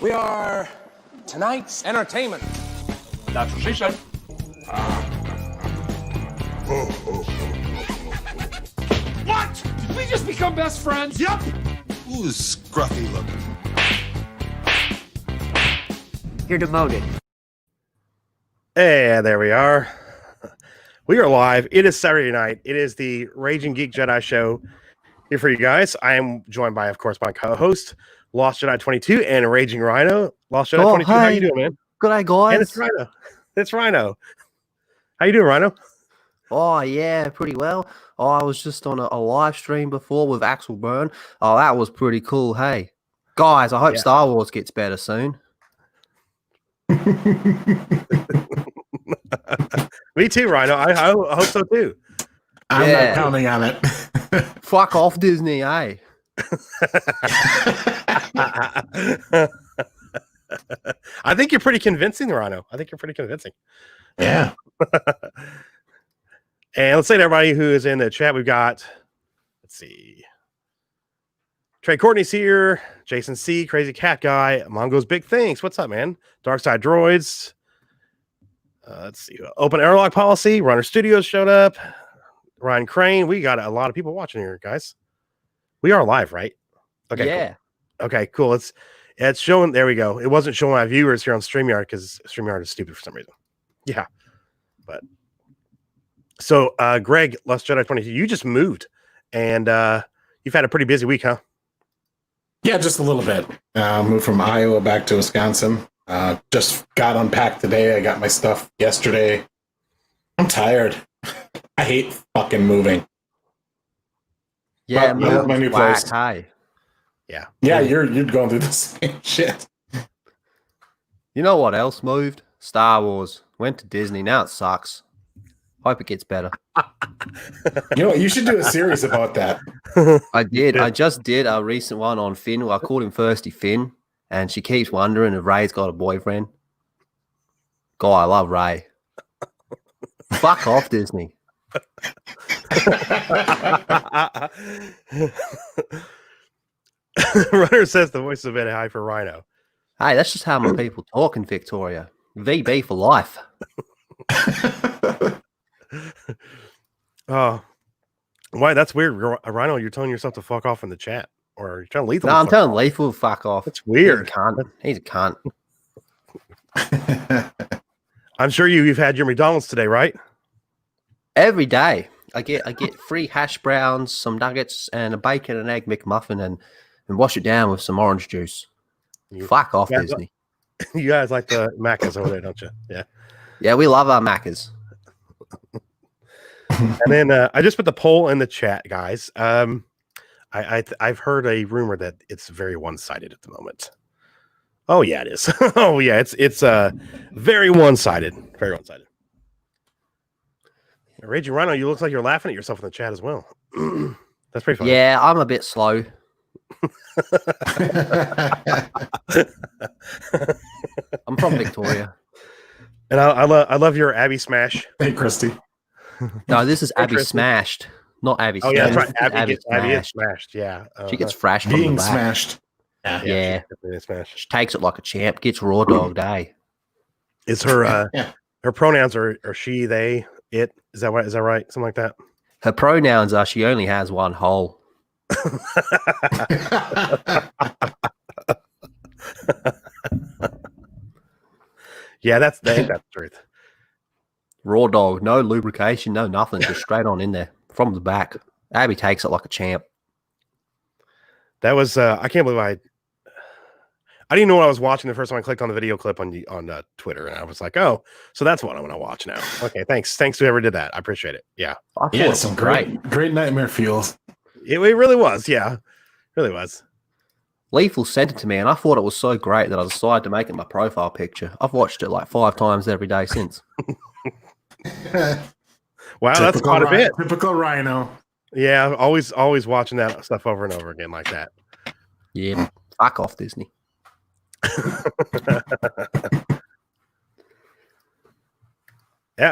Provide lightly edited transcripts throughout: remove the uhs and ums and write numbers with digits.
We are tonight's entertainment. That's what she said. What? Did we just become best friends? Yep. Who's scruffy looking? You're demoted. Hey, there we are. We are live. It is Saturday night. It is the Raging Geek Jedi show here for you guys. I am joined by, of course, my co-host, Lost Jedi 22 and Raging Rhino. Lost Jedi 22, hey. how you doing, man? Good day, guys. And it's Rhino. It's Rhino. How you doing, Rhino? Oh, yeah, pretty well. Oh, I was just on a live stream before with Axel Byrne. Oh, that was pretty cool. Hey, guys, I hope Star Wars gets better soon. Me too, Rhino. I hope so too. I'm not counting on it. Fuck off, Disney, eh? I think you're pretty convincing, Rhino. I think you're pretty convincing. Yeah. And let's say to everybody who is in the chat, we've got, let's see, Trey Courtney's here, Jason C, Crazy Cat Guy, Mongo's Big Things. What's up, man? Dark Side Droids. Let's see, Open Airlock Policy, Runner Studios showed up, Ryan Crane. We got a lot of people watching here, guys. We are live, right? Okay. Yeah. Cool. Okay, cool. It's showing. There we go. It wasn't showing my viewers here on StreamYard because StreamYard is stupid for some reason. Yeah, but so Greg, Lost Jedi 22, you just moved, and you've had a pretty busy week, huh? Yeah, just a little bit. Moved from Iowa back to Wisconsin. Just got unpacked today. I got my stuff yesterday. I'm tired. I hate fucking moving. Yeah, my new place. Hey. Yeah. Yeah, you're going through the same shit. You know what else moved? Star Wars. Went to Disney. Now it sucks. Hope it gets better. You know what? You should do a series about that. I did. I just did a recent one on Finn. Well, I called him Thirsty Finn, and she keeps wondering if Ray's got a boyfriend. God, I love Ray. Fuck off, Disney. Runner says the voice is a bit high for Rhino. Hey, that's just how my people talk in Victoria. VB for life. Oh, why? That's weird, Rhino. You're telling yourself to fuck off in the chat, or you're telling Lethal. No, I'm telling off. Lethal to fuck off. That's weird. He's a cunt. I'm sure you've had your McDonald's today, right? Every day, I get free hash browns, some nuggets, and a bacon and egg McMuffin, and wash it down with some orange juice. Fuck off, Disney. You guys like the Maccas over there, don't you? Yeah. Yeah, we love our Maccas. And then I just put the poll in the chat, guys. I've heard a rumor that it's very one-sided at the moment. Oh yeah, it is. Oh yeah, it's very one-sided. Very one-sided. Raging Rhino, you look like you're laughing at yourself in the chat as well. That's pretty funny. Yeah, I'm a bit slow. I'm from Victoria. And I love your Abby smash. Hey, Christy. No, this is Abby Smashed, not Abby Oh Smashed. yeah, that's right. Abby Abby is smashed. Yeah. She gets thrashed from the Being back. smashed. Yeah. Smashed. She takes it like a champ, gets raw dogged, eh? Is her her pronouns are she, they, it? Is that right? Is that right? Something like that. Her pronouns are she only has one hole. Yeah, that's the truth. Raw dog, no lubrication, no nothing, just straight on in there from the back. Abby takes it like a champ. That was I can't believe I didn't know what I was watching the first time I clicked on the video clip on Twitter, and I was like, oh, so that's what I'm gonna watch now. Okay, thanks to whoever did that. I appreciate it. Yeah, Yeah, some great nightmare fuels. it really was. Yeah, really was. Lethal sent it to me, and I thought it was so great that I decided to make it my profile picture. I've watched it like 5 times every day since. Wow, that's quite a bit. Typical Rhino. Yeah, always watching that stuff over and over again like that. Yeah, fuck off, Disney.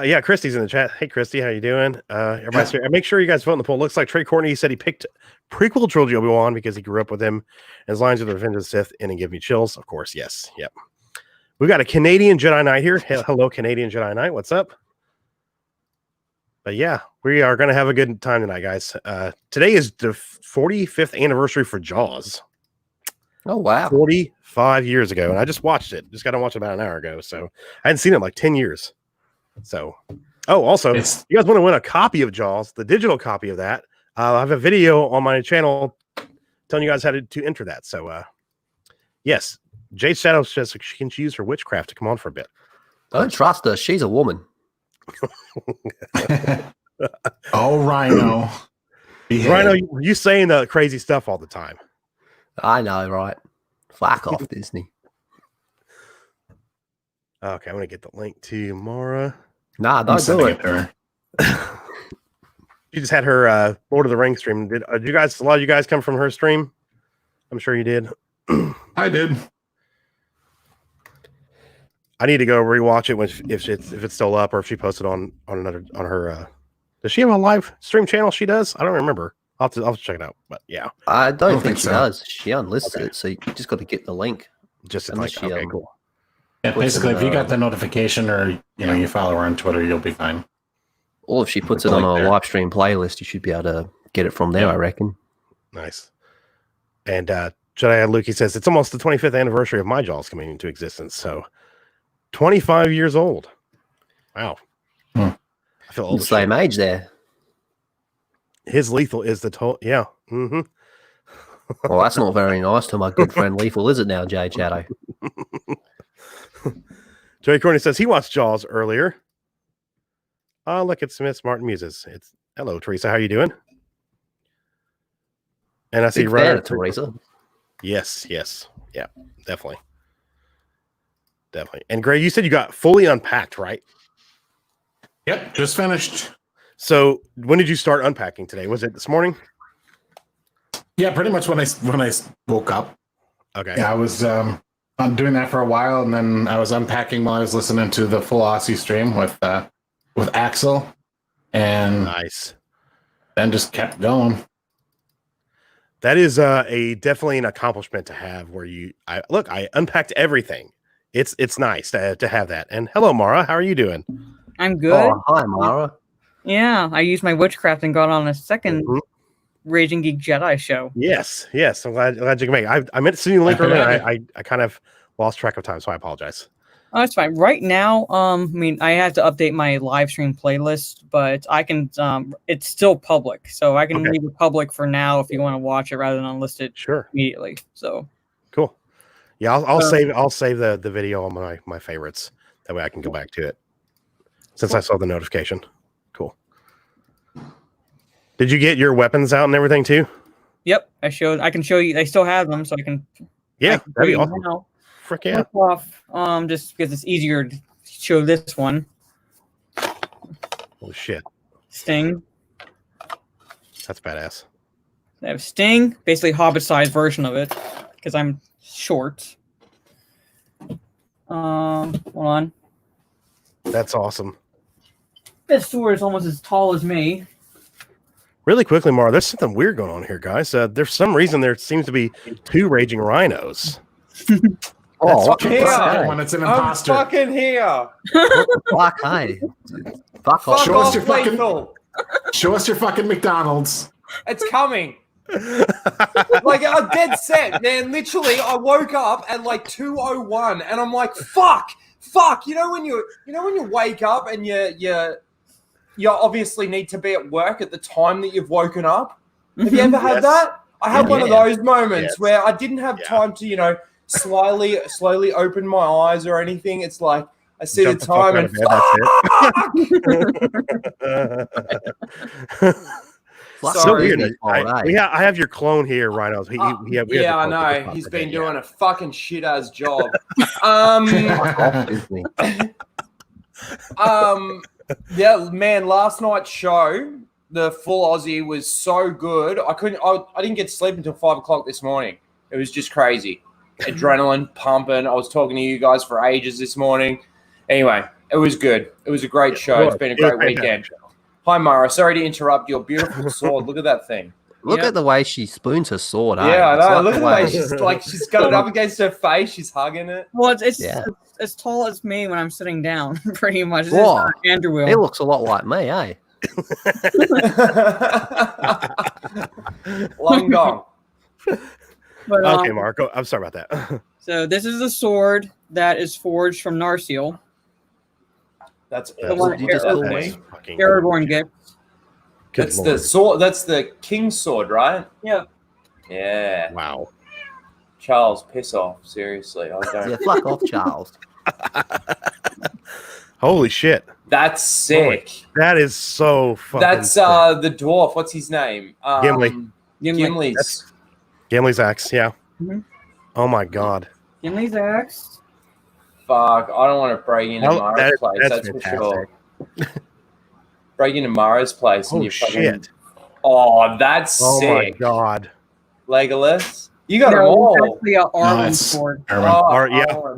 Yeah, Christy's in the chat. Hey, Christy, how you doing? Everybody, make sure you guys vote in the poll. Looks like Trey Courtney said he picked prequel trilogy Obi-Wan because he grew up with him. And his lines of the Revenge of the Sith and give me chills. Of course, yes. Yep. We got a Canadian Jedi Knight here. Hello, Canadian Jedi Knight. What's up? But yeah, we are going to have a good time tonight, guys. Today is the 45th anniversary for Jaws. Oh, wow. 45 years ago. And I just watched it. Just got to watch it about an hour ago. So I hadn't seen it in like 10 years. So, also, you guys want to win a copy of Jaws, the digital copy of that. I have a video on my channel telling you guys how to enter that. So, yes, Jade Shadow says she can use her witchcraft to come on for a bit. Don't trust her. She's a woman. Oh, Rhino. Rhino, you saying crazy stuff all the time. I know, right? Fuck off, Disney. Okay, I'm going to get the link to Mara. Nah, don't do it. She just had her Lord of the Rings stream. Did a lot of you guys come from her stream? I'm sure you did. I did. I need to go rewatch it if it's still up or if she posted on her. Does she have a live stream channel? She does. I don't remember. I'll have to check it out. But yeah, I don't think she does. She unlists it, so you just got to get the link. Just okay, cool. Yeah, basically, if you got the notification or you follow her on Twitter, you'll be fine. Or if she puts it on a live stream playlist, you should be able to get it from there. I reckon. Nice. And Jedi Lukey says it's almost the 25th anniversary of my Jaws coming into existence. So 25 years old. Wow. I feel old. The same age there. His Lethal is the total. Yeah. Mm-hmm. Well, that's not very nice to my good friend Lethal, is it now, Jay Shadow? Joey Courtney says he watched Jaws earlier. Oh, look at Smith Martin Muses. It's hello, Teresa. How you doing? And I see Teresa. Yes. Yeah, definitely. And Gray, you said you got fully unpacked, right? Yep, just finished. So when did you start unpacking today? Was it this morning? Yeah, pretty much when I woke up. Okay. Yeah, I was I'm doing that for a while, and then I was unpacking while I was listening to the full Aussie stream with Axel, and nice. Then just kept going. That is definitely an accomplishment to have. Where I unpacked everything. It's nice to have that. And hello, Mara. How are you doing? I'm good. Oh, hi, Mara. Yeah, I used my witchcraft and got on a second Raging Geek Jedi show. Yes. I'm glad you can make it. I meant to send you the link earlier. I kind of lost track of time, so I apologize. Oh, that's fine. Right now, I had to update my live stream playlist, but I can. It's still public, so I can leave it public for now if you want to watch it rather than unlist it immediately. So cool. Yeah, I'll save the video on my favorites. That way I can go back to it. Since I saw the notification. Cool. Did you get your weapons out and everything too? Yep, I can show you. I still have them, so I can. Yeah, that'd be awesome. Frick yeah. Off, just because it's easier to show this one. Oh shit. Sting. That's badass. I have Sting, basically Hobbit-sized version of it, because I'm short. Hold on. That's awesome. This sword is almost as tall as me. Really quickly, Mara, there's something weird going on here, guys. There's some reason there seems to be 2 raging rhinos. Fucking here. When it's an imposter. I'm fucking here. Fuck, hey. Fuck off. Show us your fucking Show us your fucking McDonald's. It's coming. Like I'm dead set, man. Literally, I woke up at like 2:01, and I'm like, fuck. You know when you wake up and you obviously need to be at work at the time that you've woken up. Have you ever had that? I had one of those moments where I didn't have time to slowly open my eyes or anything. It's like I see the time and so weird. I have your clone here, Rhinos. I know. He's been doing a fucking shit ass job. Yeah, man. Last night's show, the full Aussie was so good. I didn't get to sleep until 5 o'clock this morning. It was just crazy. Adrenaline pumping. I was talking to you guys for ages this morning. Anyway, It was good. It was a great show. It's been a great weekend. Hi, Mara. Sorry to interrupt your beautiful sword. Look at that thing. Look at the way she spoons her sword. Yeah, I know. Like Look at the way she's got it up against her face. She's hugging it. Well, it's as tall as me when I'm sitting down, pretty much. This Whoa. is Andrew will. It looks a lot like me, eh? Long gone. But, okay, Marco. I'm sorry about that. So this is the sword that is forged from Narciel. That's Aragorn gift. That's the sword. That's the king's sword, right? Yeah. Yeah. Wow. Charles, piss off. Seriously, I don't. Yeah, fuck off, Charles. Holy shit. That's sick. That is so fucking That's sick. the dwarf. What's his name? Gimli's axe, yeah. Mm-hmm. Oh my god. Gimli's axe. Fuck, I don't want to break into Mara's place. That's for sure. Break into Mara's place and you shit. Oh, that's sick. Oh my god. Legolas? You got them all. That's the Arwen sword.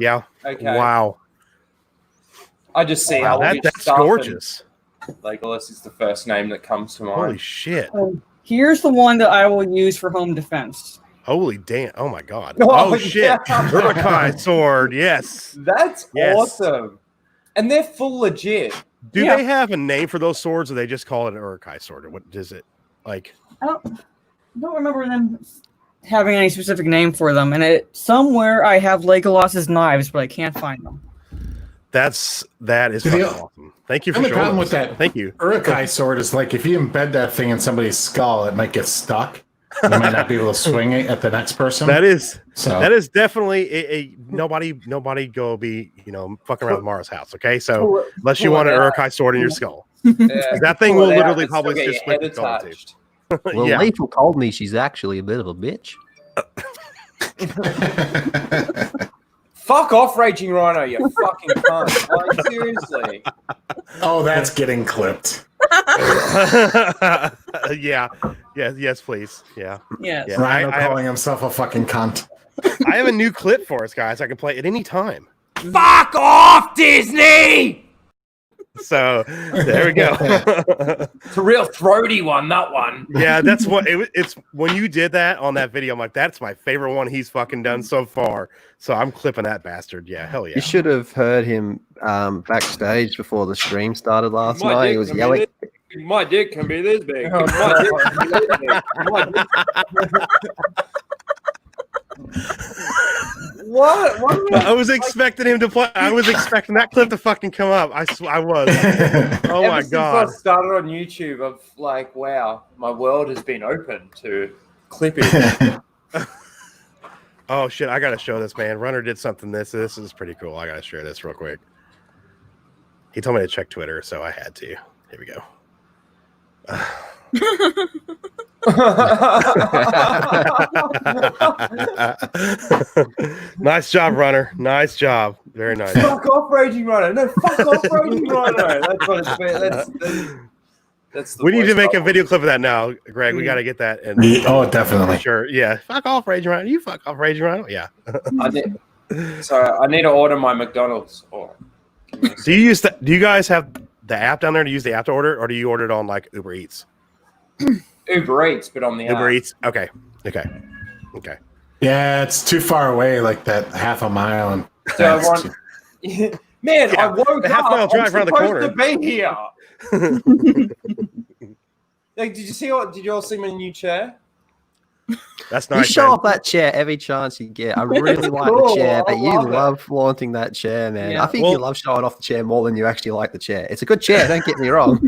Yeah. Okay. Wow. I just see that's gorgeous. Legolas is the first name that comes to mind. Holy shit. Here's the one that I will use for home defense. Holy damn. Oh my god. Oh, shit. Uruk-hai sword. Yes. That's awesome. And they're full legit. Do they have a name for those swords, or they just call it an Uruk-hai sword? Or what is it like? I don't remember them having any specific name for them. And somewhere I have Legolas's knives, but I can't find them. That is fucking awesome. Thank you for showing the problem us. with that Thank you. Uruk-hai sword is like if you embed that thing in somebody's skull, it might get stuck. You might not be able to swing it at the next person. That is definitely a nobody go be fucking around with Mara's house. Okay, so unless you want an Uruk-hai sword in your skull, that thing will literally probably just split the skull in two. Well, Lethal told me she's actually a bit of a bitch. Fuck off, Raging Rhino, you fucking cunt. Like, seriously. Oh, that's getting clipped. Yes, please. Yeah. Yes. Rhino calling himself a fucking cunt. I have a new clip for us, guys. I can play at any time. Fuck off, Disney! So there we go. It's a real throaty one, that one. Yeah, that's what it's when you did that on that video. I'm like, that's my favorite one he's fucking done so far. So I'm clipping that bastard. Yeah, hell yeah. You should have heard him backstage before the stream started last night. He was yelling. My dick can be this big. My dick can be this big. What? I was expecting him to play. I was expecting that clip to fucking come up. I was. Oh my god! Since I started on YouTube, I've like, wow, my world has been open to clipping. Oh shit! I gotta show this, man. Runner did something. This is pretty cool. I gotta share this real quick. He told me to check Twitter, so I had to. Here we go. Nice job, Runner. Nice job. Very nice. Fuck off, Raging Rhino. No, fuck off, Raging Rhino. That's what it's been. That's we need to make a video clip of that now, Greg. We got to get that. Oh, definitely. Sure. Yeah. Fuck off, Raging Rhino. You fuck off, Raging Rhino. Yeah. I need to order my McDonald's. Do you use that? Do you guys have the app down there to use the app to order, or do you order it on like Uber Eats? Uber Eats, but on the Uber app. Eats. Okay. Yeah, it's too far away, like that half a mile. And so I woke half up. mile drive around the corner. To be here. Like, did you all see my new chair? That's nice. You show off that chair every chance you get. I really like the chair, but you love flaunting that chair, man. Yeah. I think you love showing off the chair more than you actually like the chair. It's a good chair, don't get me wrong.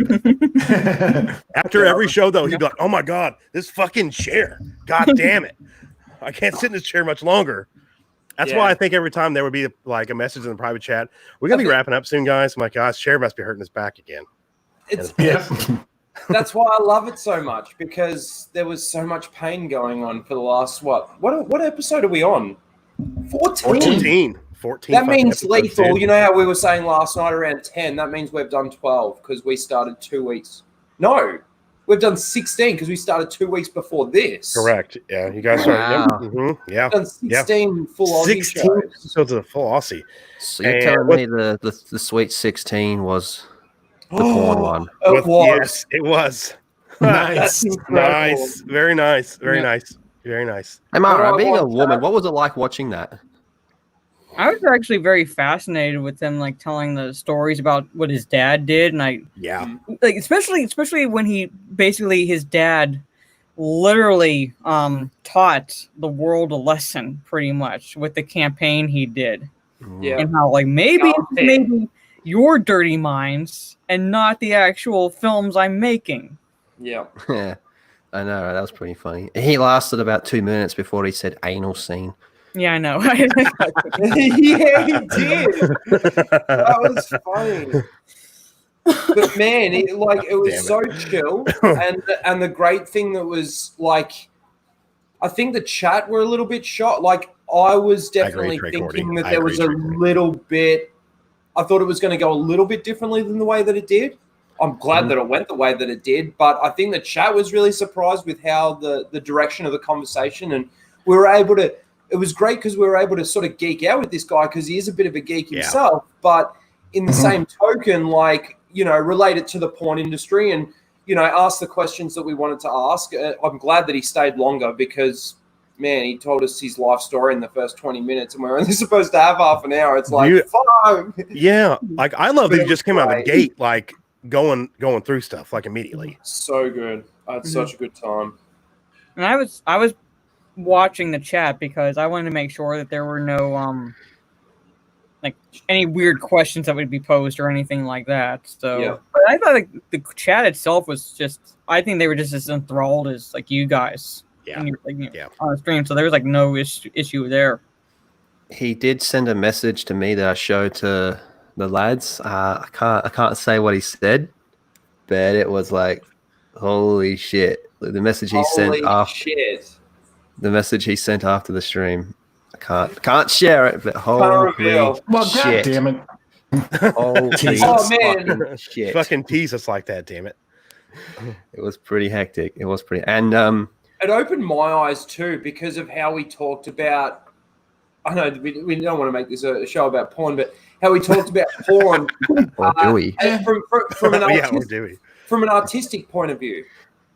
After every show, though, he'd be like, oh my God, this fucking chair. God damn it. I can't sit in this chair much longer. That's why I think every time there would be like a message in the private chat, we're going to be wrapping up soon, guys. I'm like, gosh, chair must be hurting his back again. That's why I love it so much, because there was so much pain going on for the last what episode are we on? 14. That means lethal. You know how we were saying last night around 10? That means we've done 12 because we started 2 weeks. No, We've done 16 because we started 2 weeks before this. Correct. Yeah, you guys started. Wow. Yeah. We've done 16 full Aussie 16 shows. episodes of the full Aussie. So you're telling me the Sweet 16 was the porn one? It was. Yes, it was. Nice. Nice. Very nice. Very nice. Very nice. Hey, What do Mara, I being a watch, woman, what was it like watching that? I was actually very fascinated with him, like telling the stories about what his dad did, and I like especially when he basically his dad literally taught the world a lesson pretty much with the campaign he did, and how like maybe your dirty minds and not the actual films I'm making. Yeah. Yeah, I know, right? That was pretty funny. He lasted about 2 minutes before he said anal scene. Yeah, I know. Yeah, he did. That was funny. But man, it was so chill, and the great thing that was like, I think the chat were a little bit shocked. Like I was definitely thinking that there was a little bit. I thought it was going to go a little bit differently than the way that it did. I'm glad that it went the way that it did, but I think the chat was really surprised with how the direction of the conversation, and we were able to. It was great because we were able to sort of geek out with this guy because he is a bit of a geek himself, but in the same token, like, you know, relate it to the porn industry and, you know, ask the questions that we wanted to ask. I'm glad that he stayed longer because, man, he told us his life story in the first 20 minutes and we're only supposed to have half an hour. It's like, fuck. Yeah. Like, I love that he just came out of the gate, like, going through stuff, like, immediately. So good. I had such a good time. And I was watching the chat because I wanted to make sure that there were no like any weird questions that would be posed or anything like that. So but I thought like the chat itself was just, I think they were just as enthralled as like you guys on the stream. So there was like no issue there. He did send a message to me that I showed to the lads. I can't say what he said, but it was like, holy shit. The message he sent after the message he sent after the stream. I can't share it, but holy shit. God damn it. Holy shit. Fucking tease us like that, damn it. It was pretty hectic. It was pretty, and it opened my eyes too because of how we talked about. I know we don't want to make this a show about porn, but how we talked about porn or do we? From an artistic point of view.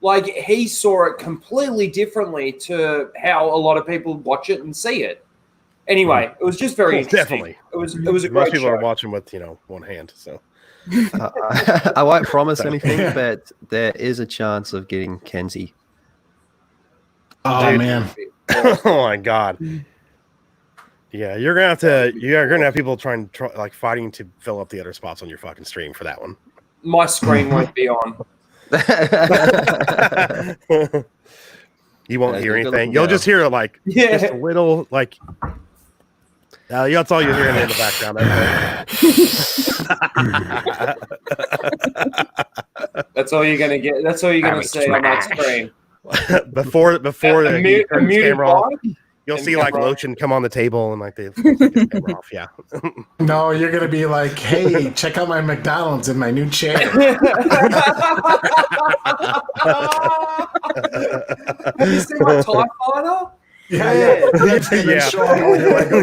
Like, he saw it completely differently to how a lot of people watch it and see it. Anyway, it was just very interesting. Definitely. It was a great Most people show. are watching with, one hand, so. I won't promise anything, but there is a chance of getting Kenzie. Oh, man. Oh, my God. Yeah, you're gonna have people like fighting to fill up the other spots on your fucking stream for that one. My screen won't be on. You won't hear anything. You'll just hear just a little like. That's all you're hearing in the background. That's all you're gonna get. That's all you're gonna see on that screen. before the camera off, you'll see like camera lotion come on the table and like the camera off. Yeah. No, you're gonna be like, hey, check out my McDonald's in my new chair. Have you seen my TIE fighter? Yeah.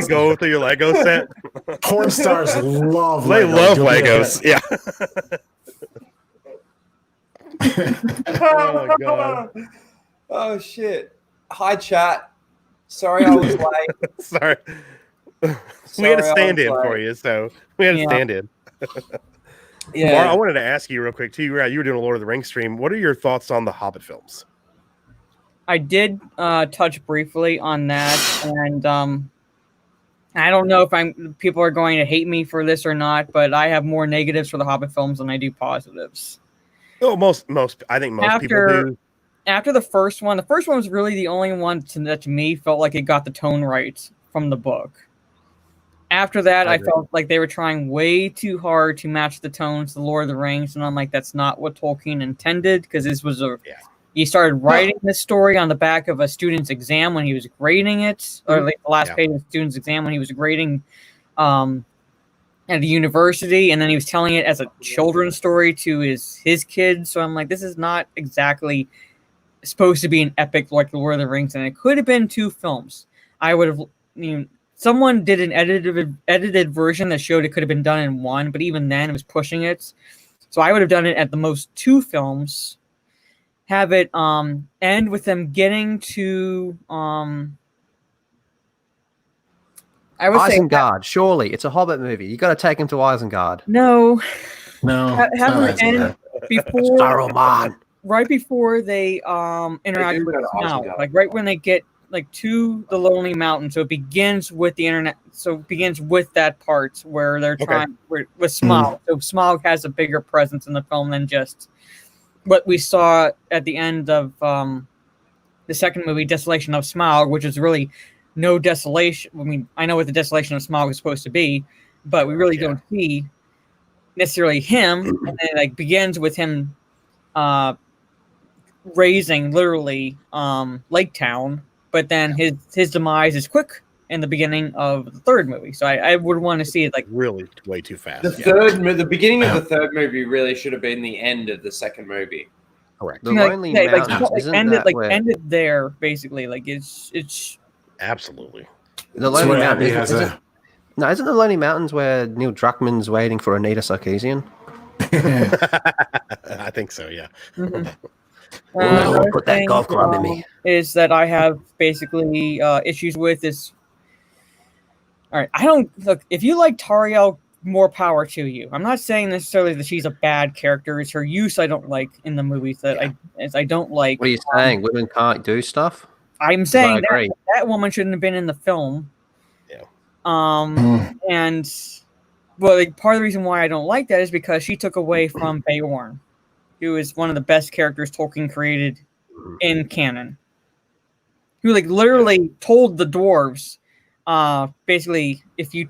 Go through your Lego set. Porn stars love Legos. They love Legos. Yeah. Oh, God. Oh, shit. Hi, chat. Sorry I was late. Sorry. We had a stand-in for you, so we had a stand-in. Mara, I wanted to ask you real quick, too. You were doing a Lord of the Rings stream. What are your thoughts on the Hobbit films? I did touch briefly on that, and I don't know if people are going to hate me for this or not, but I have more negatives for the Hobbit films than I do positives. Oh, I think most people do. After the first one was really the only one that to me felt like it got the tone right from the book. After that, I felt like they were trying way too hard to match the tones to the Lord of the Rings, and I'm like, that's not what Tolkien intended, because this was he started writing this story on the back of a student's exam when he was grading it, or like the last page of the student's exam when he was grading at the university, and then he was telling it as a children's story to his kids. So I'm like, this is not exactly supposed to be an epic like The Lord of the Rings, and it could have been 2 films. I would have, someone did an edited version that showed it could have been done in 1, but even then it was pushing it. So I would have done it at the most 2 films. Have it end with them getting to I would say Isengard. Surely it's a Hobbit movie. You got to take him to Isengard. no. No, Have them end before Saruman. right before they interact with Smaug, like right when they get like to the Lonely Mountain. So it begins with the internet. So it begins with that part where they're trying with Smaug. So Smaug has a bigger presence in the film than just what we saw at the end of the second movie, Desolation of Smaug, which is really no desolation. I mean, I know what the desolation of Smaug is supposed to be, but we really don't see necessarily him. And then it like begins with him raising literally Lake Town, but then his demise is quick in the beginning of the third movie. So I would want to see it like really way too fast. The beginning of the third movie really should have been the end of the second movie. Correct. The Lonely Mountains ended there basically. Like it's absolutely the Lonely Mountains. Isn't the Lonely Mountains where Neil Druckmann's waiting for Anita Sarkeesian? I think so. Yeah. Mm-hmm. Put that golf club in me. Is that I have basically issues with is. All right, I don't look. If you like Tariel, more power to you. I'm not saying necessarily that she's a bad character. It's her use I don't like in the movies that I don't like. What are you saying? Women can't do stuff? I'm saying that woman shouldn't have been in the film. Yeah. And well, like, part of the reason why I don't like that is because she took away from Beorn, who is one of the best characters Tolkien created in canon. Who like literally told the dwarves, basically, if you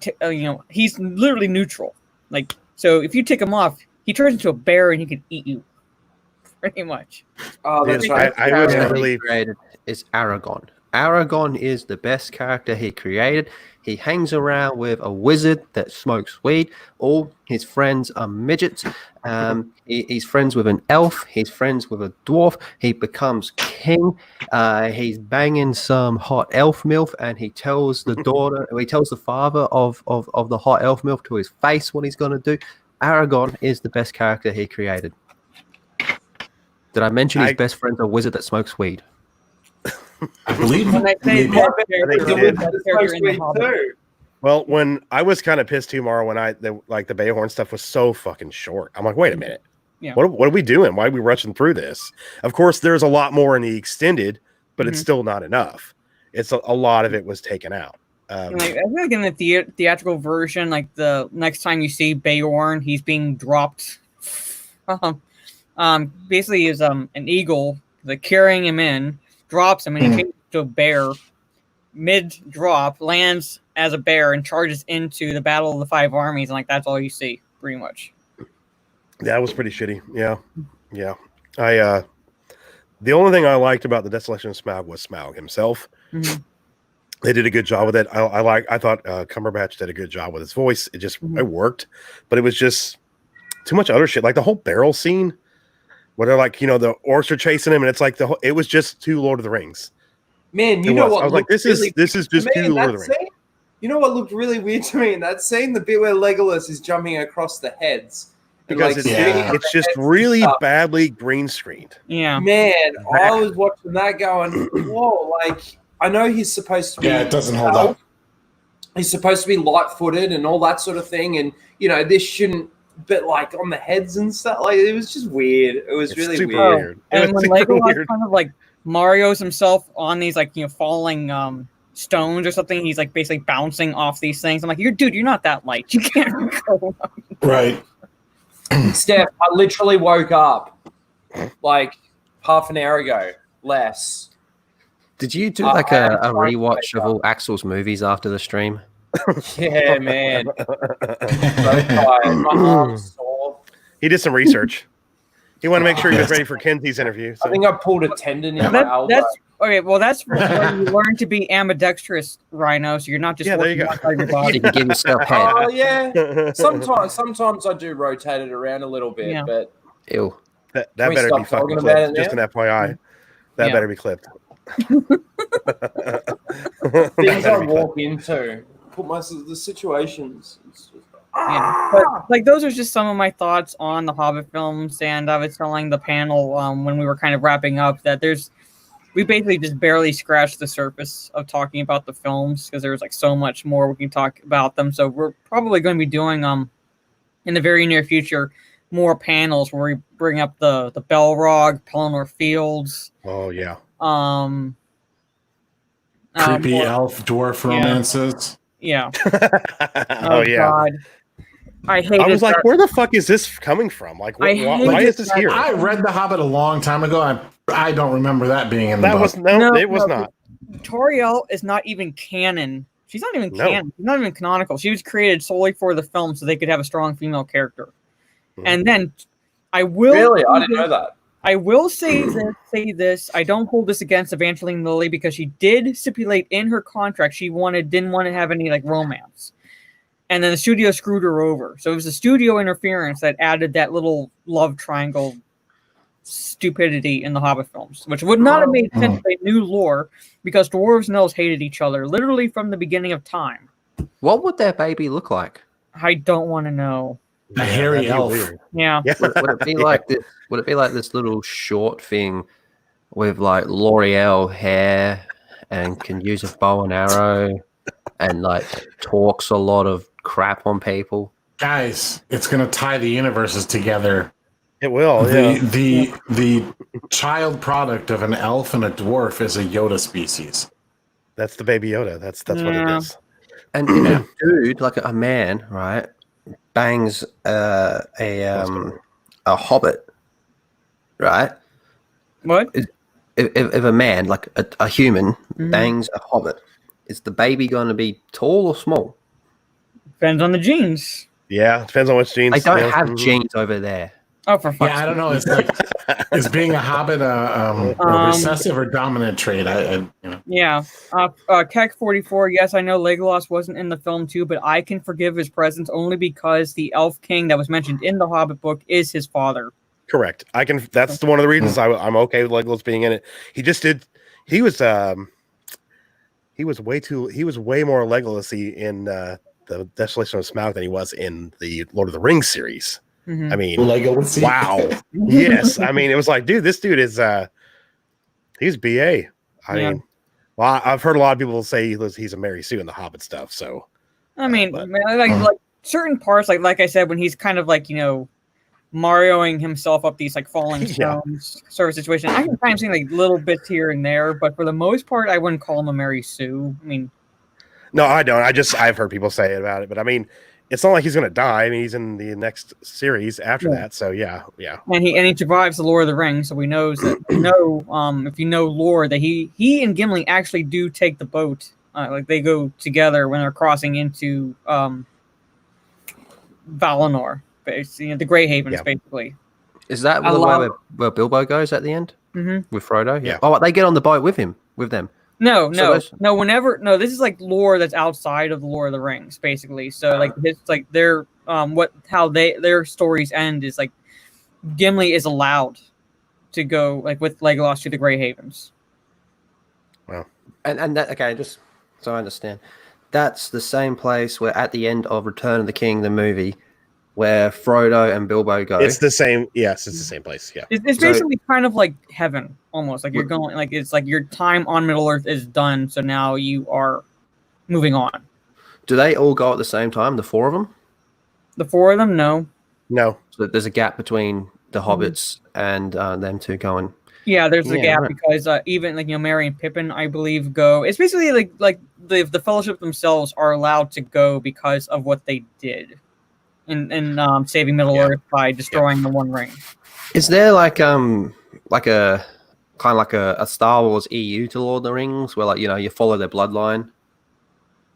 he's literally neutral. Like, so if you take him off, he turns into a bear and he can eat you. Pretty much. Oh, that's right. I was really created is Aragorn. Aragorn is the best character he created. He hangs around with a wizard that smokes weed. All his friends are midgets. He's friends with an elf. He's friends with a dwarf. He becomes king. He's banging some hot elf milf, and he tells the daughter, he tells the father of the hot elf milf to his face what he's going to do. Aragorn is the best character he created. Did I mention his best friend's a wizard that smokes weed? I believe. Well, when I was kind of pissed too, Mara, when the Beorn stuff was so fucking short. I'm like, wait a minute. Yeah. What are we doing? Why are we rushing through this? Of course, there's a lot more in the extended, but it's still not enough. It's a lot of it was taken out. I feel like in the theatrical version, like the next time you see Beorn, he's being dropped. Basically, is an eagle like carrying him in, drops him, and he changes to a bear. Mid-drop, lands as a bear and charges into the Battle of the Five Armies, and like that's all you see, pretty much. That was pretty shitty. Yeah. The only thing I liked about the Desolation of Smaug was Smaug himself. Mm-hmm. They did a good job with it. I thought Cumberbatch did a good job with his voice. It just it worked, but it was just too much other shit. Like the whole barrel scene, where they're like, the orcs are chasing him, and it's like it was just too Lord of the Rings. Man, you know what? I was like, this is just too Lord of the Rings. You know what looked really weird to me in that scene? The bit where Legolas is jumping across the heads. Because it's just really badly green screened. Yeah. Man, I was watching that going, whoa, like, I know he's supposed to be... Yeah, it doesn't hold up. He's supposed to be light-footed and all that sort of thing, and, this shouldn't... But, like, on the heads and stuff, like, it was just weird. It was really weird. And when Legolas kind of, like, Mario's himself on these, like, falling stones or something, he's, like, basically bouncing off these things. I'm like, you're not that light. You can't go up. Right. Steph, I literally woke up like half an hour ago, less. Did you do like a rewatch of all Axel's movies after the stream? Yeah, man. So tired. My arm's sore. He did some research. He wanted to make sure he was ready for Kenzie's interview. So. I think I pulled a tendon in my elbow. Okay, well, that's where you learn to be ambidextrous, Rhino. So you're not just there you working go. outside your body. You can give yourself head. Oh yeah. Sometimes I do rotate it around a little bit, Yeah. but Ew. That Can we better be stop fucking talking about clipped. it Just an now? FYI. That Yeah. better be clipped. things I walk into, the situations. It's just, Yeah, but like those are just some of my thoughts on the Hobbit films, and I was telling the panel when we were kind of wrapping up that we basically just barely scratched the surface of talking about the films because there's like so much more we can talk about them. So we're probably going to be doing in the very near future more panels where we bring up the Balrog, Pelennor Fields. Oh yeah. Creepy elf dwarf romances. Yeah. Oh yeah. God. I hated I was like, that. where the fuck is this coming from? Like, why is this here? I read The Hobbit a long time ago. I don't remember that being in the That book. was it was not. Toriel is not even canon. She's not even canon. She's not even canonical. She was created solely for the film so they could have a strong female character. And then I will really, I didn't know that. I will say this. I don't hold this against Evangeline Lilly because she did stipulate in her contract she didn't want to have any like romance. And then the studio screwed her over. So it was the studio interference that added that little love triangle stupidity in the Hobbit films, which would not have made sense if they knew lore, because dwarves and elves hated each other literally from the beginning of time. What would their baby look like? I don't want to know. A hairy elf. Weird. Yeah. Would it be like this? Would it be like this little short thing with like L'Oreal hair and can use a bow and arrow and like talks a lot of crap on people? Guys, it's gonna tie the universes together. It will. The child product of an elf and a dwarf is a Yoda species. That's the baby Yoda. That's what it is. And if a dude, like a man, right, bangs a hobbit, right? What? If a man, like a human, bangs a hobbit, is the baby going to be tall or small? Depends on the genes. Yeah, depends on which genes. They don't have genes over there. Oh, for fuck's I don't know. It's like, is being a hobbit a recessive or dominant trait? Yeah. Keck 44. Yes, I know Legolas wasn't in the film too, but I can forgive his presence only because the Elf King that was mentioned in the Hobbit book is his father. Correct. I can. That's one of the reasons I'm okay with Legolas being in it. He just did. He was way more Legolas-y in the Desolation of Smaug than he was in the Lord of the Rings series. Mm-hmm. I mean, Legolas. Wow. Yes. I mean, it was like, dude, this dude is he's BA. I mean, well, I've heard a lot of people say he's a Mary Sue in the Hobbit stuff. So I mean, like certain parts, like I said, when he's kind of like, Marioing himself up these like falling stones sort of situation. I can kind of see like little bits here and there, but for the most part, I wouldn't call him a Mary Sue. I mean, no, I don't. I've heard people say about it, but I mean, it's not like he's gonna die. I mean, he's in the next series after that, so yeah. And he survives the Lord of the Rings, so we knows that if you know lore that he and Gimli actually do take the boat, like they go together when they're crossing into Valinor. The Grey Havens, basically. Is that where Bilbo goes at the end with Frodo? Yeah. Oh, they get on the boat with them. No. This is like lore that's outside of the Lord of the Rings, basically. So like it's like their their stories end is like Gimli is allowed to go like with Legolas to the Grey Havens. Wow. And that just so I understand, that's the same place where at the end of Return of the King, the movie, where Frodo and Bilbo go. It's the same. Yes, it's the same place. Yeah. It's basically kind of like heaven, almost. Like you're going, like it's like your time on Middle Earth is done, so now you are moving on. Do they all go at the same time? The four of them? The four of them, no. So there's a gap between the hobbits and them two going. Yeah, there's a gap because even like Merry and Pippin, I believe, go. It's basically like the Fellowship themselves are allowed to go because of what they did. In saving Middle Earth by destroying the One Ring. Is there like a kind of like a Star Wars EU to Lord of the Rings, where like you follow their bloodline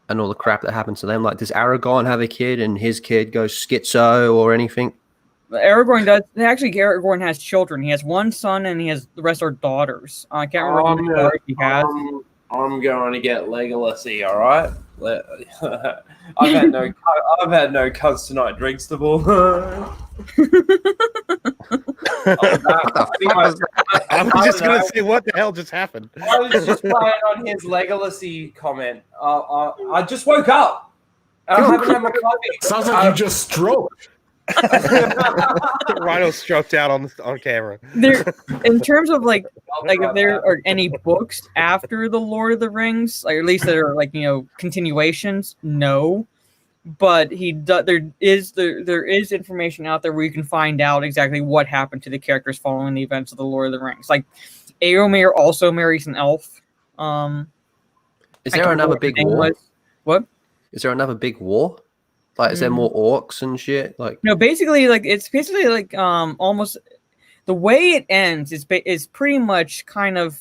and all the crap that happens to them? Like, does Aragorn have a kid and his kid goes schizo or anything? Aragorn does. Actually, Aragorn has children. He has one son, and he has the rest are daughters. I can't remember how many daughters he has. I'm going to get Legolasy. All right. I've had no Constantine drinks to ball. I was just gonna say, what the hell just happened? I was just playing on his Legolasy comment. I just woke up. And I haven't had my coffee. Sounds like you just stroked. Rhino stroked out on camera. In terms of like if there are any books after the Lord of the Rings, like at least that are like continuations, no. But there is information out there where you can find out exactly what happened to the characters following the events of the Lord of the Rings. Like Éomer also marries an elf. Is there another big war? What? Is there another big war? Like, is there more orcs and shit? Like, no, basically, it's basically like almost the way it ends is pretty much kind of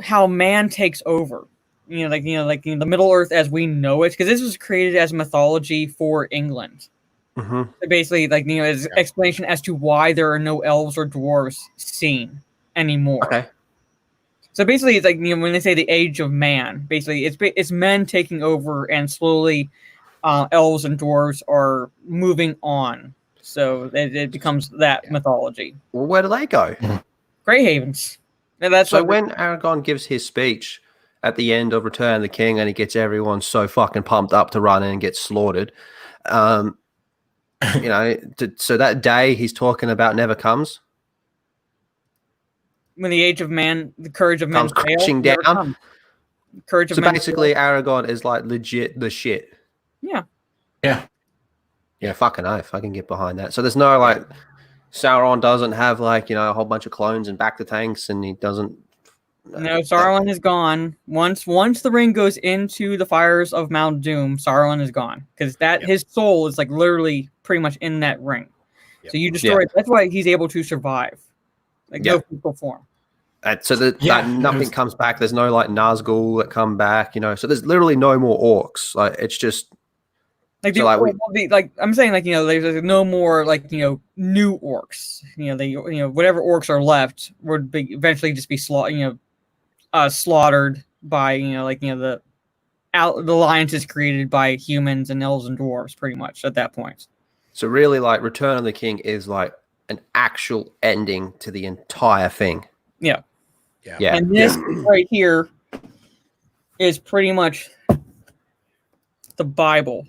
how man takes over. Like the Middle Earth as we know it, because this was created as mythology for England. Mm-hmm. So basically, as explanation as to why there are no elves or dwarves seen anymore. Okay. So basically, it's like when they say the age of man, basically it's men taking over, and slowly, elves and dwarves are moving on. So it becomes that mythology. Well, where do they go? Grey Havens. And that's so when Aragorn gives his speech at the end of Return of the King, and he gets everyone so fucking pumped up to run in and get slaughtered, so that day he's talking about never comes. When the age of man, the courage of men comes crashing down. Courage of so men basically, Aragorn is like legit the shit. Yeah. Yeah, fucking oath. I can get behind that. So there's no like Sauron doesn't have like a whole bunch of clones and back to tanks, and he doesn't. No, Sauron is gone. Once the ring goes into the fires of Mount Doom, Sauron is gone because his soul is like literally pretty much in that ring. So you destroy it. That's why he's able to survive, no physical form. So that nothing comes back. There's no like Nazgul that come back. So there's literally no more orcs. Like it's just I'm saying there's no more new orcs. Whatever orcs are left would eventually just be slaughtered by the alliances created by humans and elves and dwarves pretty much at that point. So really, like Return of the King is like an actual ending to the entire thing. Yeah. And this right here is pretty much the Bible.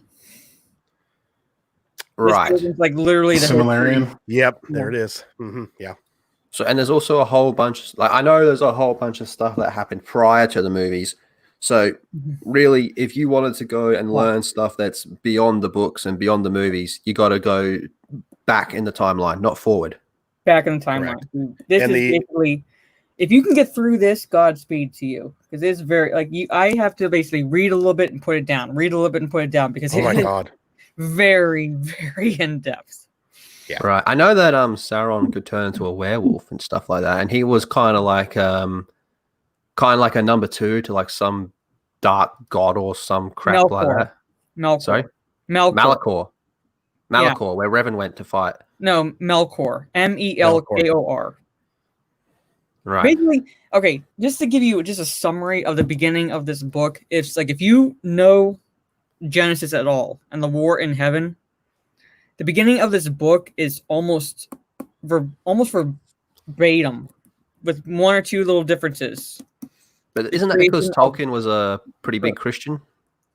Right. This is like literally the Silmarillion. Yep, there it is. Mm-hmm. Yeah. So, and there's also a whole bunch I know there's a whole bunch of stuff that happened prior to the movies. So really, if you wanted to go and learn stuff that's beyond the books and beyond the movies, you got to go back in the timeline, not forward. Back in the timeline. Correct. This is basically, if you can get through this, Godspeed to you. Because it's very, I have to basically read a little bit and put it down, because oh my God. Very, very in depth. Yeah. Right. I know that Sauron could turn into a werewolf and stuff like that, and he was kind of like a number two to like some dark god or some crap Melkor. like that. Melkor. Sorry? Melkor. Malachor, where Revan went to fight. No, Melkor. Melkor. Right. Basically, okay, just to give you just a summary of the beginning of this book, it's like if you know Genesis at all and the war in heaven, the beginning of this book is almost verbatim with one or two little differences. But isn't that because Tolkien was a pretty big Christian?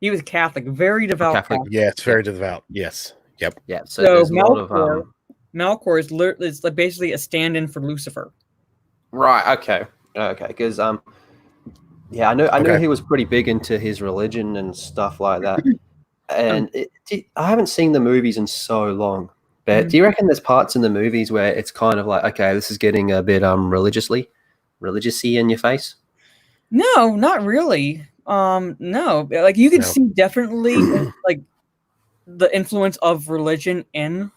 He was Catholic, very devout Catholic. Yeah, it's very devout. Yes. Yep. Yeah. So there's Melkor, a lot of Melkor is like basically a stand-in for Lucifer. Right. Okay. Because I knew he was pretty big into his religion and stuff like that. And I haven't seen the movies in so long. But do you reckon there's parts in the movies where it's kind of like, okay, this is getting a bit religiously in your face? No, not really. No, like you can see definitely like the influence of religion in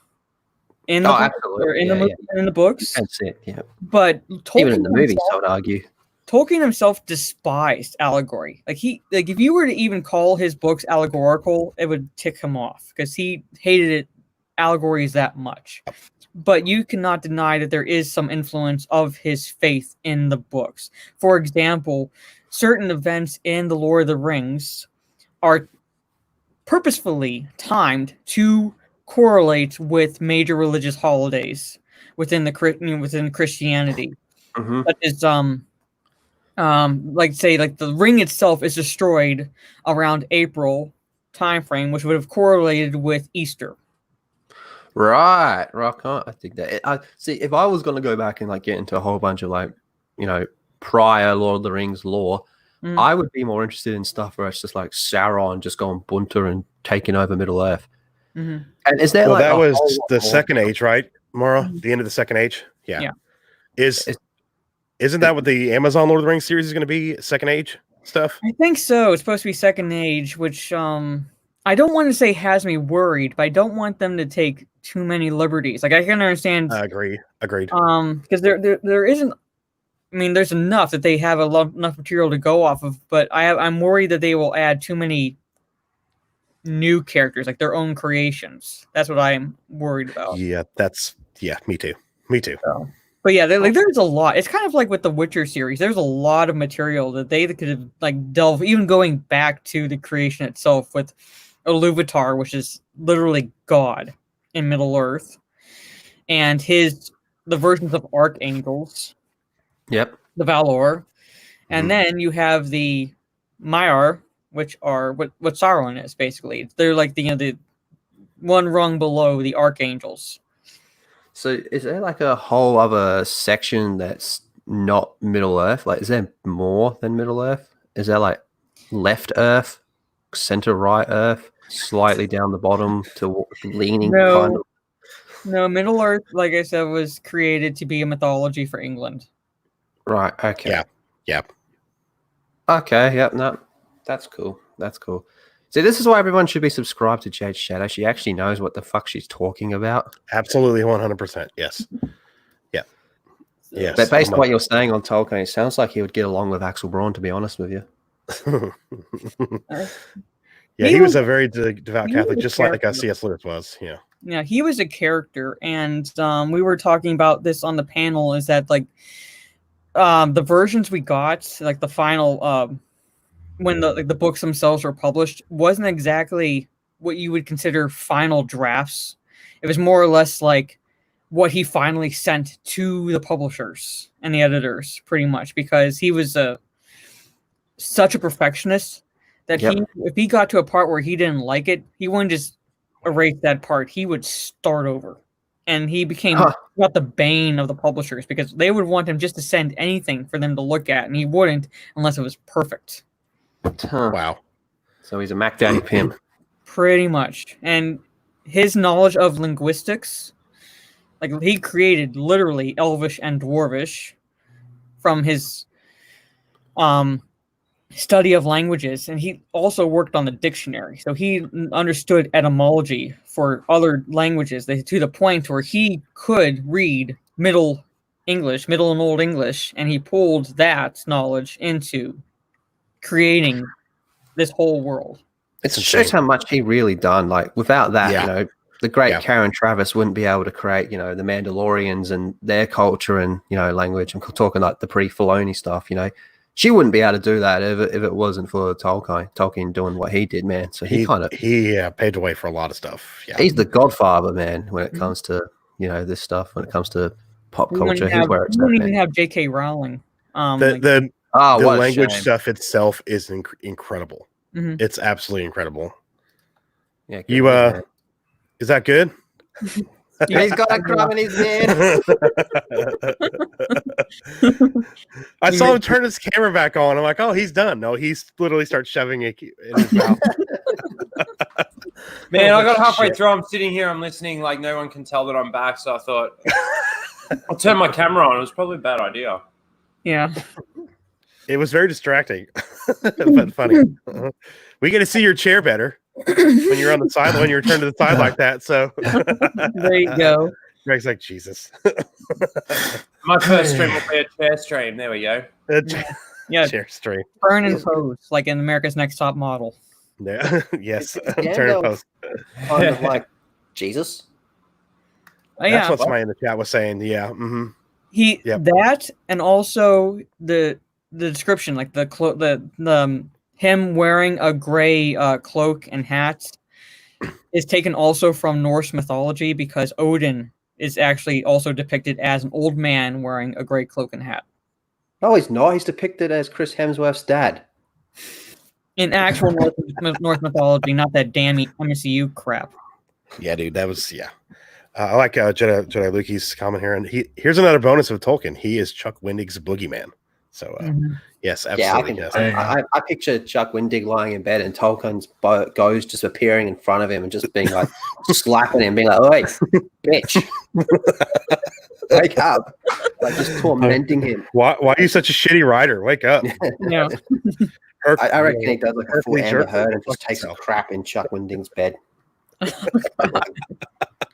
the book, or in the movie, in the books. That's it. Yeah. But Tolkien even in the movies, I would argue. Tolkien himself despised allegory. Like if you were to even call his books allegorical, it would tick him off because he hated it allegories that much. But you cannot deny that there is some influence of his faith in the books. For example, certain events in The Lord of the Rings are purposefully timed to correlate with major religious holidays within Christianity. Mhm. Such as like say like the ring itself is destroyed around April timeframe, which would have correlated with Easter. Right. I think that. I see. If I was going to go back and like get into a whole bunch of like, prior Lord of the Rings lore, I would be more interested in stuff where it's just like Sauron just going bunter and taking over Middle Earth. Mm-hmm. And is there that was the second age, right, Mara? Mm-hmm. The end of the second age. Yeah. Yeah. Isn't that what the Amazon Lord of the Rings series is going to be? Second age stuff? I think so. It's supposed to be second age, which I don't want to say has me worried, but I don't want them to take too many liberties. Like I can understand. Agreed. Because there isn't. I mean, there's enough that they have enough material to go off of, but I'm worried that they will add too many new characters, like their own creations. That's what I'm worried about. Yeah, me too. So, but yeah, there's a lot. It's kind of like with the Witcher series. There's a lot of material that they could have like delved, even going back to the creation itself with Iluvatar, which is literally God in Middle Earth, and the versions of archangels. Yep. The Valor, and then you have the Maiar, which are what Sauron is basically. They're like the one rung below the archangels. So is there like a whole other section that's not Middle Earth? Like, is there more than Middle Earth? Is there like left Earth, center right Earth, slightly down the bottom to leaning kind of? No, Middle Earth, like I said, was created to be a mythology for England. Right. Okay. Yeah. Okay. Yep. No, that's cool. See, this is why everyone should be subscribed to Jade Shadow. She actually knows what the fuck she's talking about. Absolutely, 100%. Yes. Yeah. Yes. But based on what you're saying on Tolkien, it sounds like he would get along with Axel Braun, to be honest with you. Yeah, he was a very devout Catholic, just like C.S. Lewis was. Yeah. Yeah, he was a character, and we were talking about this on the panel. Is that like the versions we got, like the final, when the books themselves were published, wasn't exactly what you would consider final drafts. It was more or less like what he finally sent to the publishers and the editors, pretty much, because he was such a perfectionist that if he got to a part where he didn't like it, he wouldn't just erase that part. He would start over. And he became about the bane of the publishers because they would want him just to send anything for them to look at, and he wouldn't unless it was perfect. Wow. So he's a Mac Daddy pimp. Pretty much. And his knowledge of linguistics, like he created literally Elvish and Dwarvish from his study of languages, and he also worked on the dictionary, so he understood etymology for other languages to the point where he could read Middle and Old English, and he pulled that knowledge into creating this whole world. It shows how much he really done. Like without that, the great Karen Travis wouldn't be able to create, the Mandalorians and their culture and language. I'm talking like the pre-Filoni stuff, She wouldn't be able to do that if it wasn't for Tolkien doing what he did, man. So he paved the way for a lot of stuff. Yeah, he's the godfather, man, when it comes to this stuff. When it comes to pop culture, he's where it's at. We even have J.K. Rowling. The language stuff itself is incredible. Mm-hmm. It's absolutely incredible. Yeah, is that good? He's got a crumb in his head. I saw him turn his camera back on. I'm like, oh, he's done. No, he's literally starts shoving it in his mouth. Man, I got halfway through. I'm sitting here. I'm listening. Like no one can tell that I'm back. So I thought I'll turn my camera on. It was probably a bad idea. Yeah. It was very distracting, but funny. We get to see your chair better when you're on the side, when you're turned to the side like that. So there you go. Greg's like, Jesus. My first stream will be a chair stream. There we go. Yeah, chair stream. Burn and pose, like in America's Next Top Model. Yeah. Yes. Turn and pose. Kind of like Jesus. That's what somebody in the chat was saying. Yeah. Mm-hmm. That, and also the description, like him wearing a gray cloak and hat, is taken also from Norse mythology, because Odin is actually also depicted as an old man wearing a gray cloak and hat. No, he's not. He's depicted as Chris Hemsworth's dad. In actual Norse mythology, not that damn MCU crap. Yeah, dude, that was I like Jedi Lukey's comment here, and here's another bonus of Tolkien. He is Chuck Wendig's boogeyman. So yes, absolutely. Yeah, I picture Chuck Wendig lying in bed and Tolkien's ghost just appearing in front of him and just being like slapping him, being like, "Oi, bitch, wake up!" Like just tormenting him. Why are you such a shitty writer? Wake up! Yeah. I reckon he does like a full Amber Heard and just takes a crap in Chuck Wendig's bed.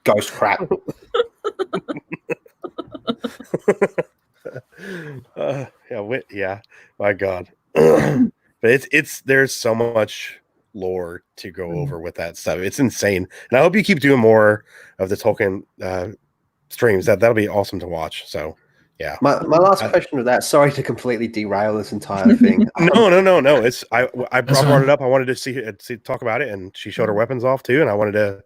Ghost crap. My God. But it's there's so much lore to go over with that stuff. It's insane, and I hope you keep doing more of the Tolkien streams. That'll be awesome to watch. So yeah. My last question of that. Sorry to completely derail this entire thing. No. It's I brought it up. I wanted to talk about it, and she showed her weapons off too, and I wanted to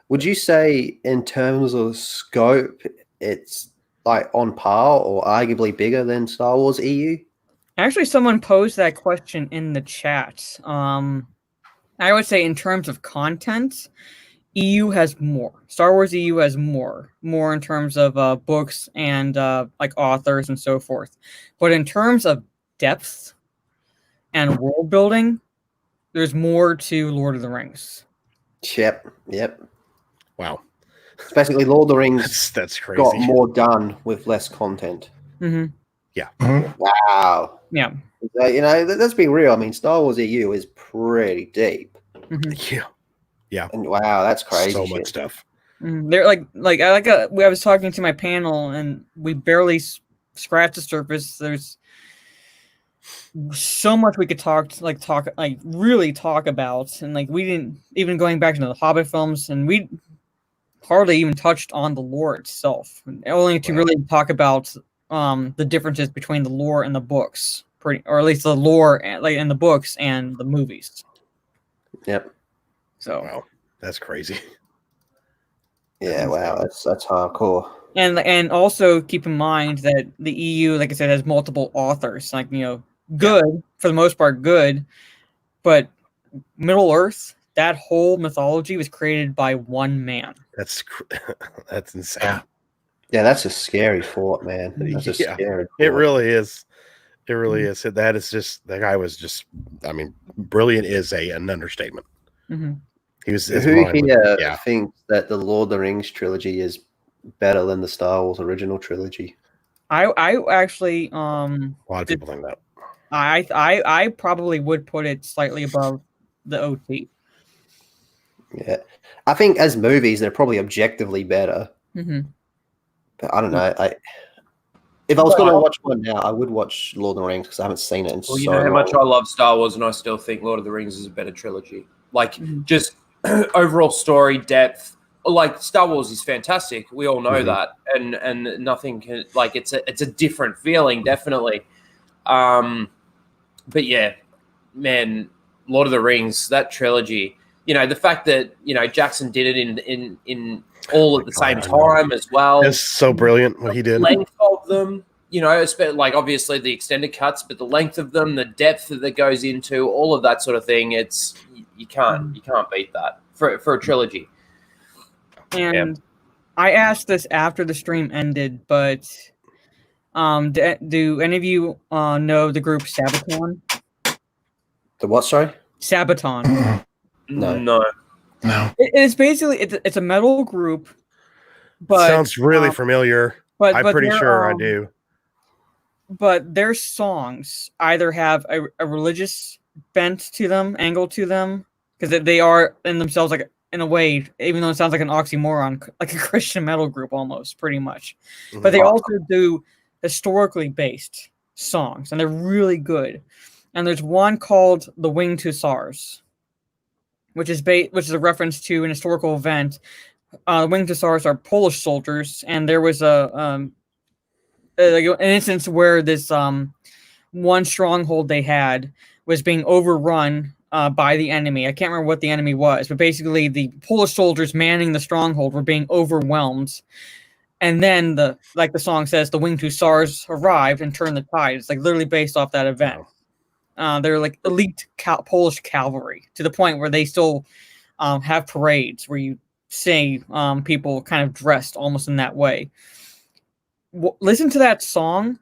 Would you say in terms of scope, it's like on par or arguably bigger than Star Wars EU? Actually, someone posed that question in the chat. I would say in terms of content, EU has more. Star Wars EU has more in terms of books and like authors and so forth. But in terms of depth and world building, there's more to Lord of the Rings. Yep. Wow. Especially Lord of the Rings that's crazy. Got more done with less content. Mm-hmm. Yeah. Wow. Yeah. Let's be real. I mean, Star Wars EU is pretty deep. Mm-hmm. Yeah. And wow, that's crazy. So much stuff. They're I was talking to my panel, and we barely scratched the surface. There's so much we could really talk about, and we didn't even going back to the Hobbit films, and we hardly even touched on the lore itself. Only to really talk about the differences between the lore and the books, or at least the lore in the books and the movies. Yep. So wow, that's crazy. Yeah, wow, that's hardcore. And also keep in mind that the EU, like I said, has multiple authors. Good for the most part, good, but Middle Earth, that whole mythology was created by one man. That's insane. Yeah, that's a scary thought, man. That's a scary thought. It really is. It really is. That is just, that guy was just, I mean, brilliant is an understatement. Mm-hmm. He was. Who here thinks that the Lord of the Rings trilogy is better than the Star Wars original trilogy? I actually a lot of people think that. I probably would put it slightly above the OT. Yeah, I think as movies they're probably objectively better. Mm-hmm. But I don't know. If I was going to watch one now, I would watch Lord of the Rings because I haven't seen it in so long. You know how much I love Star Wars, and I still think Lord of the Rings is a better trilogy. Just overall story depth. Star Wars is fantastic. We all know that, and nothing can it's a different feeling, definitely. But yeah, man, Lord of the Rings, that trilogy. The fact that Jackson did it in all at the same time as well. It's so brilliant what he did. The length of them, obviously the extended cuts, but the length of them, the depth that goes into all of that sort of thing. It's you can't beat that for a trilogy. And I asked this after the stream ended, but do any of you know the group Sabaton? The what? Sorry, Sabaton. No. It's basically it's a metal group, but sounds really familiar. But I'm pretty sure I do. But their songs either have a religious bent to them, angle to them, because they are in themselves in a way, even though it sounds like an oxymoron, like a Christian metal group almost, pretty much. Mm-hmm. But they also do historically based songs, and they're really good. And there's one called "The Winged Hussars," which is a reference to an historical event Winged Hussars are Polish soldiers, and there was an instance where this one stronghold they had was being overrun by the enemy. I can't remember what the enemy was, but basically the Polish soldiers manning the stronghold were being overwhelmed. And then the song says, the Winged Hussars arrived and turned the tide. It's like literally based off that event. They're like elite Polish cavalry to the point where they still have parades where you see people kind of dressed almost in that way. Listen to that song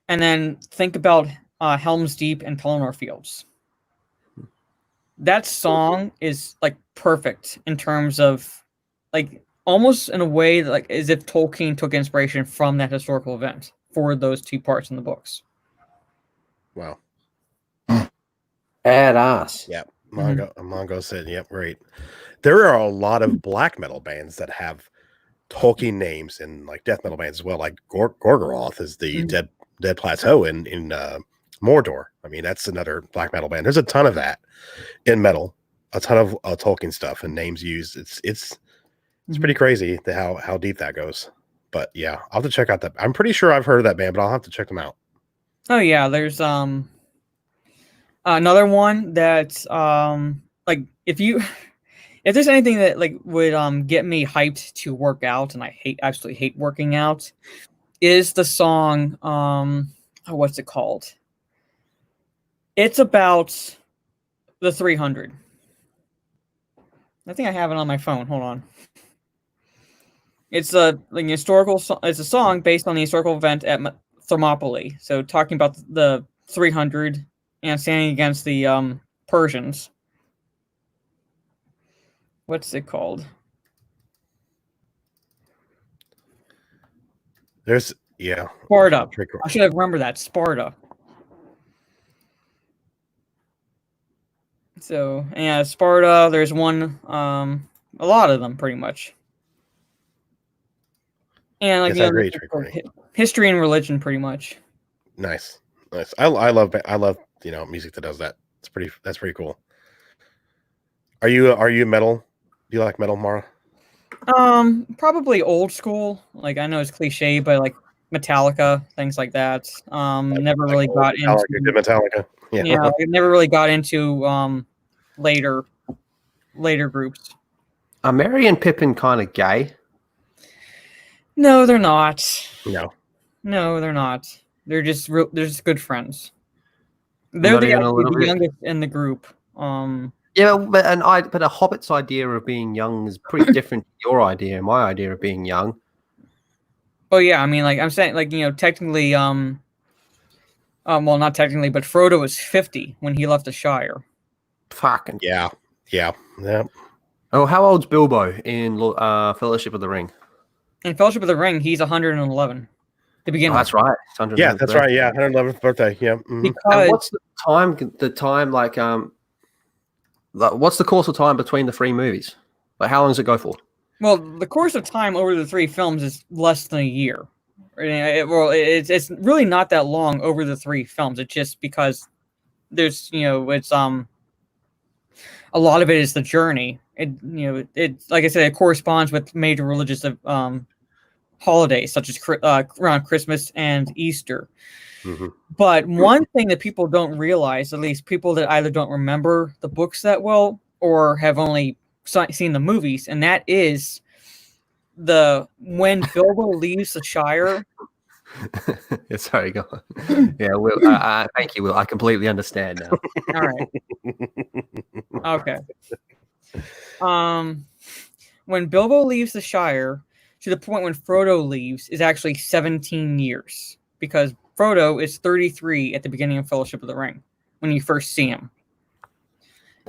and then think about Helm's Deep and Pelennor Fields. That song is like perfect in terms of like almost in a way that, like, as if Tolkien took inspiration from that historical event for those two parts in the books. Wow. Badass. Yep. Mongo said, yep, great. There are a lot of black metal bands that have Tolkien names and like death metal bands as well. Like Gorgoroth is the Dead Plateau in Mordor. I mean, that's another black metal band. There's a ton of that in metal, a ton of Tolkien stuff and names used. It's pretty crazy how deep that goes. But yeah, I'll have to check out that. I'm pretty sure I've heard of that band, but I'll have to check them out. Oh yeah, there's another one that's like if there's anything that like would get me hyped to work out, and I absolutely hate working out, is the song what's it called? It's about the 300. I think I have it on my phone. Hold on. It's a it's a song based on the historical event at Thermopylae. So talking about the 300 and standing against the Persians. What's it called? Sparta. I should have remembered that. Sparta. So yeah, Sparta. There's one. A lot of them, pretty much. And like history and religion, pretty much. Nice. I love music that does that. That's pretty cool. Are you metal? Do you like metal, Mara? Probably old school. Like, I know it's cliche, but like Metallica, things like that. Never really got into Metallica. Yeah, I never really got into later groups. Are Merry and Pippin kind of gay? No, they're not. No, they're not. They're just good friends. They're the youngest in the group. Yeah, but a Hobbit's idea of being young is pretty different to your idea and my idea of being young. Oh yeah, I mean, like I'm saying, like, technically, well, not technically, but Frodo was 50 when he left the Shire. Fucking yeah. Oh, how old's Bilbo in Fellowship of the Ring? In Fellowship of the Ring, he's 111 to begin with. That's right. Yeah, that's right. Yeah, 111th birthday. Yeah. Mm-hmm. Because and what's the time? Like, what's the course of time between the three movies? Like, how long does it go for? Well, the course of time over the three films is less than a year. It's really not that long over the three films. It's just because there's it's a lot of it is the journey. It like I said, it corresponds with major religious holidays such as around Christmas and Easter. Mm-hmm. But one thing that people don't realize, at least people that either don't remember the books that well or have only seen the movies, and that is when Bilbo leaves the Shire. Sorry, go on. Yeah, Will. Thank you, Will. I completely understand now. All right. Okay. When Bilbo leaves the Shire, to the point when Frodo leaves, is actually 17 years, because Frodo is 33 at the beginning of Fellowship of the Ring when you first see him.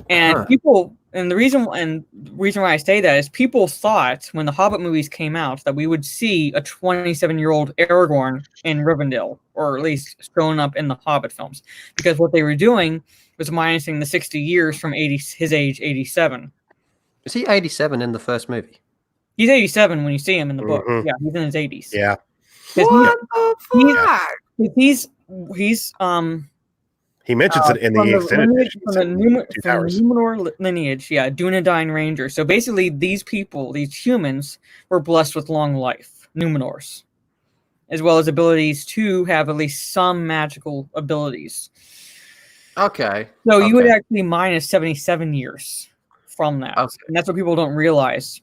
And the reason why I say that is people thought when the Hobbit movies came out that we would see a 27-year-old Aragorn in Rivendell, or at least showing up in the Hobbit films, because what they were doing was minusing the 60 years from his age 87. Is he 87 in the first movie? He's 87 when you see him in the book. Mm-hmm. Yeah, he's in his 80s. Yeah. What the fuck? He's He mentions it in the extended edition. From the Numenor lineage, yeah, Dunedain Ranger. So basically, these people, these humans, were blessed with long life, Numenors, as well as abilities to have at least some magical abilities. Okay. So you would actually minus 77 years from that. Okay. And that's what people don't realize.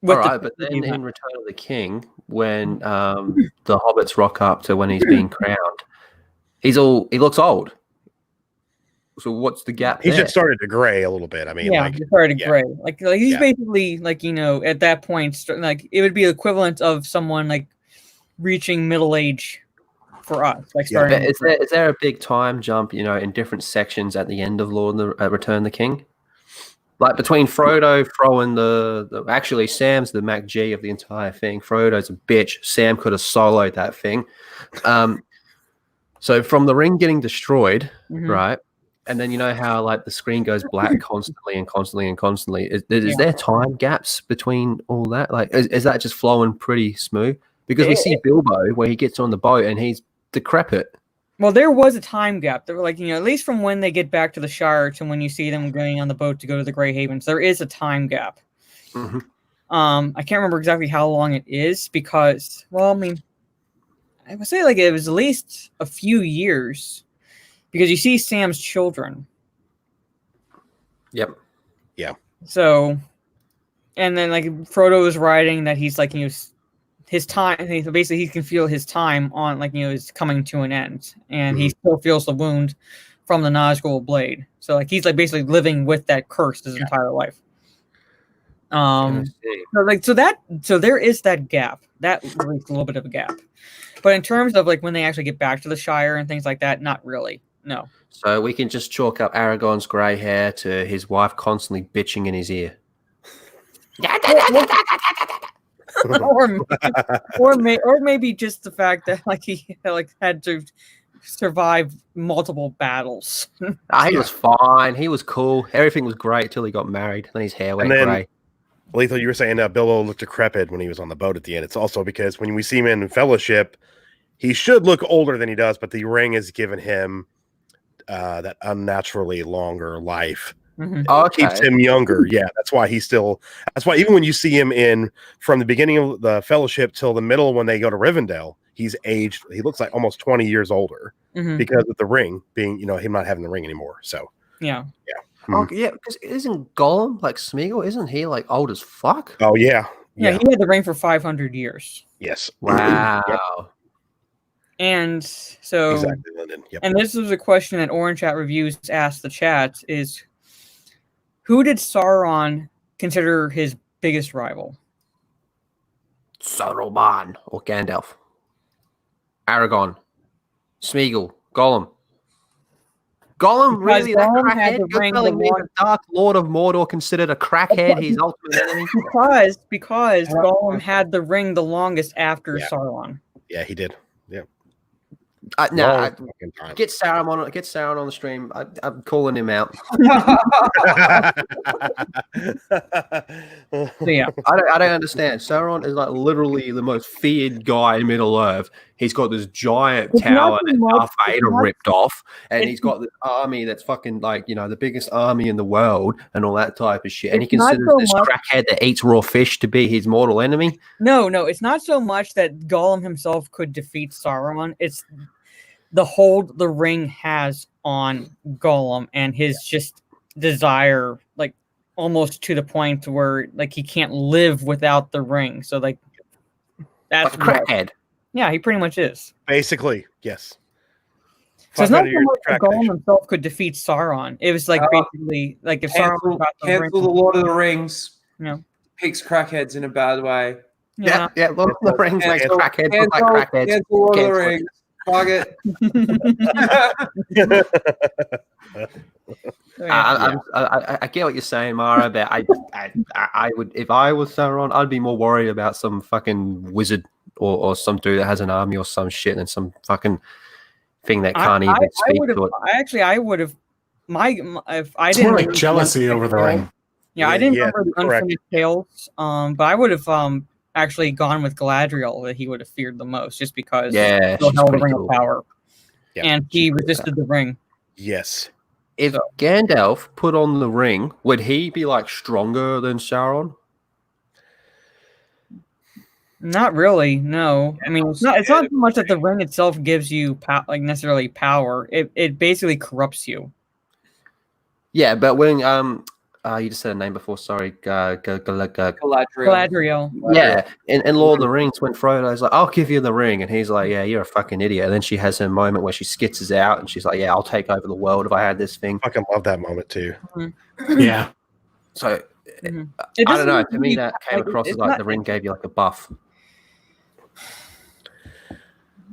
All right, but then in Return of the King, when the hobbits rock up to when he's being crowned, he looks old. So what's the gap? He just started to gray a little bit. I mean, he started to gray. Like he's basically like, at that point, like it would be equivalent of someone like reaching middle age for us. Like starting. Is there a big time jump, in different sections at the end of Return of the King? Like between Frodo throwing actually Sam's the Mac G of the entire thing. Frodo's a bitch. Sam could have soloed that thing. So from the ring getting destroyed, right? And then how like the screen goes black constantly and constantly and constantly. Is there time gaps between all that? Like is that just flowing pretty smooth? Because we see Bilbo where he gets on the boat and he's decrepit. Well, there was a time gap. There were like, at least from when they get back to the Shire to when you see them going on the boat to go to the Grey Havens, there is a time gap. Mm-hmm. I can't remember exactly how long it is because, well, I mean, I would say like it was at least a few years because you see Sam's children. Yep. Yeah. So, and then like Frodo is writing that he's like, his time, basically he can feel his time on like, is coming to an end and he still feels the wound from the Nazgul blade. So like, he's like basically living with that curse his entire life. So there is that gap, that really a little bit of a gap, but in terms of like when they actually get back to the Shire and things like that, not really. No. So we can just chalk up Aragorn's grey hair to his wife constantly bitching in his ear. or maybe just the fact that like he like had to survive multiple battles. He was fine. He was cool. Everything was great till he got married. Then his hair went grey. Lethal, you were saying Bilbo looked decrepit when he was on the boat at the end. It's also because when we see him in Fellowship, he should look older than he does, but the ring has given him that unnaturally longer life. It keeps him younger. Yeah, that's why even when you see him from the beginning of the Fellowship till the middle when they go to Rivendell, he's aged. He looks like almost 20 years older because of the ring being, him not having the ring anymore. So yeah. Because isn't Gollum like Smeagol? Isn't he like old as fuck? Oh yeah. He had the ring for 500 years. Yes. Wow. Yep. And so, exactly, Lyndon. Yep. And this was a question that Orange Chat Reviews asked the chat is, who did Sauron consider his biggest rival? Saruman or Gandalf. Aragorn. Smeagol. Gollum. Gollum really that crackhead? You're telling me the Dark Lord of Mordor considered a crackhead his ultimate enemy? Because Gollum had the ring the longest after Sauron. Yeah, he did. Yeah. Get Sauron on the stream. I'm calling him out. I don't understand. Sauron is like literally the most feared guy in Middle Earth. He's got this giant tower that Darth Vader ripped off, and he's got this army that's fucking like the biggest army in the world and all that type of shit. And he considers this crackhead that eats raw fish to be his mortal enemy. No, it's not so much that Gollum himself could defeat Sauron. It's the hold the ring has on Gollum and his just desire, like almost to the point where like he can't live without the ring. So like that's a crackhead. Yeah, he pretty much is. Basically, yes. So it's not so much that Gollum himself could defeat Sauron. It was like basically like if Sauron got cancel the Lord of the Rings. Picks crackheads in a bad way. Yeah. Lord of the Rings makes crackheads look like crackheads. Cancel Lord of the Rings. Target. I get what you're saying, Mara, but I would, if I was Sauron, I'd be more worried about some fucking wizard or some dude that has an army or some shit than some fucking thing that can't even speak to it. I would have if I it's didn't more like jealousy over the ring. Yeah, I didn't remember the Unfinished Tales, but I would have actually gone with Galadriel that he would have feared the most, just because he held the ring of power, and he resisted the ring. Yes. If Gandalf put on the ring, would he be like stronger than Sauron? Not really. No, I mean it's not. It's not so much that the ring itself gives you like necessarily power. It basically corrupts you. Yeah, but when you just said a name before. Sorry, Galadriel. Yeah, in Lord of the Rings, when Frodo's like, "I'll give you the ring," and he's like, "Yeah, you're a fucking idiot." And then she has her moment where she skitters out, and she's like, "Yeah, I'll take over the world if I had this thing." I fucking love that moment too. Mm-hmm. Yeah. So I don't know. To me, that came across as like the ring gave you like a buff.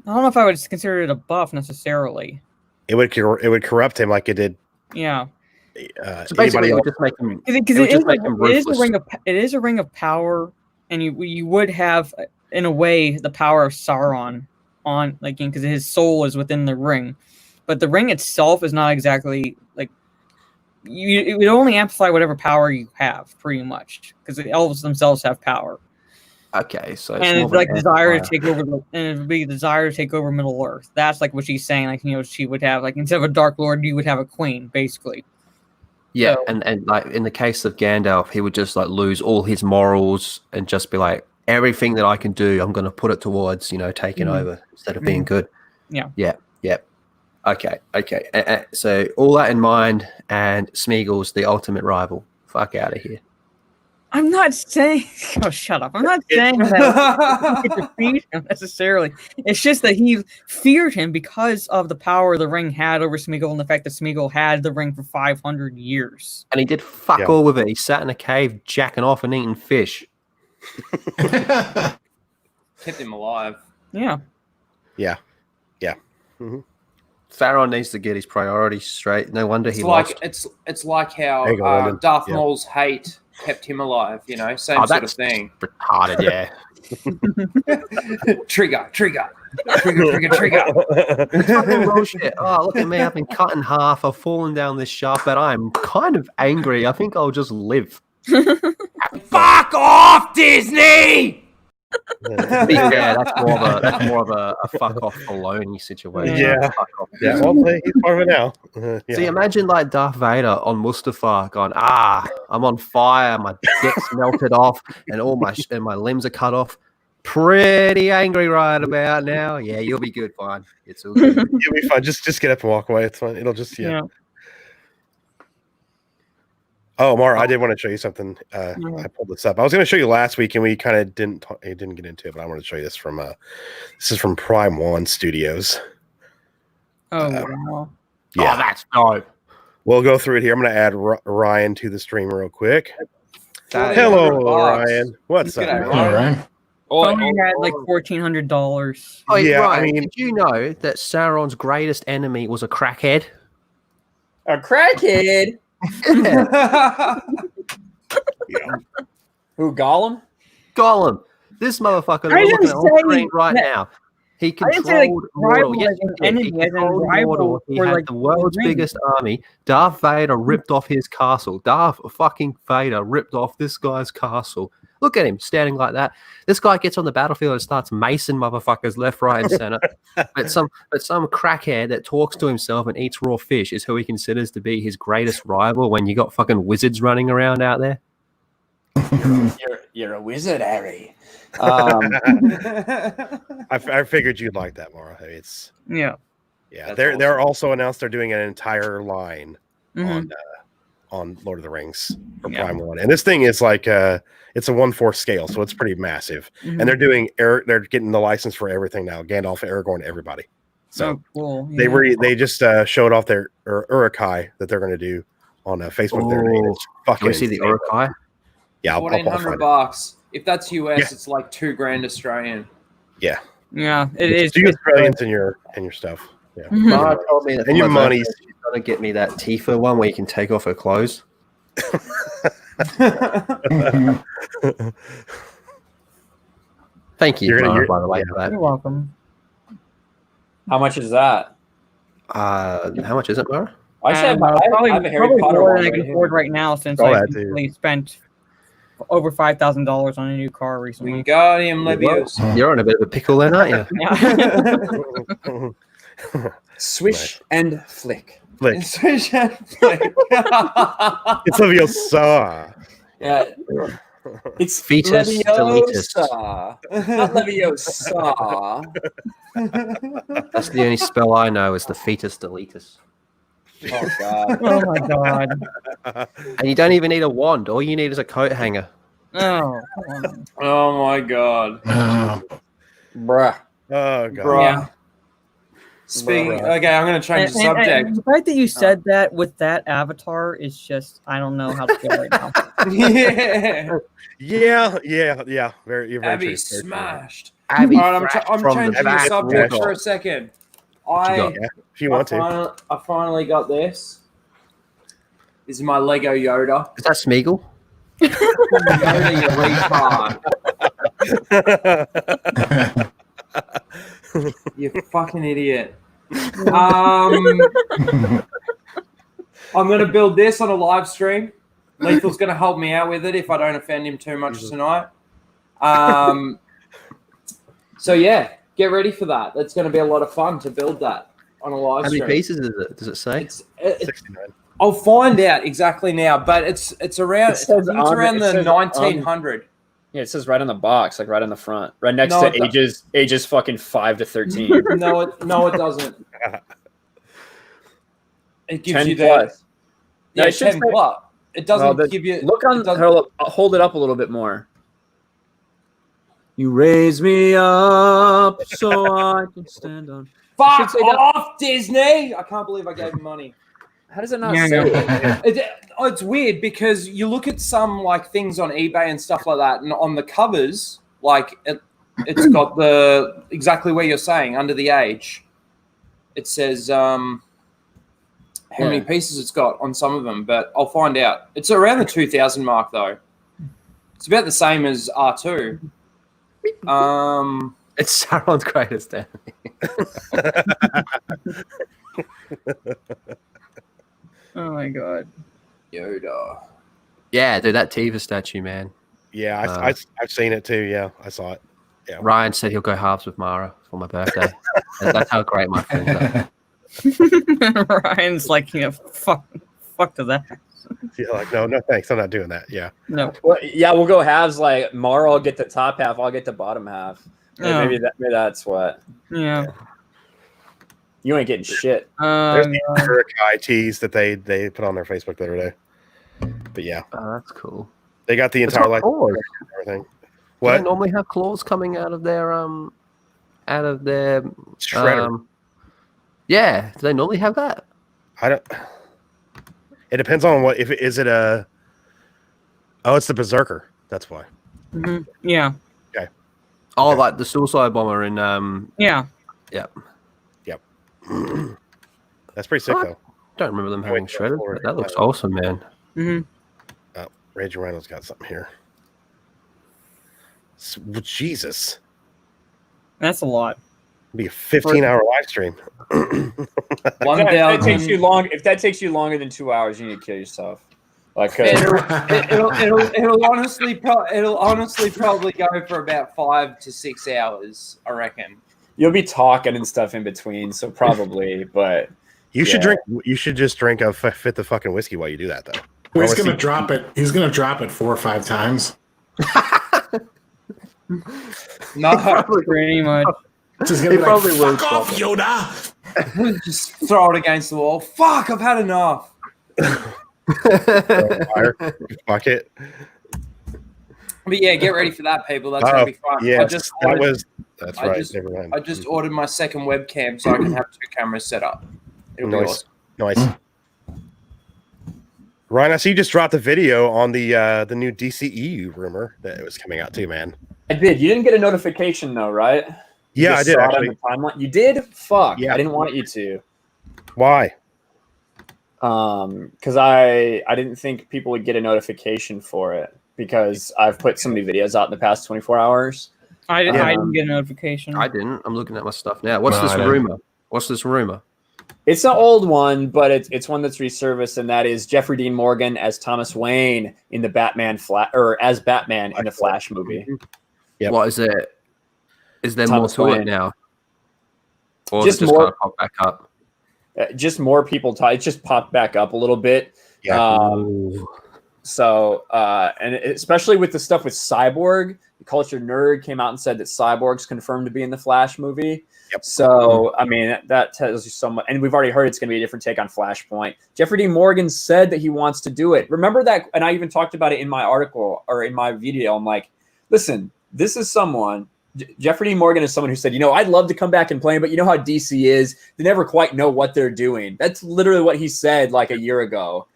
I don't know if I would consider it a buff necessarily. It would corrupt him like it did. Yeah. So basically, it would just make him. It is a ring of power, and you would have, in a way, the power of Sauron on, like, because his soul is within the ring, but the ring itself is not exactly like. It would only amplify whatever power you have, pretty much, because the elves themselves have power. Okay, so it's like desire to take over, and it would be desire to take over Middle Earth. That's like what she's saying. Like, she would have, like, instead of a Dark Lord, you would have a queen, basically. Yeah, so, and like in the case of Gandalf, he would just like lose all his morals and just be like, everything that I can do, I'm going to put it towards, taking over instead of being good. Yeah. Okay. So all that in mind, and Smeagol's the ultimate rival. Fuck out of here. I'm not saying. Oh, shut up! I'm not saying that he could defeat him necessarily. It's just that he feared him because of the power the ring had over Smeagol, and the fact that Smeagol had the ring for 500 years. And he did fuck all with it. He sat in a cave, jacking off and eating fish. Kept him alive. Yeah. Mm-hmm. Sauron needs to get his priorities straight. No wonder he lost. It's like how Darth Maul's hate kept him alive, same sort of thing. Retarded, yeah. Trigger. It's fucking bullshit. Oh, look at me. I've been cut in half. I've fallen down this shaft, but I'm kind of angry. I think I'll just live. Fuck off, Disney! Yeah, that's more of a fuck off baloney situation. Yeah. Well, he's part of it now. See, imagine like Darth Vader on Mustafar going, I'm on fire, my dick's melted off, and all my limbs are cut off. Pretty angry right about now. Yeah, you'll be good, fine. It's all good. You'll be fine. Just get up and walk away. It's fine. It'll just Oh, Mara, I did want to show you something. I pulled this up. I was going to show you last week, and we kind of didn't get into it, but I want to show you this from Prime One Studios. Oh, wow. Yeah. Oh, that's dope. We'll go through it here. I'm going to add Ryan to the stream real quick. Hello, Ryan. What's up, Ryan? Tony had like $1,400. Oh, yeah, Ryan, did you know that Sauron's greatest enemy was a crackhead? A crackhead? Who, Gollum? Gollum. This motherfucker that we're looking at on screen right now. He controlled Mordor. Yes, he controlled Mordor. He had the world's biggest army. Darth Vader ripped off his castle. Darth fucking Vader ripped off this guy's castle. Look at him standing like that. This guy gets on the battlefield and starts macing motherfuckers left, right, and center. but some crackhead that talks to himself and eats raw fish is who he considers to be his greatest rival when you got fucking wizards running around out there. You're a wizard, Harry. I figured you'd like that, Mara. It's yeah. They're also announced they're doing an entire line on Lord of the Rings for Prime One, and this thing is like it's a 1/4 scale, so it's pretty massive. And they're getting the license for everything now. Gandalf, Aragorn, everybody. So cool. They just showed off their Uruk-hai that they're going to do on Facebook. Can we see the Uruk-hai? Yeah, $1,400. If that's US, it's like $2,000 Australian. Yeah, it is. Do Australians in your stuff. Yeah, Mara told me that and your money. She's gonna get me that Tifa one where you can take off her clothes. Thank you, Mara, by the way, for that. You're welcome. How much is that? How much is it, Mara? I have a Harry Potter more one than I can afford right now since I recently spent over $5,000 on a new car recently. Wingardium Leviosa. You're on a bit of a pickle then, aren't you? Swish and flick. Flick. It's Flick. It's Leviosa. Yeah. It's Fetus Leviosa. Not Leviosa. That's the only spell I know is the fetus deletus. Oh god. Oh my god. And you don't even need a wand. All you need is a coat hanger. Oh, come on. Oh my god. Bruh. Oh god. Bruh. Yeah. Speaking. Okay, I'm going to change the subject. And the fact that you said that with that avatar is just, I don't know how to feel right now. Yeah. You're very Abby true. smashed. Abby, All right, I'm from changing the back subject wall. for a second. Yeah, if you want to. I finally got this. This is my Lego Yoda. Is that Smeagol? Yoda, you retard. You fucking idiot. I'm gonna build this on a live stream. Lethal's gonna help me out with it if I don't offend him too much tonight. So yeah, get ready for that. That's gonna be a lot of fun to build that on a live How stream. many pieces is it? Does it say? 69. I'll find out exactly now, but it's around. It says it's on- around it the says 1900. Yeah, it says right on the box, like right on the front, right next No, to ages fucking 5 to 13. No, it doesn't. It gives 10 you the plus. yeah, No, it should 10 say- plus. It doesn't give you. Look on. it doesn't- Hold it up a little bit more. You raise me up so I can stand on. Fuck say that- off, Disney! I can't believe I gave him money. How does it not Yeah, say yeah. it? It's weird because you look at some like things on eBay and stuff like that, and on the covers, like it's got the exactly where you're saying under the age. It says how many pieces it's got on some of them, but I'll find out. It's around the 2000 mark though. It's about the same as R2. It's Sauron's greatest enemy. Oh my god. Yoda. Yeah, dude, that Tiva statue, man. Yeah, I've seen it too. Yeah, I saw it. Yeah. Ryan said he'll go halves with Mara for my birthday. That's how great my friends are. Ryan's like, fuck to that. Yeah, like no, thanks. I'm not doing that. Yeah. No. Well, yeah, we'll go halves. Like Mara will get the top half. I'll get the bottom half. Yeah. Maybe that's what. Yeah. You ain't getting shit. There's the Urukai tees that they put on their Facebook the other day. But yeah, Oh, that's cool. they got the It's entire got life claws. and everything. Do they What? normally have claws coming out of their Shredder. Yeah, do they normally have that? I don't. It depends on what. If it is it a. Oh, it's the Berserker. That's why. Mm-hmm. Yeah. Oh, like the suicide bomber in Yeah. Yep. That's pretty sick Oh, though. Don't remember them having Wait, shredded, forward. but that looks awesome, man. Mm-hmm. Oh, Raging Rhino's got something here. Jesus, That's a lot. it'd be a 15-hour live stream. If that takes you long, if that takes you longer than 2 hours, you need to kill yourself. Like It'll honestly probably go for about 5 to 6 hours, I reckon. you'll be talking and stuff in between, so probably. But You should yeah. drink. You should just drink a fit the fucking whiskey while you do that though. He's gonna drop it. He's gonna drop it 4 or 5 times. No, Pretty much. Just gonna be like, probably will fuck off, stop Yoda. just throw it against the wall. Fuck, I've had enough. Fire, fuck it. But yeah, get ready for that, people. That's gonna be fun. Yes, That's right. Never mind. I just ordered my second webcam so I can have 2 cameras set up. It'll be Nice. awesome. Nice. Ryan, I see you just dropped a video on the new DCEU rumor that it was coming out too, man. I did. You didn't get a notification though, right? You Yeah, I just did saw it on actually. the timeline. You did? Fuck. Yeah. I didn't want you to. Why? Because I didn't think people would get a notification for it because I've put so many videos out in the past 24 hours. I didn't get a notification. I didn't. I'm looking at my stuff now. What's No, this I didn't. rumor? What's this rumor? It's an old one, but it's one that's resurfaced, and that is Jeffrey Dean Morgan as Thomas Wayne in the Batman or as Batman in the Flash movie. Yep. What is it? Is there Thomas more to Wayne. it now? Or Just just more- kind of pop back up? just more people talk. It just popped back up a little bit. Yeah. So, and especially with the stuff with Cyborg, the Culture Nerd came out and said that Cyborg's confirmed to be in the Flash movie. Yep. So, I mean, that tells you so much. And we've already heard it's going to be a different take on Flashpoint. Jeffrey Dean Morgan said that he wants to do it. Remember that? And I even talked about it in my article or in my video. I'm like, listen, this is someone. Jeffrey Dean Morgan is someone who said, I'd love to come back and play, but you know how DC is. They never quite know what they're doing. That's literally what he said like a year ago.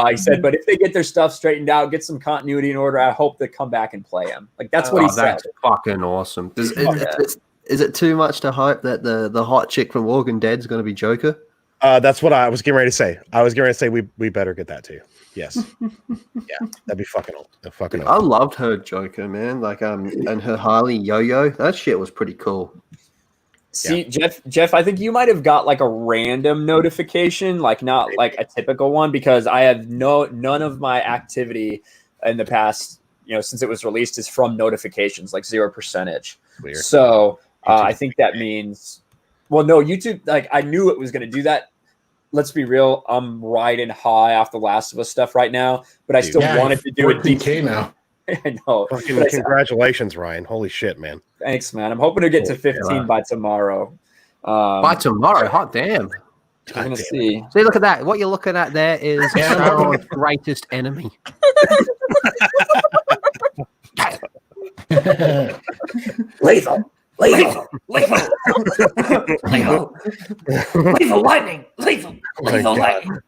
He said, but if they get their stuff straightened out, get some continuity in order, I hope they come back and play him. Like that's what he said. That's fucking awesome. Is it too much to hope that the hot chick from Walking Dead is going to be Joker? That's what I was getting ready to say. I was getting ready to say we better get that too. Yes. Yeah, that'd be fucking old. I loved her Joker, man. Like and her Harley Yo-Yo. That shit was pretty cool. See, yeah. Jeff, I think you might have got like a random notification, like not like a typical one, because I have none of my activity in the past, since it was released is from notifications, like 0%. Weird. So I think that means, well, no, YouTube, like I knew it was going to do that. Let's be real. I'm riding high off the Last of Us stuff right now, but I still wanted to do it. DK now. I know. Congratulations, Ryan. Holy shit, man. Thanks, man. I'm hoping to get to 15 by tomorrow. By tomorrow? Hot damn. I'm going to see. See, look at that. What you're looking at there is Sauron's greatest enemy. Lethal lightning. Lethal lightning.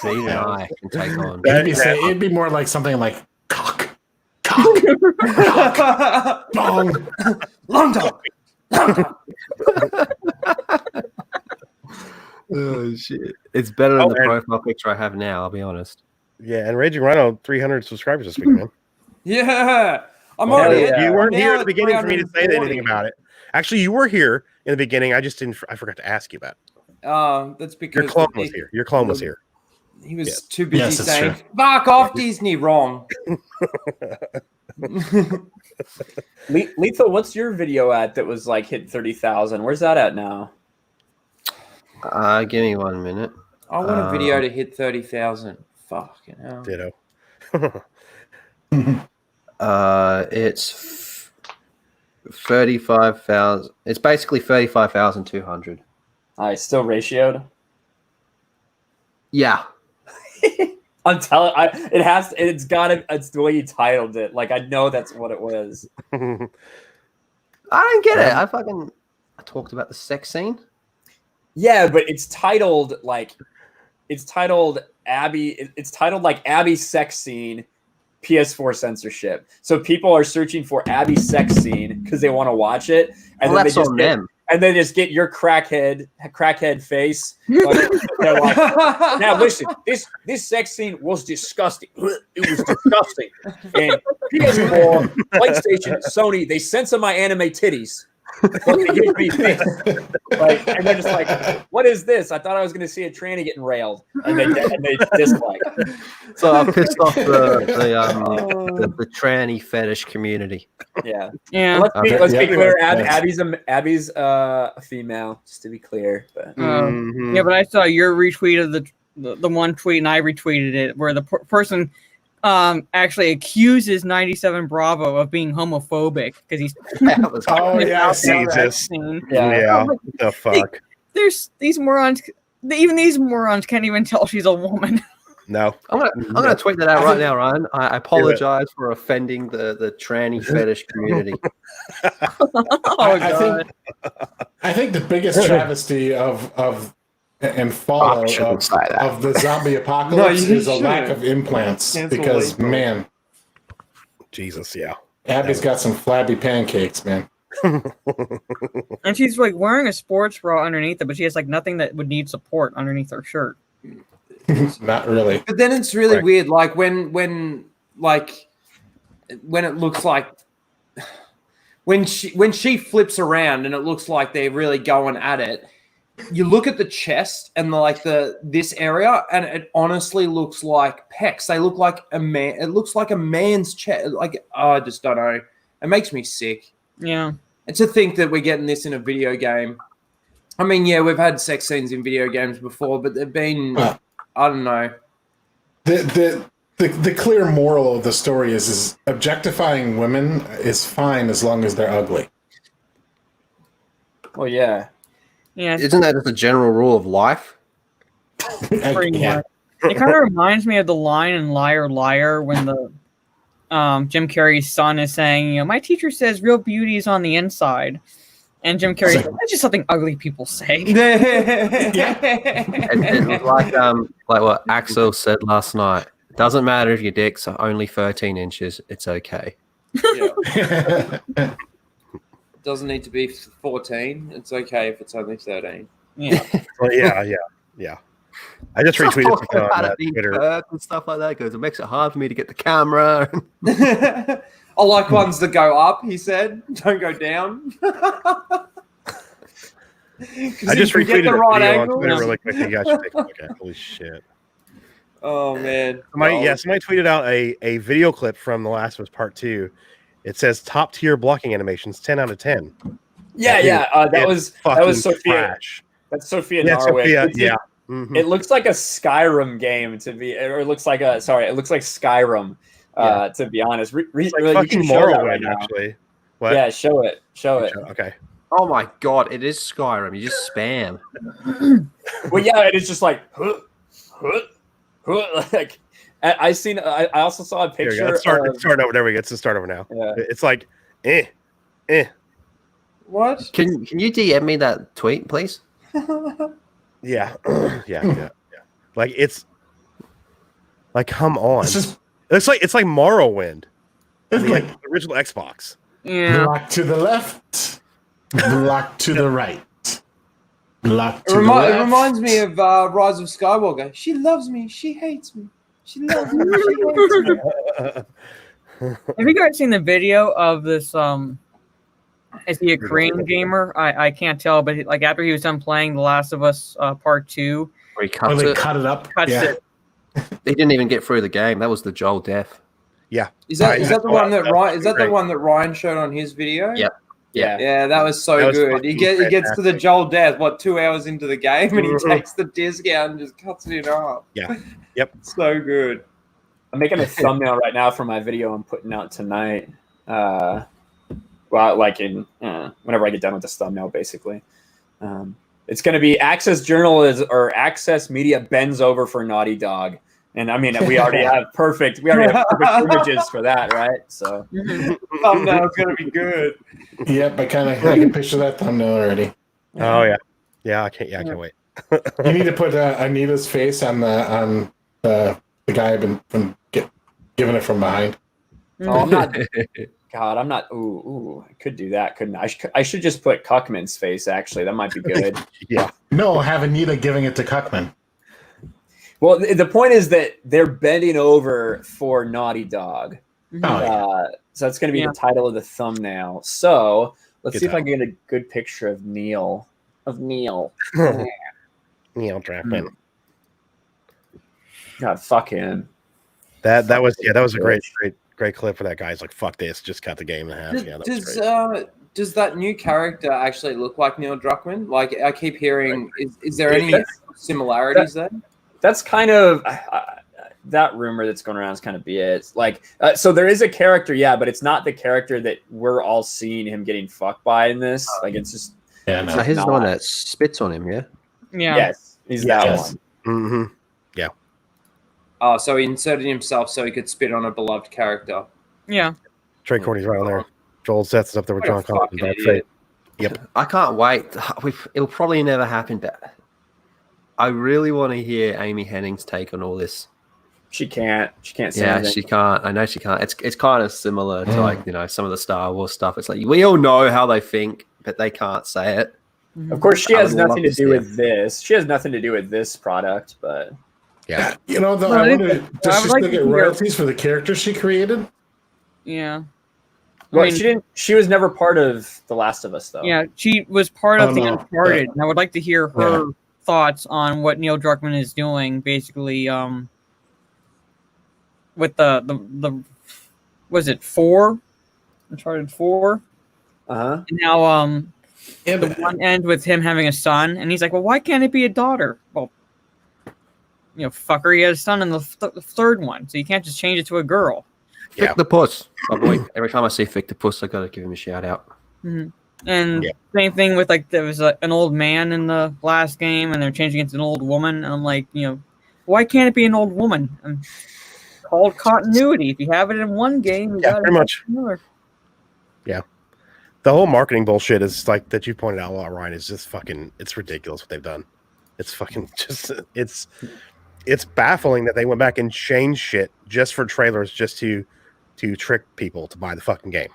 See, now I can take on. It'd be more like something like cock, bong, long dog. Oh shit! It's better than the profile picture I have now. I'll be honest. Yeah, and Raging Rhino 300 subscribers this week, man. Yeah, I'm already. You weren't here at the beginning for me to say anything about it. Actually, you were here in the beginning. I forgot to ask you about it. That's because your clone was here. Your clone was here. He was too busy saying, "Fuck off, Disney." Wrong. Lethal, what's your video at that was like hit 30,000? Where's that at now? Give me 1 minute. I want a video to hit 30,000. Fucking hell. Ditto. It's 35,000. It's basically 35,200. Still ratioed. Yeah. I'm telling. It's the way you titled it. Like I know that's what it was. I don't get it. I talked about the sex scene. Yeah, but it's titled Abby. It's titled like Abby sex scene, PS4 censorship. So people are searching for Abby sex scene because they want to watch it, and then that's on them. And then just get your crackhead face. They're like, now listen, this sex scene was disgusting. It was disgusting. And PS4, PlayStation, Sony, they censor my anime titties. But they give me this. And they're just like, what is this? I thought I was going to see a tranny getting railed. And they dislike. So I pissed off the tranny fetish community. Yeah. Let's be clear. Abby's a female, just to be clear. But. Yeah, but I saw your retweet of the one tweet, and I retweeted it, where the person actually accuses 97 Bravo of being homophobic because he's. Jesus. Yeah. What the fuck? There's these morons. Even these morons can't even tell she's a woman. No, I'm gonna tweet that out right now, Ryan. I apologize for offending the tranny fetish community. I think the biggest travesty of follow of the zombie apocalypse is a lack of implants. Because man, Jesus, yeah, Abby's got some flabby pancakes, man. And she's like wearing a sports bra underneath it, but she has like nothing that would need support underneath her shirt. Not really. But then it's really weird, like when it looks like when she flips around and it looks like they're really going at it. You look at the chest and this area, and it honestly looks like pecs. They look like a man. It looks like a man's chest. I just don't know. It makes me sick. Yeah. And to think that we're getting this in a video game, I mean, yeah, we've had sex scenes in video games before, but they've been, I don't know. The clear moral of the story is objectifying women is fine as long as they're ugly. Well, yeah. Yeah. Isn't that just a general rule of life? Pretty much. It kind of reminds me of the line in Liar Liar when the Jim Carrey's son is saying, you know, my teacher says real beauty is on the inside. And Jim Carrey said, that's just something ugly people say. It was like what Axel said last night. Doesn't matter if your dick's only 13 inches. It's okay. Yeah. Doesn't need to be 14. It's okay if it's only 13. Yeah. Well, yeah. I just retweeted something on Twitter and stuff like that because it makes it hard for me to get the camera. I like ones that go up. He said, "Don't go down." I just retweeted a video on Twitter really quickly. You guys should take a look at. Holy shit! Oh man! Somebody tweeted out a video clip from The Last of Us Part 2. It says top tier blocking animations, 10 out of 10. Yeah. That was Sophia. Trash. That's Sophia Norway. Norway. Yeah. Mm-hmm. It looks like a Skyrim game to be, or it looks like Skyrim. To be honest, it's like fucking Morrowind, right actually. What? Yeah, show it. Okay. Oh my god, it is Skyrim. You just spam. Well, yeah, it is just like, like. I also saw a picture. Let's start over. There we go. Let's start over now. Yeah. It's like, What? Can you DM me that tweet, please? Yeah. Like it's like, come on. It's like Morrowind. It's like the original Xbox. Yeah. Block to the left, block to the right, block to It the left. It reminds me of Rise of Skywalker. She loves me. She hates me. She loves me. She hates me. Have you guys seen the video of this? Is he a Korean gamer? I can't tell, but like after he was done playing The Last of Us Part 2, Where he cuts They it. cut it up. cuts it. He didn't even get through the game. That was the Joel death. Yeah. Is that the one that Ryan? Is that the one that Ryan showed on his video? Yep. Yeah, that was so That was good. He gets to the fantastic. Joel death, 2 hours into the game, and he takes the disc out and just cuts it in half. Yeah. Yep. So good. I'm making a thumbnail right now for my video I'm putting out tonight. Well, like in whenever I get done with this thumbnail, basically. It's going to be Access Media bends over for Naughty Dog. And I mean, we already have perfect images for that, right? So Thumbnail's going to be good. Yep, I can picture that thumbnail already. Oh yeah. I can't wait. You need to put Anita's face on the guy from giving it from behind. Oh, I'm not. God, I'm not. Ooh, I could do that, couldn't I? I should just put Cuckman's face. Actually, that might be good. Yeah. No, have Anita giving it to Cuckman. Well, the point is that they're bending over for Naughty Dog. So that's going to be the title of the thumbnail. So let's see if I can get a good picture of Neil. Neil Druckmann. God, fuck him. That was a great clip for that guy. He's like, fuck this, just cut the game in half. Yeah, that was great. Does that new character actually look like Neil Druckmann? Like, I keep hearing, is there any similarities there? That's kind of that rumor that's going around is kind of BS. It's like, so there is a character, but it's not the character that we're all seeing him getting fucked by in this. Like, it's just So he's the one that spits on him, yeah? Yeah. Yes, he's that one. Mm-hmm. Yeah. Oh, so he inserted himself so he could spit on a beloved character. Yeah. Trey Corney's right on there. Joel Seth's up there with John Collins. Yep. I can't wait. It'll probably never happen, but I really want to hear Amy Hennig's take on all this. She can't say Yeah, anything. she can't. I know she can't. It's kind of similar to like, some of the Star Wars stuff. It's like we all know how they think, but they can't say it. Of course, she has nothing to do with with this. She has nothing to do with this product, but yeah. I wonder, does she still get royalties for the character she created? Yeah. Well, she didn't. She was never part of The Last of Us, though. Yeah, she was part of the Uncharted, and I would like to hear her thoughts on what Neil Druckmann is doing, basically, with the was it 4? Uncharted 4? Uh-huh. And now Yeah, The one ends with him having a son, and he's like, "Well, why can't it be a daughter?" Well, fucker, he has a son in the third one, so you can't just change it to a girl. Fick the puss, my boy. Every time I see Fick the puss, I gotta give him a shout out. Mm-hmm. And same thing with there was an old man in the last game, and they're changing it to an old woman, and I'm like, why can't it be an old woman? Called continuity. If you have it in one game, you got pretty much. Another. Yeah. The whole marketing bullshit is like that you pointed out a lot, Ryan, is just fucking, it's ridiculous what they've done. It's fucking just, it's baffling that they went back and changed shit just for trailers, just to trick people to buy the fucking game.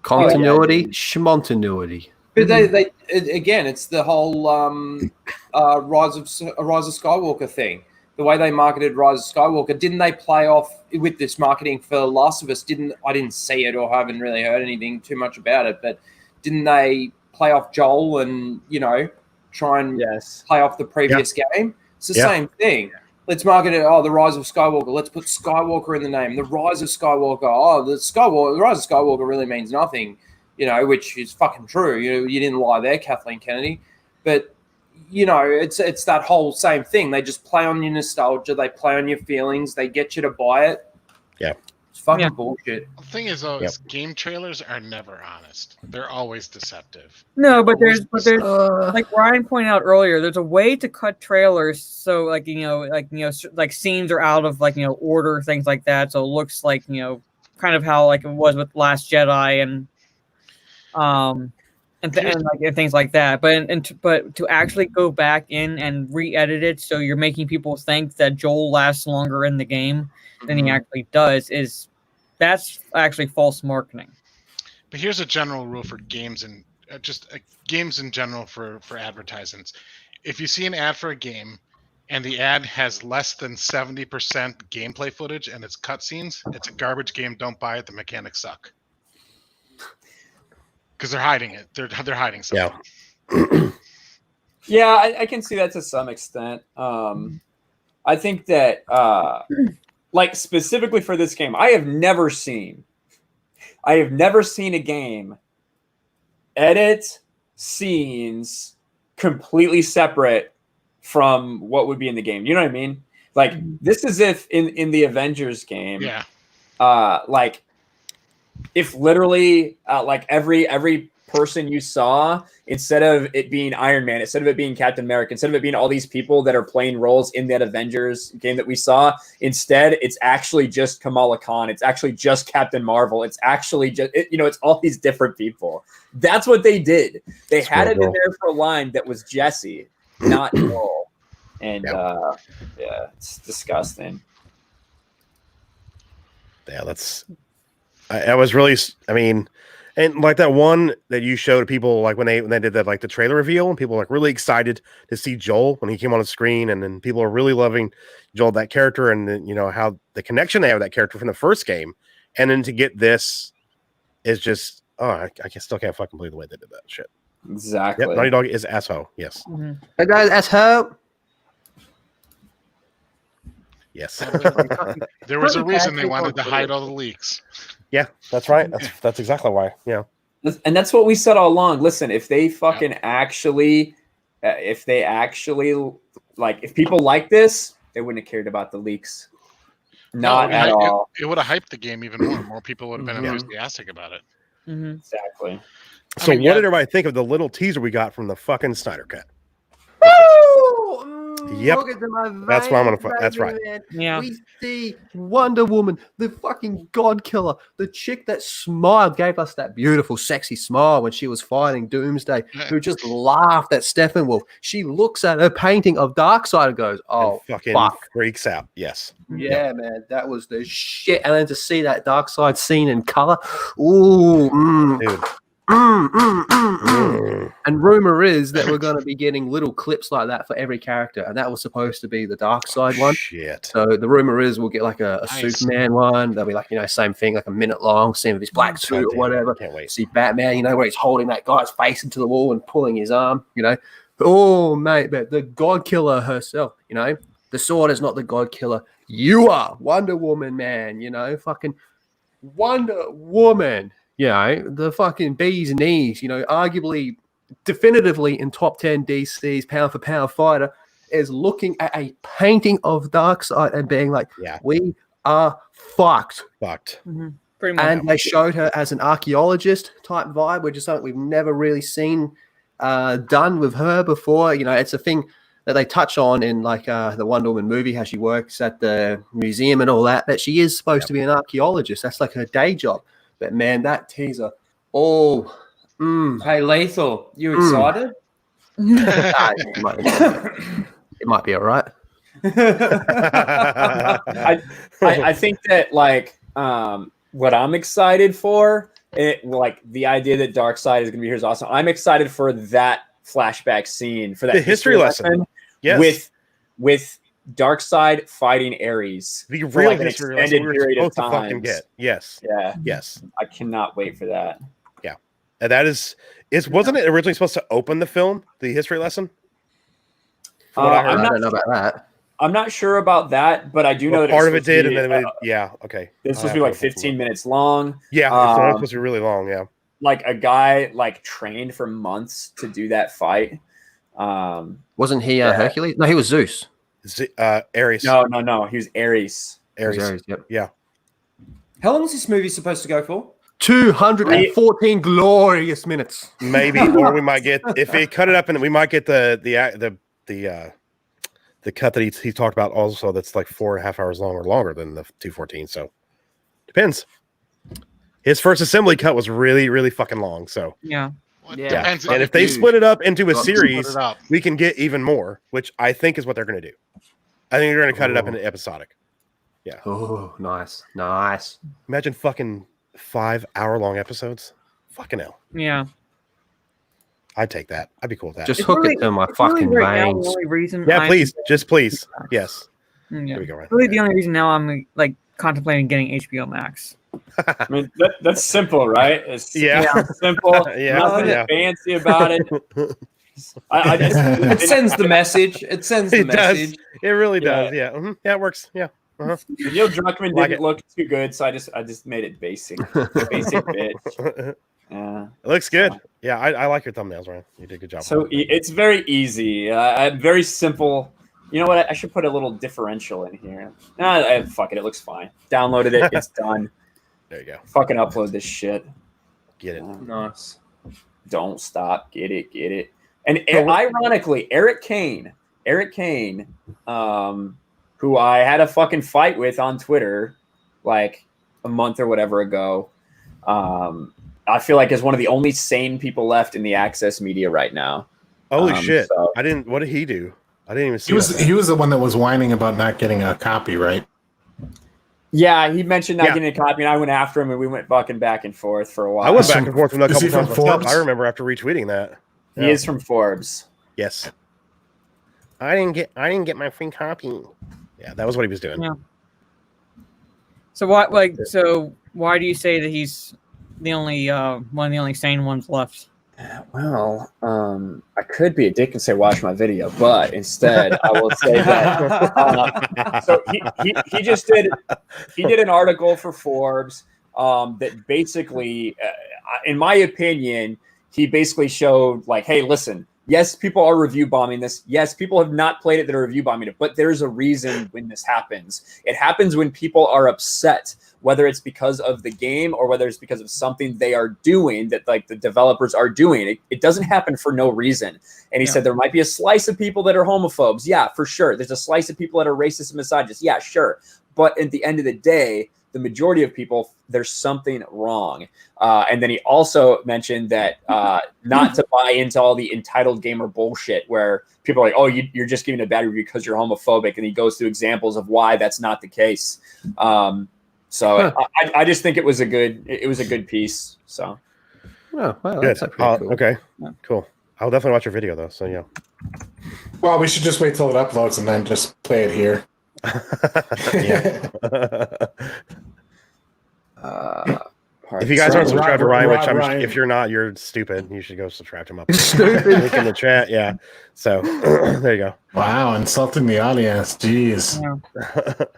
Continuity, schmontinuity. But they again, it's the whole Rise of Skywalker thing. The way they marketed Rise of Skywalker, didn't they play off with this marketing for Last of Us? I didn't see it or haven't really heard anything too much about it, but didn't they play off Joel and try and play off the previous game? It's the same thing. Let's market it. Oh, the Rise of Skywalker. Let's put Skywalker in the name. The Rise of Skywalker. Oh, the Rise of Skywalker really means nothing, which is fucking true. You didn't lie there, Kathleen Kennedy. But it's that whole same thing. They just play on your nostalgia. They play on your feelings. They get you to buy it. Yeah. It's fucking bullshit. The thing is, though, is game trailers are never honest. They're always deceptive. No, but there's like Ryan pointed out earlier, there's a way to cut trailers so like scenes are out of order, things like that. So it looks like kind of how it was with Last Jedi and things like that. But to actually go back in and re-edit it so you're making people think that Joel lasts longer in the game than he actually does that's actually false marketing. But here's a general rule for games and games in general for advertisements. If you see an ad for a game and the ad has less than 70% gameplay footage and it's cutscenes, it's a garbage game. Don't buy it. The mechanics suck. Because they're hiding it. They're hiding something. Yeah, I can see that to some extent. I think that specifically for this game, I have never seen a game edit scenes completely separate from what would be in the game. You know what I mean? This is if in the Avengers game, if literally every person you saw, instead of it being Iron Man, instead of it being Captain America, instead of it being all these people that are playing roles in that Avengers game that we saw, instead it's actually just Kamala Khan. It's actually just Captain Marvel. It's actually just, it's all these different people. That's what they did. They had it in there for a line that was Jesse, not Joel. And it's disgusting. Yeah, I was really, and that one that you showed people, when they did that, the trailer reveal, and people were really excited to see Joel when he came on the screen, and then people are really loving Joel, that character, and then, how the connection they have with that character from the first game, and then to get this is just, I still can't fucking believe the way they did that shit. Exactly. Yep, Naughty Dog is asshole. Yes. Mm-hmm. Hey guys, asshole. Yes. There was a reason they wanted to hide all the leaks. Yeah, that's right. That's exactly why. Yeah. And that's what we said all along. Listen, if they fucking actually, if people like this, they wouldn't have cared about the leaks. Not at all. It would have hyped the game even more. More people would have been enthusiastic about it. Mm-hmm. Exactly. So what did everybody think of the little teaser we got from the fucking Snyder Cut? Yep. That's what I'm gonna put. That's right. Yeah. We see Wonder Woman, the fucking God Killer, the chick that smiled, gave us that beautiful, sexy smile when she was fighting Doomsday, who just laughed at Steppenwolf. She looks at her painting of Darkseid and goes, "Oh, and fucking fuck." freaks out. Yes. Yeah, man, that was the shit. And then to see that Darkseid scene in color, dude. And rumor is that we're going to be getting little clips like that for every character, and that was supposed to be the Darkseid one. Shit. So the rumor is we'll get a Superman one. They'll be same thing, a minute long, scene with his black suit or whatever. Can't wait. See Batman, where he's holding that guy's face into the wall and pulling his arm. Oh mate, but the God Killer herself. The sword is not the God Killer. You are Wonder Woman, man. Fucking Wonder Woman. The fucking bee's knees, arguably definitively in top 10 DC's pound for pound fighter, is looking at a painting of Darkseid and being like, we are fucked. Pretty much. And they showed her as an archaeologist type vibe, which is something we've never really seen done with her before. You know, it's a thing that they touch on in like the Wonder Woman movie, how she works at the museum and all that, that she is supposed to be an archaeologist. That's like her day job. But man, that teaser, Hey, Lethal, you excited? It might be all right. I think that like what I'm excited for, like the idea that Darkseid is going to be here is awesome. I'm excited for that flashback scene, for that the history lesson. Yes, with Darkseid fighting Ares. The real like history an extended lesson period we're of supposed to time. fucking get. Yes. Yeah. Yes. I cannot wait for that. Yeah. And that wasn't it originally supposed to open the film, the history lesson? I don't know about that. I'm not sure about that, but I do know that part of it did, and then okay. It's supposed to be like 15 minutes long. Yeah, it's supposed to be really long. Yeah, like a guy like trained for months to do that fight. Wasn't he Hercules? No, he was Zeus. Ares. No. He was Ares. Ares. Yep. Yeah. How long is this movie supposed to go for? 214 glorious minutes. Maybe, or we might get, if they cut it up, and we might get the cut that he talked about also. That's like 4.5 hours long or longer than the 214. So depends. His first assembly cut was really, really fucking long. So yeah. And if they split it up into a series, we can get even more, which I think is what they're going to do. I think they're going to cut it up into episodic. Yeah. Oh, nice. Imagine fucking 5-hour-long episodes. Fucking hell. Yeah. I'd take that. I'd be cool with that. Just hook it to my fucking veins. Please. Just please. Yes. Yeah. There we go, really, the only reason now I'm like contemplating getting HBO Max. I mean, that's simple, right? It's simple. Nothing fancy about it. It sends the message. It sends the message. It really does. Yeah. Mm-hmm. Yeah, it works. Yeah. Neil Druckmann didn't look too good, so I just made it basic. Basic bitch. Yeah. It looks good. Yeah, I like your thumbnails, Ryan. You did a good job. So it's very easy. Very simple. You know what? I should put a little differential in here. Fuck it. It looks fine. Downloaded it. It's done. There you go. Fucking upload this shit. Get it. Nice. Don't stop. Get it. And ironically, Eric Kane, who I had a fucking fight with on Twitter like a month or whatever ago, I feel like is one of the only sane people left in the Access media right now. Holy shit. So, what did he do? I didn't even see he was the one that was whining about not getting a copy, right? Yeah, he mentioned not getting a copy, and I went after him, and we went fucking back and forth for a while. I went back and forth with him a couple times myself. Forbes? I remember after retweeting that. He is from Forbes. Yes. I didn't get my free copy. Yeah, that was what he was doing. Yeah. So why do you say that he's the only one of the only sane ones left? Well, I could be a dick and say watch my video, but instead I will say that. So he just did an article for Forbes that basically, in my opinion, he basically showed like, hey, listen. Yes, people are review bombing this. Yes, people have not played it that are review bombing it, but there's a reason when this happens. It happens when people are upset, whether it's because of the game or whether it's because of something they are doing that like the developers are doing. It doesn't happen for no reason. And he said there might be a slice of people that are homophobes. Yeah, for sure. There's a slice of people that are racist and misogynists. Yeah, sure. But at the end of the day, the majority of people, there's something wrong. And then he also mentioned that not to buy into all the entitled gamer bullshit where people are like, oh, you're just giving a bad review because you're homophobic. And he goes through examples of why that's not the case. So I just think it was a good piece. So. Oh, wow, good. That's cool. Okay, cool. I'll definitely watch your video though. So yeah. Well, we should just wait till it uploads and then just play it here. If you guys aren't subscribed to Ryan, if you're not, you're stupid. You should go subscribe to him. Up Stupid. Link in the chat. Yeah. So there you go. Wow, insulting the audience. Jeez.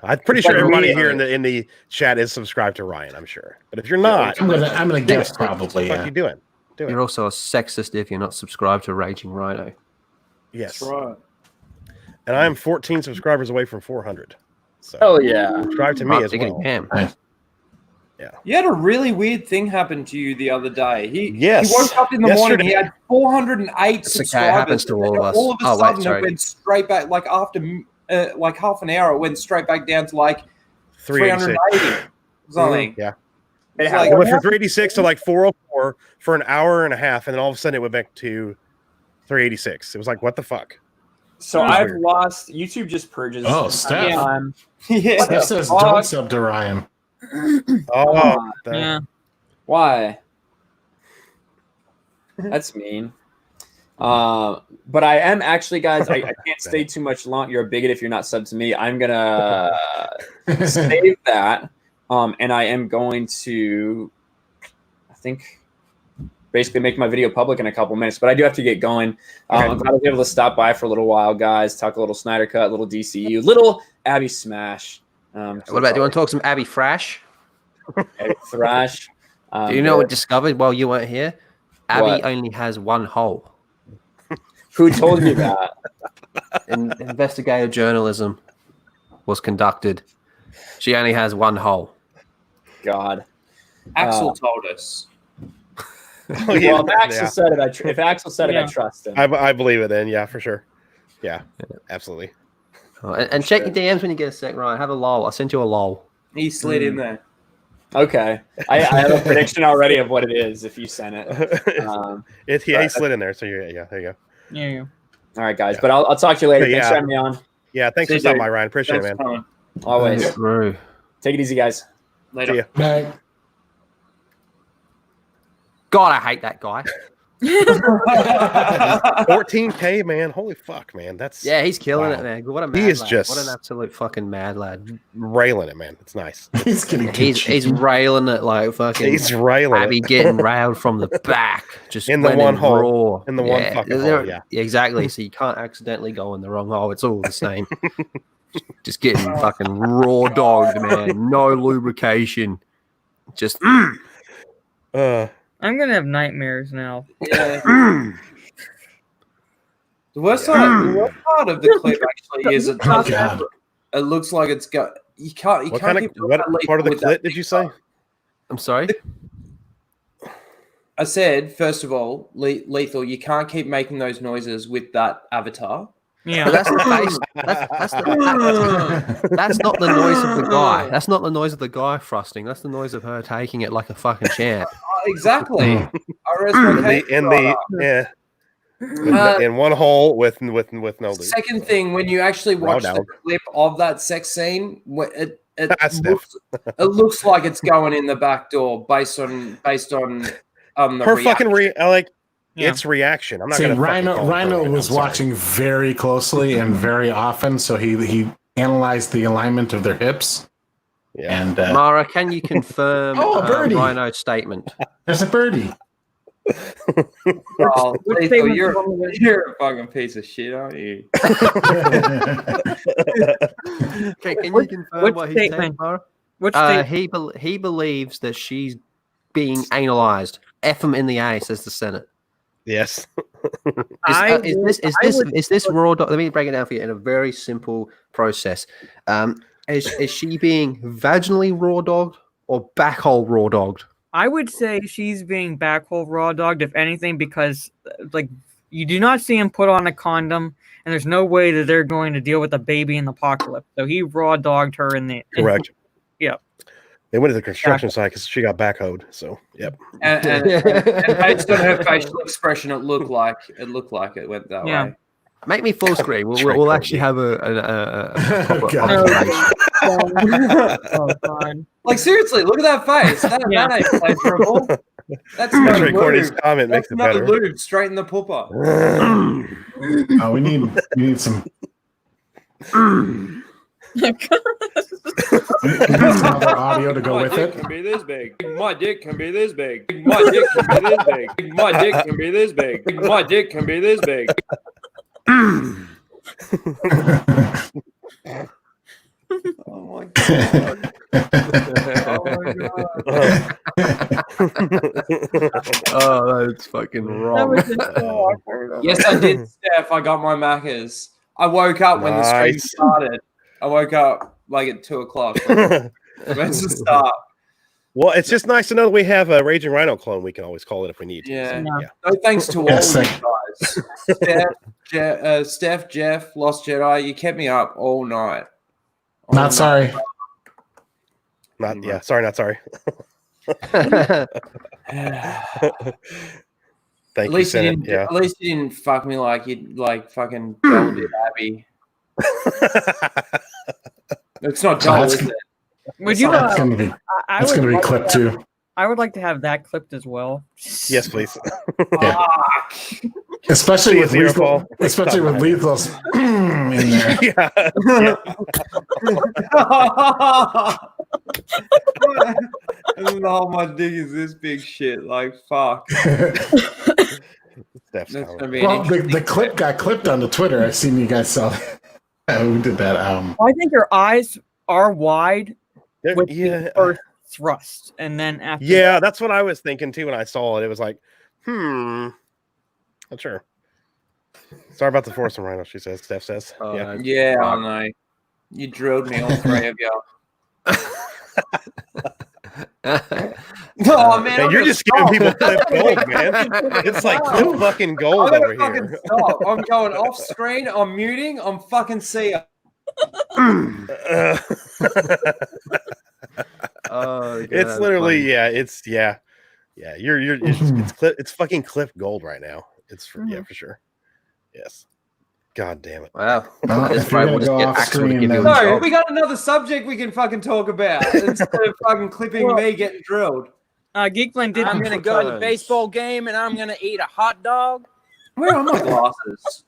I'm pretty sure everybody here in the chat is subscribed to Ryan. I'm sure, but if you're not, I'm gonna guess probably. What are you doing? Do You're also a sexist if you're not subscribed to Raging Rhino. Yes. That's right. And I am 14 subscribers away from 400. So Oh yeah. subscribe to me Hot as diggity well. damn. You had a really weird thing happen to you the other day. Yes. He woke up in the morning. He had 408 It's okay, it subscribers. happens to all of us. All of a Oh, wait, sudden, sorry. it went straight back. Like after like half an hour, it went straight back down to like 380 or something. Yeah. It It's happened. It went from 386 to like 404 for an hour and a half, and then all of a sudden it went back to 386. It was like, what the fuck? So That was I've weird. lost. YouTube just purges. Oh, Steph. time. Yeah. Steph says don't sub to Ryan. Oh, Yeah. Why? That's mean. But I am actually, guys. I can't stay too much long. You're a bigot if you're not subbed to me. I'm gonna save that. And I am going to, I think, basically make my video public in a couple minutes. But I do have to get going. I'm glad I was able to stop by for a little while, guys. Talk a little Snyder Cut, little DCU, little Abby Smash. What about, do you want to talk some Abby Thrash? Abby Thrash? Do you know what I discovered while you weren't here? Abby What? only has one hole. Who told you that? Investigative journalism was conducted. She only has one hole. God. Axel told us. Oh, yeah. Well, if Axel said it, if Axel said it, I Yeah. trust him. I believe it then. Yeah, for sure. Yeah, absolutely. Oh, and check your DMs when you get a sec, Ryan. Have a lol. I sent you a lol. He slid in there. Okay. I have a prediction already of what it is if you sent it. He slid in there, so yeah, there you go. Yeah. All right, guys. But I'll talk to you later. But Thanks yeah. for having me on. Yeah, thanks See for you, stopping dude. by, Ryan. Appreciate Thanks it, for man. coming. Always. True. Take it easy, guys. Later. See ya. Bye. God, I hate that guy. 14K, man. Holy fuck, man. That's Yeah, he's killing Wow. it, man. What a mad He is lad. just- What an absolute fucking mad lad. railing it, man. It's nice. He's getting too He's cheeky. railing it like fucking He's railing Abby it. getting railed from the back. Just In the went one hole. raw. In the one fucking hole, yeah. Exactly. So you can't accidentally go in the wrong hole. It's all the same. Just getting fucking raw dogged, man. No lubrication. Just I'm gonna have nightmares now. Yeah. The worst part of the clip actually is it looks like it's got you can't What can't kind of keep doing what that leap part of the with that clip did you say? I'm sorry. I said, first of all, Lethal, you can't keep making those noises with that avatar. Yeah. But that's the face. That's not the noise of the guy. That's not the noise of the guy thrusting. That's the noise of her taking it like a fucking champ. Exactly. I respect In one hole with no loop. Second thing, when you actually watch the dog. clip of that sex scene, it That's looks like it's going in the back door based on the her fucking reaction. its reaction. I'm not See, gonna Rhino was watching very closely and very often, so he analyzed the alignment of their hips. Yeah. And Mara, can you confirm Oh, a birdie. Rhino's statement? there's a birdie. Oh, Lethal, you're a fucking piece of shit, aren't you? Okay, can you confirm what he said, statement? Mara? Which He believes that she's being analyzed. F him in the A, says the Senate. Yes. Is this raw dog? Let me break it down for you in a very simple process. Is she being vaginally raw dogged or backhole raw dogged? I would say she's being backhole raw dogged, if anything, because like you do not see him put on a condom, and there's no way that they're going to deal with a baby in the apocalypse. So he raw dogged her in the Correct. Yep. They went to the construction site because she got backhoed. So, yep. And based on her facial expression, it looked like it went that way. Make me full screen. We'll actually have a proper observation. Oh, God. Like seriously, look at that face. That ain't pleasurable. That's That's no right, Courtney's lube. comment makes it That's better. no lube, straight in the pooper. We need some. We need some other audio to go with it. Can be this big. My dick can be this big. My dick can be this big. My dick can be this big. My dick can be this big. Oh my god. Oh my god. Oh, that's fucking That wrong. was just so awkward. Yes, I did, Steph. I got my Maccas. I woke up when the stream Nice. started. I woke up like at 2 o'clock. When's the start? Well, it's just nice to know that we have a Raging Rhino clone. We can always call it if we need to. Yeah. So, No thanks to all Yes, you guys. Steph, Jeff, Lost Jedi, you kept me up all night. All Not night. sorry. Sorry, not sorry. Thank you, Senate. Yeah. At least you didn't fuck me like you like fucking Joel did Abby. It's not Joel, is it? Would you? That's gonna be. I That's would gonna be like clipped to- too. I would like to have that clipped as well. Yes, please. Yeah. Especially with Zero lethal, Ball. especially with lethal's in there. Yeah. Oh, my dick is this big shit. Like, fuck. That's gonna be Well, the clip got clipped onto Twitter. I've seen you guys saw. Who did that? I think your eyes are wide with yeah. the first thrust, and then after. Yeah, that's what I was thinking too when I saw it. It was like, not sure. Sorry about the Force and Rhino, she says. Steph says. Yeah, I know. You drilled me, all three of you. Oh man, Man, you're just giving people clip gold, man. It's like clip fucking gold I'm over gonna fucking here. stop. I'm going off screen. I'm muting. I'm fucking see ya. Oh, God, It's that's literally funny. it's fucking clip gold right now. It's for sure. Yes. God damn it. Wow. Well, This if you're right, gonna we'll just go get off Axel to screen, give you a then- No, job. we got another subject we can fucking talk about instead of fucking clipping me getting drilled. Geekblend did. I'm gonna go to the baseball game and I'm gonna eat a hot dog. Where are my glasses?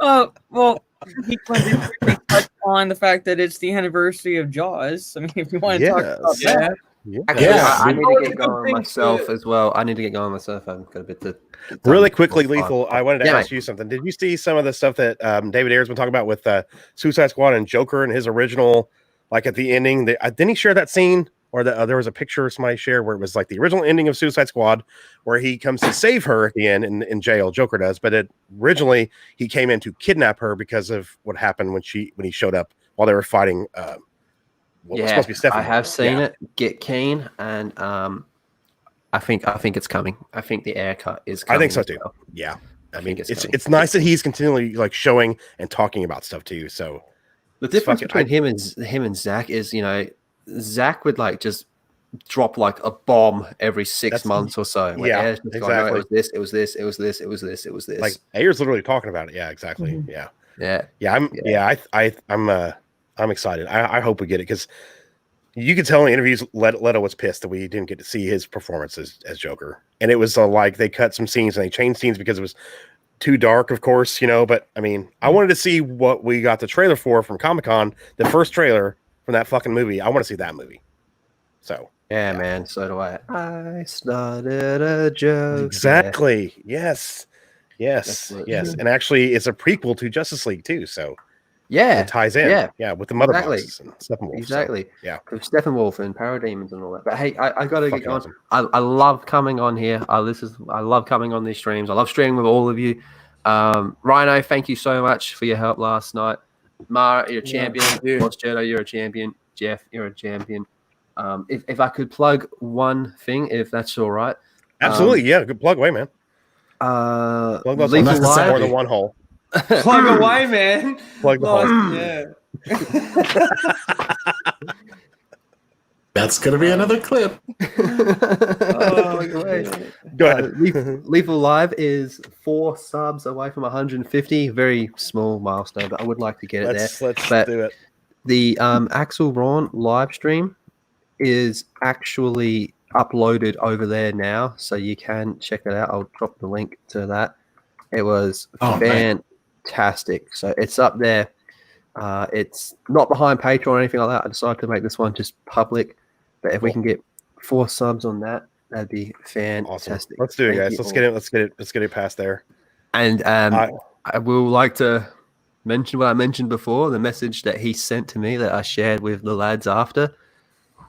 Well, Geekblend did quickly touch on the fact that it's the anniversary of Jaws. I mean, if you want to talk about that. Actually, Yeah. I need Oh, to it's a get good going thing myself to- as well. I need to get going myself. I've got a bit to get Really done quickly, before Lethal, 5. I wanted to Yeah, ask you something. Did you see some of the stuff that David Ayer's been talking about with Suicide Squad and Joker and his original, like at the ending? Didn't he share that scene? Or there was a picture somebody shared where it was like the original ending of Suicide Squad, where he comes to save her at the end in jail. Joker does, but originally he came in to kidnap her because of what happened when he showed up while they were fighting. What was supposed to be Stephanie. I have seen it. Get keen, and I think it's coming. I think the air cut is coming. I think so as too. well. Yeah, I mean it's coming. it's nice that he's continually like showing and talking about stuff too. So The difference between him and Zach is, Zach would like just drop like a bomb every 6 months or so. Like, Yeah, Ayer's just going, exactly. "No, it was this, it was this, it was this, it was this, it was this." like Ayer's literally talking about it. Yeah, exactly. Mhm. I'm excited. I hope we get it because you could tell in interviews Leto was pissed that we didn't get to see his performance as Joker, and it was like they cut some scenes and they changed scenes because it was too dark, of course, But I mean, I wanted to see what we got the trailer for from Comic-Con, the first trailer from that fucking movie. I want to see that movie. So yeah, man. So do I. I started a joke. exactly. Yes. That's what- And actually, it's a prequel to Justice League too. So Yeah, it ties in. Yeah, with the mother exactly. boxes and Steppenwolf. Exactly. So, yeah. With Steppenwolf and Parademons and all that. But hey, I got to get Fucking going. awesome. I love coming on here. I love coming on these streams. I love streaming with all of you. Rhino, thank you so much for your help last night. Mara, you're a champion. Lost Jedi, you're a champion. Jeff, you're a champion. If I could plug one thing, if that's all right. Absolutely, yeah. Good plug away, man. Plug those Lethal holes. Live. More than one hole. Plug away, man. Plug the Lost, hole. yeah. That's gonna be another clip. Oh, Go ahead. Lethal Live is 4 subs away from 150. Very small milestone, but I would like to get it Let's But do it. The Axel Braun live stream is actually uploaded over there now, so you can check it out. I'll drop the link to that. It was fantastic. So it's up there. It's not behind Patreon or anything like that. I decided to make this one just public. But if we can get 4 subs on that, that'd be fantastic. Awesome. Let's do it, Thank guys. you Let's all. get it. Let's get it past there. And I will like to mention what I mentioned before, the message that he sent to me that I shared with the lads after.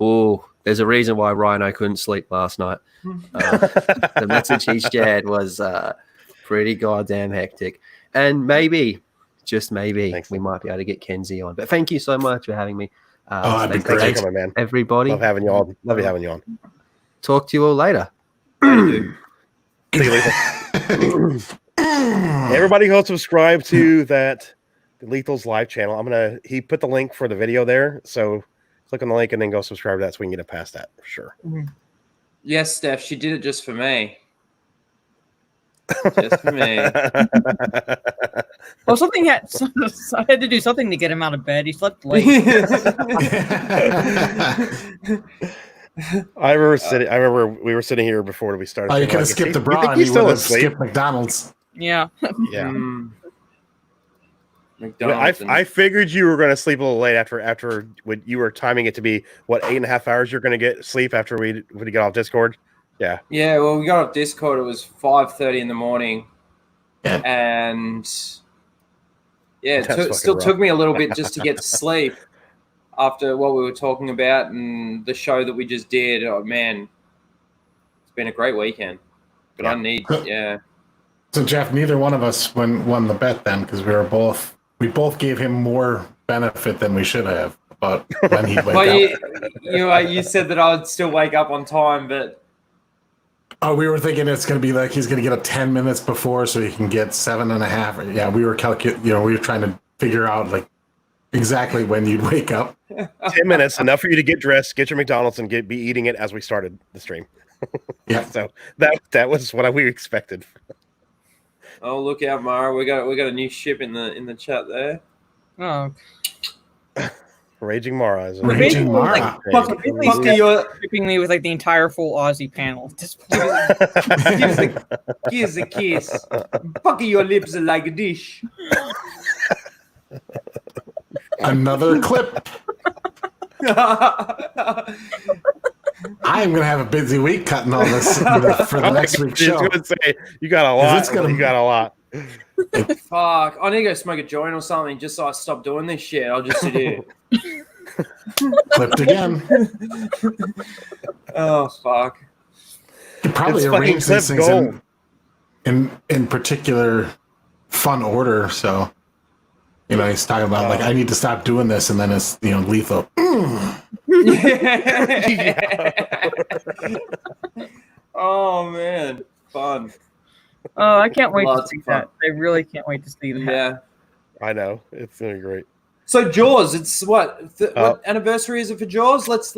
Oh, There's a reason why Rhino couldn't sleep last night. The message he shared was pretty goddamn hectic. And maybe, just maybe, we might be able to get Kenzie on. But thank you so much for having me. Thanks for coming, man. Everybody. Love having you on. Love having you on. Talk to you all later. Everybody go subscribe to that Lethal's live channel. He put the link for the video there, so click on the link and then go subscribe to that so we can get it past that for sure. Yes, Steph, she did it just for me. Just for me. Well, I had to do something to get him out of bed. He slept late. I remember we were sitting here before we started. Oh, you could have skipped the bra. You still asleep? Skipped McDonald's. Yeah. Yeah. McDonald's I figured you were going to sleep a little late after when you were timing it to be 8.5 hours you're going to get sleep after we get off Discord. Yeah. Yeah, well, we got off Discord. It was 5:30 in the morning, and it still took me a little bit just to get to sleep after what we were talking about and the show that we just did. Oh man, it's been a great weekend. But I need, So Jeff, neither one of us won the bet then because we both gave him more benefit than we should have. But when he'd wake up, you said that I would still wake up on time, but. Oh, we were thinking it's going to be like he's going to get up 10 minutes before so he can get 7.5. Yeah, we were we were trying to figure out like exactly when you'd wake up. 10 minutes, enough for you to get dressed, get your McDonald's, and be eating it as we started the stream. Yeah. So that was what we expected. Oh, look out, Mara! We got a new ship in the chat there. Oh. Raging Mara. Raging Mara. Shipping me with like the entire full Aussie panel. Just Here's a kiss. Fucking your lips are like a dish. Another clip. I'm gonna have a busy week cutting all this for the next week's show. I was gonna say, you got a lot. You got a lot. Fuck! I need to go smoke a joint or something just so I stop doing this shit. I'll just sit here. Clipped again. Oh fuck! You probably arrange these things in particular fun order. So he's talking about like I need to stop doing this, and then it's lethal. Oh man, fun. Oh, I can't wait to see that. I really can't wait to see that. Yeah, I know it's gonna be great. So Jaws, it's what anniversary is it for Jaws? Let's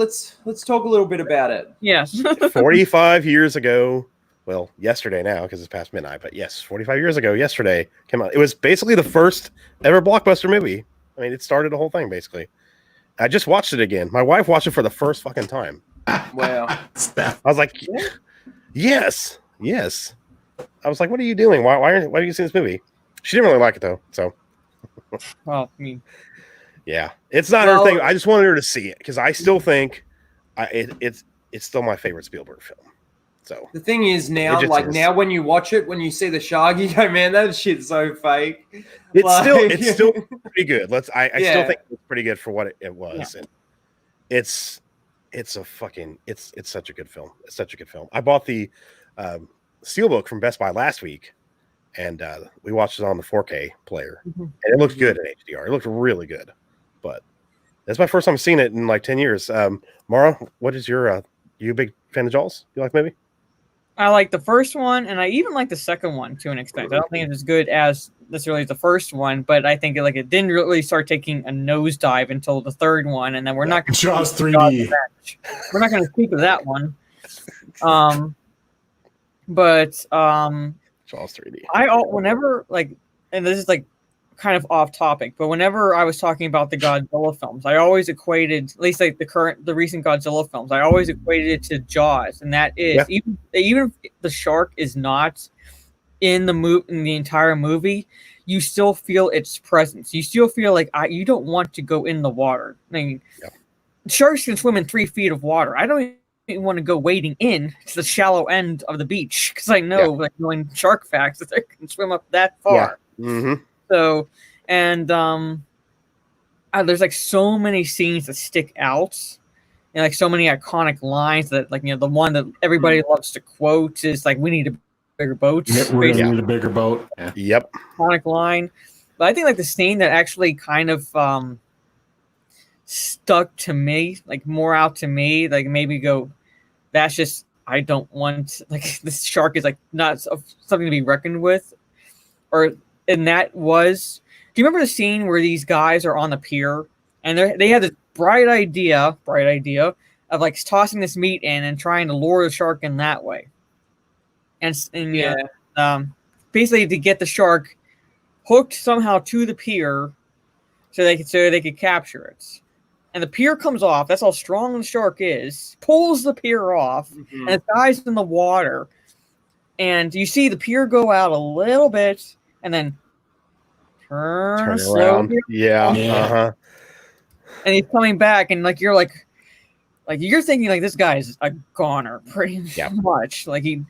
talk a little bit about it. Yes. 45 years ago. Well, yesterday now because it's past midnight, but yes, 45 years ago, yesterday came out. It was basically the first ever blockbuster movie. I mean, it started the whole thing basically. I just watched it again. My wife watched it for the first fucking time. Wow. I was like, yes. I was like, what are you doing? Why are you seeing this movie? She didn't really like it though. So, well, I mean, yeah, it's not her thing. I just wanted her to see it because I still think it's still my favorite Spielberg film. So the thing is now, now when you watch it, when you see the shark, you go, man, that shit's so fake. It's still pretty good. I still think it's pretty good for what it was. Yeah. And it's such a good film. It's such a good film. I bought the Steelbook from Best Buy last week, and we watched it on the 4K player, and it looked good in HDR. It looked really good, but that's my first time seeing it in like 10 years. Mara, what is your you a big fan of Jaws? You like the movie? I like the first one, and I even like the second one to an extent. I don't think it's as good as necessarily the first one, but I think it didn't really start taking a nosedive until the third one, and then we're not going to Jaws 3D. We're not going to speak of that one. But Jaws 3D. Whenever and this is kind of off topic, but whenever I was talking about the Godzilla films, I always equated, at least the recent Godzilla films, I always equated it to Jaws, and that is even if the shark is not in the entire movie, you still feel its presence. You still feel like you don't want to go in the water. I mean, sharks can swim in 3 feet of water. I don't even want to go wading in to the shallow end of the beach because I know, knowing shark facts, that they can swim up that far. Yeah. Mm-hmm. So, and there's so many scenes that stick out, and like so many iconic lines that like the one that everybody loves to quote is like, "We need a bigger boat." We're gonna need a bigger boat. Yeah. Yep. Iconic line. But I think like the scene that actually kind of stuck to me, like more out to me, like maybe go, that's just, I don't want, like this shark is like not something to be reckoned with. And that was, do you remember the scene where these guys are on the pier and they had this bright idea of like tossing this meat in and trying to lure the shark in that way. And basically to get the shark hooked somehow to the pier so they could capture it. And the pier comes off. That's how strong the shark is. Pulls the pier off, and it dives in the water. And you see the pier go out a little bit, and then turn around. Yeah. Uh-huh. And he's coming back, and like you're thinking like this guy's a goner pretty much. Like he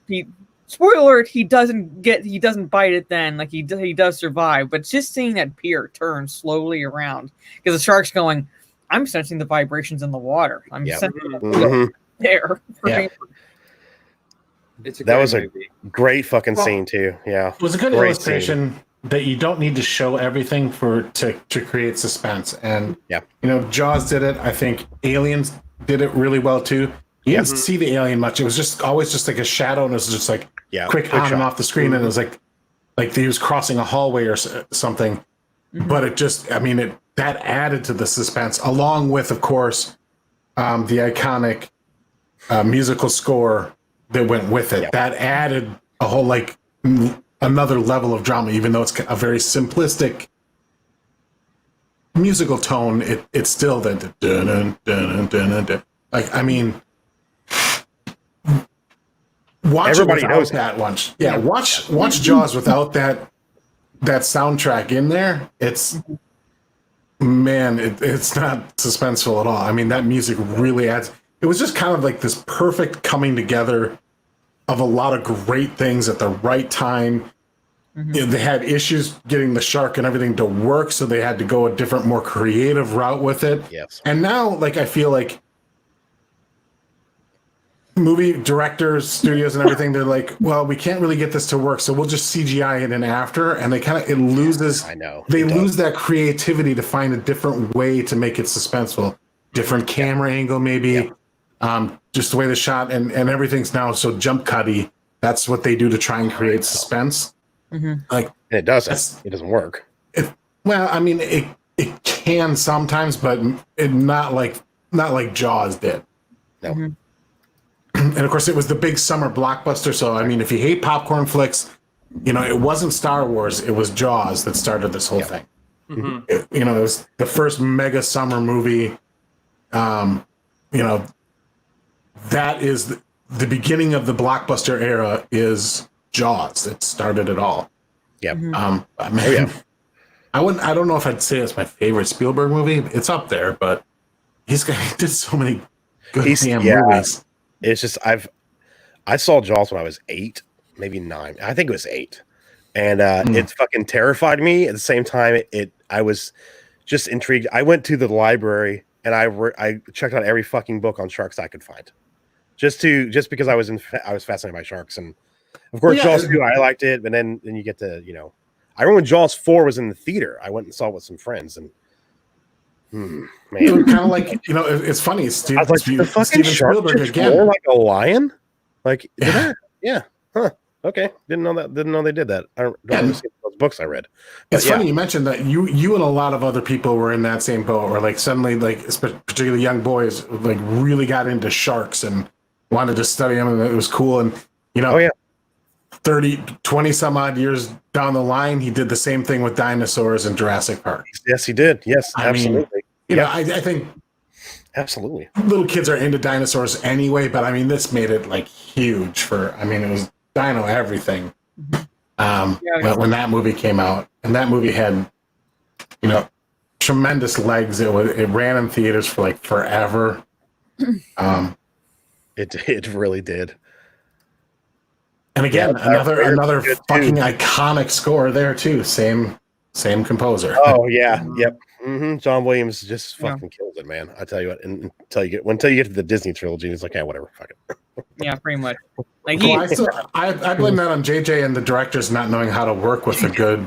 spoiler alert, he doesn't bite it then. Like he does survive, but just seeing that pier turn slowly around because the shark's going, I'm sensing the vibrations in the water. I'm sensing there. Yeah. That was a great fucking scene too. Yeah. It was a good illustration that you don't need to show everything to create suspense. And Jaws did it. I think Aliens did it really well too. You didn't see the alien much. It was just always just like a shadow, and it was just like quick on and off the screen, and it was like he was crossing a hallway or something. But it just, that added to the suspense, along with, of course, the iconic musical score that went with it. That added a whole another level of drama, even though it's a very simplistic musical tone. It's still the dun dun dun dun dun. Watch everybody knows that once. Yeah, watch Jaws without that soundtrack in there. It's not suspenseful at all. That music really adds. It was just kind of like this perfect coming together of a lot of great things at the right time. They had issues getting the shark and everything to work, so they had to go a different, more creative route with it. Yes. And now, I feel like movie directors, studios, and everything, they're like, well, we can't really get this to work, so we'll just CGI it in after, and it loses. I know they lose that creativity to find a different way to make it suspenseful, different camera angle, maybe, just the way the shot and everything's now so jump cutty. That's what they do to try and create suspense. And it doesn't. It doesn't work. It can sometimes, but not like Jaws did. No. And of course, it was the big summer blockbuster. So, if you hate popcorn flicks, it wasn't Star Wars. It was Jaws that started this whole thing. It was the first mega summer movie. That is the beginning of the blockbuster era. Is Jaws that started it all? Yeah. I don't know if I'd say it's my favorite Spielberg movie. It's up there, but he did so many good movies. It's just I saw Jaws when I was 8, maybe 9. I think it was 8, and it fucking terrified me. At the same time, I was just intrigued. I went to the library and I checked out every fucking book on sharks I could find, just because I was fascinated by sharks. And of course, Jaws 2, I liked it, but then you get to I remember when Jaws 4 was in the theater. I went and saw it with some friends, and man, kind of like it's funny. I was like, the fucking shark Spielberg again, more like a lion. Like, okay, didn't know that. Didn't know they did that. I don't remember seeing those books I read. It's funny you mentioned that you and a lot of other people were in that same boat, where suddenly particularly young boys really got into sharks and wanted to study them, and it was cool. And 20 some odd years down the line, he did the same thing with dinosaurs in Jurassic Park. Yes, he did. Yes, absolutely. I think absolutely little kids are into dinosaurs anyway, but this made it huge for. It was dino everything. When that movie came out, and that movie had tremendous legs. It ran in theaters for forever. It really did. And again, another fucking iconic score there too. Same composer. Oh yeah, yep. John Williams just fucking kills it, man. I tell you what, and until you get to the Disney trilogy, it's like, yeah, whatever, fuck it. Yeah, pretty much. Like I blame that on JJ and the directors not knowing how to work with a good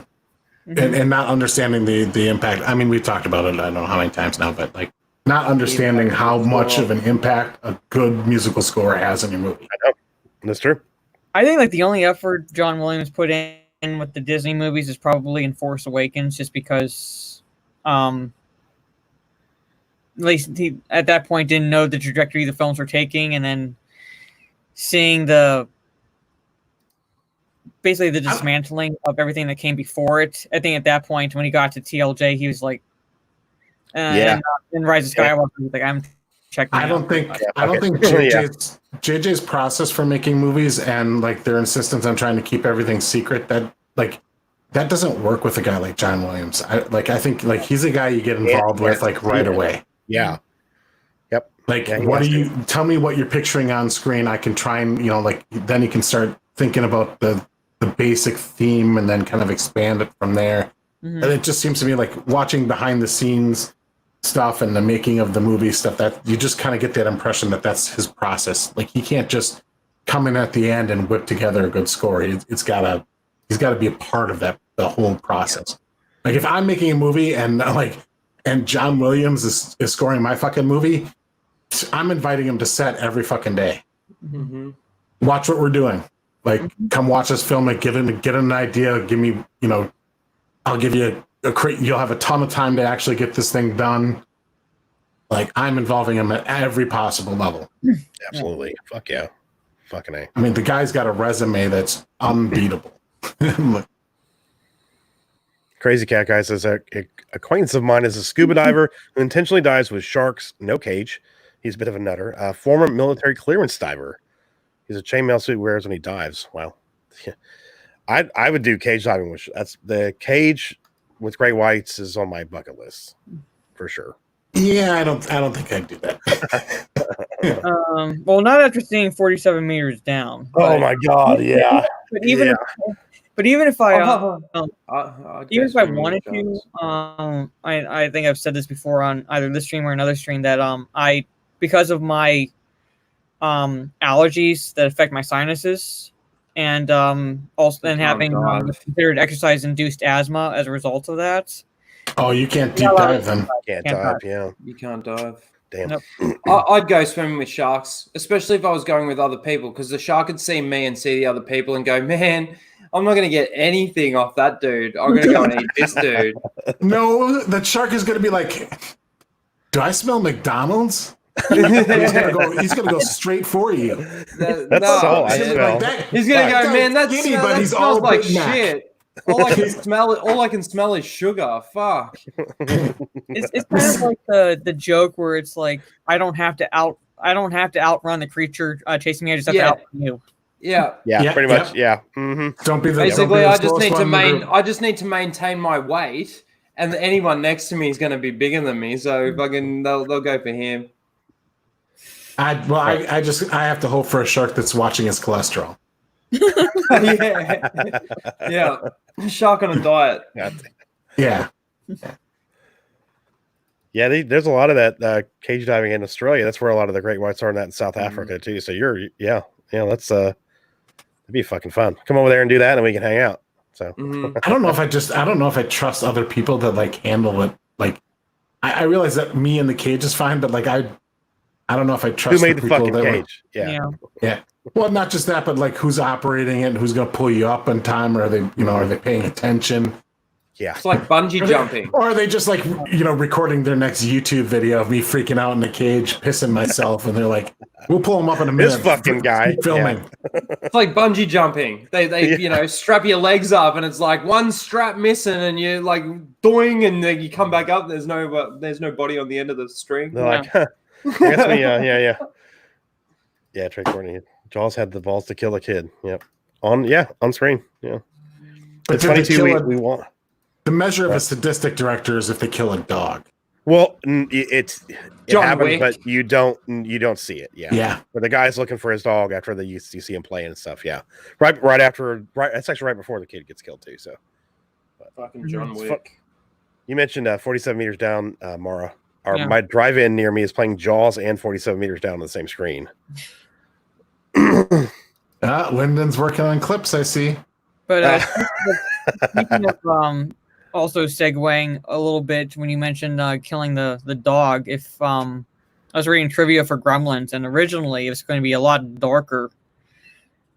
and not understanding the impact. I mean, we've talked about it, I don't know how many times now, but like not understanding how much of an impact a good musical score has in your movie. I know. That's true. I think like the only effort John Williams put in with the Disney movies is probably in Force Awakens, just because at least he at that point didn't know the trajectory the films were taking, and then seeing basically the dismantling of everything that came before it. I think at that point when he got to TLJ, he was like, and Rise of Skywalker, he was like, I'm checking. I don't think JJ's process for making movies and like their insistence on trying to keep everything secret, that doesn't work with a guy like John Williams. I think like he's a guy you get involved with like right away. Yeah. Yep. Like what do you tell me what you're picturing on screen? I can try and then you can start thinking about the basic theme and then kind of expand it from there. And it just seems to me like watching behind the scenes stuff and the making of the movie stuff, that you just kind of get that impression that that's his process. Like he can't just come in at the end and whip together a good score. He's got to be a part of the whole process. Like if I'm making a movie and John Williams is scoring my fucking movie, I'm inviting him to set every fucking day. Watch what we're doing. Like come watch us film it, get an idea, give me, I'll give you you'll have a ton of time to actually get this thing done. Like I'm involving him at every possible level. Absolutely. Fuck yeah. Fucking A. I mean, the guy's got a resume that's unbeatable. Crazy Cat Guy says a acquaintance of mine is a scuba diver who intentionally dives with sharks, no cage. He's a bit of a nutter. A former military clearance diver. He's a chainmail suit he wears when he dives. Wow. Yeah. I would do cage diving, which that's the cage with great whites is on my bucket list for sure. Yeah, I don't think I'd do that. Well, not after seeing 47 meters down. Oh my god, yeah. But even if I wanted to, I think I've said this before on either this stream or another stream that because of my allergies that affect my sinuses, and also then having considered exercise-induced asthma as a result of that. Oh, you can't deep dive then. Can't dive, yeah. You can't dive. Damn. Nope. I'd go swimming with sharks, especially if I was going with other people, because the shark could see me and see the other people and go, man, I'm not going to get anything off that dude. I'm going to go and eat this dude. No, the shark is going to be like, do I smell McDonald's? He's gonna go straich for you. He's gonna go, man. That smells like shit. All I can smell is sugar. Fuck. It's kind of like the joke where it's like I don't have to outrun the creature chasing me. I just have to outrun you. Yeah, pretty much. Yeah. Mm-hmm. Don't be the basically. I just need to maintain my weight, and anyone next to me is going to be bigger than me. So fucking they'll go for him. I have to hope for a shark that's watching his cholesterol. yeah. Shark on a diet. Yeah. Yeah, there's a lot of that cage diving in Australia. That's where a lot of the great whites are in that in South Africa too. So that's that'd be fucking fun. Come over there and do that, and we can hang out. So I don't know if I trust other people to like handle it. Like I realize that me in the cage is fine, but like I don't know if I trust who made the fucking that cage. Yeah. Well, not just that, but like who's operating it and who's going to pull you up in time, or are they paying attention? Yeah. It's like bungee jumping. Or are they just like, recording their next YouTube video of me freaking out in the cage, pissing myself, and they're like, we'll pull him up in a minute. This fucking guy filming. Yeah. It's like bungee jumping. They strap your legs up, and it's like one strap missing, and you're like doing, and then you come back up. There's no body on the end of the string. They're like, yeah. Trey Courtney. Jaws had the balls to kill a kid. Yep. On screen. Yeah. But it's funny too. We want the measure of a sadistic director is if they kill a dog. Well, it happens, Wick. but you don't see it. Yeah. But the guy's looking for his dog after you see him playing and stuff. Yeah. Right after. That's actually right before the kid gets killed too. So. Fucking John Wick. You mentioned 47 meters down, Mara. My drive-in near me is playing Jaws and 47 meters down on the same screen. Lyndon's working on clips, I see. But speaking of also segueing a little bit when you mentioned killing the dog, if I was reading trivia for Gremlins, and originally it was going to be a lot darker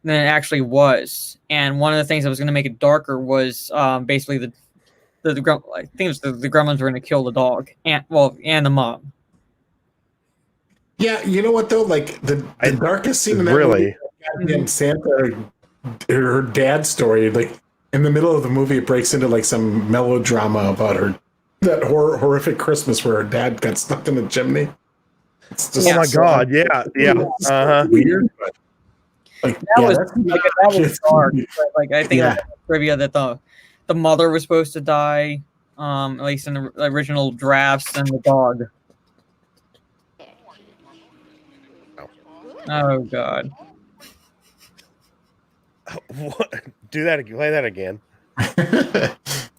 than it actually was. And one of the things that was going to make it darker was basically the I think it was the Gremlins were going to kill the dog and the mom. Yeah, you know what though? Like the darkest scene in that really movie, Santa, her dad's story. Like in the middle of the movie, it breaks into like some melodrama about that horrific Christmas where her dad got stuck in the chimney. It's just oh my god! Yeah. Weird. But, like, that was dark. But, like I think that's trivia that the mother was supposed to die, at least in the original drafts, and the dog. Oh god! What? Do that again. Play that again.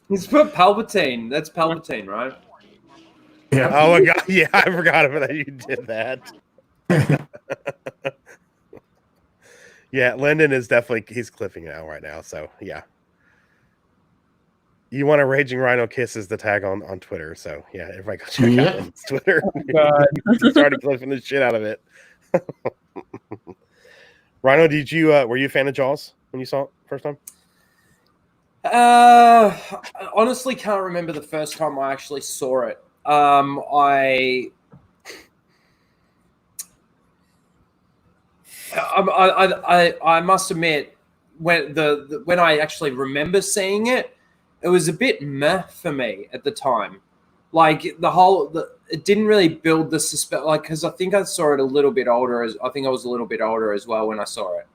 He's put Palpatine. That's Palpatine, right? Yeah. Oh my god! Yeah, I forgot about that. You did that. Yeah, Lyndon is he's clipping it out right now. So yeah. You want a Raging Rhino Kisses the tag on Twitter. So yeah, everybody go check out Lyndon's Twitter. He started clipping the shit out of it. Rhino, did you were you a fan of Jaws when you saw it first time? I honestly can't remember the first time I actually saw it. I must admit when when I actually remember seeing it, it was a bit meh for me at the time. Like it didn't really build the suspense. Like because I think I saw it a little bit older. I think I was a little bit older as well when I saw it.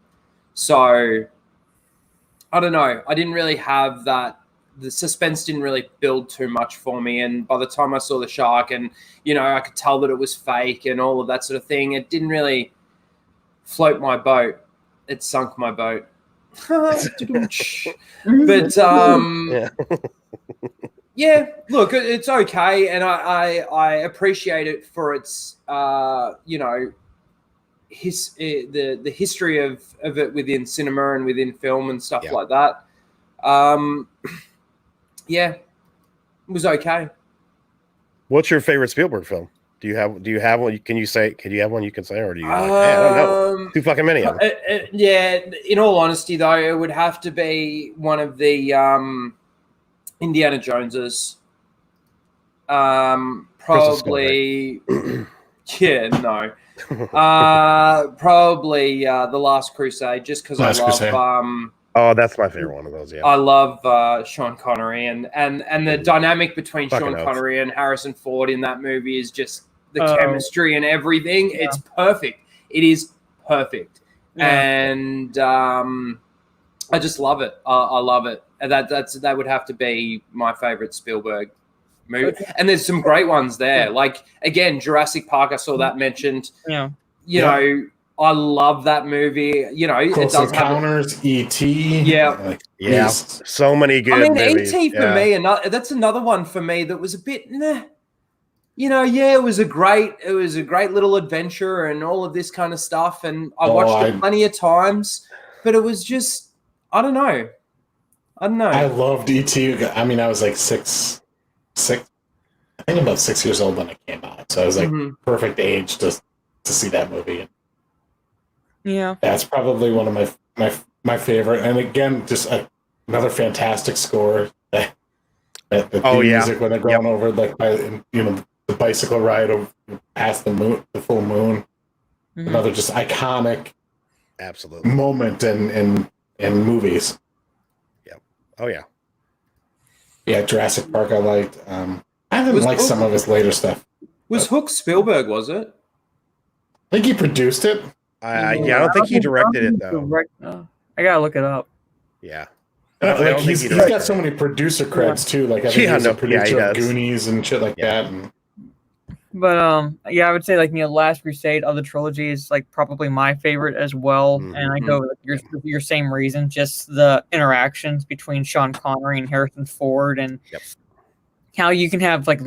So I don't know. I didn't really have that. The suspense didn't really build too much for me. And by the time I saw the shark, and I could tell that it was fake and all of that sort of thing, it didn't really float my boat. It sunk my boat. But yeah, look, it's okay, and I appreciate it for its the history of it within cinema and within film and stuff like that. Yeah, it was okay. What's your favorite Spielberg film? Do you have one? Can you have one you can say, or do you? I don't know. Too fucking many of them. Yeah. In all honesty, though, it would have to be one of the Indiana Joneses. Probably. Yeah. No. Probably The Last Crusade, just because I love. Oh, that's my favorite one of those. Yeah, I love Sean Connery and the dynamic between Sean Connery and Harrison Ford in that movie is just the chemistry and everything. Yeah. It's perfect. It is perfect, and I just love it. I love it. And that would have to be my favorite Spielberg movie. Okay. And there's some great ones there. Like again, Jurassic Park. I saw that mentioned. Yeah, you know. I love that movie. Close Encounters, E.T. Yeah. So many good movies. E.T. for me, that's another one for me that was a bit, it was a great little adventure and all of this kind of stuff. And I watched it plenty of times, but it was just, I don't know. I loved E.T. I mean, I was like six. I think about 6 years old when it came out. So I was like perfect age to see that movie. Yeah, that's probably one of my favorite, and again, just another fantastic score. The music when they're going over the bicycle ride over past the moon, the full moon. Another just iconic, absolutely moment in movies. Yeah. Oh yeah. Yeah, Jurassic Park. I liked. I haven't liked some of his later stuff. Was Hook Spielberg? Was it? I think he produced it. I don't think he directed it though. I gotta look it up. Yeah, he's got so many producer creds too. Like I think he's a producer of Goonies and shit like that. But I would say Last Crusade of the trilogy is like probably my favorite as well. And I go your same reason, just the interactions between Sean Connery and Harrison Ford, and how you can have like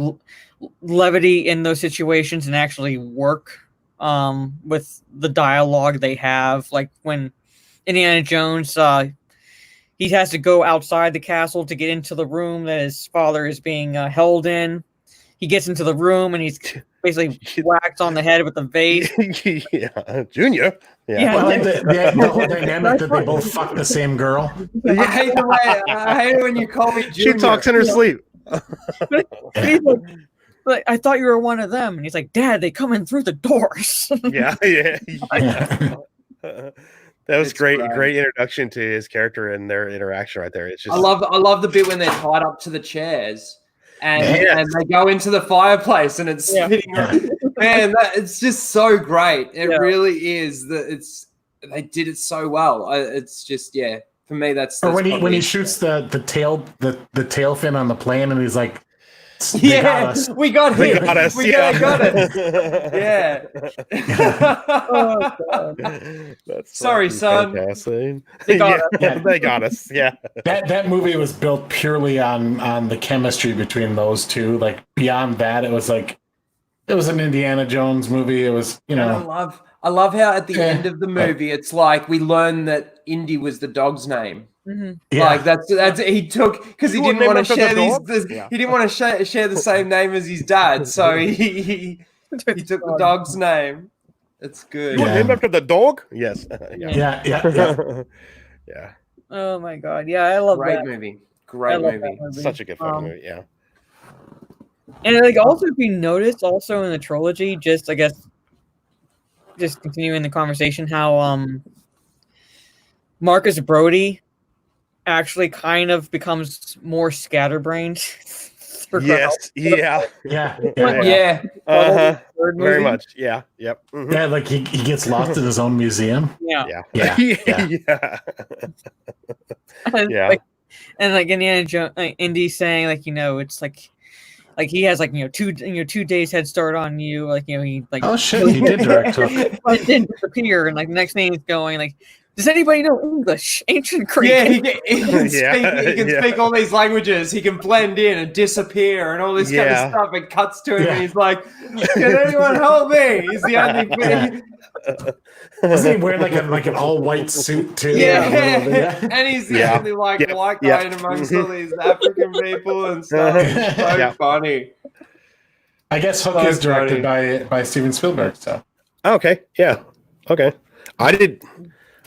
levity in those situations and actually work with the dialogue they have. Like when Indiana Jones, he has to go outside the castle to get into the room that his father is being held in. He gets into the room and he's basically whacked on the head with a vase. Yeah, Junior. Yeah. Well, like the whole dynamic that they both fuck the same girl. I hate the way I hate it when you call me Junior. She talks in her sleep. He's like, I thought you were one of them. And he's like, Dad, they come in through the doors. Yeah. That was great. Great introduction to his character and their interaction right there. It's just I love the bit when they're tied up to the chairs and they go into the fireplace and it's spinning around. Man, it's just so great. It really is. They did it so well. It's just for me that's or when he shoots the tail fin on the plane and he's like, we got him. We got us. We got it. Yeah. Oh, that's sorry, son. They got us. They got us. Yeah. That movie was built purely on the chemistry between those two. Like beyond that, it was like it was an Indiana Jones movie. It was, you know. And I love how at the end of the movie, it's like we learn that Indy was the dog's name. Mm-hmm. Yeah. Like that's he took because he didn't want to share he didn't want to share the same name as his dad, so he took the dog's name. It's good. You were named after the dog? Yes. Yeah. Oh my god, yeah, I love Great that movie. Great movie. Such a good fucking movie. Yeah. And like also, if you notice, also in the trilogy, just I guess, just continuing the conversation, how Marcus Brody actually kind of becomes more scatterbrained. Yes. Yeah. Very much. Yeah. Yep. Mm-hmm. Yeah. Like he gets lost in his own museum. Yeah. And like Indiana Jones, Indy saying like, you know, it's like he has like, you know, 2 days head start on you. Like, you know, he like, oh shit, he did direct hook. But didn't disappear, and like the next thing he's going like, does anybody know English? Ancient Greek. Yeah, he can speak all these languages. He can blend in and disappear and all this kind of stuff. It cuts to him and he's like, can anyone help me? He's the only thing. Wasn't he wearing like an all white suit too? Yeah. And he's the only like white guy in amongst all these African people and stuff. It's so funny. I guess Hook is directed by Steven Spielberg. So okay, yeah, okay. I did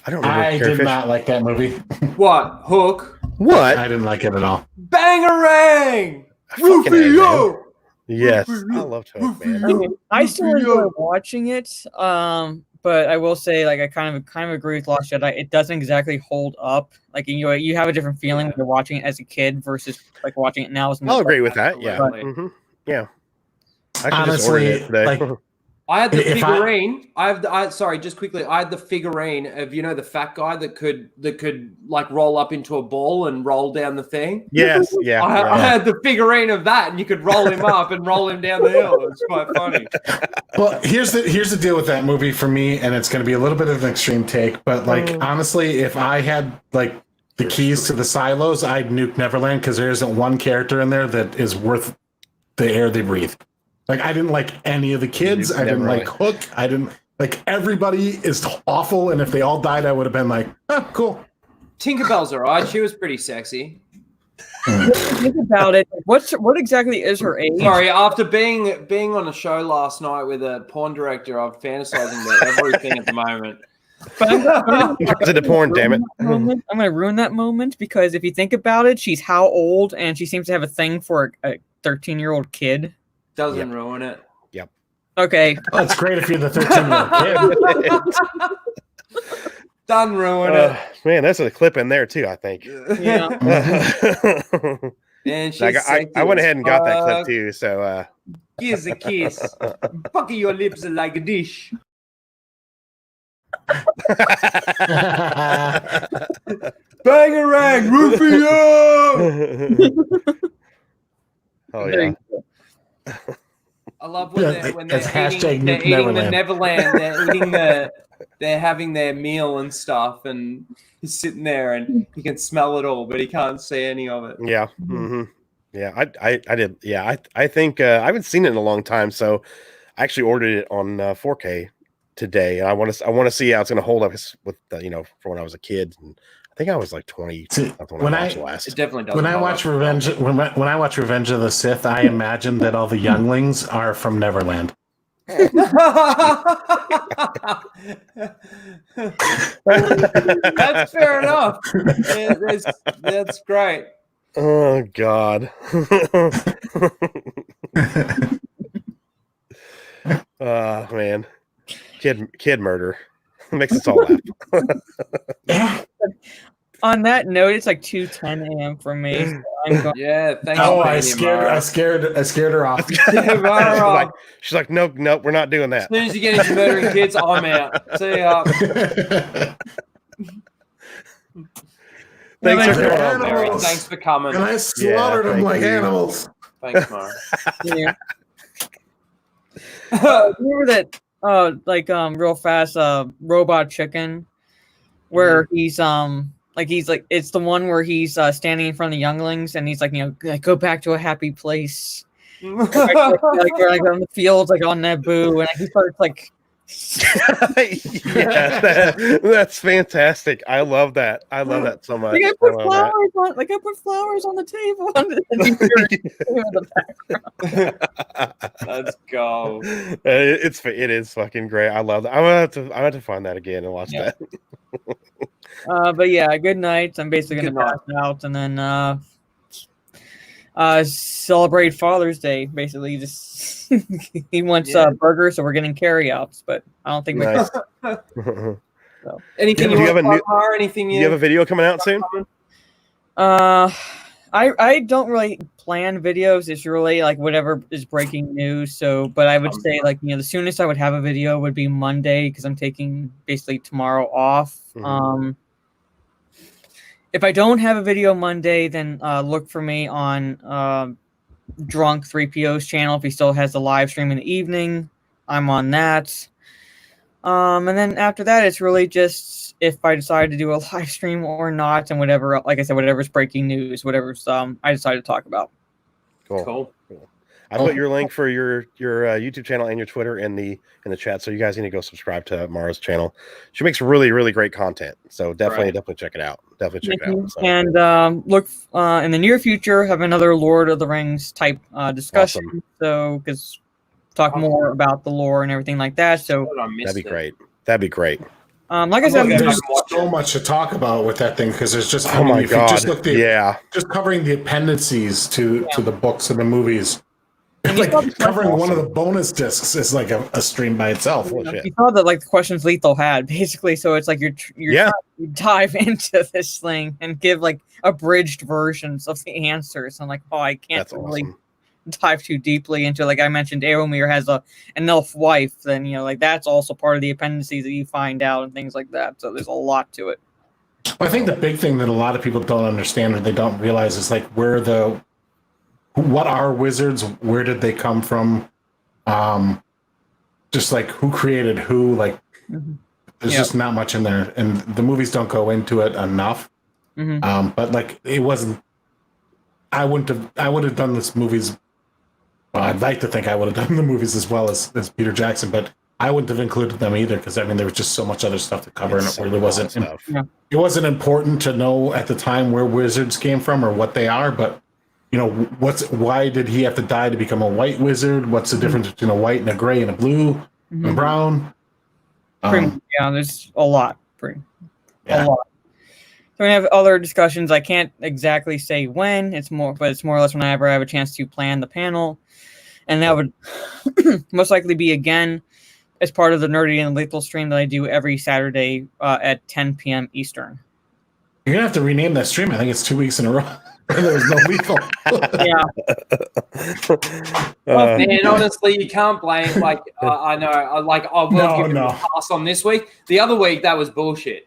not like that movie. What? Hook? What? I didn't like it at all. Bangarang! Rufio! Yes, I loved Hook, man. I still enjoy watching it, but I will say, like, I kind of agree with Lost Jedi. It doesn't exactly hold up. Like, you have a different feeling when you're watching it as a kid versus like watching it now. I'll agree with that. Yeah, yeah. I just ordered it today. Like, I had the figurine. Sorry, just quickly. I had the figurine of, you know, the fat guy that could like roll up into a ball and roll down the thing. Yes, yeah. I had the figurine of that, and you could roll him up and roll him down the hill. It's quite funny. Well, here's the deal with that movie for me, and it's going to be a little bit of an extreme take, but like honestly, if I had like the keys to the silos, I'd nuke Neverland because there isn't one character in there that is worth the air they breathe. Like, I didn't like any of the kids. I didn't like Hook. I didn't like everybody is awful. And if they all died, I would have been like, oh, cool. Tinkerbell's all right. She was pretty sexy. Think about it. What exactly is her age? Sorry, after being on a show last night with a porn director, I'm fantasizing about everything at the moment. To the porn, damn it. I'm going to ruin that moment because if you think about it, she's how old, and she seems to have a thing for a 13-year-old kid. Doesn't ruin it. Yep. Okay. Well, it's great if you're the 13-year-old kid. Done ruin it. Man, there's a clip in there too, I think. Yeah. And like, I went ahead and got that clip too. So here's a kiss. Fucking your lips are like a dish. Bangarang, Rufio! Oh yeah. I love when they're eating the Neverland. They're having their meal and stuff, and he's sitting there and he can smell it all, but he can't see any of it. Yeah. Mm-hmm. Yeah, I did. Yeah, I think I haven't seen it in a long time, so I actually ordered it on 4K today, and I want to see how it's going to hold up with from when I was a kid. And I think I was like 20 when I watched it last. It definitely does. When I watch Revenge of the Sith, I imagine that all the younglings are from Neverland. That's fair enough. Yeah, that's great. Oh God. Man. Kid murder. Makes us all laugh. On that note, it's like 2:10 a.m. for me. So I'm going. Yeah, thanks. Oh, I scared her off. She's like, nope, we're not doing that. As soon as you get into murdering kids, I'm out. See ya. Thanks for coming, coming, Mary. Thanks for coming. And I slaughtered them like animals. Thanks, Mara. Yeah. Remember that? Real fast. Robot Chicken, where he's it's the one where he's standing in front of the younglings and he's like, go back to a happy place. like on the fields, like on Naboo, and he starts like. Yeah, that's fantastic. I love that. I love that so much. I put flowers on the table. Let's go. It is fucking great. I love that. I'm gonna have to find that again and watch that. But yeah, good night. I'm basically gonna pass out and then celebrate Father's Day. Basically, just he wants burgers, so we're getting carryouts. But I don't think nice. So. Anything you have anything you have a video coming out soon? I don't really plan videos. It's really like whatever is breaking news. So, but I would say the soonest I would have a video would be Monday because I'm taking basically tomorrow off. Mm-hmm. If I don't have a video Monday, then look for me on Drunk 3PO's channel. If he still has the live stream in the evening, I'm on that. And then after that, it's really just if I decide to do a live stream or not, and whatever, like I said, whatever's breaking news, whatever's I decide to talk about. Cool. I put your link for your YouTube channel and your Twitter in the chat, so you guys need to go subscribe to Mara's channel. She makes really, really great content, so definitely check it out. Definitely check it out. So. And look in the near future, have another Lord of the Rings type discussion. Awesome. So because talk more about the lore and everything like that. So that'd be great. That'd be great. Like I said, there's so much to talk about with that thing because there's just just covering the appendices to the books and the movies. Like covering one of the bonus discs is like a stream by itself. You saw that the questions Lethal had basically, so it's like you're trying to dive into this thing and give abridged versions of the answers. I'm like, I can't really dive too deeply into I mentioned Aeromir has an elf wife, then that's also part of the appendices that you find out and things like that. So there's a lot to it. Well, I think the big thing that a lot of people don't understand or they don't realize is what are wizards? Where did they come from? Just who created who? There's just not much in there, and the movies don't go into it enough. Mm-hmm. But it wasn't. I would have done this movies. Well, I'd like to think I would have done the movies as well as Peter Jackson, but I wouldn't have included them either because there was just so much other stuff to cover, and it really wasn't. It wasn't important to know at the time where wizards came from or what they are, but. Why did he have to die to become a white wizard? What's the difference between a white and a gray and a blue and a brown? There's a lot. A lot. So we have other discussions. I can't exactly say when. It's more or less whenever I have a chance to plan the panel, and that would most likely be again as part of the Nerdy and Lethal stream that I do every Saturday at 10 p.m. Eastern. You're gonna have to rename that stream. I think it's 2 weeks in a row. There was no lethal. And honestly, you can't blame. I know. I will give him a pass on this week. The other week that was bullshit.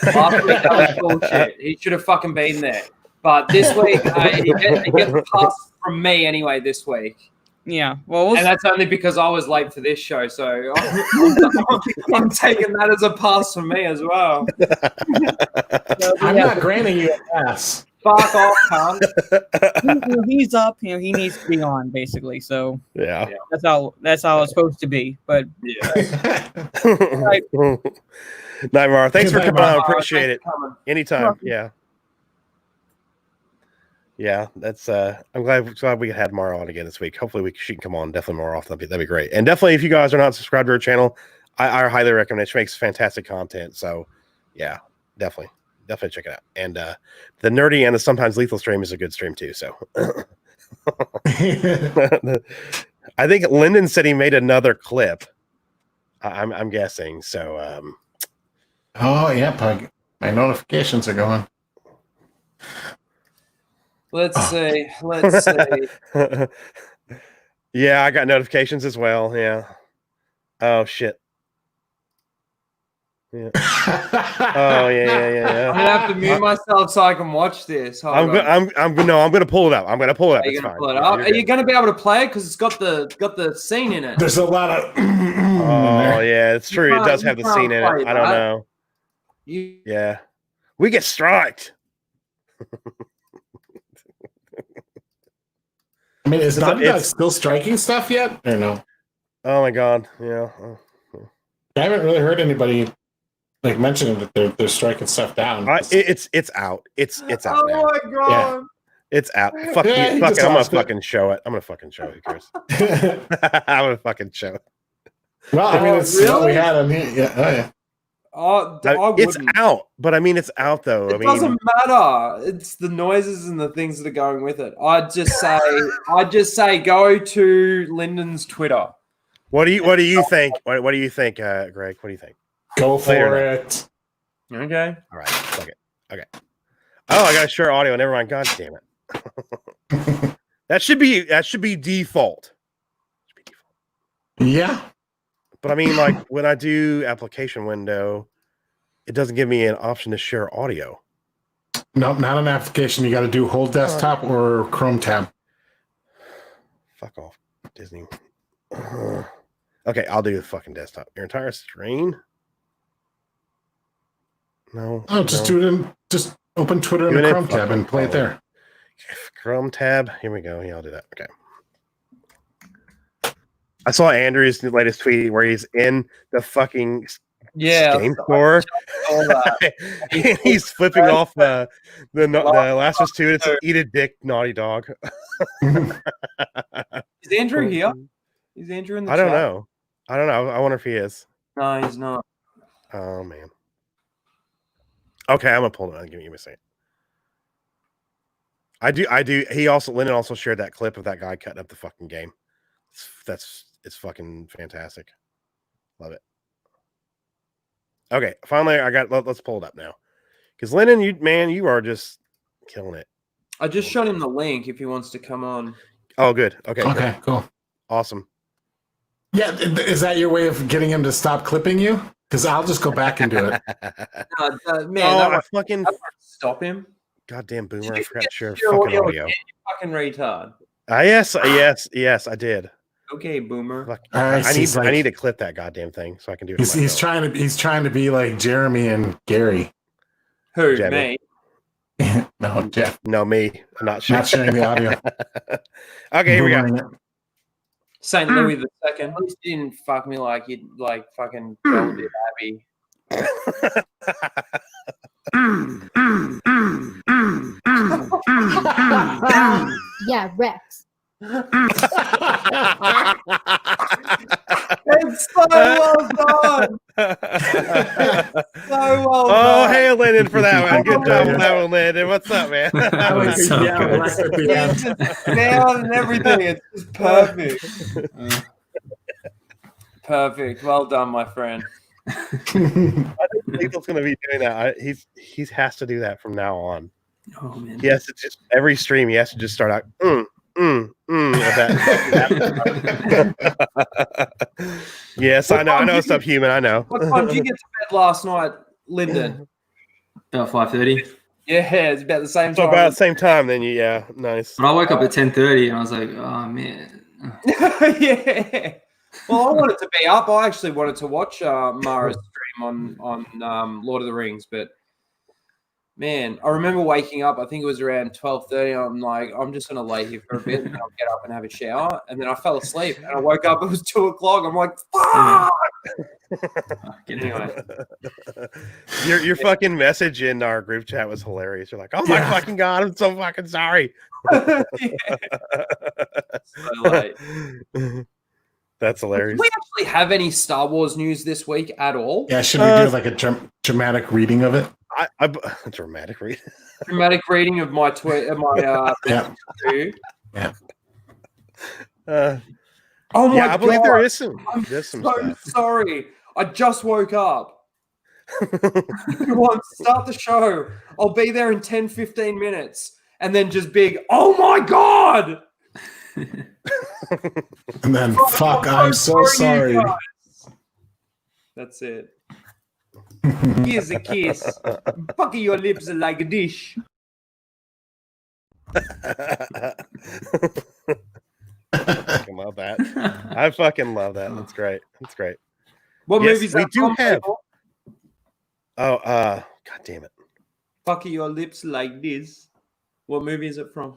Last week that was bullshit. He should have fucking been there. But this week, he gets a pass from me anyway. This week. Yeah. Well, and that's only because I was late for this show. So I'm taking that as a pass from me as well. I'm not granting you a pass. Fuck off, cunt. He's up. You know, he needs to be on basically. So Yeah. that's how it's supposed to be. But Nightmare, thanks for Good night, coming on. Mar. Appreciate it. Thanks for coming. Anytime. Yeah. Yeah, that's I'm glad we had Mara on again this week. Hopefully she can come on definitely more often. That'd be great. And definitely if you guys are not subscribed to her channel, I highly recommend it. She makes fantastic content. So yeah, definitely check it out. And the nerdy and the sometimes lethal stream is a good stream too. So I think Lyndon said he made another clip. I'm guessing. So oh yeah, my notifications are going. Let's see. Let's see. Yeah, I got notifications as well. Yeah. Oh shit. Yeah. Oh yeah. I'm gonna have to mute myself so I can watch this. I'm gonna pull it up. I'm gonna pull it up. Are you It's gonna fine. pull it Yeah, up? you're Are you good. gonna be able to play it because it's got the scene in it? There's a lot of. Oh yeah, it's true. It does have the scene in it. I don't know. Yeah, we get striked. I mean, is Naughty Dog still striking stuff yet, or no? Oh my god, yeah. I haven't really heard anybody like mentioning that they're striking stuff down. It's out. It's out. Oh now. my god! It's out. Fuck Yeah, you. you Fuck just it. I'm gonna lost it. fucking show it. I'm gonna fucking show it. Who cares? I'm gonna fucking show it. Well, I mean, it's what we had on here. Yeah. Oh yeah. Oh, It's out, but I mean, it's out though. It doesn't matter. It's the noises and the things that are going with it. I'd just say go to Lyndon's Twitter. What do you think? What do you think, Greg? What do you think? Go for it. Okay. All right. Fuck it. Okay. Oh, I gotta share audio. Never mind. God damn it. That should be default. Yeah. But I mean, like when I do application window, it doesn't give me an option to share audio. Nope, not an application. You got to do whole desktop or Chrome tab. Fuck off, Disney. Okay, I'll do the fucking desktop. Your entire screen? No. Oh, just do it in. Just open Twitter in the Chrome tab and play it there. Chrome tab. Here we go. Yeah, I'll do that. Okay. I saw Andrew's latest tweet where he's in the fucking game store. And he's flipping off the Last of Us 2. It says, "Eat a dick, Naughty Dog." Is Andrew here? Is Andrew in the I chat? don't know. I wonder if he is. No, he's not. Oh man. Okay, I'm gonna pull it on. Give me a second. I do. Lyndon also shared that clip of that guy cutting up the fucking game. It's fucking fantastic. Love it. Okay, finally let's pull it up now. Because Lyndon, you are just killing it. I just shot him the link if he wants to come on. Oh, good. Okay. Okay, cool. Awesome. Yeah, is that your way of getting him to stop clipping you? Because I'll just go back and do it. I stop him. Goddamn boomer! I forgot to share fucking audio. You fucking retard. Yes, I did. Okay, boomer. Fuck. Right, I need to clip that goddamn thing so I can do it. He's trying to be like Jeremy and Gary. Who, Jeremy. me? No, Jeff. No, me. I'm not sharing. Not sharing the audio. Okay, here we go. St. Louis the Second. At least you didn't fuck me like you'd like fucking Goldie Abbey. Yeah, Rex. It's so well done. So well done. Oh, hey, Lyndon, for that one. Good job on that one, Lyndon. What's up, man? That was so good. Down and everything. It's just perfect. Perfect. Well done, my friend. I think Lethal's going to be doing that. He has to do that from now on. Oh man. He has to just every stream. He has to just start out. Yes, I know. I know. Subhuman. I know. What time did you get to bed last night, Lyndon? About 5:30. Yeah, it's about the same So time. about the same time, then nice. But I woke up at 10:30 and I was like, oh man. Yeah. Well, I wanted to be up. I actually wanted to watch Mara's stream on Lord of the Rings, but Man, I remember waking up. I think it was around 12:30. I'm like, I'm just gonna lay here for a bit, and then I'll get up and have a shower. And then I fell asleep, and I woke up. It was 2:00. I'm like, fuck. Anyway, your fucking message in our group chat was hilarious. You're like, oh my fucking god, I'm so fucking sorry. So late. That's hilarious. Do we actually have any Star Wars news this week at all? Yeah, should we do like a dramatic reading of it? A dramatic reading. Dramatic reading of my tweet. My yeah. Yeah. Oh my yeah, I believe there God. is some. There's some so stuff. sorry. I just woke up. Everyone, start the show. I'll be there in 10-15 minutes. And then just big, oh my God. And then, fuck, I'm so sorry. That's it. Here's a kiss. Fucking your lips are like a dish. I fucking love that. I fucking love that. That's great. That's great. What movies we that do from, have? people? Oh, god damn it! Fucking your lips like this. What movie is it from?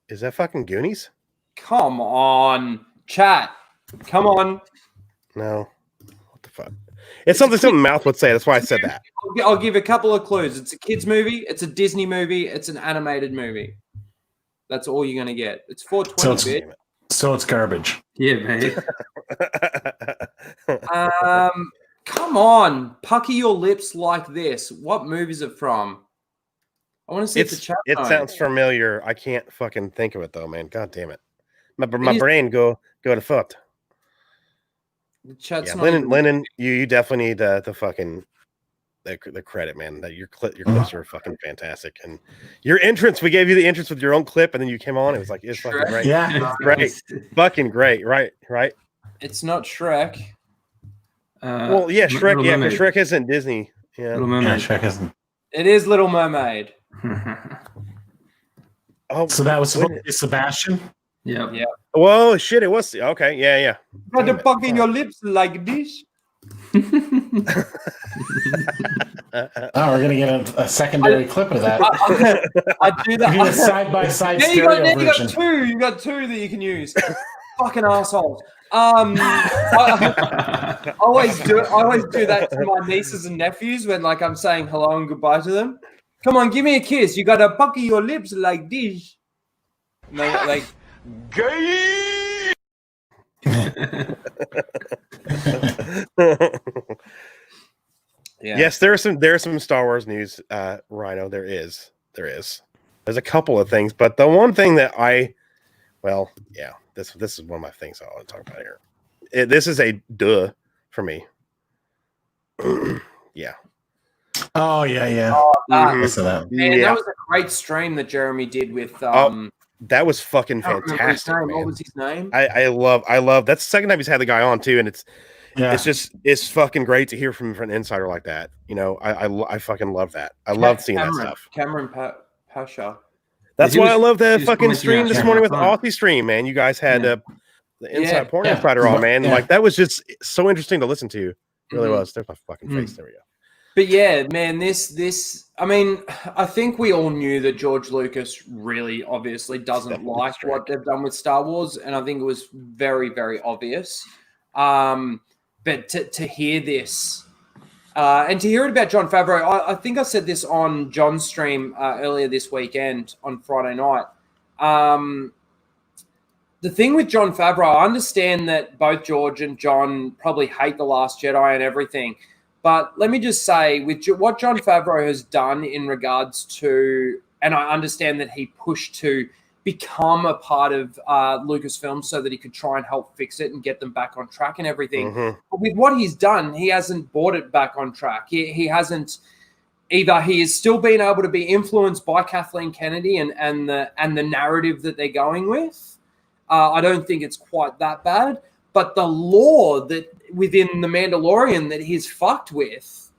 Is that fucking Goonies? Come on, chat. Come on. No. What the fuck? It's something Mouth would say. That's why I said that. I'll give a couple of clues. It's a kids movie. It's a Disney movie. It's an animated movie. That's all you're gonna get. It's 420 bit. So it's garbage. Yeah, man. Come on, pucker your lips like this. What movie is it from? I want to see if the chat It knows. sounds familiar. I can't fucking think of it though, man. God damn it. My brain go to fucked. The chat's Yeah, not even- Lennon, you definitely need the fucking the credit, man. That your clips are fucking fantastic, and your entrance. We gave you the entrance with your own clip, and then you came on. It was like it's fucking great. Yeah, great, fucking great. Right. It's not Shrek. Well, yeah, Shrek. Little Yeah, Mermaid. because Shrek isn't Disney. Yeah. Little Mermaid. Shrek isn't. It is Little Mermaid. Oh, So that was supposed to be Sebastian? Yeah. Yeah. Whoa, shit! It was okay. Yeah. Got the Damn it. fucking your lips like this. Oh, we're gonna get a secondary clip of that. I do that. We need a side-by-side Now stereo you got version. two. You got two that you can use. Fucking assholes. I always do that to my nieces and nephews when like I'm saying hello and goodbye to them. Come on, give me a kiss. You gotta pucker your lips like this. And they're like Gay! yeah. Yes, there's some Star Wars news, Rhino. There's a couple of things, but the one thing that this is one of my things I want to talk about here. This is a duh for me. Yeah. Oh yeah. Oh, Mhm. Listen to that. man, Yeah. that was a great stream that Jeremy did with That was fucking I don't remember his fantastic, name. man. What was his name? I love that's the second time he's had the guy on too, and it's fucking great to hear from an insider like that. You know, I fucking love that. I love seeing that stuff. Cameron Pasha. That's He why I was- love he the was fucking commenting stream on this Cameron morning with Fun. Aussie stream, man. You guys had Yeah. the Inside Yeah. Porn Yeah. Insider on, man. Yeah. Like that was just so interesting to listen to. It really Mhm. was. There's my fucking face. There we go. But yeah, man, this I mean, I think we all knew that George Lucas really obviously doesn't Definitely like strange. what they've done with Star Wars, and I think it was very, very obvious. But to hear this and to hear it about Jon Favreau, I think I said this on John's stream earlier this weekend on Friday night. The thing with Jon Favreau, I understand that both George and John probably hate The Last Jedi and everything. But let me just say, with what Jon Favreau has done in regards to, and I understand that he pushed to become a part of Lucasfilm so that he could try and help fix it and get them back on track and everything. Mhm. But with what he's done, he hasn't brought it back on track. He hasn't either. He has still been able to be influenced by Kathleen Kennedy and the narrative that they're going with. I don't think it's quite that bad. But the lore that within The Mandalorian that he's fucked with,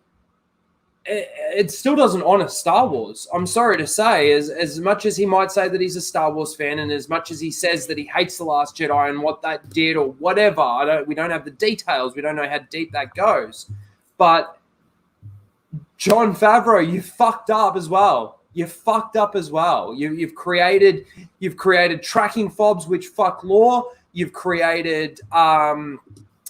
it still doesn't honor Star Wars. I'm sorry to say, as much as he might say that he's a Star Wars fan, and as much as he says that he hates The Last Jedi and what that did or whatever, we don't have the details. We don't know how deep that goes. But Jon Favreau, you fucked up as well. You fucked up as well. You've created tracking fobs which fuck lore. You've created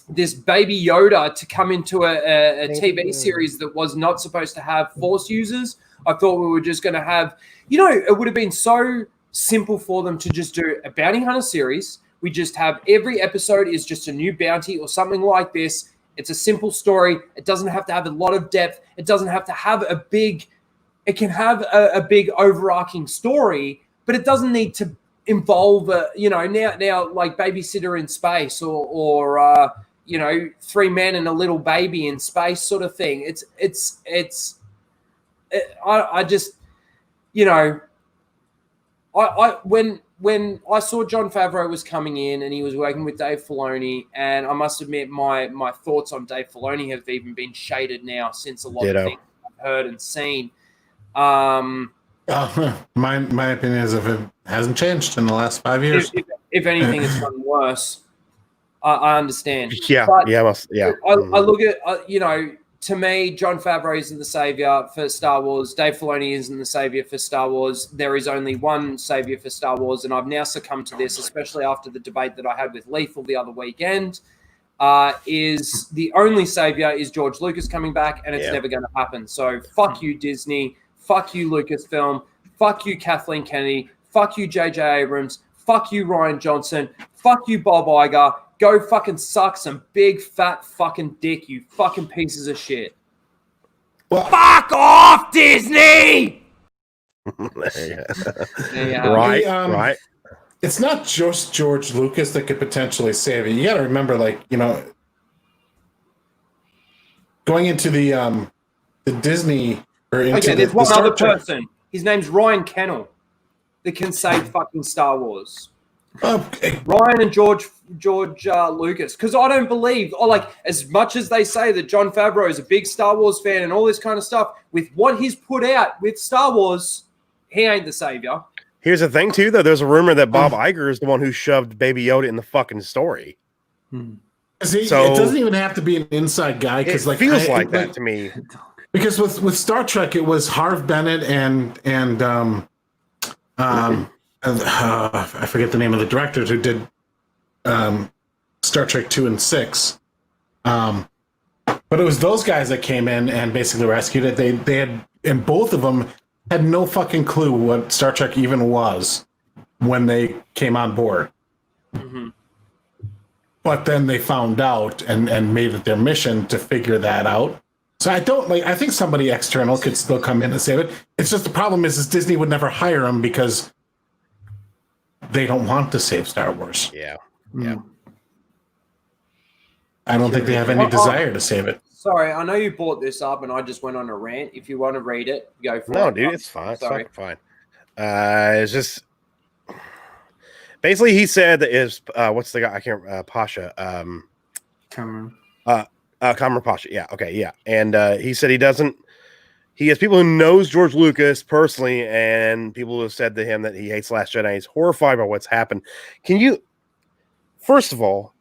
this baby Yoda to come into a TV series that was not supposed to have Force users. I thought we were just going to have, it would have been so simple for them to just do a bounty hunter series. We just have every episode is just a new bounty or something like this. It's a simple story. It doesn't have to have a lot of depth. It doesn't have to have it can have a big overarching story, but it doesn't need to involve now like Babysitter in Space or 3 men and a little baby in space sort of thing. When I saw Jon Favreau was coming in and he was working with Dave Filoni, and I must admit my thoughts on Dave Filoni have even been shaded now since a lot of things I've heard and seen. My opinion is if it hasn't changed in the last 5 years. If anything, it's gotten worse. I understand. Yeah, but I look at to me, Jon Favreau isn't the savior for Star Wars. Dave Filoni isn't the savior for Star Wars. There is only one savior for Star Wars, and I've now succumbed to this, especially after the debate that I had with Lethal the other weekend. Is the only savior is George Lucas coming back, and it's never going to happen. So fuck you, Disney. Fuck you, Lucasfilm. Fuck you, Kathleen Kennedy. Fuck you, J.J. Abrams. Fuck you, Ryan Johnson. Fuck you, Bob Iger. Go fucking suck some big fat fucking dick, you fucking pieces of shit. Well, fuck off, Disney! Right. It's not just George Lucas that could potentially save it. You got to remember, going into the Disney or into there's one other person. His name's Ryan Kennel that can save fucking Star Wars. Ryan and George Lucas, because I don't believe, as much as they say that Jon Favreau is a big Star Wars fan and all this kind of stuff, with what he's put out with Star Wars, he ain't the savior. Here's the thing, too, though. There's a rumor that Bob Iger is the one who shoved Baby Yoda in the fucking story. See, it doesn't even have to be an inside guy. Because it feels like that to me. Because with Star Trek, it was Harv Bennett and I forget the name of the directors who did Star Trek 2 and 6. But it was those guys that came in and basically rescued it. They had, and both of them had no fucking clue what Star Trek even was when they came on board. Mm-hmm. But then they found out and made it their mission to figure that out. So I think somebody external could still come in and save it. It's just the problem is Disney would never hire them because they don't want to save Star Wars. Yeah. I don't think they have any desire to save it. Sorry, I know you brought this up and I just went on a rant. If you want to read it, go for it. No, dude, it's fine. Sorry. It's fine. It's just basically he said that is what's the guy? I can't Pasha. Cameron. Cameron Pasha. Yeah. Okay. Yeah. And he said he has people who knows George Lucas personally, and people who have said to him that he hates Last Jedi. He's horrified by what's happened. First of all,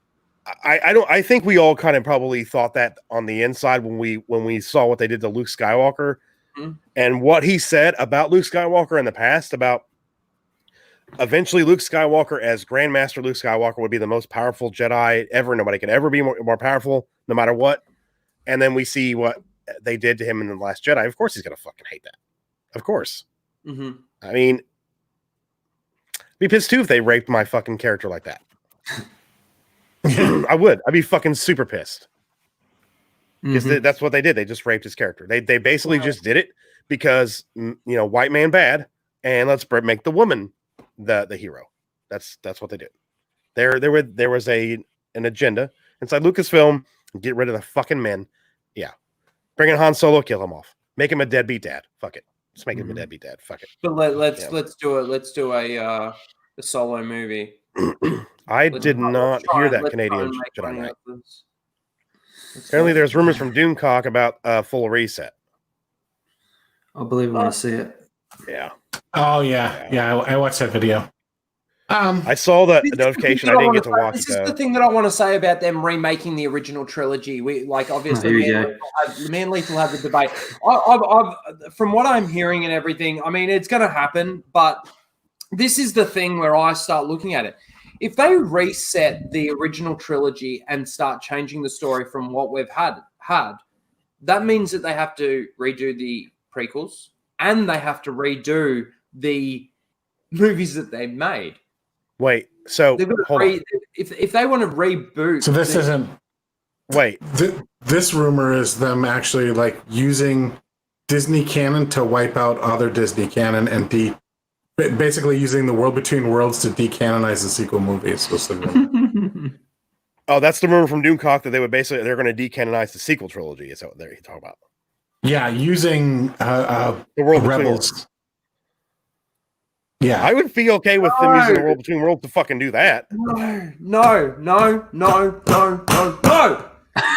I think we all kind of probably thought that on the inside when we saw what they did to Luke Skywalker and what he said about Luke Skywalker in the past about eventually Luke Skywalker as Grandmaster Luke Skywalker would be the most powerful Jedi ever. Nobody could ever be more powerful no matter what. And then we see what they did to him in The Last Jedi. Of course he's going to fucking hate that. Of course. Mm-hmm. I mean, be pissed too if they raped my fucking character like that. I would. I'd be fucking super pissed. Because that's what they did. They just raped his character. They basically just did it because, white man bad, and let's make the woman the hero. That's what they did. There was an agenda inside Lucasfilm. Get rid of the fucking men. Yeah. Bring in Han Solo, kill him off. Make him a deadbeat dad. Fuck it. Just make him a deadbeat dad. Fuck it. But let's do it. Let's do a Solo movie. I did not hear that Canadian Jedi Knight. Apparently, there's rumors from Doomcock about a full reset. I believe I want to see it. Yeah. Oh yeah. I watched that video. I saw the notification. I didn't get to watch it. This is the thing that I want to say about them remaking the original trilogy. We obviously me and Lethal have the debate. From what I'm hearing and everything, I mean, it's going to happen, but this is the thing where I start looking at it. If they reset the original trilogy and start changing the story from what we've had, that means that they have to redo the prequels and they have to redo the movies that they made. Wait, so hold on. If they want to reboot, so this isn't. Wait, this rumor is them actually like using Disney canon to wipe out other Disney canon and basically using the World Between Worlds to decanonize the sequel movies. Oh, that's the rumor from Doomcock that they're going to decanonize the sequel trilogy. Is that what they're talking about? Yeah, using the World Rebels. Yeah, I would be okay with them using the World Between Worlds to fucking do that. No.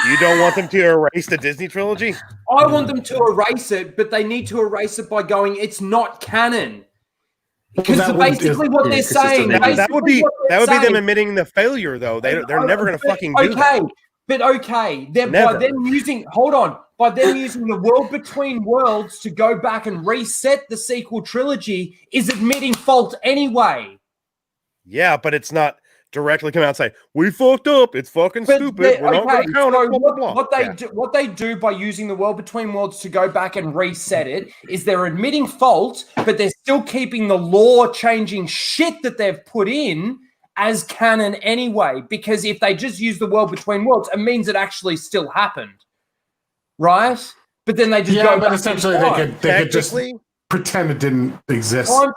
You don't want them to erase the Disney trilogy? I want them to erase it, but they need to erase it by going, it's not canon. Because basically what they're saying... That would be them admitting the failure, though. They're never going to fucking do that. By them using the World Between Worlds to go back and reset the sequel trilogy is admitting fault anyway. Yeah, but it's not directly come out and say, we fucked up, it's fucking stupid, we're not going to count it, blah, blah, blah. What they do by using the World Between Worlds to go back and reset it is they're admitting fault, but they're still keeping the law-changing shit that they've put in as canon anyway, because if they just use the World Between Worlds, it means it actually still happened. Right? But then they just go but essentially they could just pretend it didn't exist. Well,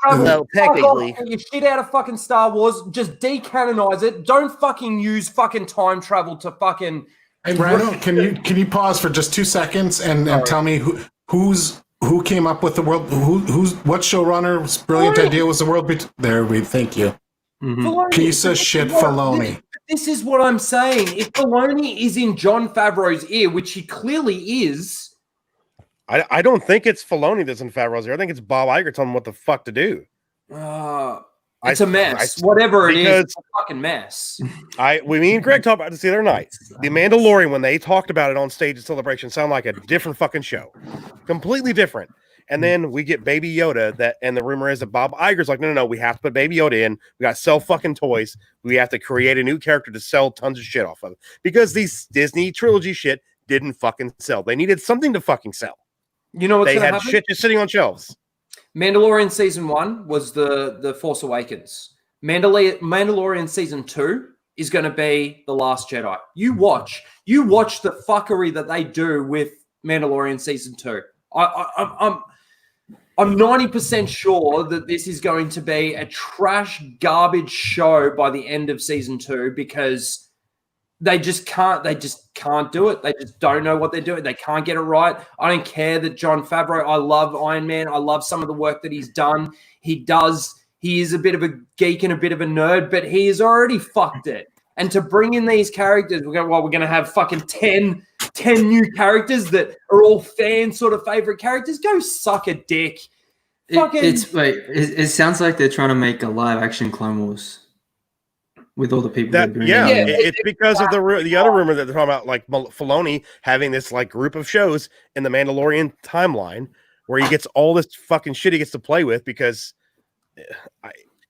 technically. Get your shit out of fucking Star Wars. Just decanonize it. Don't fucking use fucking time travel to fucking... Hey, Brando, can you pause for just 2 seconds and tell me who came up with the world? What showrunner's brilliant idea was the world? Thank you. Filoni, piece of shit Filoni. This is what I'm saying. If Filoni is in Jon Favreau's ear, which he clearly is... I don't think it's Filoni that's in Favreau's ear. I think it's Bob Iger telling him what the fuck to do. It's a mess. Whatever it is, it's a fucking mess. Me and Greg talked about this the other night. The Mandalorian, when they talked about it on stage at Celebration, sounded like a different fucking show. Completely different. And then we get Baby Yoda, and the rumor is that Bob Iger's like, no, we have to put Baby Yoda in. We got to sell fucking toys. We have to create a new character to sell tons of shit off of. Because these Disney trilogy shit didn't fucking sell. They needed something to fucking sell. You know what's They had happen? shit just sitting on shelves. Mandalorian Season 1 was the Force Awakens. Mandalorian Season 2 is going to be The Last Jedi. You watch the fuckery that they do with Mandalorian Season 2. I'm 90% sure that this is going to be a trash garbage show by the end of Season 2 because they just can't do it. They just don't know what they're doing. They can't get it right. I don't care that Jon Favreau, I love Iron Man. I love some of the work that he's done. He is a bit of a geek and a bit of a nerd, but he has already fucked it. And to bring in these characters, we're going to have fucking 10 new characters that are all fan sort of favorite characters. Go suck a dick. It sounds like they're trying to make a live action Clone Wars with all the people. It's because of the other rumor that they're talking about, like Filoni having this like group of shows in the Mandalorian timeline where he gets all this fucking shit he gets to play with because.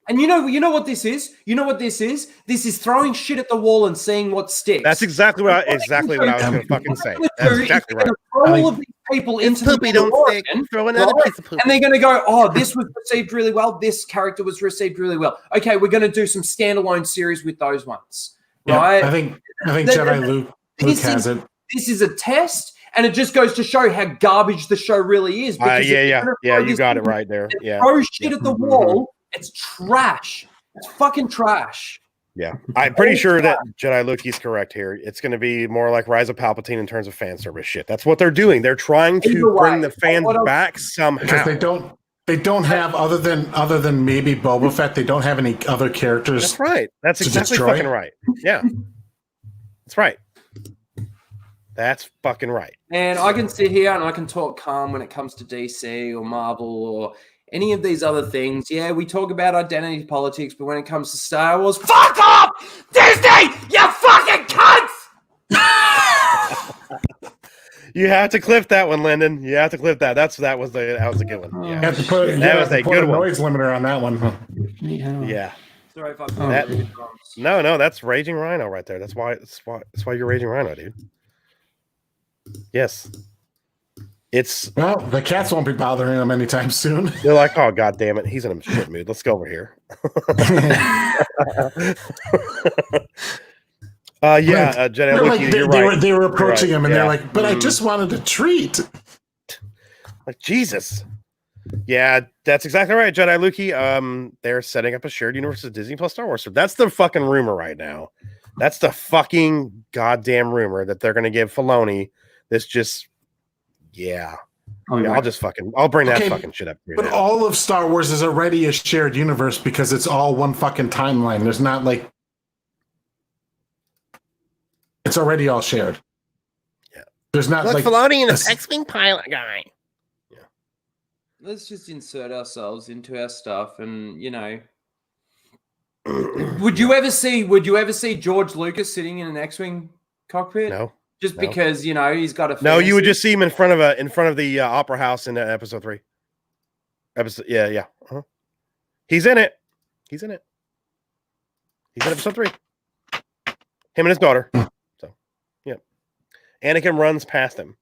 And you know what this is? You know what this is? This is throwing shit at the wall and seeing what sticks. That's exactly what I was going to fucking say. That's exactly right. Throw all of these people into the Mandalorian, throw another piece of poop. And they're going to go, oh, this was received really well. This character was received really well. Okay, we're going to do some standalone series with those ones, right? I think Jedi Luke has it. This is a test. And it just goes to show how garbage the show really is. You got it right there. Yeah, throw shit at the wall. It's trash. It's fucking trash. Yeah, I'm pretty sure that Jedi Luke's correct here. It's going to be more like Rise of Palpatine in terms of fan service shit. That's what they're doing. They're trying to bring the fans back somehow. Because they don't have other than maybe Boba Fett. They don't have any other characters. That's right. That's exactly fucking right. Yeah, that's right. That's fucking right. And I can sit here and I can talk calm when it comes to DC or Marvel or any of these other things, yeah, we talk about identity politics, but when it comes to Star Wars, fuck off, Disney, you fucking cunts! You have to clip that one, Lyndon. You have to clip that. That was a good one. Yeah, You have to put, that was a good one. Noise limiter on that one. Yeah. Sorry if I No, that's Raging Rhino right there. That's why you're Raging Rhino, dude. Yes. Well, the cats won't be bothering him anytime soon. They're like, oh god damn it, he's in a shit mood. Let's go over here. Jedi Wiki, you're right. They were approaching him and yeah. they're like, but I just wanted a treat. Like, Jesus. Yeah, that's exactly right, Jedi Luki. They're setting up a shared universe of Disney plus Star Wars. So that's the fucking rumor right now. That's the fucking goddamn rumor that they're gonna give Filoni this just I'll bring that fucking shit up. But all of Star Wars is already a shared universe because it's all one fucking timeline. There's not like it's already all shared. Yeah. There's not like Filoni and the X-Wing pilot guy. Let's just insert ourselves into our stuff, and would you ever see George Lucas sitting in an X-wing cockpit? No, just because he's got a. No, you would just see him in front of the Opera House in episode 3. Yeah. Uh-huh. He's in it. He's in episode 3. Him and his daughter. So, yeah. Anakin runs past him.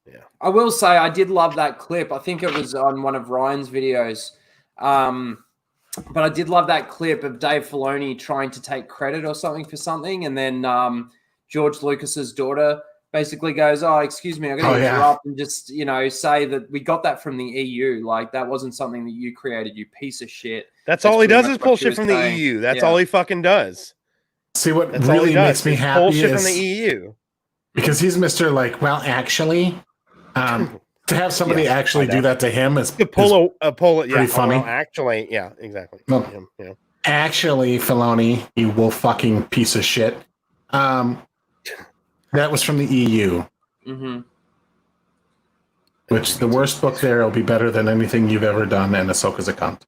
Yeah. I will say I did love that clip. I think it was on one of Ryan's videos. But I did love that clip of Dave Filoni trying to take credit or something for something. And then George Lucas's daughter basically goes, oh, excuse me, I'm going to interrupt and just, say that we got that from the EU. Like, that wasn't something that you created, you piece of shit. That's all he does is pull shit from the EU. That's all he fucking does. See, what really makes me happy bullshit is from the EU. Because he's Mr. Like, well, actually, to have somebody actually do that to him is to pull it. Pretty funny. Well, actually, yeah, exactly. Well, actually, Filoni, you will fucking piece of shit. That was from the EU. Mm-hmm. Which the worst book there will be better than anything you've ever done, and Ahsoka's a cunt.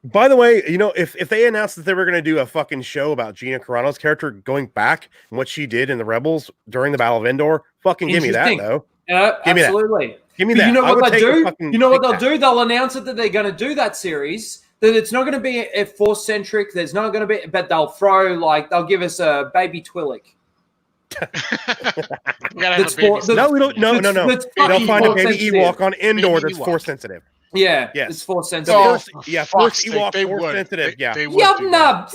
By the way, if they announced that they were going to do a fucking show about Gina Carano's character going back and what she did in the Rebels during the Battle of Endor, fucking give me that, though. Give absolutely. Me that. Give me that. You know what they'll do? You know what they'll do? They'll announce it that they're going to do that series. That it's not going to be a Force centric. There's not going to be, but they'll they'll give us a baby Twi'lek. We don't. No. They'll find a baby Ewok on Endor that's Force sensitive. Yeah, yes. It's Force sensitive. Force Ewok, Force sensitive. Yup, nub.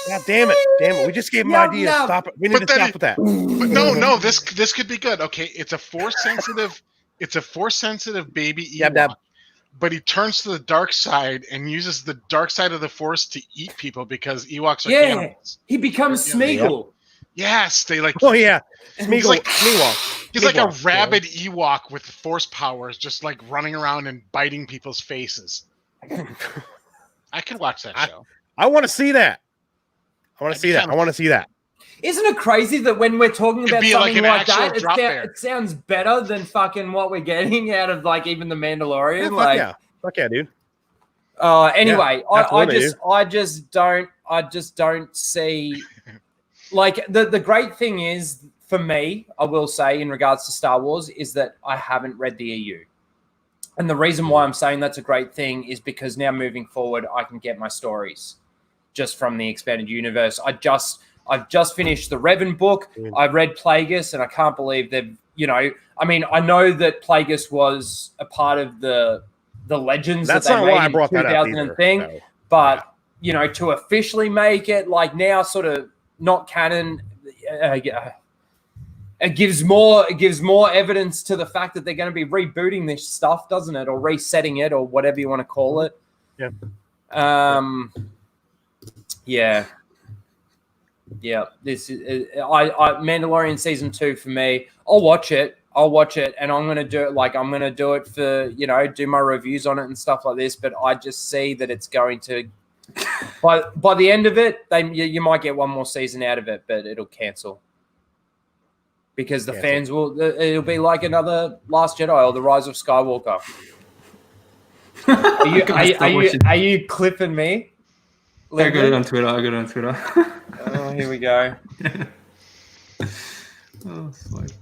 God damn it! We just gave them ideas. Stop it. We need to stop with that. But no. This could be good. Okay, it's a Force sensitive. It's a Force sensitive baby Ewok. But he turns to the dark side and uses the dark side of the Force to eat people because Ewoks are animals. He becomes Smeagol. Yes, they like. Oh yeah, Smeagol. He's like a rabid Ewok with Force powers, just like running around and biting people's faces. I can watch that show. I want to see that. I want to see that. Isn't it crazy that when we're talking about something like that, it sounds better than fucking what we're getting out of like even the Mandalorian? Yeah, fuck yeah, dude. Anyway, I just don't see. Like the great thing is for me, I will say in regards to Star Wars is that I haven't read the EU. And the reason why I'm saying that's a great thing is because now moving forward, I can get my stories just from the expanded universe. I've just finished the Revan book. I read Plagueis and I can't believe they've, I know that Plagueis was a part of the legends that's that they not made why I in brought 2000 that up either, and thing. no. But, to officially make it like now sort of not canon, it gives more evidence to the fact that they're going to be rebooting this stuff, doesn't it? Or resetting it or whatever you want to call it. Yeah. Yeah. This is Mandalorian season 2 for me. I'll watch it, and I'm gonna do it. Like I'm gonna do it for do my reviews on it and stuff like this. But I just see that it's going to. By the end of it, you might get one more season out of it, but it'll cancel because the fans will. It'll be like another Last Jedi or the Rise of Skywalker. Are you clipping me? I got it on Twitter. Oh, here we go. Oh, sweet.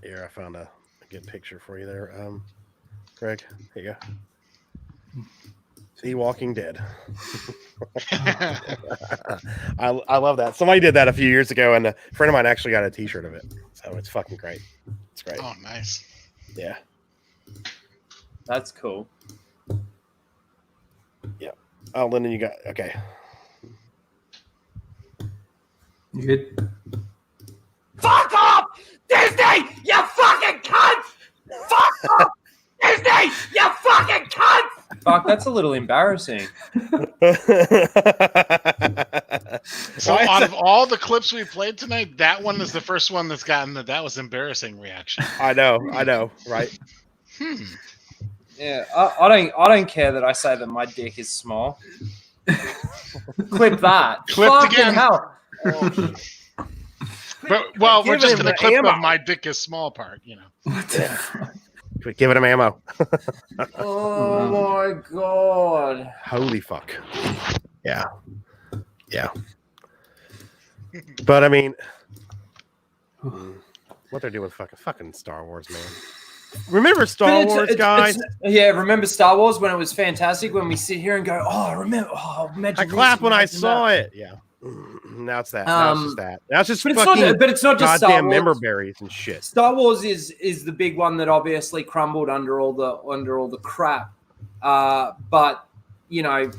Here, I found a good picture for you there, Greg. Here you go. See, Walking Dead. I love that. Somebody did that a few years ago, and a friend of mine actually got a T-shirt of it. So it's fucking great. It's great. Oh, nice. Yeah. That's cool. Yeah. Oh, Lyndon, you got okay. You good? Fuck off! Disney! You fucking cunt! Fuck off! Disney! You fucking cunt! Fuck, that's a little embarrassing. So out of all the clips we played tonight, that one is the first one that's gotten that was embarrassing reaction. I know, right? Yeah, I don't care that I say that my dick is small. Clip that. Clipped Fucking again. hell. But well, we're just gonna clip ammo. the my dick is small part, you know. Quit giving him ammo. Oh my god. Holy fuck. Yeah. But I mean, what they're doing, fucking Star Wars, man. Remember Star Wars, guys? Yeah, remember Star Wars when it was fantastic? When we sit here and go, oh, remember? Oh, imagine I this, clapped when I imagine saw that. it. Yeah. Now it's that. Now it's just that. Now it's just but fucking it's not just Star goddamn Wars. member berries and shit. Star Wars is the big one that obviously crumbled under all the crap. But you know,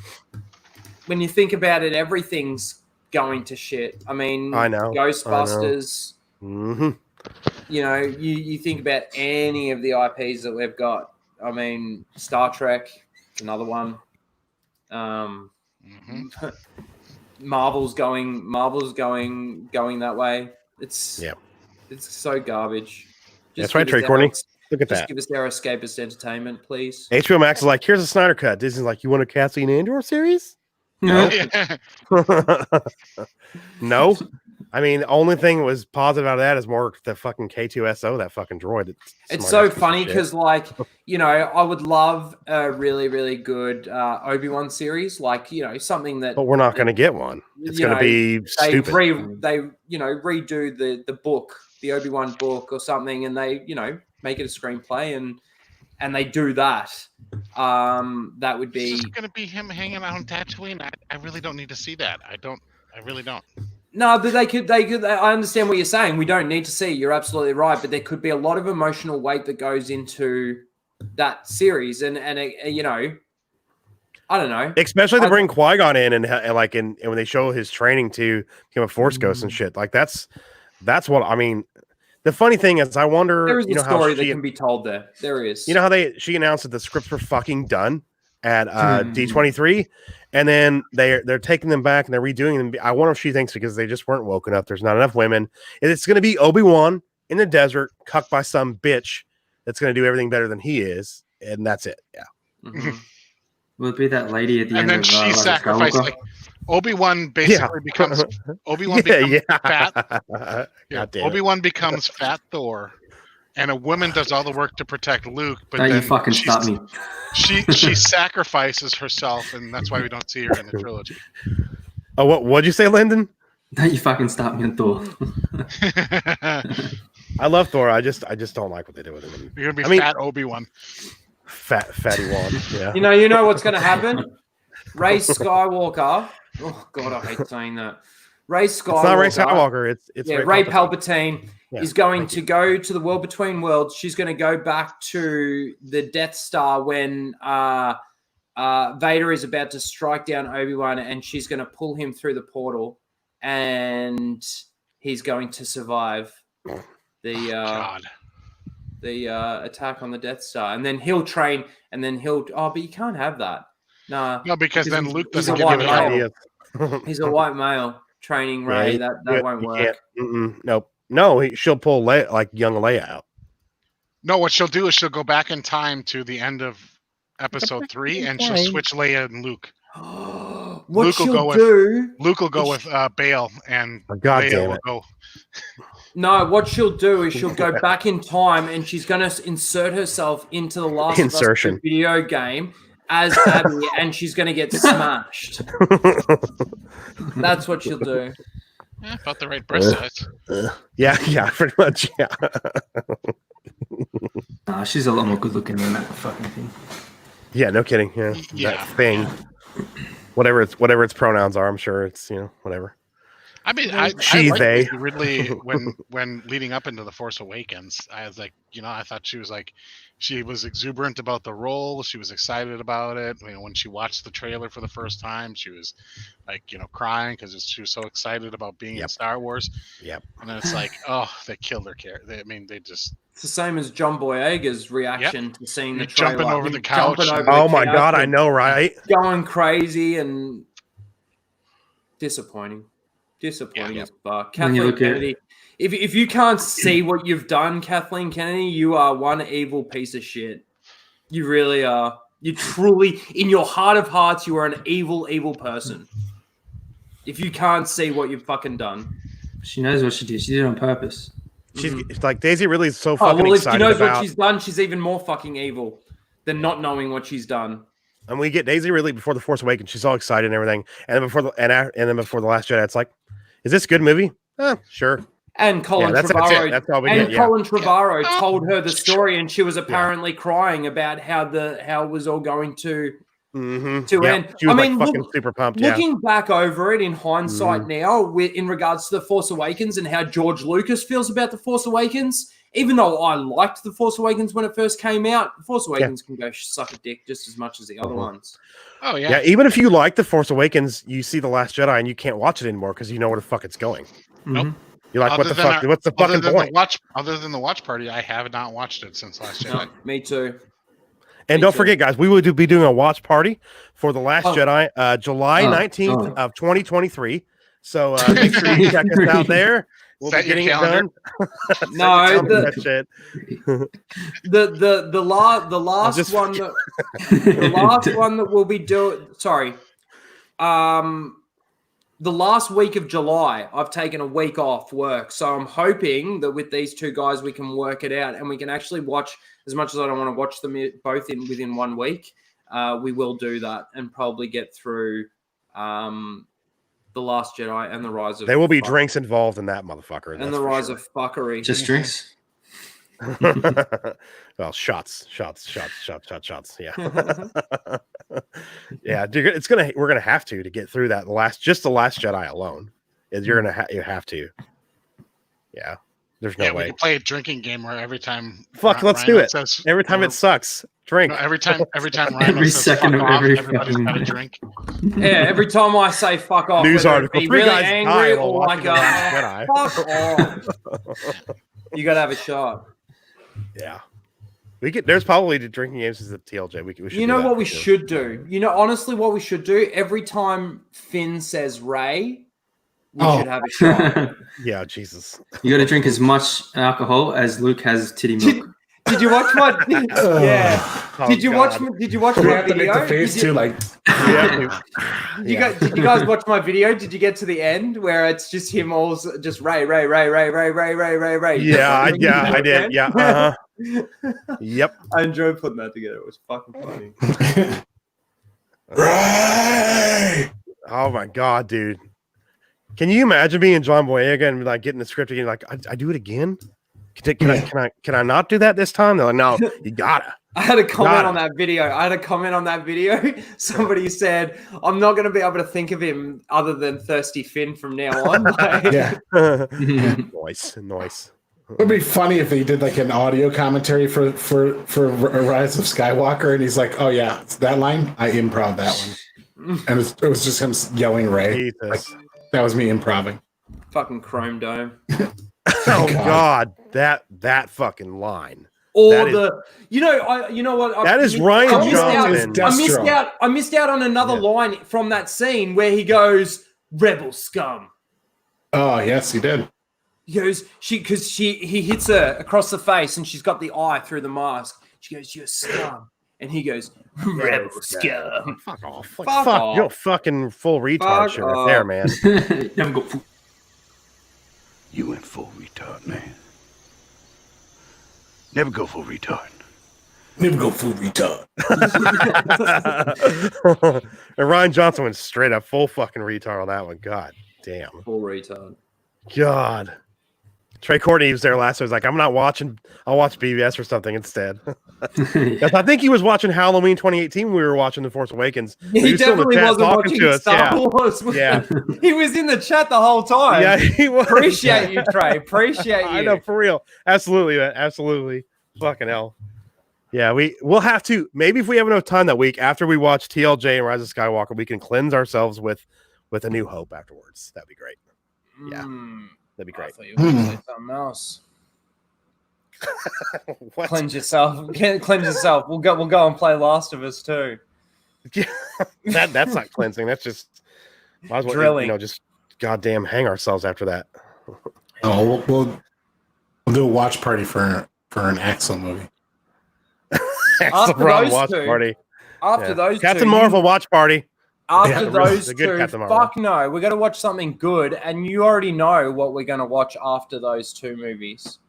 when you think about it, everything's going to shit. I mean, I know. Ghostbusters. Mm-hmm. You know, you think about any of the IPs that we've got. I mean, Star Trek, another one. Marvel's going that way. It's so garbage. That's right, Trey Courtney. Look at just that. Give us our escapist entertainment, please. HBO Max is like, here's a Snyder cut. Disney's like, you want a Cassian Andor series? No. No. I mean, the only thing was positive out of that is more the fucking K2SO, that fucking droid. It's so funny because, like, you know, I would love a really, really good Obi-Wan series, like, you know, something that. But we're not going to get one. It's going to be stupid. They redo the book, the Obi-Wan book or something, and they, you know, make it a screenplay and they do that. That would be. It's just going to be him hanging out on Tatooine. I really don't need to see that. I really don't. No, but they could. I understand what you're saying. We don't need to see it. You're absolutely right. But there could be a lot of emotional weight that goes into that series, and you know, I don't know. Especially to bring Qui-Gon in and when they show his training to become a Force ghost and shit. Like that's what I mean. The funny thing is, I wonder. There is you know, a story how that can be told there. There is. You know how she announced that the scripts were fucking done at D23, and then they're taking them back and they're redoing them. I wonder if she thinks because they just weren't woken up. There's not enough women. It's going to be Obi-Wan in the desert, cucked by some bitch that's going to do everything better than he is, and that's it. Yeah. Mm-hmm. Will it be that lady at the end? And then she sacrificed. Like, Obi-Wan basically becomes fat. Obi-Wan becomes Fat Thor. And a woman does all the work to protect Luke, but don't then you fucking stop me. She sacrifices herself, and that's why we don't see her in the trilogy. Oh, what'd you say, Lyndon? Don't you fucking stop me on Thor. I love Thor. I just don't like what they do with him. You're gonna be fat Obi-Wan. Fatty Wan. Yeah. You know what's gonna happen? Ray Skywalker. Oh god, I hate saying that. Ray Skywalker. It's not Ray Skywalker. It's Ray Palpatine. Is going to go to the world between worlds. She's going to go back to the Death Star when Vader is about to strike down Obi-Wan, and she's going to pull him through the portal, and he's going to survive the attack on the Death Star, and then he'll train, and then he'll. Oh, but you can't have that. No, because then Luke doesn't give give you it ideas. He's a white male training Ray. That won't work. Nope. No, she'll pull like young Leia out. No, what she'll do is she'll go back in time to the end of episode 3, and she'll switch Leia and Luke. what Luke will she'll go do. Luke will go with Bale, and God Leia damn will it. go. No, what she'll do is she'll go back in time and she's going to insert herself into the Last Insertion. of Us 2 video game as Abby, and she's going to get smashed. That's what she'll do. Yeah, about the right breast size. Yeah, pretty much. Yeah. Nah, she's a lot more good looking than that fucking thing. Yeah, no kidding. Yeah, that thing. Whatever its pronouns are, I'm sure it's whatever. I mean, I She, liked they. Daisy Ridley when leading up into The Force Awakens. I was like, I thought she was exuberant about the role. She was excited about it. When she watched the trailer for the first time, she was like, crying because she was so excited about being in Star Wars. Yep. And then it's like, oh, they killed her character. They just. It's the same as John Boyega's reaction to seeing the trailer. Jumping over Him the couch. jumping over Oh the my couch God, I and know, right? Going crazy and disappointing. Disappointing as fuck. When you Kathleen look at- Kennedy. If you can't see what you've done, Kathleen Kennedy, you are one evil piece of shit. You really are. You truly, in your heart of hearts, you are an evil, evil person. If you can't see what you've fucking done. She knows what she did. She did it on purpose. She's like Daisy Ridley's so Oh, fucking well, if she excited knows about. what she's done, she's even more fucking evil than not knowing what she's done. And we get Daisy Ridley before the Force Awakens. She's all excited and everything. And then before the Last Jedi, it's like, is this a good movie? Sure. And Colin that's Trevorrow, That's all we and get. Colin Trevorrow told her the story, and she was apparently crying about how it was all going to end. She was fucking super pumped. Looking back over it in hindsight now, in regards to the Force Awakens and how George Lucas feels about the Force Awakens, even though I liked the Force Awakens when it first came out, the Force Awakens can go suck a dick just as much as the other ones. Oh yeah. Yeah, even if you like the Force Awakens, you see the Last Jedi and you can't watch it anymore because you know where the fuck it's going. Nope. You're like, what's the fucking point? Other than the watch party, I have not watched it since Last Jedi. No, me too. And don't forget, guys, we will be doing a watch party for The Last Jedi, July 19th of 2023. So make sure you check us out there. We'll be getting it done. No, shit. the last one that the last one that we'll be doing. Sorry, the last week of July, I've taken a week off work, so I'm hoping that with these two guys we can work it out and we can actually watch. As much as I don't want to watch them both within 1 week, we will do that and probably get through The Last Jedi and the Rise of. There will be drinks involved in that motherfucker, and the Rise of Fuckery. Just drinks. Well, shots. Yeah, yeah. We're gonna have to get through that. The Last Jedi alone. You have to. Yeah. There's no way. We can play a drinking game where every time. Let's do it. Every time it sucks, drink. No, every time Rhino every says second fuck of off, every everybody's fucking- got a drink. Yeah, every time I say fuck off, News whether article. it be 3 really guys angry die while or like watching The Last Jedi. fuck off. You gotta have a shot. Yeah. There's probably the drinking games as the TLJ. We should. You know what we should do? Honestly, what we should do every time Finn says Ray, we should have a shot. Yeah, Jesus. You got to drink as much alcohol as Luke has titty milk. Did you watch my? Yeah. Did you watch my video? The face too, like. Did you guys watch my video? Did you get to the end where it's just him all just Ray? Yeah, I did. Yeah. Yep. I enjoyed putting that together. It was fucking funny. Ray! Oh my God, dude. Can you imagine being John Boyega and like getting the script again? Like, I do it again? Can I not do that this time? They're like, no, you gotta. I had a comment on that video. Somebody said, I'm not going to be able to think of him other than Thirsty Finn from now on. Nice. It would be funny if they did like an audio commentary for Rise of Skywalker, and he's like, "Oh yeah, it's that line. I improv that one," and it was just him yelling Ray. Like, that was me improving. Fucking Chrome Dome. Oh God, that fucking line. Or you know what? That is Ryan Johnson. I missed out on another line from that scene where he goes, "Rebel scum." Oh yes, he did. He goes, he hits her across the face and she's got the eye through the mask. She goes, "You're scum." And he goes, Rebel scum. Fuck off. Fuck Fuck. off. You're fucking full retard Fuck shit right there, off. man. Never got full. You went full retard, man. Never go full retard. Never go full retard. And Ryan Johnson went straight up full fucking retard on that one. God damn. Full retard. God. Trey Courtney was there last. I was like, I'm not watching. I'll watch BBS or something instead. I think he was watching Halloween 2018 when we were watching The Force Awakens. He was still in the definitely chat wasn't talking watching to us. Star Yeah. Wars. Yeah. He was in the chat the whole time. Yeah, he was. Appreciate you, Trey. Appreciate you. I know, for real. Absolutely, man. Absolutely. Fucking hell. Yeah, we'll have to. Maybe if we have enough time that week after we watch TLJ and Rise of Skywalker, we can cleanse ourselves with A New Hope afterwards. That'd be great. Yeah, that'd be great. I thought you were going to say something else. Cleanse yourself. Cleanse yourself. We'll go and play Last of Us too. Yeah, that's not cleansing. That's just might as well, drilling. Just goddamn hang ourselves after that. Oh, we'll do a watch party for an Axel movie. After those watch two, party. After those Captain two, Marvel watch party. After Yeah, those the good two, Captain Marvel. fuck no, we're gonna watch something good, and you already know what we're gonna watch after those two movies.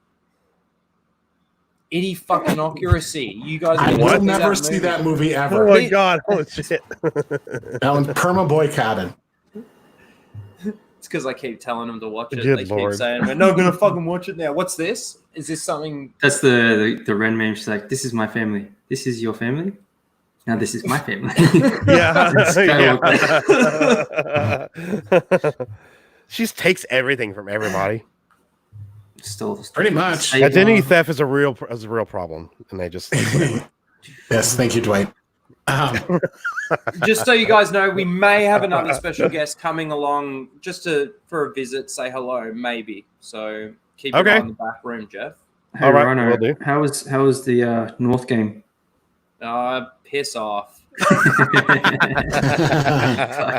Itty fucking accuracy. You guys. I will never see that movie ever. Oh my god! Holy shit! That one's perma boycotted. It's because I keep telling them to watch it. Good They Lord. keep saying, "We're not gonna fucking watch it now." What's this? Is this something? That's the Ren meme. She's like, "This is my family. This is your family. Now this is my family." Yeah. Skywalker. She just takes everything from everybody. Still, Pretty much. Identity theft is a real problem, and they just Yes, thank you, Dwight. Just so you guys know, we may have another special guest coming along just for a visit, say hello, maybe. So keep an eye on the back room, Jeff. Hey, All right, Rhino, will do. how was the North game? Piss off. Fucking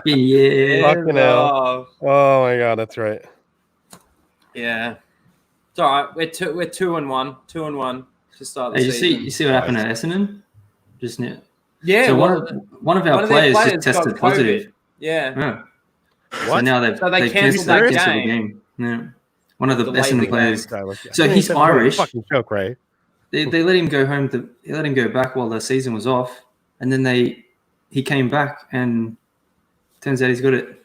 yeah. Fucking hell. Oh my god, that's right. Yeah. It's all right. We're 2-1. 2-1 to start the Hey, season. you see what happened at Essendon just now? Yeah. So well, one of our their players just got tested COVID. positive. Yeah. Yeah. What? So now So they cancelled that game. Yeah. One of the Delayed Essendon the players. game. So he's Irish. Fucking joke, Ray. They let him go home. They let him go back while the season was off, and then he came back, and turns out he's got it.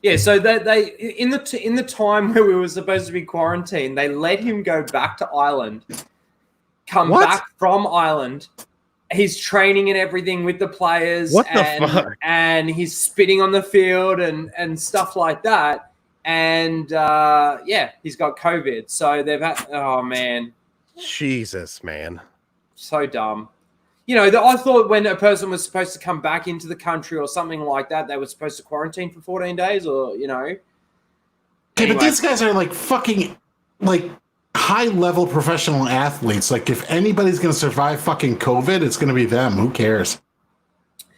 Yeah, so they in the time where we were supposed to be quarantined, they let him go back to Ireland, come back from Ireland. He's training and everything with the players. What the fuck? And he's spitting on the field and stuff like that. And he's got COVID. So they've had. Oh man, Jesus, man. so dumb. You know, I thought when a person was supposed to come back into the country or something like that, they were supposed to quarantine for 14 days or, you know. Okay, but these guys are like fucking like high-level professional athletes. Like, if anybody's going to survive fucking COVID, it's going to be them. Who cares?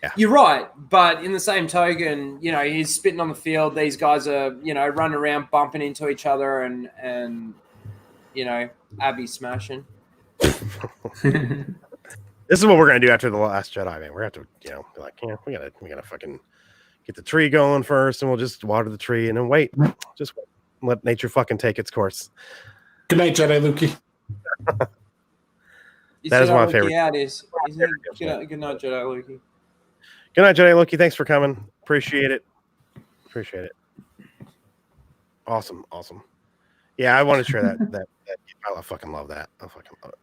Yeah. You're right. But in the same token, you know, he's spitting on the field. These guys are, you know, running around, bumping into each other and you know, Abby smashing. This is what we're gonna do after the Last Jedi, man. We're gonna have to, be like, we gotta fucking get the tree going first, and we'll just water the tree and then wait. Just let nature fucking take its course. Good night, Jedi Lukey. That is my favorite. Good night, Jedi Lukey. Good night, Jedi Loki. Thanks for coming. Appreciate it. Awesome. Yeah, I want to share that. I fucking love that. I fucking love it.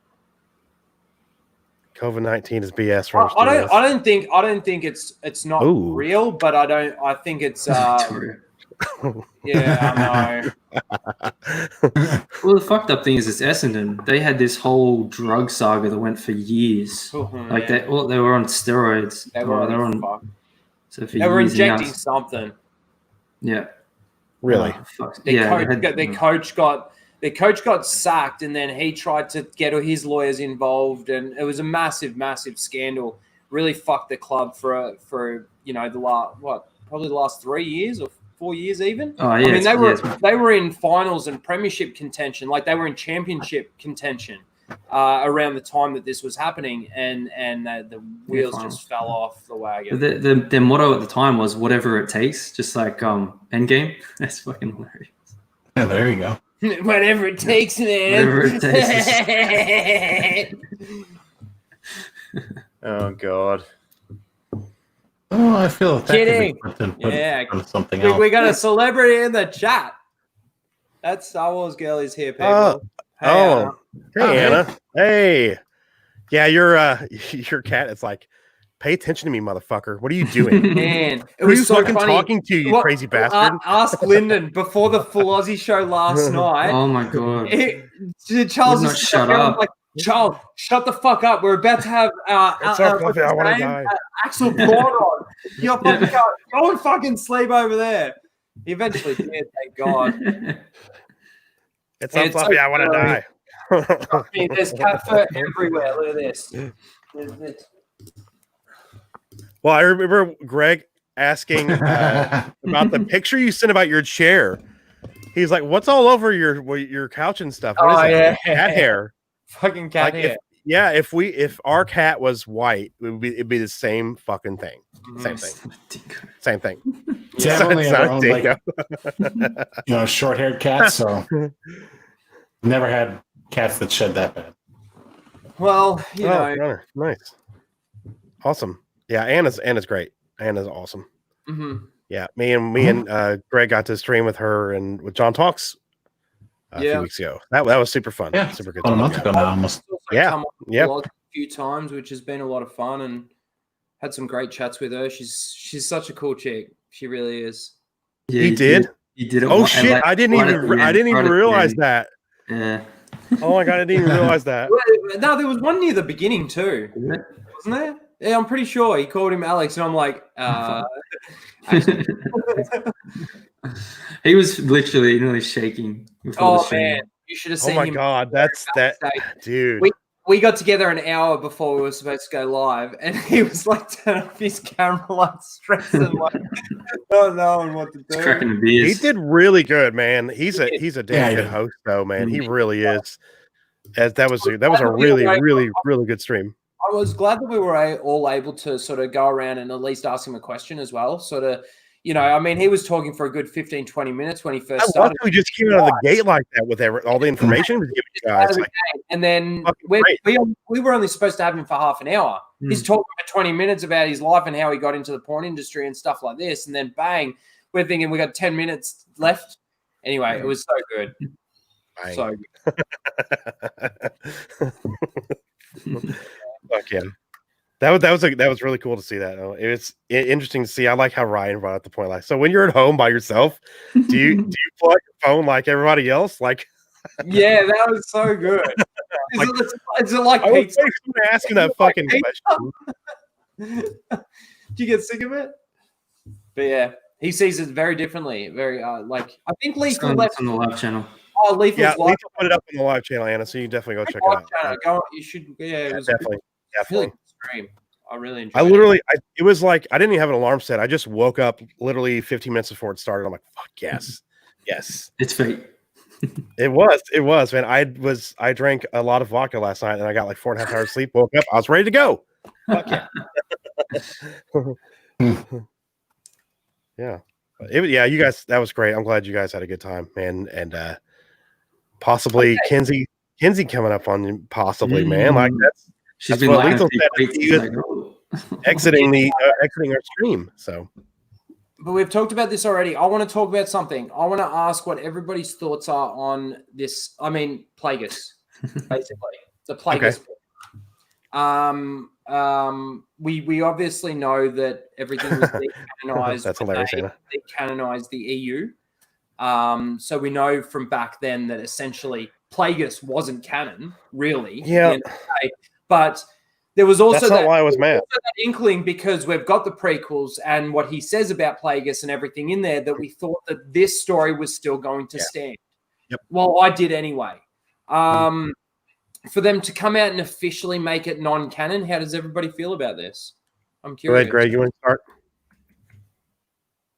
COVID-19 is BS. I don't think it's not real, but I think it's yeah, I know. Well, the fucked up thing is, it's Essendon. They had this whole drug saga that went for years. Like they were on steroids. They were on. So for they were years injecting now, something. Yeah. Really? Their coach got sacked, and then he tried to get his lawyers involved, and it was a massive, massive scandal. Really fucked the club for you know probably the last 3 years or 4 years even. Oh yeah. I mean they were in finals and premiership contention, like they were in championship contention. around the time that this was happening, and the wheels just fell off the wagon. Their motto at the time was "whatever it takes," just like Endgame. That's fucking hilarious. Yeah, there you go. Whatever it takes, man. Whatever it takes. Oh God. Oh, I feel that Kidding. could be something we, else. we got a celebrity in the chat. That's Star Wars girlies here, people. Hey, Anna. Hey. Yeah, your cat is like, pay attention to me, motherfucker. What are you doing? Man, it Who was you so fucking funny. talking to, you crazy bastard? Ask Lyndon before the full Aussie show last night. Oh my God. Charles Would not is shut up. like, Charles, shut the fuck up. We're about to have Fluffy, I want to die. Axel Braun on. You're fucking go and fucking sleep over there. He eventually did, thank God. It's not Fluffy, I want to die. Trust me, there's cat fur everywhere. Look at this. Well, I remember Greg asking about the picture you sent about your chair. He's like, "What's all over your couch and stuff? What is that? Cat hair, fucking cat hair." If our cat was white, it'd be the same fucking thing. Same thing. Definitely our own, like, short-haired cats. So never had cats that shed that bad. Well, you know, nice, awesome. Yeah, Anna's great. Anna's awesome. Mm-hmm. Yeah, me and Greg got to stream with her and with John Talks a few weeks ago. That was super fun. Yeah, super good. About a month ago now, almost. Yeah. A few times, which has been a lot of fun, and had some great chats with her. She's such a cool chick. She really is. Yeah, he did. He did it. Oh shit! Like, I didn't even realize that. Yeah. Oh my God! I didn't even realize that. No, there was one near the beginning too, wasn't there? Yeah, I'm pretty sure he called him Alex, and I'm like, he was literally nearly shaking. Oh man, you should have seen him. Oh my God, that's that, dude. We got together an hour before we were supposed to go live, and he was like turning off his camera, like stressing, like not knowing what to do. Cracking the beers. He did really good, man. He's a damn good host, though, man. He really is. That was a really good stream. I was glad that we were all able to sort of go around and at least ask him a question as well. Sort of, I mean, he was talking for a good 15, 20 minutes when he first started. We just came out of the gate like that with all the information we gave you guys. And then we were only supposed to have him for half an hour. He's talking for 20 minutes about his life and how he got into the porn industry and stuff like this. And then bang, we're thinking we got 10 minutes left. Anyway, it was so good. Bang. So good. Fuck yeah. That was really cool to see that. It's interesting to see. I like how Ryan brought up the point. Like, so when you're at home by yourself, do you plug your phone like everybody else? Like, yeah, that was so good. Is it like pizza? Asking that fucking question. Do you get sick of it? But yeah, he sees it very differently. Very like I think Lethal left on the live channel. Oh, Lethal's Lethal put it up on the live channel, Anna. So you definitely go check it out. Go, you should. Yeah, it was definitely. Really good stream. I really enjoyed it was like I didn't even have an alarm set. I just woke up literally 15 minutes before it started. I'm like, fuck yes. It's fate. It was, man. I drank a lot of vodka last night and I got like 4.5 hours sleep. Woke up, I was ready to go. Fuck yeah. Yeah. You guys, that was great. I'm glad you guys had a good time, man. And possibly Kenzie coming up on you, possibly, man. Like She's that's been what like Lethal said. Exiting our stream. So, but we've talked about this already. I want to talk about something. I want to ask what everybody's thoughts are on this. I mean, Plagueis, basically the Plagueis. Okay. We obviously know that everything was decanonized. That's hilarious. They canonized the EU. So we know from back then that essentially Plagueis wasn't canon, really. Yeah. But there was also that's not why I was mad. That inkling because we've got the prequels and what he says about Plagueis and everything in there that we thought that this story was still going to stand. Yep. Well, I did anyway. For them to come out and officially make it non-canon, how does everybody feel about this? I'm curious. Go ahead, Greg. You want to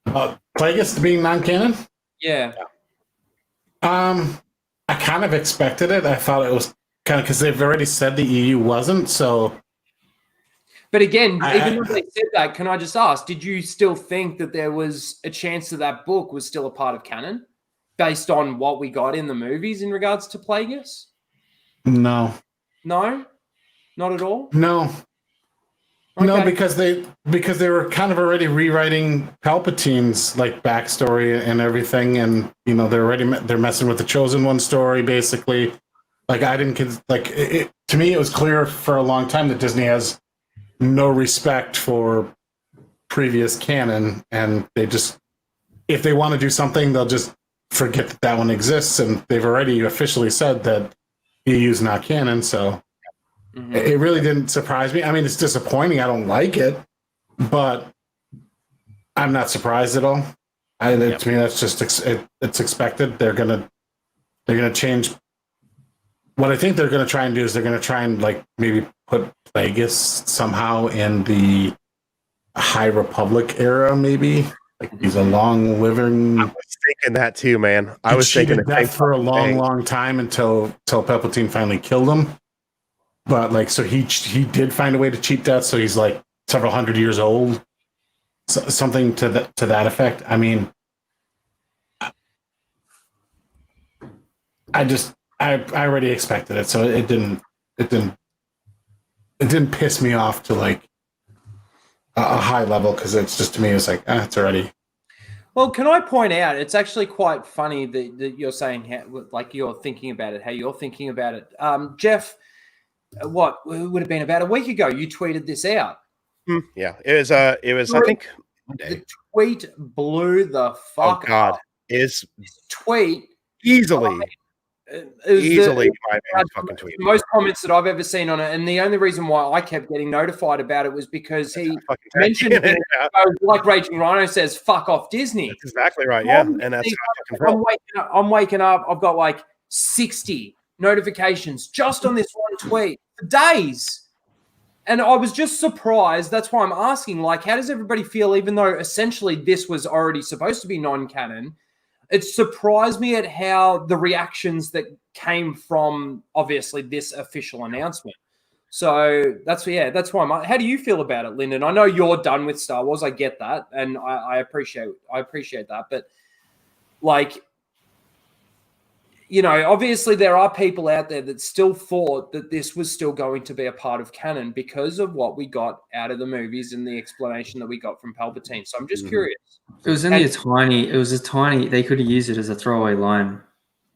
start? Plagueis being non-canon? Yeah. I kind of expected it. I thought it was kind of because they've already said the EU wasn't. So, but again, even though they said that, can I just ask, did you still think that there was a chance that book was still a part of canon based on what we got in the movies in regards to Plagueis? No, not at all. No, Okay. no, because they were kind of already rewriting Palpatine's like backstory and everything, and they're messing with the Chosen One story basically. Like I didn't to me, it was clear for a long time that Disney has no respect for previous canon, and they just, if they want to do something, they'll just forget that one exists, and they've already officially said that EU's not canon, so it really didn't surprise me. I mean, it's disappointing. I don't like it, but I'm not surprised at all. To me, that's just it's expected. They're gonna change. What I think they're gonna try and do is they're gonna try and like maybe put Plagueis somehow in the High Republic era, maybe. Like he's a long living. I was thinking that too, man. I was thinking that for a long time until Palpatine finally killed him. But like, so he did find a way to cheat death. So he's like several hundred years old, something to that effect. I mean, I already expected it, so it didn't piss me off to like a high level, because it's just, to me, it's like it's already. Well, can I point out, it's actually quite funny that you're saying like you're thinking about it, how you're thinking about it. Jeff, what would have been about a week ago, you tweeted this out. Yeah, it was I think Monday. The tweet blew the fuck up. Is tweet easily easily my favorite fucking tweet. Most comments that I've ever seen on it, and the only reason why I kept getting notified about it was because he mentioned it, like Raging Rhino says, "Fuck off, Disney." That's exactly right. Yeah, and that's I'm waking up. I've got like 60 notifications just on this one tweet for days. And I was just surprised. That's why I'm asking, like, how does everybody feel, even though essentially this was already supposed to be non-canon? It surprised me at how the reactions that came from, obviously, this official announcement. So that's why I'm. How do you feel about it, Lyndon? I know you're done with Star Wars. I get that, and I appreciate that. But like, you know, obviously there are people out there that still thought that this was still going to be a part of canon because of what we got out of the movies and the explanation that we got from Palpatine. So I'm just curious. It was only a tiny, they could have used it as a throwaway line,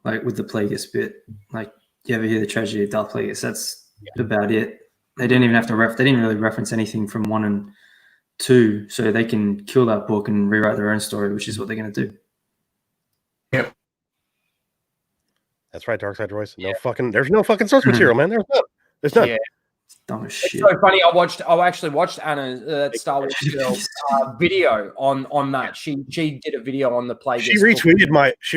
like with the Plagueis bit. Like, you ever hear the tragedy of Darth Plagueis? That's about it. They didn't even have to they didn't really reference anything from 1 and 2, so they can kill that book and rewrite their own story, which is what they're going to do. Yep. That's right, Dark Side Royce. There's no fucking source material, man. There's none. Yeah. Dumb as shit. It's so funny. I actually watched Anna Star Wars girl video on that. She did a video on the Plagueis. She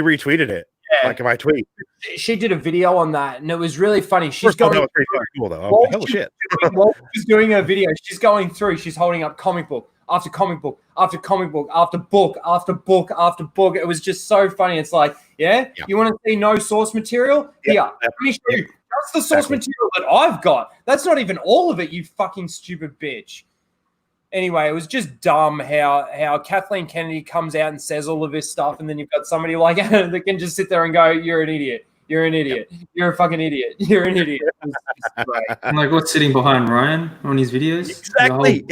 retweeted it. Yeah. Like my tweet. She did a video on that, and it was really funny. She's that was pretty cool though. Oh shit! While she's doing her video, she's going through. She's holding up comic book after comic book after comic book after book after book after book. It was just so funny. It's like, you want to see no source material? Here, let me show you. That's the source material that I've got. That's not even all of it, you fucking stupid bitch. Anyway, it was just dumb how Kathleen Kennedy comes out and says all of this stuff, and then you've got somebody like Anna that can just sit there and go, "You're an idiot. You're an idiot. You're a fucking idiot. You're an idiot." I'm like, what's sitting behind Ryan on his videos? Exactly.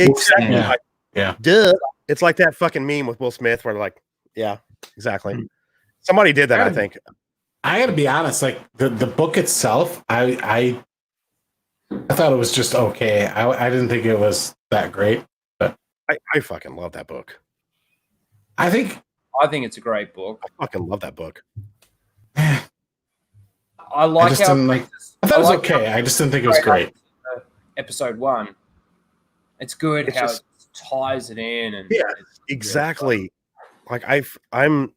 Yeah. Duh. It's like that fucking meme with Will Smith where they're like, yeah, exactly. Somebody did that, I think. I got to be honest. Like the book itself, I thought it was just okay. I didn't think it was that great, but I fucking love that book. I think it's a great book. I fucking love that book. I like how I thought it was okay. I just didn't think it was great. Episode 1. It's good how it ties it in, and exactly. Like I'm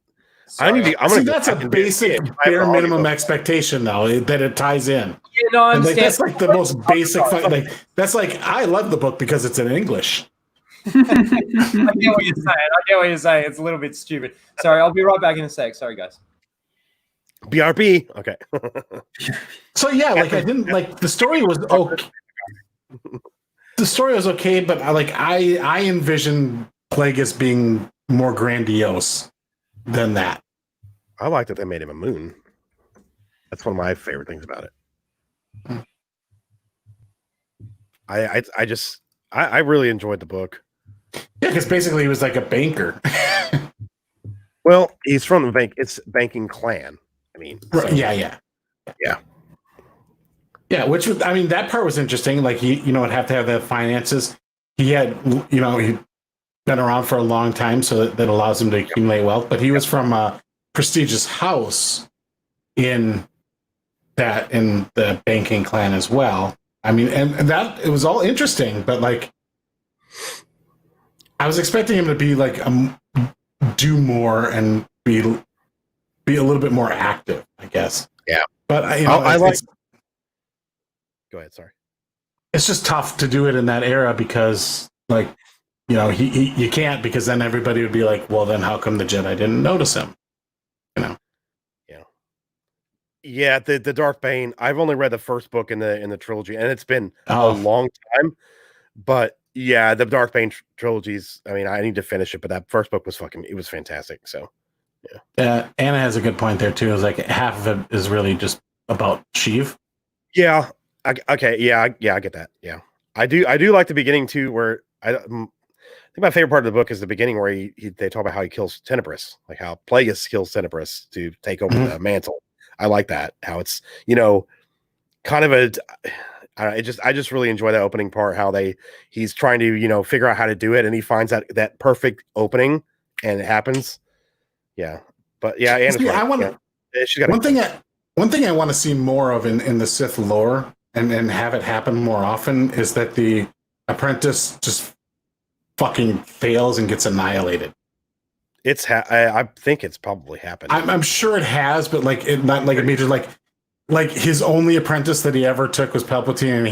that's a basic bare minimum expectation, though, that it ties in. Yeah, no, I understand. That's like the most basic. That's like, I love the book because it's in English. I get what you're saying. It's a little bit stupid. Sorry, I'll be right back in a sec. Sorry, guys. BRB. Okay. So yeah, like I didn't like the story was okay. The story was okay, but I envisioned Plagueis being more grandiose than that. I like that they made him a moon. That's one of my favorite things about it. I really enjoyed the book. Yeah, because basically he was like a banker. Well, he's from the bank. It's banking clan. I mean, right, so, yeah. Which was, I mean, that part was interesting. Like he, would have to have the finances. He had, he'd been around for a long time, so that allows him to accumulate wealth. But he was from a prestigious house in the banking clan as well. I mean, and that it was all interesting, but like I was expecting him to be like do more and be a little bit more active, I guess. Yeah, but I like. Go ahead. Sorry. It's just tough to do it in that era because, like, you can't, because then everybody would be like, well, then how come the Jedi didn't notice him? Yeah, the Darth Bane. I've only read the first book in the trilogy, and it's been a long time. But yeah, the Darth Bane trilogies. I mean, I need to finish it, but that first book was it was fantastic. So yeah. Anna has a good point there too. Is like half of it is really just about Sheev. Yeah. I get that. Yeah, I do like the beginning too, where I think my favorite part of the book is the beginning where they talk about how he kills Tenebris, like how Plagueis kills Tenebris to take over the mantle. I like that, how it's kind of I just really enjoy that opening part, how he's trying to figure out how to do it, and he finds that perfect opening, and it happens. Yeah, but yeah, Anna's right. I want one thing I want to see more of in the Sith lore and have it happen more often is that the apprentice just fucking fails and gets annihilated. I think it's probably happened. I'm sure it has, but not like a major like his only apprentice that he ever took was Palpatine, and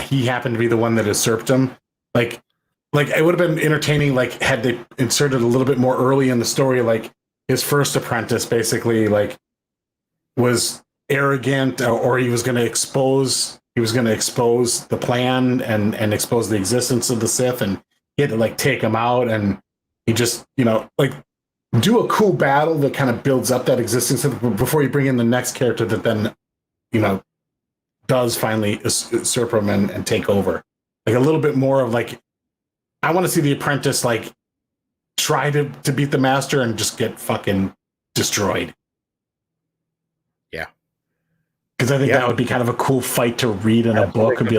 he happened to be the one that usurped him. Like it would have been entertaining, like had they inserted a little bit more early in the story, like his first apprentice basically was arrogant, or he was going to expose the plan and expose the existence of the Sith, and he had to take him out, and he just do a cool battle that kind of builds up that existence before you bring in the next character that then does finally usurp him and take over. Like a little bit more of I want to see the apprentice try to beat the master and just get fucking destroyed. Yeah, because I think that would be kind of a cool fight to read in a book. It'd be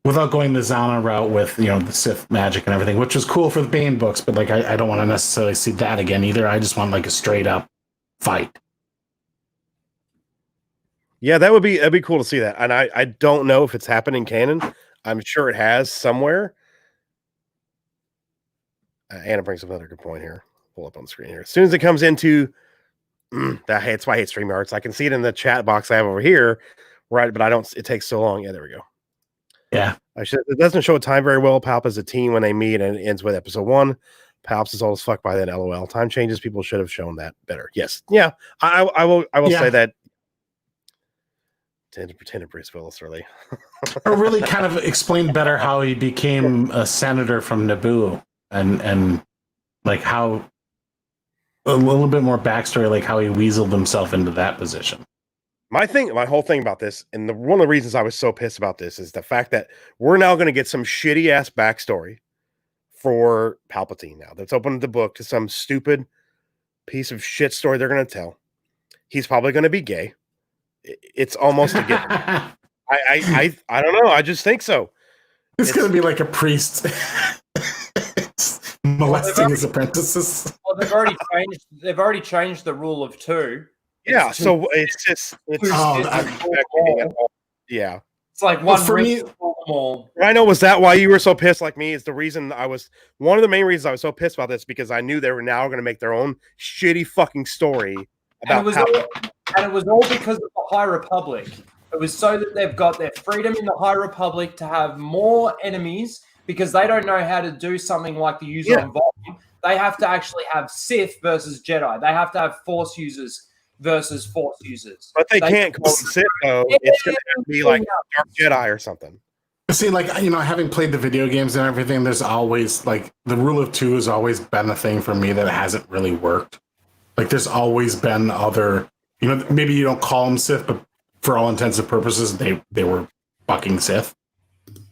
without going the Zana route with the Sith magic and everything, which was cool for the Bane books, but I don't want to necessarily see that again either. I just want a straight up fight. Yeah, that'd be cool to see that. And I don't know if it's happened in canon. I'm sure it has somewhere. Anna brings up another good point here. Pull up on the screen here. As soon as it comes into that's why I hate StreamYards. I can see it in the chat box I have over here, right? But it takes so long. Yeah, there we go. Yeah. It doesn't show time very well. Palp is a team when they meet, and it ends with episode 1. Palps is old as fuck by then. LOL. Time changes. People should have shown that better. Yes. Yeah. I will say that. Tenebris Willis really. Or really kind of explain better how he became a senator from Naboo, and how a little bit more backstory, how he weaseled himself into that position. My whole thing about this, and one of the reasons I was so pissed about this, is the fact that we're now going to get some shitty ass backstory for Palpatine. Now that's opened the book to some stupid piece of shit story they're going to tell. He's probably going to be gay. It's almost a given. I don't know. I just think so. It's going to be like a priest molesting his apprentices. Well, they've already changed the rule of 2. Yeah, so it's yeah. It's like one for me. I know. Was that why you were so pissed like me? Is the reason one of the main reasons I was so pissed about this, because I knew they were now going to make their own shitty fucking story about and it was all because of the High Republic. It was so that they've got their freedom in the High Republic to have more enemies, because they don't know how to do something like the user on volume. They have to actually have Sith versus Jedi. They have to have Force users versus Force users. But they can't call them Sith though. It's gonna have to be like Dark Jedi or something. See, like, having played the video games and everything, there's always like the rule of two has always been a thing for me that hasn't really worked. Like, there's always been other, maybe you don't call them Sith, but for all intents and purposes, they were fucking Sith.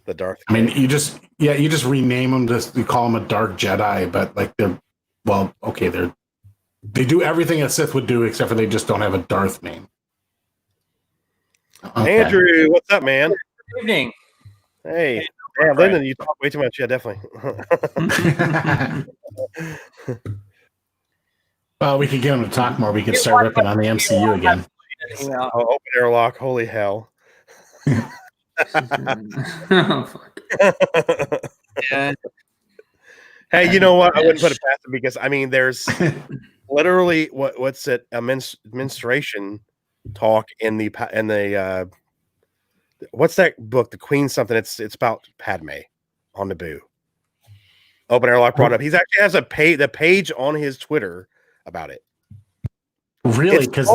The Darth. I mean, you just rename them, you call them a Dark Jedi, but like they do everything a Sith would do except for they just don't have a Darth name. Okay. Andrew, what's up, man? Good evening. Hey, yeah, Lyndon, you talk way too much. Yeah, definitely. Well, we could get him to talk more. We could start ripping on the MCU again. Oh, open airlock. Holy hell. Hey, you know what? I wouldn't put it past him because there's literally what's it? A menstruation talk in the what's that book? The Queen something. It's about Padme on Naboo. Open airlock brought up. He actually has the page on his Twitter about it. Really? Because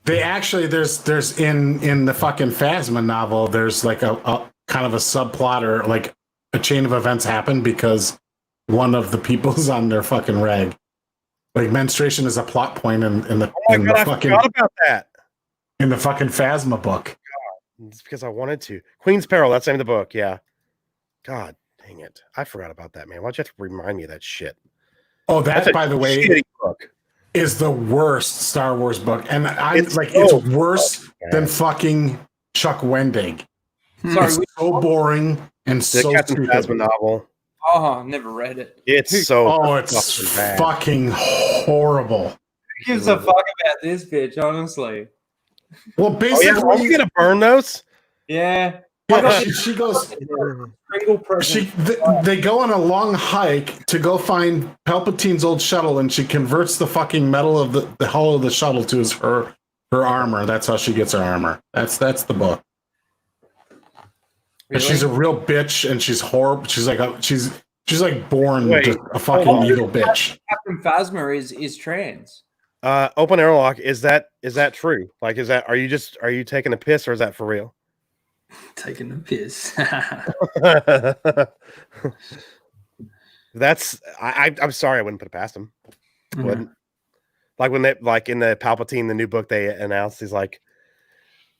they actually there's in the fucking Phasma novel, there's like a kind of a subplot or like a chain of events happen because one of the people's on their fucking reg. Like, menstruation is a plot point in the I forgot about that. In the fucking Phasma book. It's because I wanted to. Queen's Peril, that's the name of the book, yeah. God dang it. I forgot about that, man. Why'd you have to remind me of that shit? Oh, that, by the way, book. Is the worst Star Wars book. And it's worse than fucking Chuck Wendig. Sorry, it's so boring and so Captain Phasma novel. Oh, never read it. It's so it's fucking horrible. Who gives a fuck about this bitch, honestly? Well, basically, are you gonna burn those? Yeah. She goes. They go on a long hike to go find Palpatine's old shuttle, and she converts the fucking metal of the hull of the shuttle to her armor. That's how she gets her armor. That's the book. Really? And she's a real bitch, and she's horrible. She's like born just a fucking evil bitch. Captain Phasma is trans. Open airlock, is that true? Like, are you taking a piss or is that for real? Taking a piss. I'm sorry, I wouldn't put it past him. Wouldn't. Like when in the Palpatine, the new book, they announced, he's like,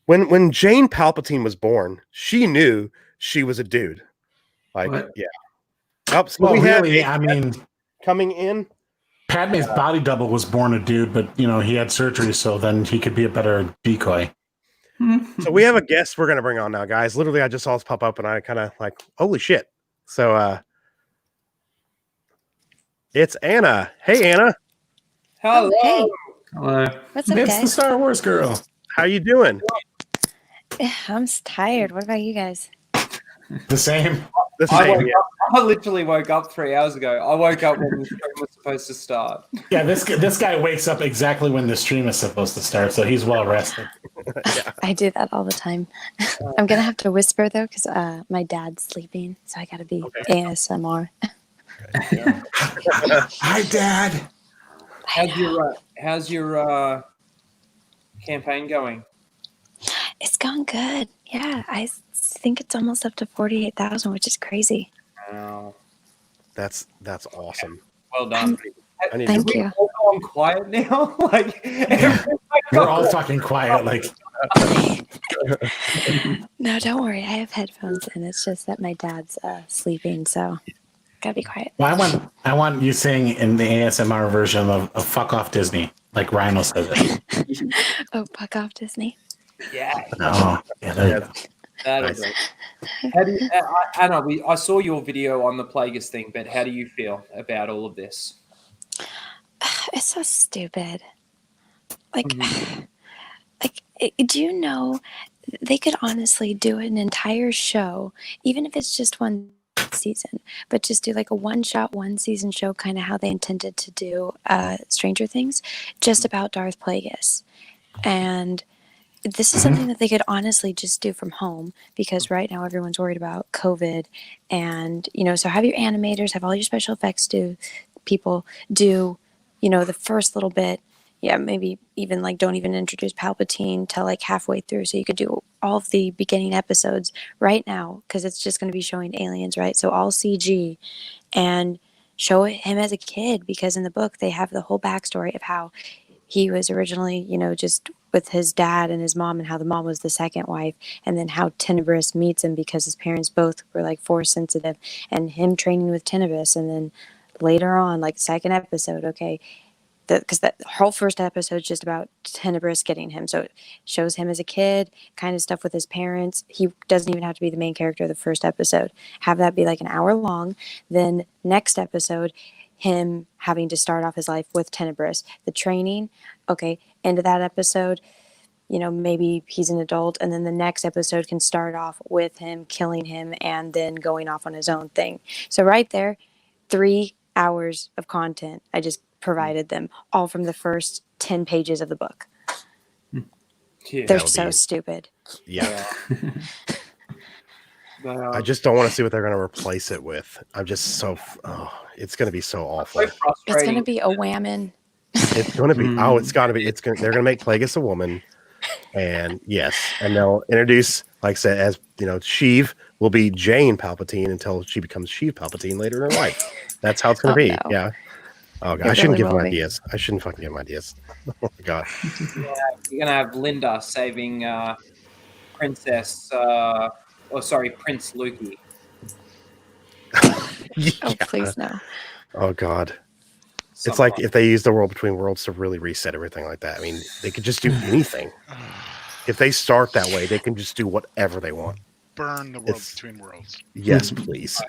when Jane Palpatine was born, she knew she was a dude. Like, what? Yeah. Oh, so coming in. Padme's body double was born a dude, but he had surgery, so then he could be a better decoy. So we have a guest we're gonna bring on now, guys. Literally, I just saw this pop up, and I kind of like, holy shit! So, it's Anna. Hey, Anna. Hello. Hey. Hello. What's up, It's guys? the Star Wars girl. How you doing? I'm tired. What about you guys? The same. I literally woke up 3 hours ago. I woke up when the stream was supposed to start. Yeah, this guy wakes up exactly when the stream is supposed to start, so he's well rested. I do that all the time. I'm gonna have to whisper though, because my dad's sleeping, so I gotta be ASMR. Hi, Dad. How's your campaign going? It's going good. Yeah, I think it's almost up to 48,000, which is crazy. Wow. That's awesome. Well done. Thank you. All gone quiet now. We're all fucking quiet. Like, no, don't worry. I have headphones, and it's just that my dad's sleeping, so gotta be quiet. well, I want you saying in the ASMR version of "fuck off Disney," like Rhino says it. Oh, fuck off Disney. Yeah. Oh, yeah. There you go. Nice. Anna, I saw your video on the Plagueis thing, but how do you feel about all of this? It's so stupid. Do you know they could honestly do an entire show, even if it's just one season, but just do like a one-shot, one-season show, kind of how they intended to do Stranger Things, just about Darth Plagueis. And this is something that they could honestly just do from home, because right now everyone's worried about COVID, and so have your animators, have all your special effects people do, you know, the first little bit. Yeah, maybe even like don't even introduce Palpatine till like halfway through. So you could do all of the beginning episodes right now because it's just going to be showing aliens, right? So all CG and show him as a kid because in the book they have the whole backstory of how he was originally, you know, just with his dad and his mom and how the mom was the second wife and then how Tenebris meets him because his parents both were like force sensitive and him training with Tenebris and then later on, like second episode, okay, because that whole first episode is just about Tenebris getting him. So it shows him as a kid, kind of stuff with his parents. He doesn't even have to be the main character of the first episode. Have that be like an hour long. Then next episode, him having to start off his life with Tenebris. The training, okay, end of that episode, you know, maybe he's an adult. And then the next episode can start off with him killing him and then going off on his own thing. So right there, 3 hours of content. I just provided them all from the first 10 pages of the book. Yeah, they're so stupid. Yeah. I just don't want to see what they're going to replace it with. I'm just so it's going to be so awful. It's going to be a whammon. It's going to be it's got to be they're going to make Plagueis a woman, and yes, and they'll introduce, like I said, as you know, Sheev will be Jane Palpatine until she becomes Sheev Palpatine later in her life. That's how it's going to be. No. Yeah. Oh god, It I shouldn't really give will them be. ideas. I shouldn't fucking give them ideas. Oh my god. Yeah, you're gonna have Linda saving Prince Lukey. Oh, please no. Oh god. It's like if they use the World Between Worlds to really reset everything like that. I mean, they could just do anything. If they start that way, they can just do whatever they want. Burn the World Between Worlds. Yes, please.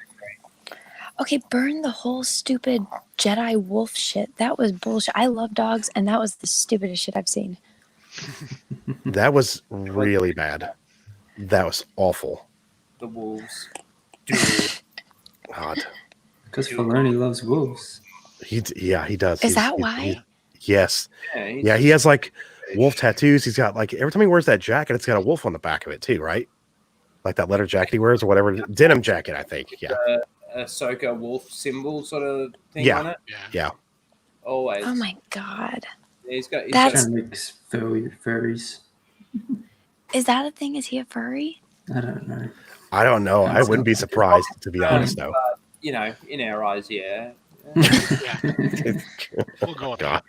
Okay, burn the whole stupid Jedi wolf shit. That was bullshit. I love dogs, and that was the stupidest shit I've seen. That was really bad. That was awful. The wolves. God. Because Filoni loves wolves. He does. Is that why? Yes. Yeah, he has like wolf tattoos. He's got like every time he wears that jacket, it's got a wolf on the back of it too, right? Like that leather jacket he wears or whatever. Denim jacket, I think. Yeah. Ahsoka wolf symbol sort of thing Yeah. on it. Yeah. Always. Oh my god. Yeah, he's got That's- Trying to mix furries. Is that a thing? Is he a furry? I don't know. I don't know. I wouldn't be surprised, to be honest, though. you know, in our eyes, yeah. We'll go with God.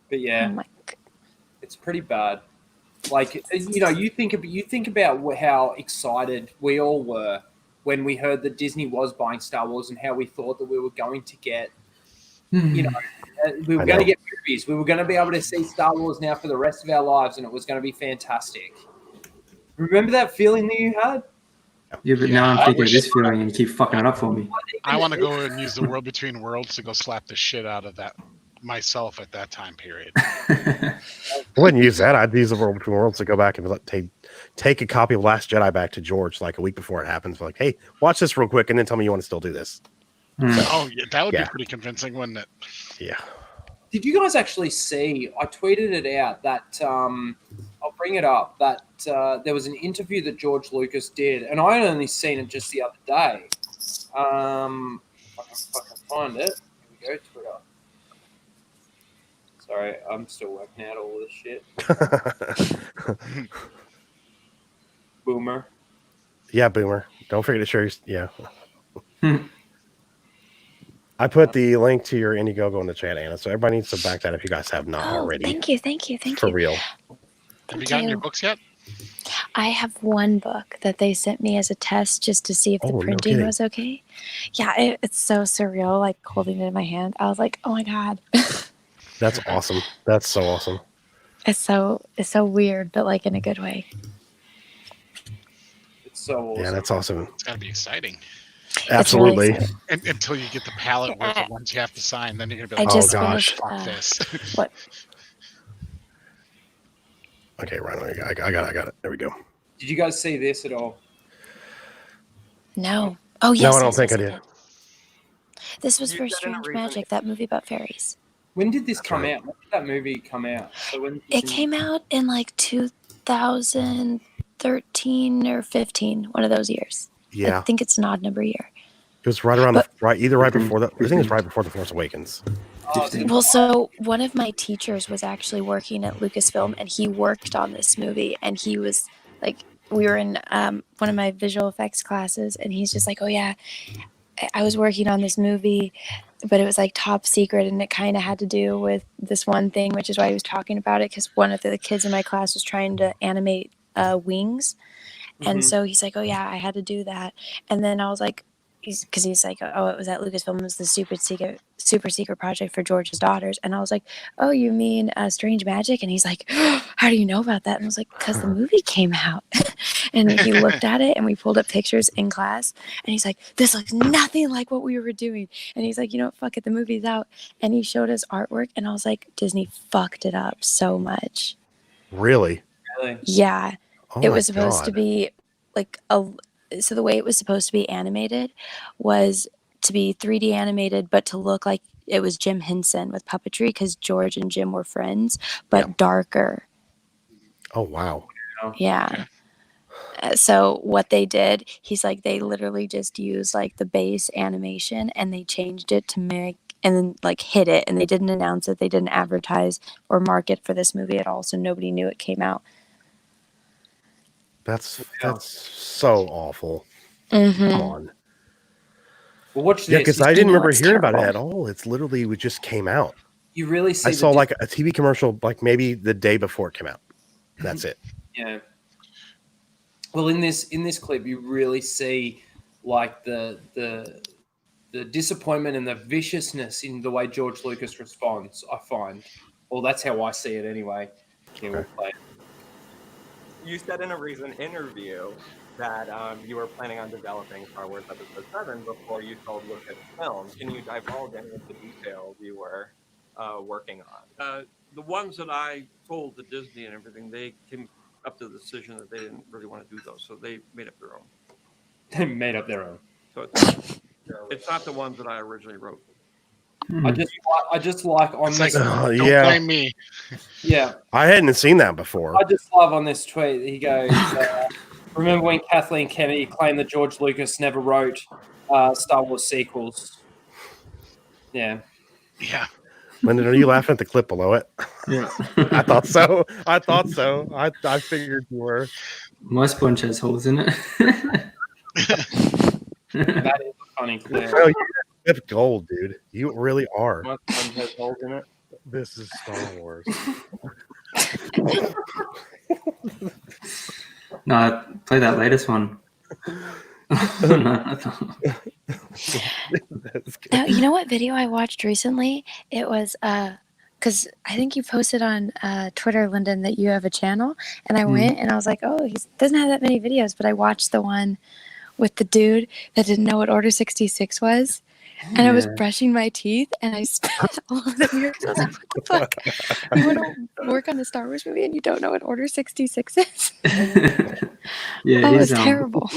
But yeah, Oh it's pretty bad. Like, you know, you think about how excited we all were when we heard that Disney was buying Star Wars and how we thought that we were going to get, you know, we were going to get movies. We were going to be able to see Star Wars now for the rest of our lives, and it was going to be fantastic. Remember that feeling that you had? Yeah, but now I'm thinking of this feeling and you keep fucking it up for me. I want to go and use the World Between Worlds to go slap the shit out of that myself at that time period. I wouldn't use that. I'd use the World Between Worlds to go back and take a copy of Last Jedi back to George like a week before it happens. Like, hey, watch this real quick and then tell me you want to still do this. Oh, yeah, that would be pretty convincing, wouldn't it? Yeah. Did you guys actually see? I tweeted it out that I'll bring it up. That there was an interview that George Lucas did, and I only seen it just the other day. If I can find it. Here we go, Twitter. Sorry, I'm still working out all this shit. Boomer. Yeah, Boomer. Don't forget to share your... Yeah. I put the link to your Indiegogo in the chat, Anna, so everybody needs to back that if you guys have not already. Thank you. For real. Have you gotten your books yet? I have one book that they sent me as a test just to see if the Oh, no printing kidding. was okay. Yeah, it's so surreal, like holding it in my hand. I was like, oh my god. That's awesome. That's so awesome. It's so weird, but like in a good way. It's so awesome. Yeah, that's awesome. It's got to be exciting. Absolutely. It's really Until you get the palette worth of ones you have to sign, then you're going to be I like, just oh, finished, fuck this. What? Okay, right. I got it. There we go. Did you guys see this at all? No. Oh yes. No, I don't yes, think yes, I did. This was for Strange Magic, that movie about fairies. When did this come out? When did that movie come out? So when It came out in like 2013 or 15, one of those years. Yeah. I think it's an odd number year. It was right around either right before I think it was right before The Force Awakens. Well, so one of my teachers was actually working at Lucasfilm, and he worked on this movie, and he was like, we were in one of my visual effects classes, and he's just like, oh yeah, I was working on this movie, but it was like top secret, and it kind of had to do with this one thing, which is why he was talking about it, because one of the kids in my class was trying to animate wings. And so he's like, oh yeah, I had to do that. And then I was like, he's like, oh, it was at Lucasfilm. It was the super secret project for George's daughters. And I was like, oh, you mean Strange Magic? And he's like, oh, how do you know about that? And I was like, because the movie came out. And he looked at it, and we pulled up pictures in class. And he's like, this looks nothing like what we were doing. And he's like, you know what, fuck it, the movie's out. And he showed us artwork, and I was like, Disney fucked it up so much. Really? Yeah. Oh it my was supposed to God. be like so the way it was supposed to be animated was to be 3D animated, but to look like it was Jim Henson with puppetry, because George and Jim were friends, but darker. Oh wow. Yeah. So what they did, he's like, they literally just used like the base animation, and they changed it to make, and then like hid it, and they didn't announce it, they didn't advertise or market for this movie at all, so nobody knew it came out. That's so awful. Mhm. Come on. Well, watch Yeah, this. because I didn't remember hearing about it at all. It's literally it just came out. You really see I saw like a TV commercial like maybe the day before it came out. That's it. Yeah. Well, in this clip, you really see like the disappointment and the viciousness in the way George Lucas responds. I find, well, that's how I see it anyway. Yeah, we'll play it. You said in a recent interview that you were planning on developing Star Wars Episode 7 before you sold Lucasfilm. Can you divulge any of the details you were working on? The ones that I told to Disney and everything, they came up to the decision that they didn't really want to do those, so they made up their own. They made up their own. So it's not the ones that I originally wrote. I just like on this. Don't blame me. Yeah. I hadn't seen that before. I just love on this tweet. He goes, "Remember when Kathleen Kennedy claimed that George Lucas never wrote Star Wars sequels?" Yeah. Yeah. Lyndon, are you laughing at the clip below it? Yeah. I thought so. I figured you were. My sponge has holes in it. That is a funny clip. Oh, you're gold, dude. You really are. My sponge has holes in it. This is Star Wars. No, play that latest one. Now, you know what video I watched recently? It was because I think you posted on Twitter, Lyndon, that you have a channel, and I went and I was like, oh, he doesn't have that many videos, but I watched the one with the dude that didn't know what Order 66 was. And I was brushing my teeth, and I spit all over the mirror. I was like, what the fuck? You want to work on a Star Wars movie, and you don't know what Order 66 is? Yeah, that was terrible.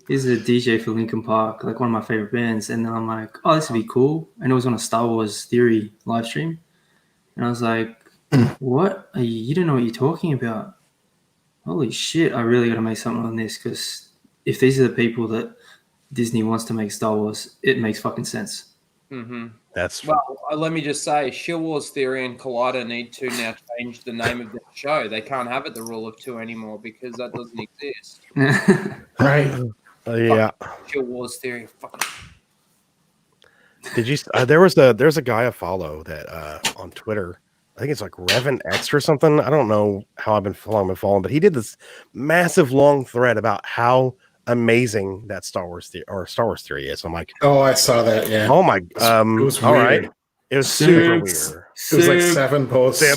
He's a DJ for Linkin Park, like one of my favorite bands. And then I'm like, oh, this would be cool. And it was on a Star Wars Theory live stream. And I was like, what? You don't know what you're talking about. Holy shit, I really got to make something on this, because if these are the people that Disney wants to make Star Wars, it makes fucking sense. Mm-hmm. That's well. Let me just say, Shield Wars Theory and Collider need to now change the name of the show. They can't have it the Rule of Two anymore, because that doesn't exist. Right. Yeah. Shield Wars Theory. Fuck. Did you? There's a guy I follow that on Twitter. I think it's like Revan X or something. I don't know how I've been following, but he did this massive long thread about how amazing that Star Wars Theory is. I'm like, oh, I saw that. Yeah. Oh my. It was all weird. right. It was super weird. It was like 7 posts. It's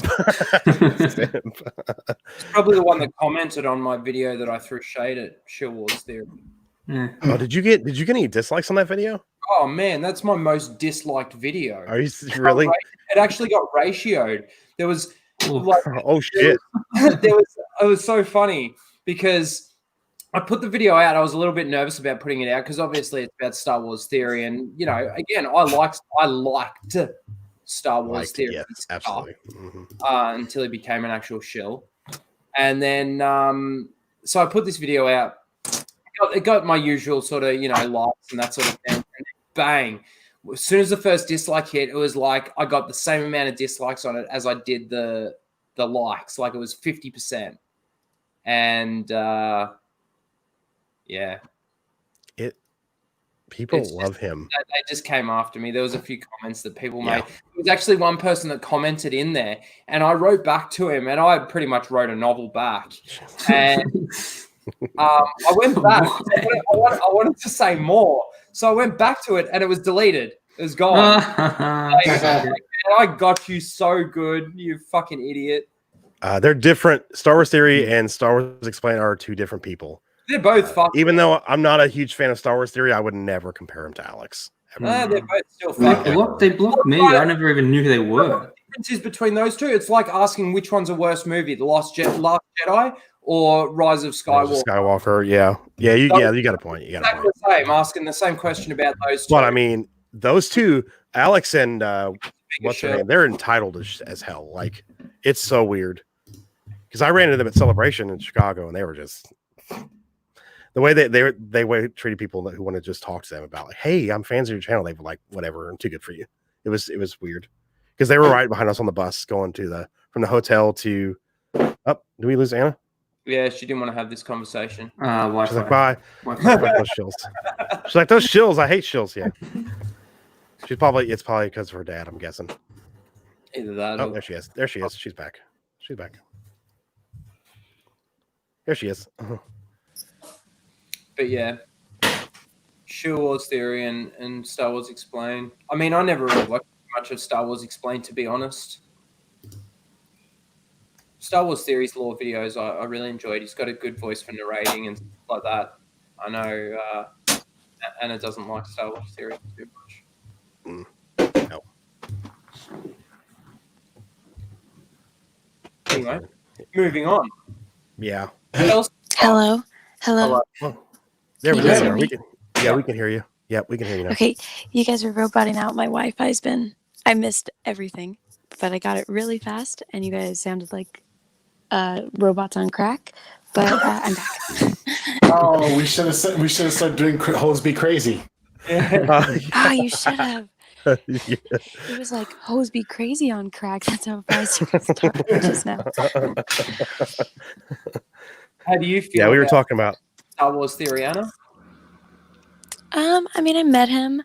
probably the one that commented on my video that I threw shade at Shield Wars Theory. Oh, did you get any dislikes on that video? Oh man, that's my most disliked video. Are you really? It actually got ratioed. There was like, oh shit. It was so funny because I put the video out. I was a little bit nervous about putting it out because obviously it's about Star Wars Theory, and you know, again, I liked Star Wars Theory, yes, absolutely. Until it became an actual shill, and then so I put this video out. It got my usual sort of likes and that sort of thing. And bang. As soon as the first dislike hit, it was like I got the same amount of dislikes on it as I did the likes. Like it was 50%. And yeah. People love him. They just came after me. There was a few comments that people made. There was actually one person that commented in there, and I wrote back to him, and I pretty much wrote a novel back. And I went back. I wanted to say more, so I went back to it, and it was deleted. It was gone. And I got you so good, you fucking idiot. They're different. Star Wars Theory and Star Wars Explained are two different people. They're both fucking. Even though I'm not a huge fan of Star Wars Theory, I would never compare him to Alex. They're both still They fucking. blocked me. I never even knew who they were. The difference is between those two. It's like asking which one's a worse movie, The Last Jedi or Rise of Skywalker. Skywalker, yeah. You got a point. You got a point. The same, asking the same question about those two. But I mean, those two, Alex and what's her name, they're entitled as hell. Like, it's so weird. Because I ran into them at Celebration in Chicago, and they were just the way they treated people who want to just talk to them about, like, hey, I'm fans of your channel. They were like, whatever, I'm too good for you. It was weird because they were right behind us on the bus going to from the hotel to. Oh, do we lose Anna? Yeah, she didn't want to have this conversation. She's like, bye. Like those shills. She's like, those shills. I hate shills. Yeah. It's probably because of her dad, I'm guessing. Either that. Oh, there she is. There she is. She's back. She's back. There she is. But yeah, Star Wars Theory and Star Wars Explained. I mean, I never really watched much of Star Wars Explained, to be honest. Star Wars Theory's lore videos I really enjoyed. He's got a good voice for narrating and stuff like that. I know Anna doesn't like Star Wars Theory too much. No. Anyway, moving on. Yeah. What else? Hello. There we Can you guys hear go. me? We can hear you. Yeah, we can hear you now. Okay, you guys are roboting out. My Wi-Fi's I missed everything, but I got it really fast, and you guys sounded like robots on crack. But I'm back. Oh, we should have started doing Hoes Be Crazy. You should have. It was like Hoes Be Crazy on crack. That's how I started just now. How do you feel? Yeah, we were talking about Star Wars Theory, Anna. I mean, I met him,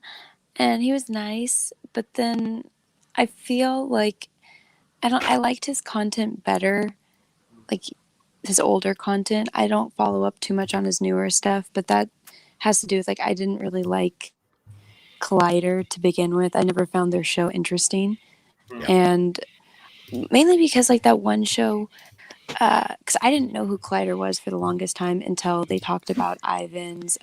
and he was nice, but then I feel like I liked his content better, like his older content. I don't follow up too much on his newer stuff, but that has to do with, like, I didn't really like Collider to begin with. I never found their show interesting. And mainly because, like, that one show, because I didn't know who Collider was for the longest time until they talked about Ivan's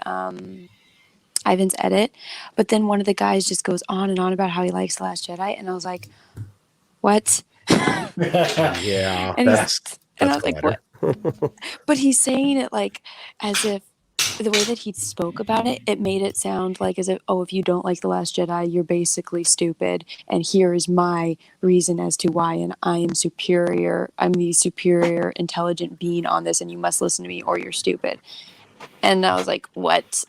edit. But then one of the guys just goes on and on about how he likes The Last Jedi, and I was like, what? Yeah, and that's I was like, what? But he's saying it like as if the way that he spoke about it, it made it sound like as if, oh, if you don't like The Last Jedi, you're basically stupid. And here is my reason as to why. And I am superior. I'm the superior intelligent being on this, and you must listen to me or you're stupid. And I was like, what?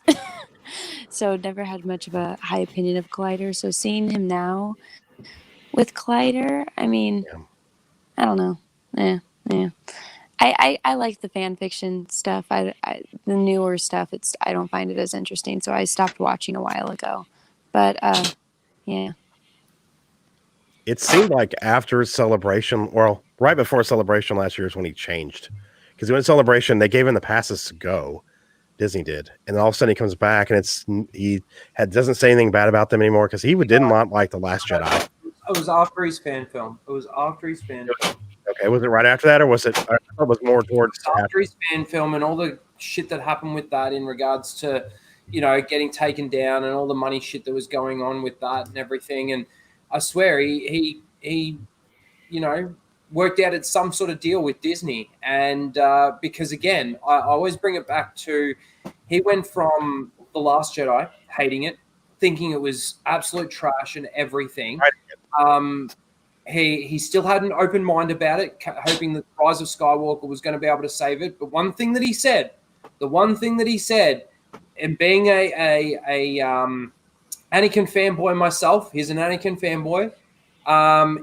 So never had much of a high opinion of Collider. So seeing him now with Collider, I mean, I don't know. Yeah. I like the fan fiction stuff. The newer stuff, I don't find it as interesting. So I stopped watching a while ago. But yeah. It seemed like after Celebration, well, right before Celebration last year is when he changed. Because when Celebration, they gave him the passes to go. Disney did, and then all of a sudden he comes back, and doesn't say anything bad about them anymore because he did not like The Last Jedi. It was after his fan film. Okay, was it right after that, or was it? I thought it was more towards after his fan film and all the shit that happened with that in regards to, getting taken down and all the money shit that was going on with that and everything. And I swear he worked out some sort of deal with Disney. And because, again, I always bring it back to he went from The Last Jedi, hating it, thinking it was absolute trash and everything. He still had an open mind about it, hoping that Rise of Skywalker was going to be able to save it. But the one thing that he said, and being Anakin fanboy myself. He's an Anakin fanboy.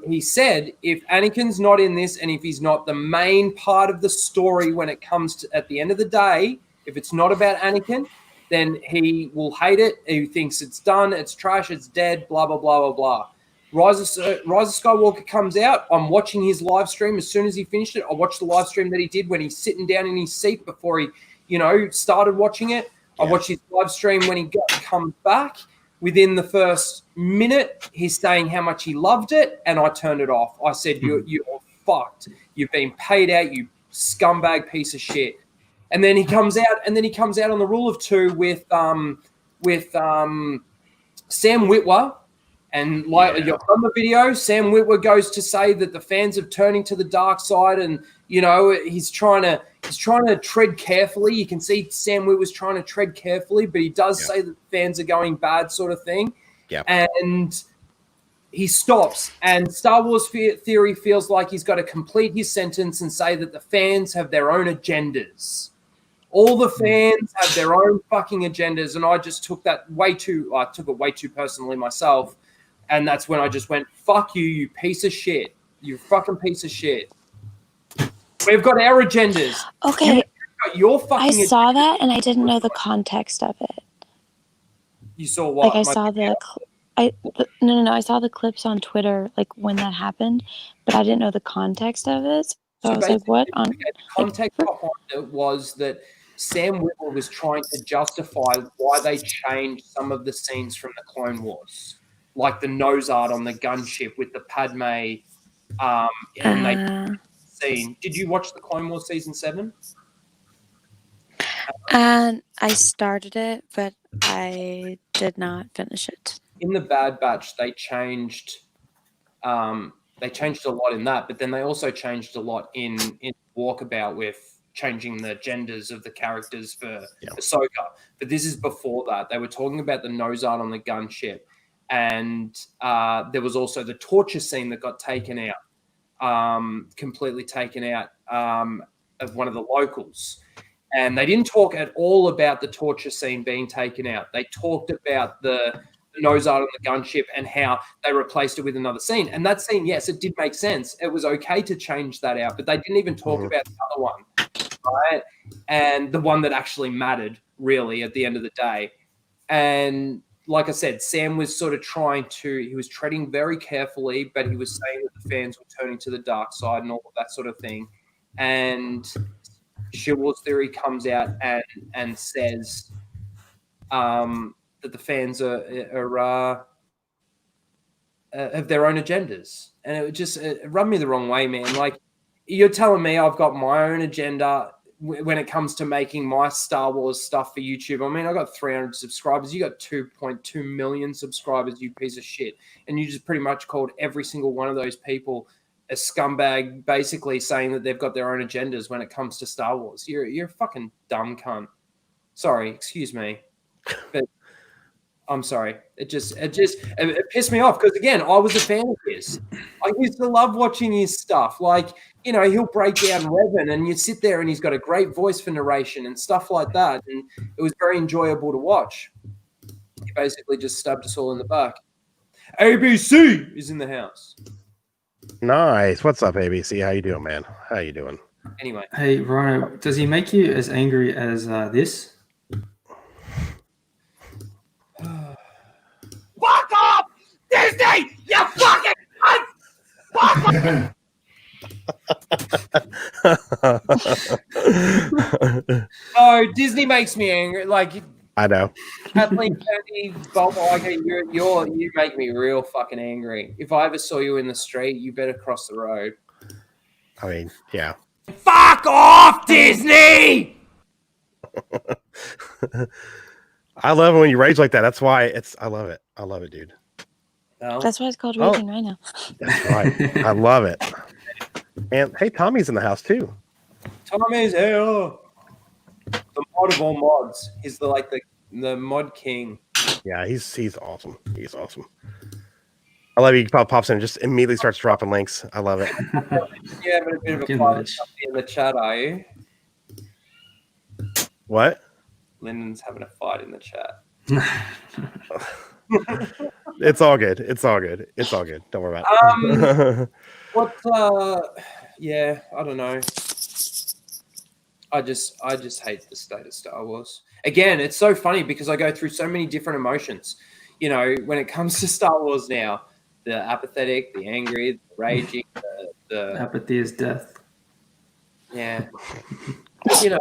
He said if Anakin's not in this and if he's not the main part of the story when it comes to at the end of the day, if it's not about Anakin, then he will hate it. He thinks it's done, it's trash, it's dead, blah, blah, blah, blah, blah. Rise of Skywalker comes out. I'm watching his live stream. As soon as he finished it, I watched the live stream that he did when he's sitting down in his seat before he, started watching it. I watched his live stream when he comes back. Within the first minute, he's saying how much he loved it, and I turned it off. I said, you're fucked. You've been paid out, you scumbag piece of shit. And then he comes out, on the Rule of Two with Sam Witwer. And on the video, Sam Witwer goes to say that the fans are turning to the dark side, and he's trying to tread carefully. You can see Sam Witwer's trying to tread carefully, but he does say that the fans are going bad, sort of thing. Yeah. And he stops, and Star Wars Theory feels like he's got to complete his sentence and say that the fans have their own agendas. All the fans have their own fucking agendas, and I just took it way too personally myself. And that's when I just went, fuck you, you piece of shit. You fucking piece of shit. We've got our agendas. Okay. Your fucking I saw that and I didn't know the context of it. You saw what? Like I saw no, I saw the clips on Twitter like when that happened, but I didn't know the context of it. So I was like, what on the context behind it was that Sam Witwer was trying to justify why they changed some of the scenes from the Clone Wars. Like the nose art on the gunship with the Padme, and they scene. Did you watch the Clone Wars season 7? And I started it, but I did not finish it. In the Bad Batch, they changed a lot in that, but then they also changed a lot in Walkabout with changing the genders of the characters for Ahsoka. But this is before that. They were talking about the nose art on the gunship. And there was also the torture scene that got taken out, completely taken out of one of the locals. And they didn't talk at all about the torture scene being taken out. They talked about the nose art on the gunship and how they replaced it with another scene. And that scene, yes, it did make sense. It was okay to change that out, but they didn't even talk about the other one, right? And the one that actually mattered, really, at the end of the day. And like I said, Sam was sort of he was treading very carefully, but he was saying that the fans were turning to the dark side and all of that sort of thing. And Star Wars Theory comes out and says that the fans have their own agendas. And it rubbed me the wrong way, man. Like, you're telling me I've got my own agenda when it comes to making my Star Wars stuff for YouTube. I mean, I got 300 subscribers. You got 2.2 million subscribers, you piece of shit. And you just pretty much called every single one of those people a scumbag, basically saying that they've got their own agendas when it comes to Star Wars. You're a fucking dumb cunt. Sorry, excuse me. But I'm sorry. It pissed me off because, again, I was a fan of his. I used to love watching his stuff. Like, he'll break down Revan and you sit there and he's got a great voice for narration and stuff like that. And it was very enjoyable to watch. He basically just stabbed us all in the back. ABC is in the house. Nice. What's up, ABC? How you doing, man? How you doing? Anyway. Hey, Rhino, does he make you as angry as this? Fuck off! Disney! You fucking cunt! Fuck off! Oh, Disney makes me angry. Like, I know. Kathleen Kennedy, Bob Iger, you make me real fucking angry. If I ever saw you in the street, you better cross the road. I mean, yeah. Fuck off, Disney! I love it when you rage like that. That's why I love it. I love it, dude. No. That's why it's called Raging Rhino. That's right. I love it. And hey, Tommy's in the house too. Tommy's here. The mod of all mods. He's the mod king. Yeah, he's awesome. He's awesome. I love he pops in and just immediately starts dropping links. I love it. Yeah, but a bit of a fight in the chat, are you? What? Lyndon's having a fight in the chat. It's all good. It's all good. It's all good. Don't worry about it. What? Yeah, I don't know. I just hate the state of Star Wars. Again, it's so funny because I go through so many different emotions. You know, when it comes to Star Wars now, the apathetic, the angry, the raging, the apathy is death. Yeah. You know.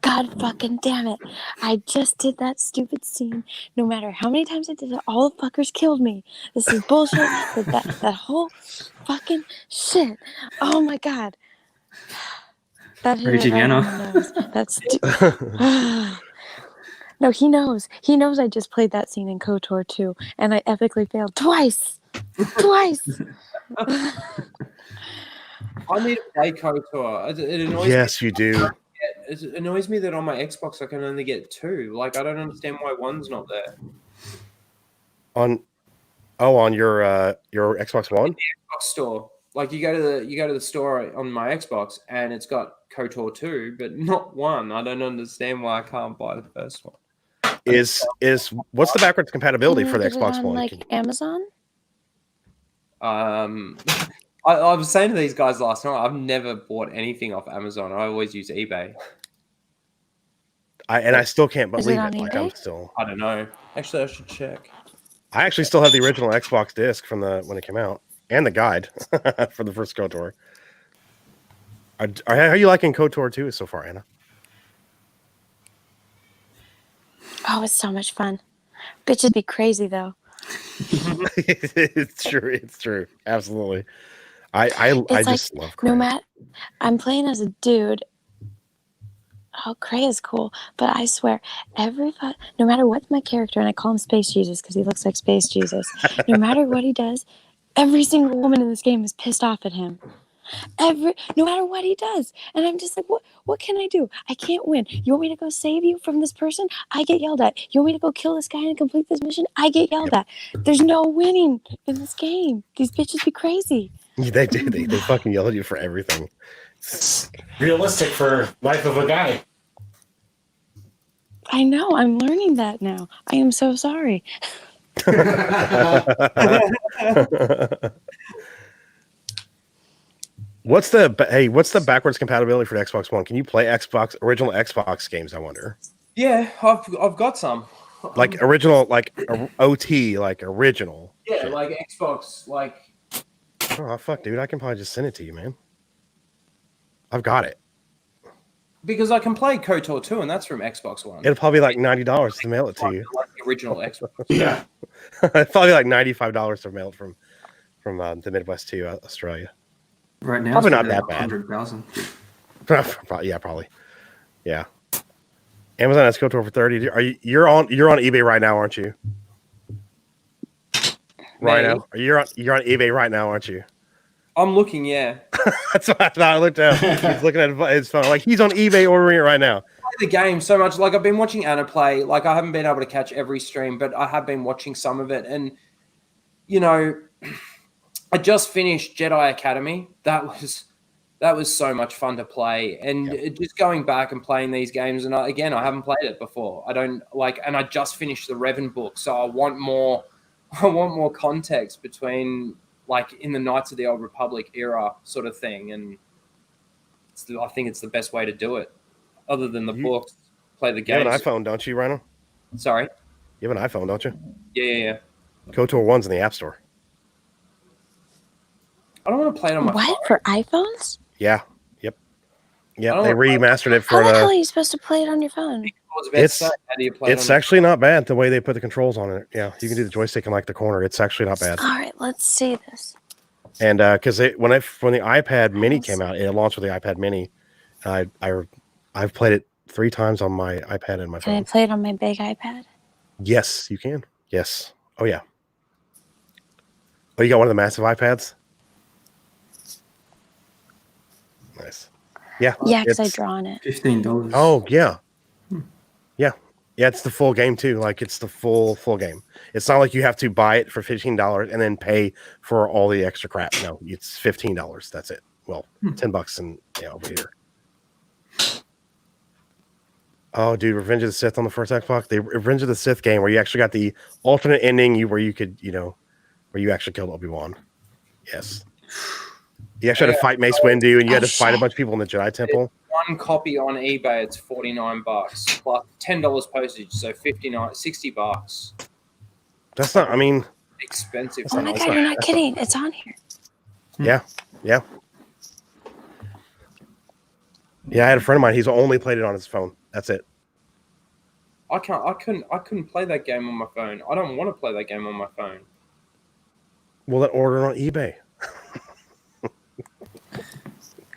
God fucking damn it. I just did that stupid scene. No matter how many times I did it, all the fuckers killed me. This is bullshit. that whole fucking shit. Oh my god. That hit Raging right Anna. on my nose. That's No, he knows. He knows I just played that scene in KOTOR 2 and I epically failed twice. Twice. I need to play KOTOR. It annoys Yes, me. you do. It annoys me that on my Xbox I can only get 2. Like I don't understand why 1's not there. On your Xbox One? Xbox store. Like you go to the store on my Xbox and it's got KOTOR 2, but not 1. I don't understand why I can't buy the first one. Is what's the backwards compatibility for the Get it Xbox on, One? like Amazon? I was saying to these guys last night, I've never bought anything off Amazon. I always use eBay. I still can't Is it believe on it. Like eBay? I'm still. I don't know. Actually, I should check. I actually still have the original Xbox disc from when it came out, and the guide for the first KOTOR. How are you liking KOTOR 2 so far, Anna? Oh, it's so much fun. Bitches be crazy though. It's true. It's true. Absolutely. I just love Cray. No matter, I'm playing as a dude. Oh, Cray is cool, but I swear, no matter what my character, and I call him Space Jesus because he looks like Space Jesus. No matter what he does, every single woman in this game is pissed off at him. No matter what he does, and I'm just like, what can I do? I can't win. You want me to go save you from this person? I get yelled at. You want me to go kill this guy and complete this mission? I get yelled at. There's no winning in this game. These bitches be crazy. They do. They fucking yell at you for everything. It's realistic for life of a guy. I know. I'm learning that now. I am so sorry. What's the backwards compatibility for the Xbox One? Can you play original Xbox games? I wonder. Yeah, I've got some. Like original, like OT, like original. Yeah, shit. like Xbox, like. Oh fuck, dude! I can probably just send it to you, man. I've got it. Because I can play KOTOR 2, and that's from Xbox One. It'll probably be like $90 to mail it to you. Like the original Xbox. Yeah. It's probably like $95 to mail it from the Midwest to Australia. Right now, probably it's not that bad. 100,000. Yeah, probably. Yeah. Amazon has KOTOR for 30. You're on eBay right now, aren't you? Right now, you're on eBay right now, aren't you? I'm looking, yeah. That's what I thought. I looked at. He's looking at his phone. Like he's on eBay ordering it right now. I play the game so much. Like I've been watching Anna play. Like I haven't been able to catch every stream, but I have been watching some of it. And you know, I just finished Jedi Academy. That was so much fun to play. And just going back and playing these games. And I haven't played it before. I don't like. And I just finished the Revan book, so I want more. I want more context between. Like in the Knights of the Old Republic era sort of thing. And I think it's the best way to do it. Other than the books, play the game. You have an iPhone, don't you, Rhino? Sorry? You have an iPhone, don't you? Yeah. KOTOR 1's in the App Store. I don't want to play it on my phone. What? For iPhones? Yeah. Yep. Yeah, they remastered it for How the hell are you supposed to play it on your phone? It's actually not bad the way they put the controls on it. Yeah, you can do the joystick in like the corner. It's actually not bad. All right, let's see this. And because when the iPad Mini came out, it launched with the iPad Mini. I've played it 3 times on my iPad and my phone. Can I play it on my big iPad? Yes, you can. Yes. Oh yeah. Oh, you got one of the massive iPads? Nice. Yeah. Yeah, because I draw on it. $15. Oh yeah. Yeah, it's the full game too. Like it's the full game. It's not like you have to buy it for $15 and then pay for all the extra crap. No, it's $15. That's it. Well, $10 and over here. Oh, dude, Revenge of the Sith on the first Xbox. The Revenge of the Sith game where you actually got the alternate ending, where you could, where you actually killed Obi-Wan. Yes. You actually had to fight Mace Windu, and you had to fight a bunch of people in the Jedi Temple. One copy on eBay, it's $49 plus $10 postage, so $60. That's not. I mean, expensive. Oh my god, you're not kidding! It's on here. Yeah. Yeah, I had a friend of mine. He's only played it on his phone. That's it. I couldn't play that game on my phone. I don't want to play that game on my phone. Well, then order it on eBay.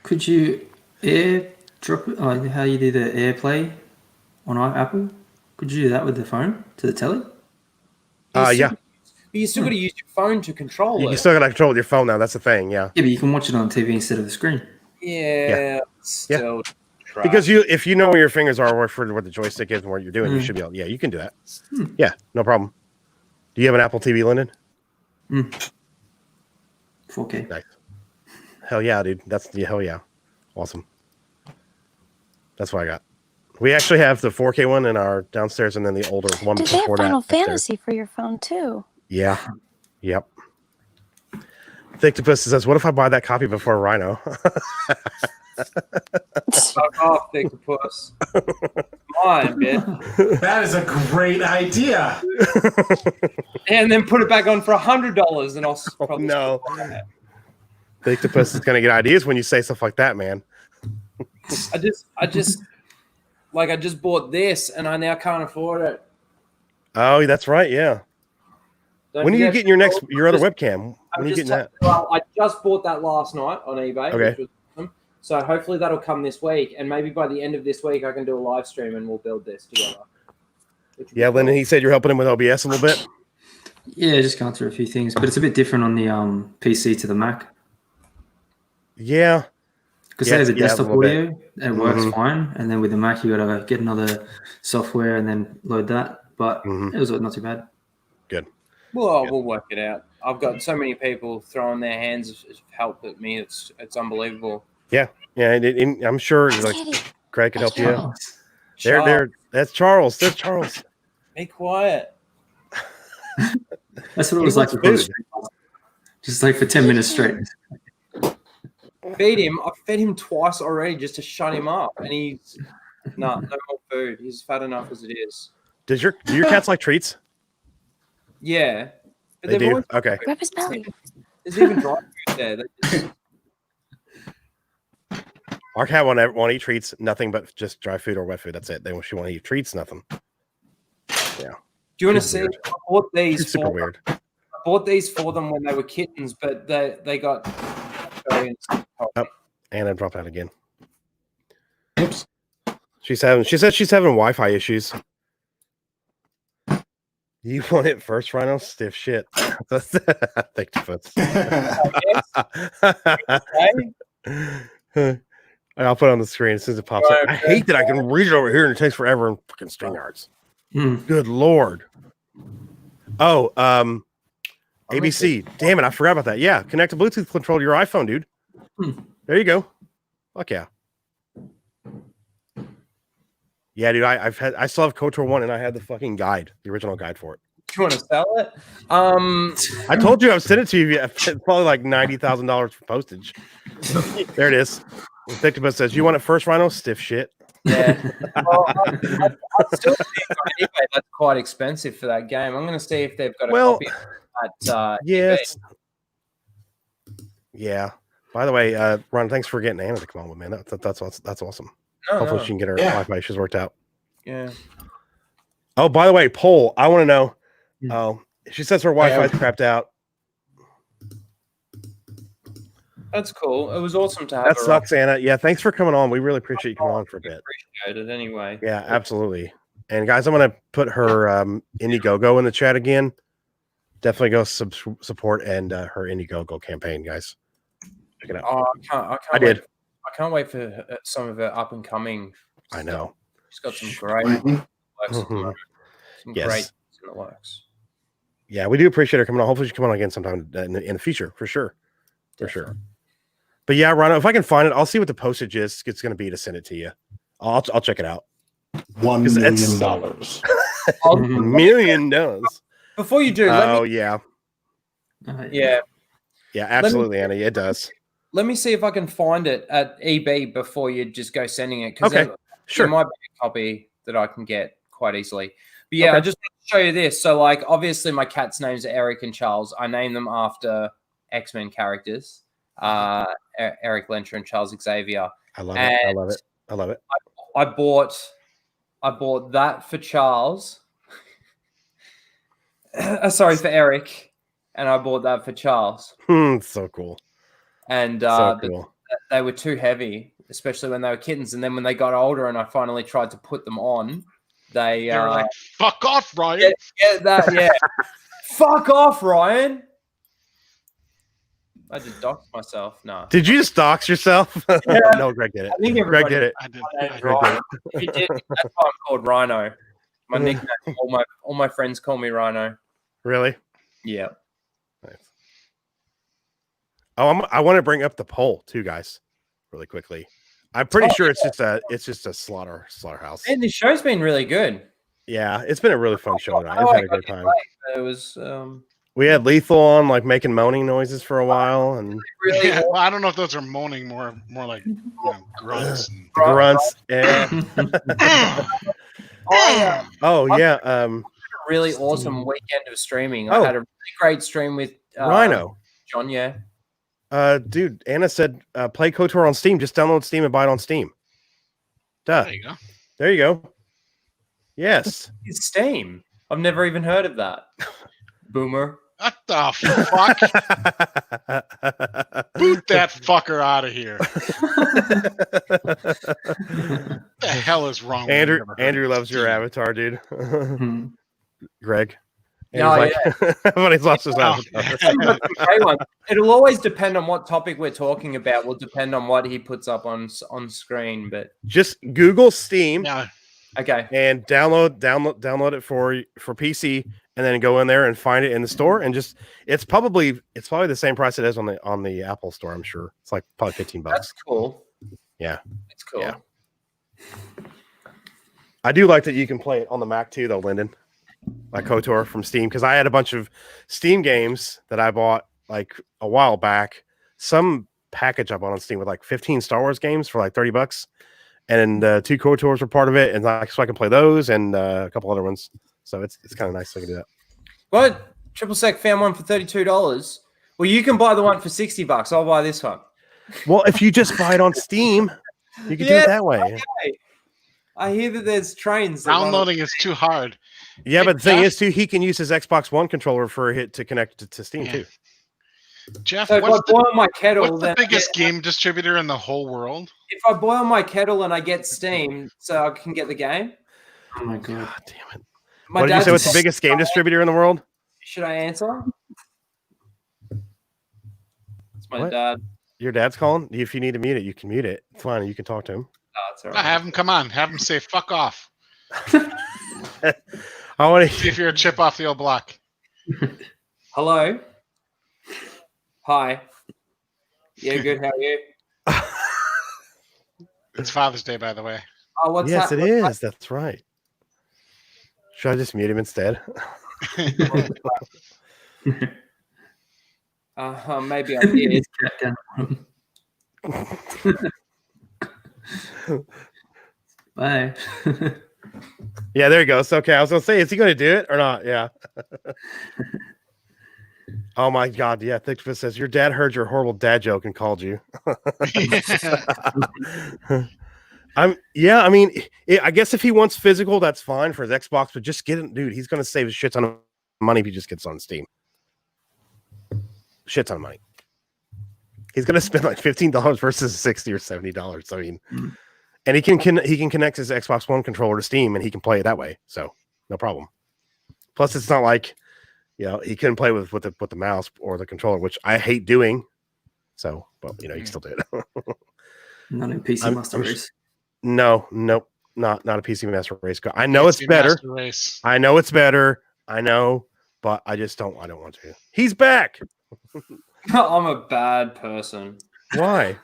Could you AirDrop it? Oh, how you do the AirPlay on Apple? Could you do that with the phone to the telly? Yeah. But you still got to use your phone to control it. You still got to control it with your phone now. That's the thing. Yeah. Yeah, but you can watch it on TV instead of the screen. Yeah. Still. Trash. Because if you know where your fingers are, for what the joystick is and what you're doing, you should be able. Yeah, you can do that. Yeah, no problem. Do you have an Apple TV, Lyndon? 4K. Nice. Hell yeah, dude. Hell yeah. Awesome. That's what I got. We actually have the 4K one in our downstairs, and then the older one. Did they have before that Final upstairs. Fantasy for your phone too? Yeah. Yep. Thicktopus says, "What if I buy that copy before Rhino?" Fuck off, Thicktopus. Come on, man. That is a great idea. And then put it back on for $100, and I'll probably no. Thicktopus is gonna get ideas when you say stuff like that, man. I just bought this, and I now can't afford it. Oh, that's right. Yeah. When are you getting your other webcam? When are you getting that? I just bought that last night on eBay. Okay. Which was awesome. So hopefully that'll come this week, and maybe by the end of this week I can do a live stream and we'll build this together. Yeah, Lyndon, he said you're helping him with OBS a little bit. Yeah, just going through a few things, but it's a bit different on the PC to the Mac. Yeah. Because there's a desktop audio, it works Mhm. fine, and then with the Mac you got to get another software and then load that. But it was not too bad. Good. Well, we'll work it out. I've got so many people throwing their hands of help at me. It's unbelievable. Yeah. I'm sure like Craig could help you. Charles. There. That's Charles. There's Charles. Be quiet. That's what it was like before the stream. Just like for 10 minutes straight. Feed him. I've fed him twice already just to shut him up, and he's no more food. He's fat enough as it is. Do your cats like treats? Yeah. But They they've do? always- Okay. Rub his belly. There's even dry food there. They just- Our cat won't eat treats, nothing but just dry food or wet food. That's it. She won't eat treats, nothing. Yeah. Do you want to She's see? weird. I bought these. She's super weird. I bought these for them when they were kittens, but they got. Oh, and I dropped out again. Oops. She said she's having Wi-Fi issues. You want it first, Rhino? Stiff shit. Thank you, I'll put it on the screen as soon as it pops up. I hate that I can read it over here and it takes forever in fucking StreamYards. Good lord. Oh, ABC. Damn it, I forgot about that. Yeah, connect a Bluetooth control to your iPhone, dude. There you go. Fuck yeah. Yeah, dude, I still have KOTOR 1 and I had the fucking guide, the original guide for it. You want to sell it? I told you I've sent it to you. It's probably like $90,000 for postage. There it is. Victimus says, "You want it first, Rhino? Stiff shit." Yeah. Well, I still think on eBay that's quite expensive for that game. I'm going to see if they've got a copy at yes. Yeah. By the way, Ron, thanks for getting Anna to come on with me. That's awesome. Hopefully she can get her Wi-Fi issues worked out. Yeah. Oh, by the way, poll. I want to know. Oh, she says her Wi-Fi's crapped out. That's cool. It was awesome to have That her sucks, Anna. Yeah, thanks for coming on. We really appreciate you coming on for a bit. Appreciate it anyway. Yeah, absolutely. And guys, I'm going to put her Indiegogo in the chat again. Definitely go support and her Indiegogo campaign, guys. Check it out. Oh, I can't wait for some of her up and coming. I know. She's got some great works at the moment. Some Yes. great in the works. Yeah, we do appreciate her coming on. Hopefully, she come on again sometime in the future, for sure. For sure. But yeah, Rhino, if I can find it, I'll see what the postage is. It's going to be to send it to you. I'll check it out. $1 million. $1 million. Before you do, let Oh me, yeah, yeah, yeah, absolutely, Annie. It does. let me see if I can find it at EB before you just go sending it. Okay, there, sure. there might be a copy that I can get quite easily. But yeah, I Okay. just want to show you this. So, like, obviously, my cat's names are Eric and Charles. I named them after X-Men characters, Eric Lencher and Charles Xavier. I love it. I love it. I love it. I bought that for Charles. Sorry, for Eric, and I bought that for Charles. So cool. And So cool. they were too heavy, especially when they were kittens. And then when they got older, and I finally tried to put them on, they were like, "Fuck off, Ryan." Yeah. Fuck off, Ryan. I just doxed myself. No. Did you just dox yourself? Yeah. No, Greg did it. I think Greg did it. I did. Greg did it. He did. That's why I'm called Rhino. My nickname. All my friends call me Rhino. Really? Yeah. Nice. Oh, I want to bring up the poll too, guys, really quickly. I'm pretty sure it's just a slaughterhouse. And this show's been really good. Yeah, it's been a really fun show tonight. I've had a good time. It was. We had Lethal on, like making moaning noises for a while, and really. Yeah, well, I don't know if those are moaning, more like grunts. And... grunts. Yeah. Oh yeah. Really awesome weekend of streaming. Oh. I had a really great stream with Rhino. John. Yeah. Dude, Anna said play KOTOR on Steam. Just download Steam and buy it on Steam. Duh. There you go. There you go. Yes. It's Steam. I've never even heard of that. Boomer. What the fuck? Boot that fucker out of here. What the hell is wrong with Andrew? you? Andrew loves your avatar, dude. Greg. No, Everybody's lost his avatar. It'll always depend on what topic we're talking about. Will depend on what he puts up on screen. But just Google Steam. Yeah. Okay. And download it for PC, and then go in there and find it in the store. And just it's probably the same price it is on the Apple store. I'm sure it's like probably $15. That's cool. Yeah. It's cool. Yeah. I do like that you can play it on the Mac too, though, Lyndon. Like KOTOR from Steam, because I had a bunch of Steam games that I bought like a while back. Some package I bought on Steam with like 15 Star Wars games for like $30, and 2 KOTORs were part of it, and so I can play those and a couple other ones. So it's kind of nice to do that. What? Triple Sec found one for $32. Well, you can buy the one for $60. I'll buy this one. Well, if you just buy it on Steam, you can do it that way. Okay. I hear that there's trains. Downloading is too hard. Yeah, but the thing is, too, he can use his Xbox One controller for it to connect to Steam, too. Jeff, So if I boil my kettle, what's the biggest game distributor in the whole world? If I boil my kettle and I get Steam, so I can get the game. Oh my god! Damn it! My What did you dad say? What's the just- biggest game distributor in the world? Should I answer? It's my What? dad. Your dad's calling. If you need to mute it, you can mute it. It's fine. You can talk to him. Oh, it's all I have him come on. Have him say "fuck off." I want to see if you're a chip off the old block. Hello. Hi. Yeah, good. How are you? It's Father's Day, by the way. Oh, what's yes, that? it is. That's right. Should I just mute him instead? Maybe I did. Bye. Yeah, there you go. So, okay, I was gonna say, is he gonna do it or not? Yeah. Oh my god, yeah. Thickfist says your dad heard your horrible dad joke and called you. I mean, I guess if he wants physical, that's fine for his Xbox, but just get it, dude. He's gonna save a shit ton of money if he just gets on Steam. Shit ton of money. He's gonna spend like $15 versus $60 or $70. I mean, and he can connect his Xbox One controller to Steam and he can play it that way. So no problem. Plus, it's not like he couldn't play with the mouse or the controller, which I hate doing. So, but you can still do it. Not in PC Master Race. Nope, not a PC Master Race. I know it's better. Race. I know it's better. I know, but I don't want to. He's back. I'm a bad person. Why?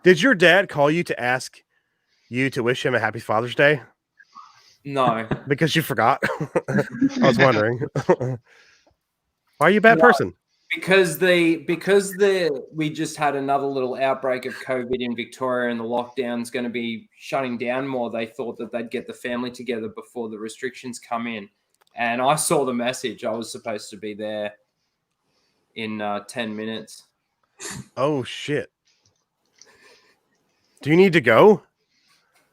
Did your dad call you to ask you to wish him a happy Father's Day? No, because you forgot. I was wondering. Why are you a bad person? Because we just had another little outbreak of COVID in Victoria, and the lockdown's going to be shutting down more. They thought that they'd get the family together before the restrictions come in, and I saw the message. I was supposed to be there in 10 minutes. Oh shit! Do you need to go?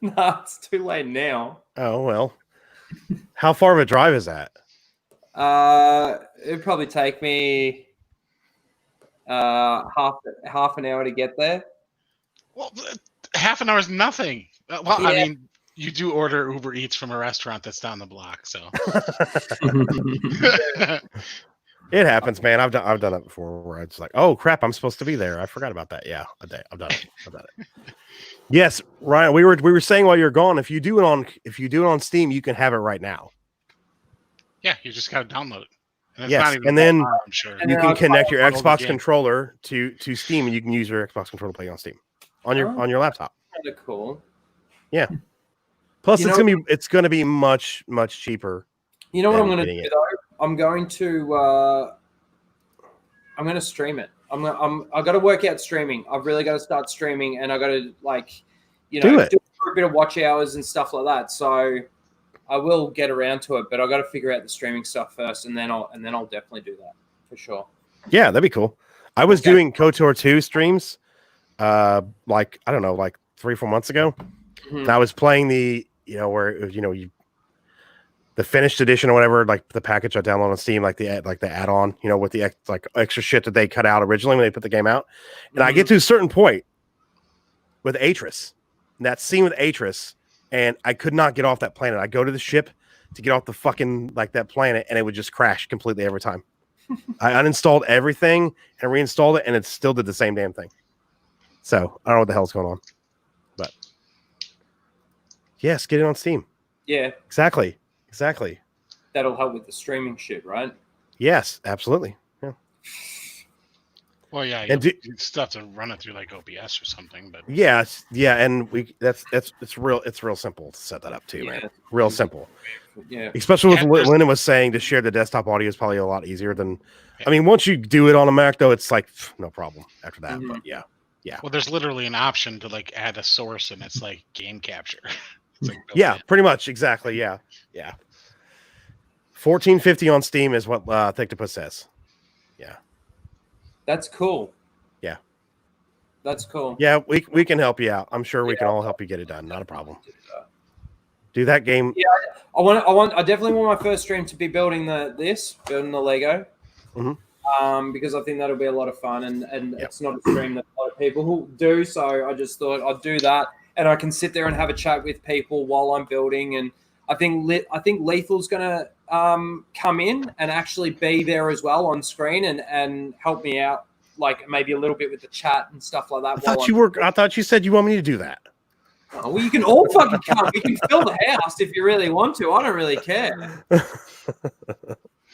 No, it's too late now. Oh well. How far of a drive is that? It'd probably take me half an hour to get there. Well, half an hour is nothing. Well, I mean, you do order Uber Eats from a restaurant that's down the block, so it happens, man. I've done it before where it's like, oh crap, I'm supposed to be there. I forgot about that. Yeah, I've done it. Yes, Ryan. We were saying while you're gone, if you do it on Steam, you can have it right now. yeah, you just gotta download it. And it's Yes, not even and then full-time, I'm sure. you can connect your All the Xbox games. controller to Steam, and you can use your Xbox controller to play on Steam on your laptop. Kind of cool. Yeah. Plus, You it's gonna be much cheaper. You know what than I'm going to getting do it. though? I'm going to stream it. I got to work out streaming. I've really got to start streaming, and I got to do it for a bit of watch hours and stuff like that. So I will get around to it, but I got to figure out the streaming stuff first, and then I'll definitely do that for sure. Yeah, that'd be cool. I was doing KOTOR 2 streams, like I don't know, like 3-4 months ago. Mhm. And I was playing the, where it was, the finished edition or whatever, like the package I downloaded on Steam, like the add-on, with the extra shit that they cut out originally when they put the game out. And I get to a certain point with Atris, and that scene with Atris, and I could not get off that planet. I go to the ship to get off the fucking that planet, and it would just crash completely every time. I uninstalled everything and reinstalled it, and it still did the same damn thing. So I don't know what the hell's going on, but yes, get it on Steam. Yeah, Exactly. that'll help with the streaming shit, right? Yes, absolutely. Yeah. Well, yeah, And you still have to run it through like OBS or something, but Yeah, and it's real simple to set that up too, man. Real simple. Yeah. Especially with And what Lyndon was saying, to share the desktop audio is probably a lot easier than. I mean, once you do it on a Mac, though, it's like no problem after that. But yeah. well, there's literally an option to like add a source, and it's like game capture. It's like Yeah, pretty much exactly. Yeah. 1450 on Steam is what Thinktopus says. Yeah. That's cool. Yeah. That's cool. Yeah, we can help you out. I'm sure we can all help you get it done. Not a problem. Do that game. Yeah, I definitely want my first stream to be building the Lego. Mhm. Because I think that'll be a lot of fun, and it's not a stream that a lot of people who do. So I just thought I'd do that, and I can sit there and have a chat with people while I'm building. And I think Lethal's gonna come in and actually be there as well on screen and help me out, like maybe a little bit with the chat and stuff like that. I thought you said you want me to do that. Oh, well, you can all fucking come. We can fill the house if you really want to. I don't really care.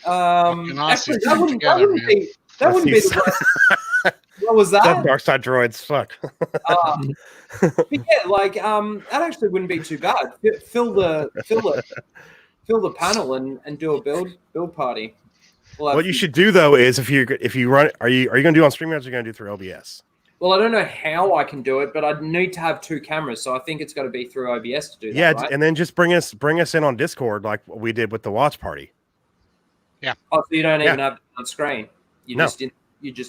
Actually, that wouldn't be the what was that? Dark Side Droids. Fuck. But yeah, that actually wouldn't be too bad. Fill the panel and do a build party. What you should do though is if you run, are you going to do on StreamYard, or are you going to do through OBS? Well, I don't know how I can do it, but I'd need to have 2 cameras, so I think it's got to be through OBS to do that. Yeah, right? and then just bring us in on Discord like what we did with the watch party. Yeah. Oh, so you don't even have it on screen. You're just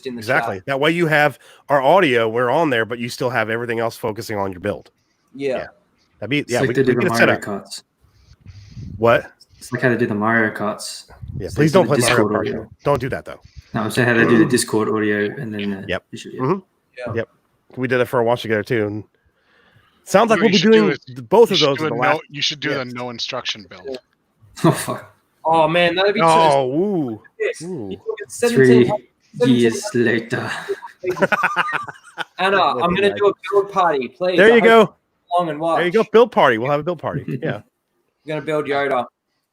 in the exactly. chat. That way you have our audio. We're on there, but you still have everything else focusing on your build. Yeah. That'd be It's like they did the Mario Karts. What? It's like how they did the Mario Karts. Yeah, So please they don't do the play Mario Discord Kart. audio. Don't do that though. No, I'm saying how they do the Discord audio and then Yep. visual, yeah. Yep. We did it for a watch together too. And sounds like What we'll be you should do doing is- both you of should those do in the a last. You should do the no instruction build. Oh fuck. Oh man, that'd be Oh, ooh. Yes. Ooh. You get 3 17 years later. Anna, I'm going to do a build party, please. There you go. Long and watch. There you go. Build party. We'll have a build party. Yeah. I'm going to build Yoda.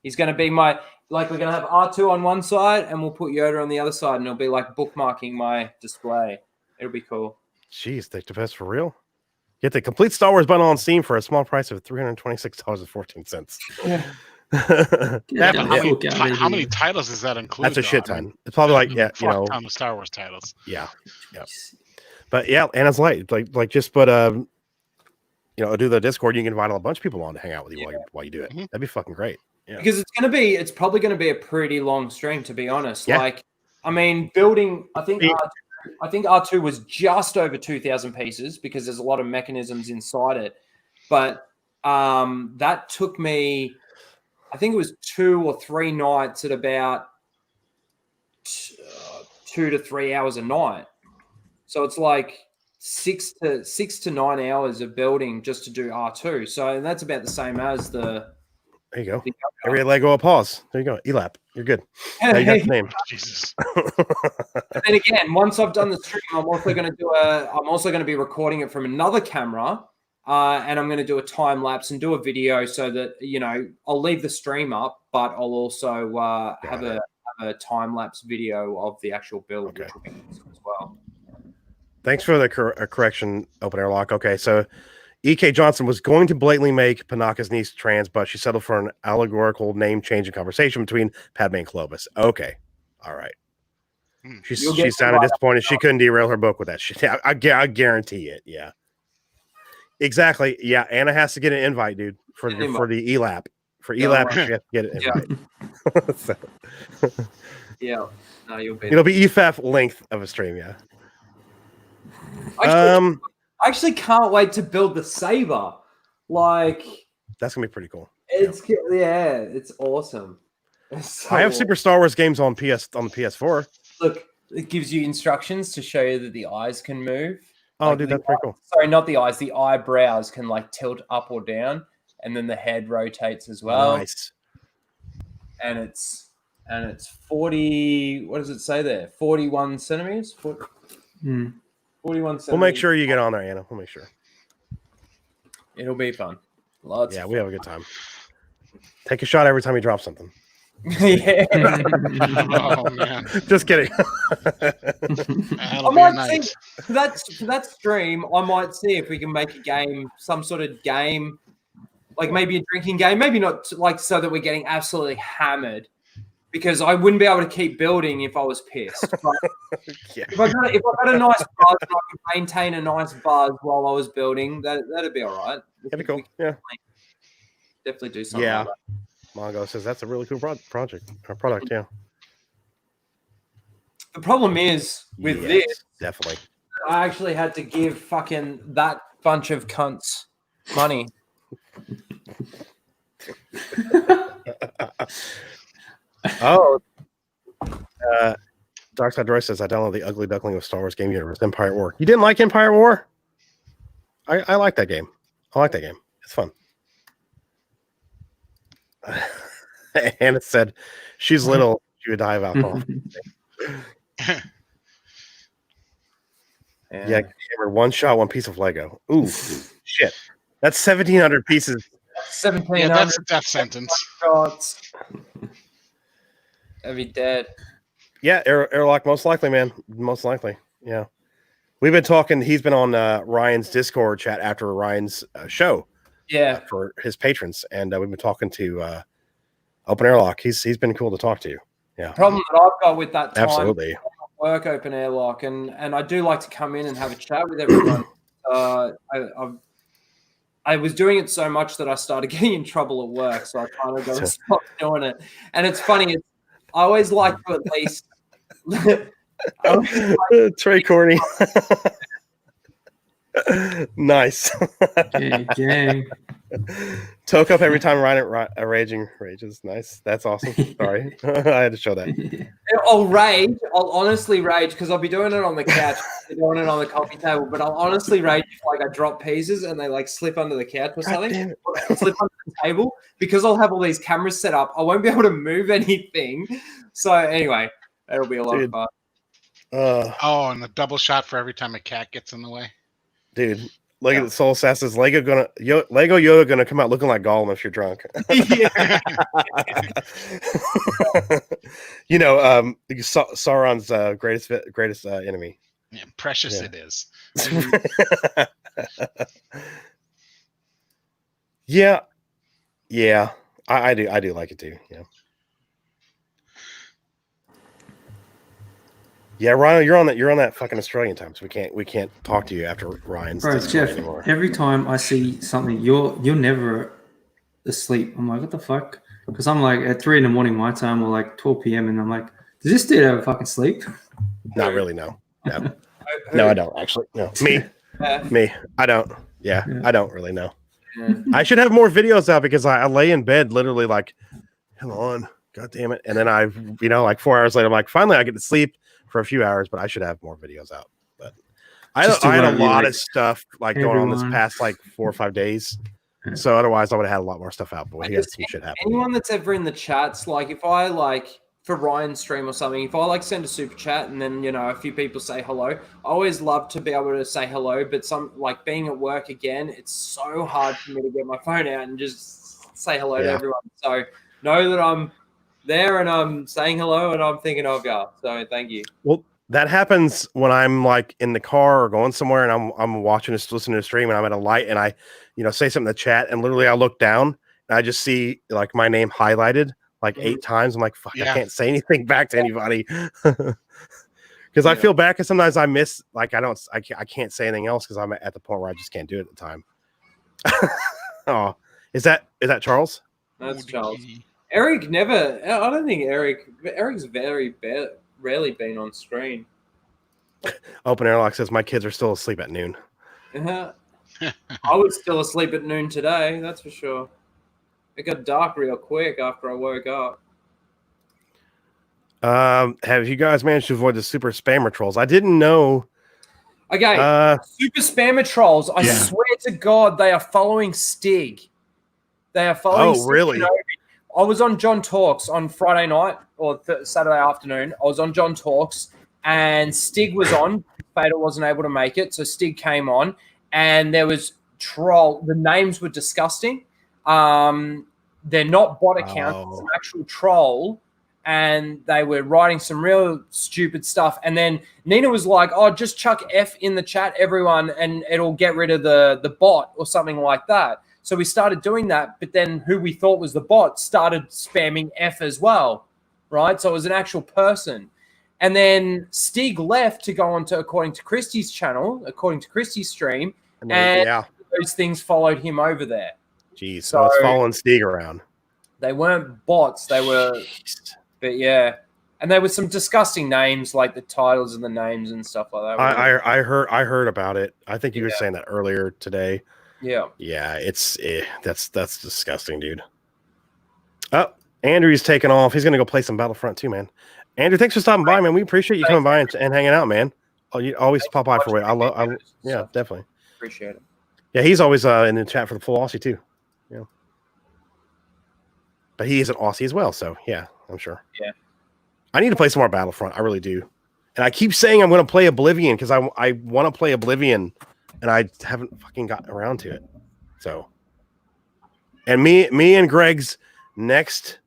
He's going to be we're going to have R2 on one side and we'll put Yoda on the other side, and it'll be like bookmarking my display. It'll be cool. Jeez, Thinktopus for real. Get the complete Star Wars bundle on Steam for a small price of $326.14. Yeah, That- but how many titles does that include? That's a though? shit I ton. mean, It's probably like a yeah, ton of Star Wars titles. Yeah. But yeah, Anna's Light, like just put do the Discord. You can invite a bunch of people on to hang out with you while you do it. That'd be fucking great. Yeah. Because it's probably going to be a pretty long stream, to be honest. Yeah. Like, I mean, building, I think R2 was just over 2,000 pieces because there's a lot of mechanisms inside it. But that took me, I think it was 2 or 3 nights at about 2 to 3 hours a night. So it's like 6 to 9 hours of building just to do R2. So that's about the same as the. There you go. Every Lego a pause. There you go. ELAP. You're good. Now you got the name. Jesus. And then again, once I've done the stream, I'm also going to be recording it from another camera, and I'm going to do a time lapse and do a video so that I'll leave the stream up, but I'll also have a time lapse video of the actual build, which will be awesome as well. Thanks for the correction, Open Airlock. Okay, so E.K. Johnson was going to blatantly make Panaka's niece trans, but she settled for an allegorical name-changing conversation between Padme and Clovis. Okay, all right. She sounded disappointed. She couldn't derail her book with that shit. I guarantee it. Yeah, exactly. Yeah, Anna has to get an invite, dude, for the ELAP. For ELAP, she has to get an invite. So. Yeah, no, you'll be. It'll be EFF length of a stream. Yeah. I actually can't wait to build the saber. Like, that's gonna be pretty cool. It's awesome. I have Super Star Wars games on the PS4. Look, it gives you instructions to show you that the eyes can move. Oh, dude, that's pretty cool. Sorry, not the eyes. The eyebrows can like tilt up or down, and then the head rotates as well. Nice. And it's 40. What does it say there? 41 centimeters. 41 centimeters. We'll make sure you get on there, Anna. We'll make sure. It'll be fun. We have a good time. Take a shot every time you drop something. Yeah. Oh man. Just kidding. I might see for that stream. I might see if we can make a game, some sort of game, like maybe a drinking game. Maybe not like so that we're getting absolutely hammered, because I wouldn't be able to keep building if I was pissed. But if I got a nice buzz and I could maintain a nice buzz while I was building, that'd be all right. That'd be cool. Yeah. Definitely do something. Yeah. Like that. Mongo says that's a really cool product. Yeah. The problem is with this, definitely. I actually had to give fucking that bunch of cunts money. Oh. Darkside Droid says I downloaded the Ugly Duckling of Star Wars Game Universe, Empire War. You didn't like Empire War? I like that game. It's fun. Anna said she's little. She would die of alcohol. Yeah, gamer, one shot, one piece of Lego. Ooh, shit. That's 1,700 pieces. 1,700. Yeah, that's a death sentence. Shots. I'd be dead. Yeah, airlock, most likely, man. Most likely. Yeah. We've been talking. He's been on Ryan's Discord chat after Ryan's show. Yeah. For his patrons. And we've been talking to Open Airlock. He's been cool to talk to. Yeah. Problem that I've got with that time. Absolutely. Work Open Airlock, and I do like to come in and have a chat with everyone. I was doing it so much that I started getting in trouble at work, so I kind of got to stop doing it. And it's funny, I always like to at least Trey Corney. Nice. Gang. Toke up every time Ryan raging rages. Nice. That's awesome. Sorry. I had to show that. I'll rage. I'll honestly rage because I'll be doing it on the couch, doing it on the coffee table, but I'll honestly rage if like I drop pieces and they like slip under the couch or something. Or they slip under the table because I'll have all these cameras set up. I won't be able to move anything. So anyway, it'll be a lot of fun. And a double shot for every time a cat gets in the way. Dude, look at the Soul Assassins. Lego Yoda gonna come out looking like Gollum if you're drunk. Sauron's greatest enemy. Yeah, precious it is. Yeah, yeah, I do like it too. Yeah, yeah, Ryan, you're on that fucking Australian time, so we can't talk to you after Ryan's Bro, Discord Jeff, anymore. every time I see something, you're never asleep. I'm like, what the fuck? Because I'm like at 3 a.m. my time, or like 12 p.m. and I'm like, does this dude ever fucking sleep? Not really, no. No, I don't actually. No, me, I don't. Yeah, I don't really know. I should have more videos out because I lay in bed literally like, come on, god damn it, and then like 4 hours later, I'm like, finally I get to sleep for a few hours, but I should have more videos out. But I had a lot of stuff like going on this past like 4 or 5 days. So otherwise, I would have had a lot more stuff out. But we had some shit happen. Anyone that's ever in the chats, like if I like for Ryan's stream or something, if I like send a super chat and then a few people say hello, I always love to be able to say hello. But like being at work again, it's so hard for me to get my phone out and just say hello to everyone. So know that I'm there and I'm saying hello and I'm thinking of you. So thank you. Well, that happens when I'm like in the car or going somewhere and I'm watching this, listening to a stream, and I'm at a light and I, say something in the chat, and literally I look down and I just see like my name highlighted like 8 times. I'm like, fuck, I can't say anything back to anybody because I feel bad because sometimes I miss, like I can't say anything else because I'm at the point where I just can't do it at the time. Oh, is that Charles? That's Charles. Eric never. I don't think Eric's very rarely been on screen. Open Airlock says my kids are still asleep at noon. I was still asleep at noon today, that's for sure. It got dark real quick after I woke up. Have you guys managed to avoid the super spammer trolls? I didn't know. Okay, super spammer trolls. I swear to God, they are following Stig. They are following. Oh, really? I was on John Talks on Friday night or Saturday afternoon. I was on John Talks and Stig was on. Fader wasn't able to make it, so Stig came on, and there was troll. The names were disgusting. They're not bot accounts; it's an actual troll, and they were writing some real stupid stuff. And then Nina was like, "Oh, just chuck F in the chat, everyone, and it'll get rid of the bot or something like that." So we started doing that, but then who we thought was the bot started spamming F as well, right? So it was an actual person. And then Stig left to go on to, according to Christie's channel, according to Christie's stream, and those things followed him over there. Jeez, so it's following Stig around. They weren't bots, they were, but yeah. And there were some disgusting names, like the titles and the names and stuff like that. I heard about it. I think you were saying that earlier today. Yeah. Yeah, it's that's disgusting, dude. Oh, Andrew's taking off. He's gonna go play some Battlefront too, man. Andrew, thanks for stopping by, man. We appreciate you coming by and hanging out, man. Oh, you always pop by for it. Yeah, definitely. Appreciate it. Yeah, he's always in the chat for the full Aussie too. Yeah. But he is an Aussie as well, so yeah, I'm sure. Yeah. I need to play some more Battlefront. I really do. And I keep saying I'm going to play Oblivion because I want to play Oblivion, and I haven't fucking gotten around to it. So, and me and Greg's next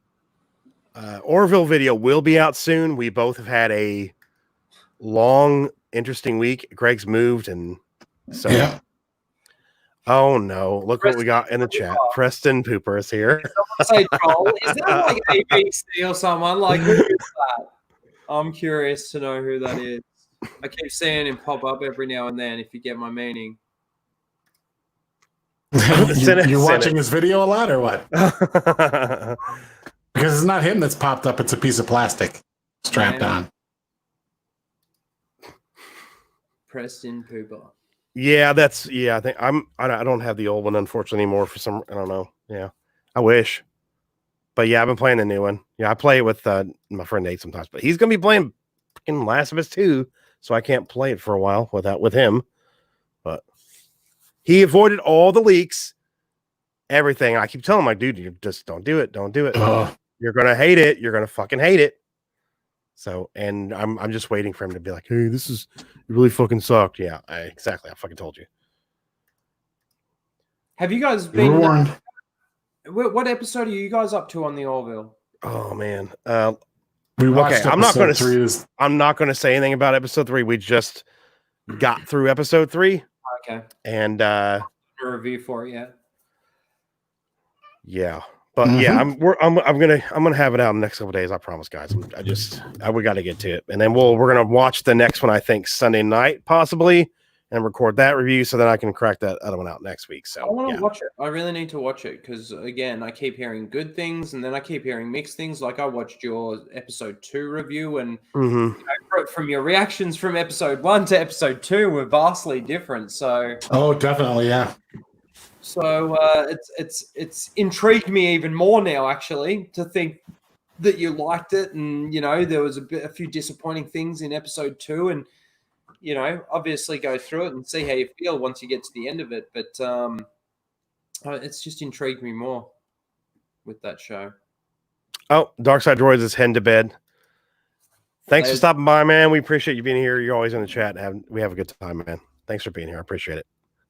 Orville video will be out soon. We both have had a long, interesting week. Greg's moved, and so. Yeah. Oh no! Look what we got in the chat. Preston Pooper is here. Say troll. Is that like ABC or someone? Like who is that? I'm curious to know who that is. I keep seeing him pop up every now and then. If you get my meaning. You're watching his video a lot, or what? Because it's not him that's popped up; it's a piece of plastic strapped on. Preston Pooper. Yeah, I think I don't have the old one unfortunately anymore for some, I don't know. Yeah. I wish. But yeah, I've been playing the new one. Yeah, I play it with my friend Nate sometimes, but he's going to be playing fucking Last of Us 2, so I can't play it for a while with him. But he avoided all the leaks, everything. I keep telling him, like, dude, you just don't do it. Don't do it. You're going to hate it. You're going to fucking hate it. So, and I'm just waiting for him to be like, hey, this is, it really fucking sucked. Yeah, exactly. I fucking told you. Have you guys been warned? What episode are you guys up to on the Orville? Oh man, we watched. Okay, I'm not going to say anything about episode 3. We just got through episode 3. Okay. And a review for it, yeah. But yeah, I'm gonna have it out in the next couple of days. I promise, guys. We got to get to it, and then we're gonna watch the next one. I think Sunday night, possibly, and record that review, so then I can crack that other one out next week. So I want to watch it. I really need to watch it because again, I keep hearing good things, and then I keep hearing mixed things. Like I watched your episode 2 review, and from your reactions from episode 1 to episode 2 were vastly different. So definitely, yeah. So it's intrigued me even more now, actually, to think that you liked it, and there was a few disappointing things in episode 2, and obviously go through it and see how you feel once you get to the end of it. But it's just intrigued me more with that show. Oh, Dark Side Droids is heading to bed. Thanks for stopping by, man. We appreciate you being here. You're always in the chat, and we have a good time, man. Thanks for being here. I appreciate it.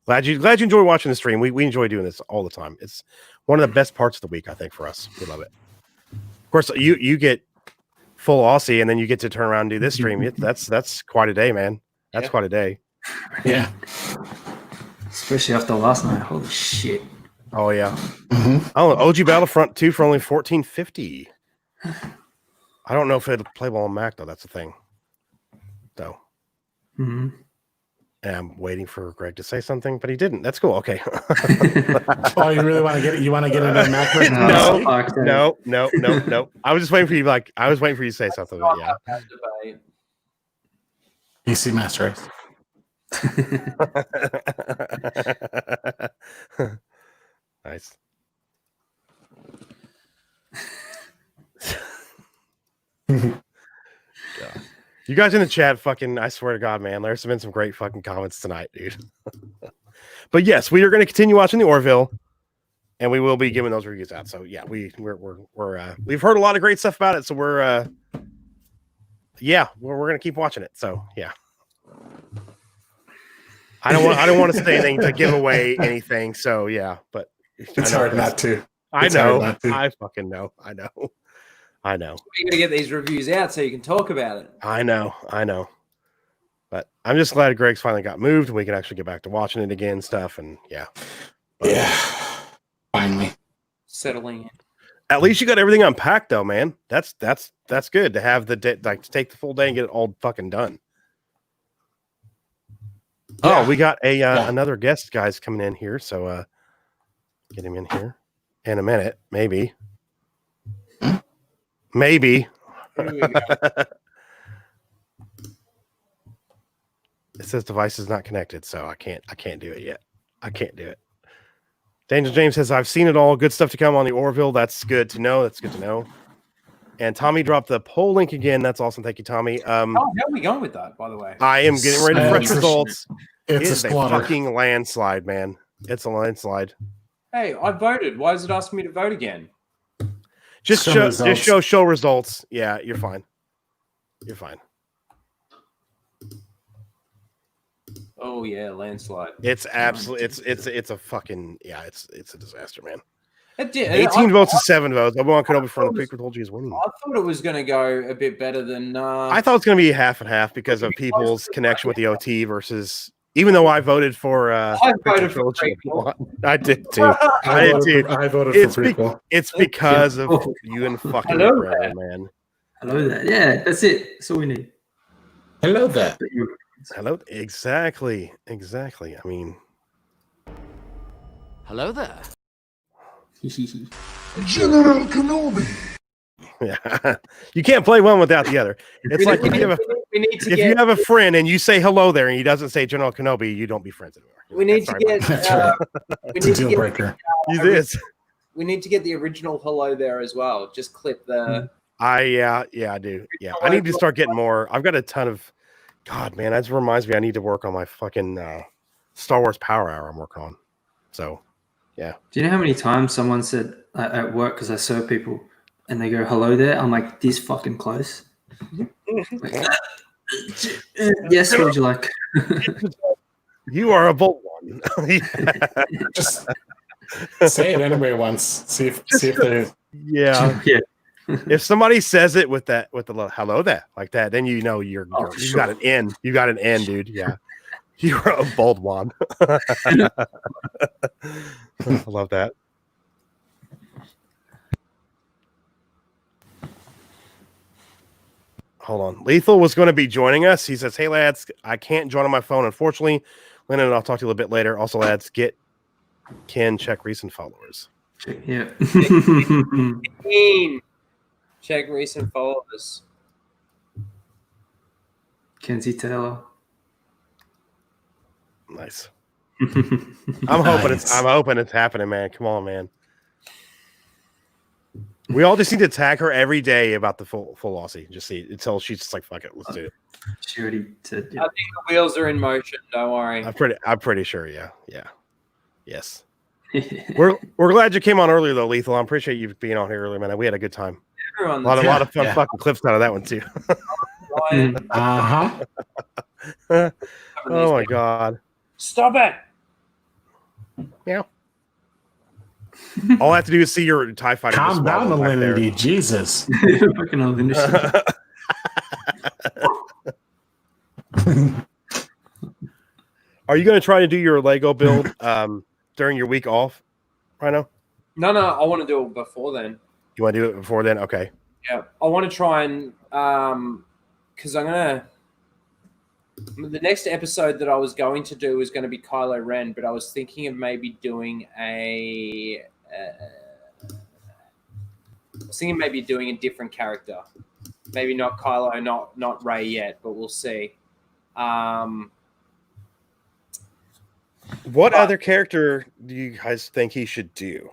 Glad you enjoy watching the stream. We enjoy doing this all the time. It's one of the best parts of the week, I think, for us. We love it. Of course, you get full Aussie, and then you get to turn around and do this stream. That's quite a day, man. That's quite a day. Yeah. Especially after last night. Holy shit. Oh yeah. Oh, OG Battlefront 2 for only $14.50. I don't know if it'll play well on Mac though. That's the thing. So. And I'm waiting for Greg to say something, but he didn't. That's cool. Okay. Oh, you really want to get it? You want to get it on Mac? No. I was just waiting for you. I was waiting for you to say something. But yeah. PC Master Race. Nice. Yeah. You guys in the chat, I swear to God, man, there's been some great fucking comments tonight, dude. But yes, we are going to continue watching the Orville, and we will be giving those reviews out. So yeah, we've heard a lot of great stuff about it. So we're going to keep watching it. So yeah, I don't want to say anything to give away anything. So yeah, but it's hard not to. I know. I fucking know. I know. You're going to get these reviews out so you can talk about it. I know. But I'm just glad Greg's finally got moved and we can actually get back to watching it again and stuff. And yeah. Finally. Settling in. At least you got everything unpacked though, man. That's good to have to take the full day and get it all fucking done. Yeah. Oh, we got another guest guys coming in here. So get him in here in a minute, maybe. Maybe. It says device is not connected, so I can't do it yet. I can't do it. Daniel James says, I've seen it all. Good stuff to come on the Orville. That's good to know. And Tommy dropped the poll link again. That's awesome. Thank you, Tommy. How are we going with that, by the way? I am getting ready to fresh results. It's a fucking landslide, man. It's a landslide. Hey, I voted. Why is it asking me to vote again? Just show results. Yeah, you're fine. You're fine. Oh yeah, landslide. It's absolutely it's a fucking it's a disaster, man. 18 votes to 7 votes. Obi-Wan Kenobi from the prequel trilogy is winning. I thought it was going to go a bit better than. I thought it was going to be half and half because of people's connection with the OT versus. Even though I voted for, I voted for prequel. I did too. I voted for prequel. It's because of you and fucking brother, man. Hello there. Yeah, that's it. That's all we need. Hello there. Hello. Exactly. I mean. Hello there. General Kenobi. Yeah, you can't play one without the other. It's like if you have a friend and you say hello there and he doesn't say General Kenobi, you don't be friends anymore. We need to get. It's a deal breaker. We need to get the original hello there as well. Just clip the. I do. Yeah, I need to start getting more. I've got a ton of. God, man, that just reminds me. I need to work on my fucking Star Wars Power Hour. I'm working on. So, yeah. Do you know how many times someone said at work because I serve people? And they go, hello there. I'm like, this fucking close. Yes, what would you like? You are a bold one. Just say it anyway once. See if they. Yeah. If somebody says it with the hello there like that, then you know you got an N. You got an N, dude. Yeah. You're a bold one. I love that. Hold on. Lethal was going to be joining us. He says, "Hey lads, I can't join on my phone, unfortunately. Lennon, I'll talk to you a little bit later. Also, lads, check recent followers." Yeah. Check recent followers. Kenzie Taylor. Nice. I'm hoping it's happening, man. Come on, man. We all just need to tag her every day about the full Aussie. Just see until she's just like, fuck it, let's do it. She already said, I think the wheels are in motion. Don't worry. I'm pretty sure. Yeah. Yes. We're glad you came on earlier though, Lethal. I appreciate you being on here earlier, man. We had a good time. Everyone, a lot of fun fucking clips out of that one too. Oh my god. Stop it. Yeah. All I have to do is see your TIE fighter. Calm down, Alinity. Jesus. Fucking Alinity. Are you going to try to do your Lego build during your week off, Rhino? No, I want to do it before then. You want to do it before then? Okay. Yeah, I want to try and because the next episode that I was going to do was going to be Kylo Ren, but I was thinking of maybe doing a different character. Maybe not Kylo, not Rey yet, but we'll see. What other character do you guys think he should do?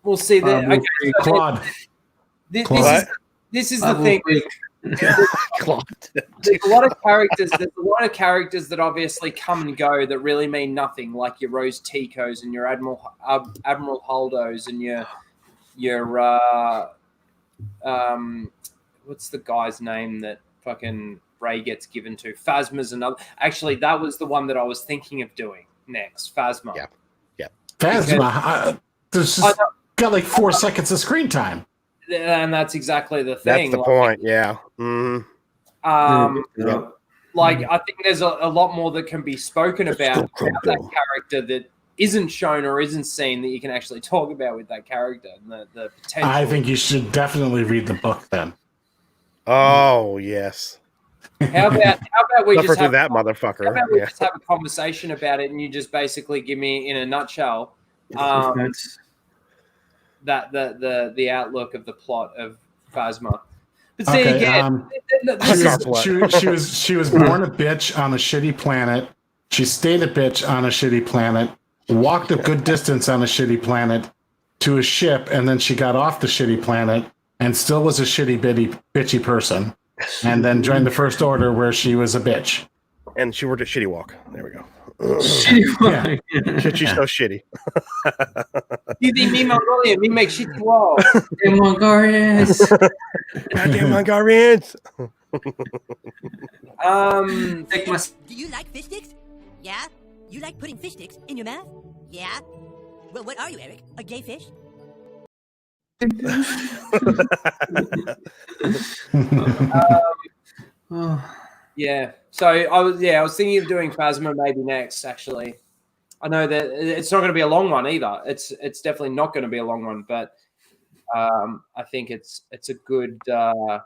We'll see. Claude. This is the thing. There's a lot of characters. There's a lot of characters that obviously come and go that really mean nothing, like your Rose Ticos and your Admiral Holdos and your what's the guy's name that fucking Rey gets given to? Phasma's another. Actually, that was the one that I was thinking of doing next. Phasma. Yeah. Phasma. There's just got like 4 seconds of screen time. And that's exactly the thing. That's the point. Yeah. Mm-hmm. Like I think there's a lot more that can be spoken about that character that isn't shown or isn't seen that you can actually talk about with that character and the potential. I think you should definitely read the book then. Oh yes. How about we just have that motherfucker? How about we just have a conversation about it and you just basically give me in a nutshell that the outlook of the plot of Phasma. But see again, she was born a bitch on a shitty planet. She stayed a bitch on a shitty planet. Walked a good distance on a shitty planet to a ship, and then she got off the shitty planet and still was a bitchy person. And then joined the First Order where she was a bitch. And she worked at Shitty Walk. There we go. Shitty Walk. Yeah. She's so shitty. You think me Mongolian, me make Shitty Walk. The Mongolians. Goddamn Mongolians. Do you like fish sticks? Yeah? You like putting fish sticks in your mouth? Yeah? Well, what are you, Eric? A gay fish? Yeah. So I was thinking of doing Phasma maybe next. Actually, I know that it's not going to be a long one either. It's definitely not going to be a long one, but I think it's a good character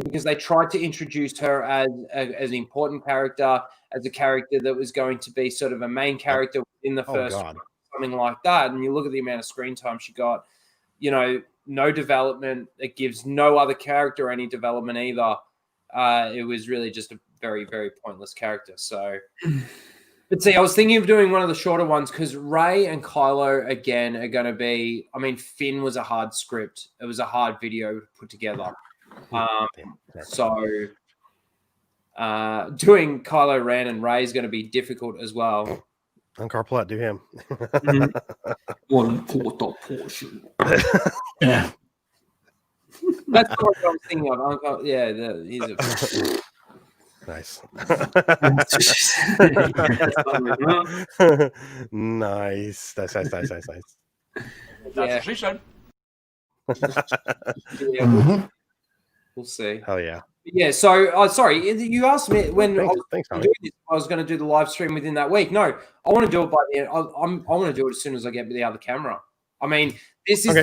because they tried to introduce her as an important character, as a character that was going to be sort of a main character in the first something like that. And you look at the amount of screen time she got, no development. It gives no other character any development either. It was really just a very, very pointless character. So, but see, I was thinking of doing one of the shorter ones because Rey and Kylo again are going to be. I mean, Finn was a hard script. It was a hard video to put together. So, doing Kylo Ren and Rey is going to be difficult as well. Unkar Platt, do him. 1/4 portion. Yeah. That's what I was thinking of. He's a nice. Nice. Nice. That's what she said. We'll see. Hell yeah. Yeah, so sorry, you asked me when thanks, I Tommy. was going to do the live stream within that week. No, I want to do it by the end. I want to do it as soon as I get the other camera. I mean, this is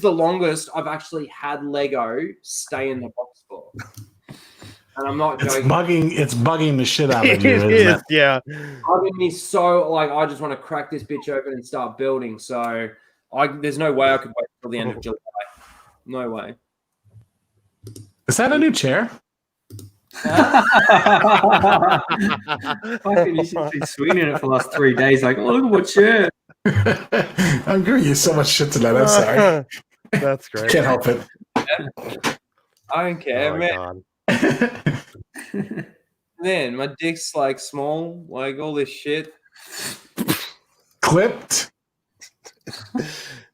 the longest I've actually had Lego stay in the box for, and I'm not joking. It's bugging the shit out of you. It isn't is, yeah. Bugging me so like I just want to crack this bitch open and start building. So there's no way I could wait till the end of July. No way. Is that a new chair? Fucking, you should be swinging it for the last 3 days. Like, oh, look at what chair. I'm giving you so much shit tonight. I'm sorry. That's great. Can't help it. I don't care, Oh, man. Man, my dick's like small, like all this shit. Clipped.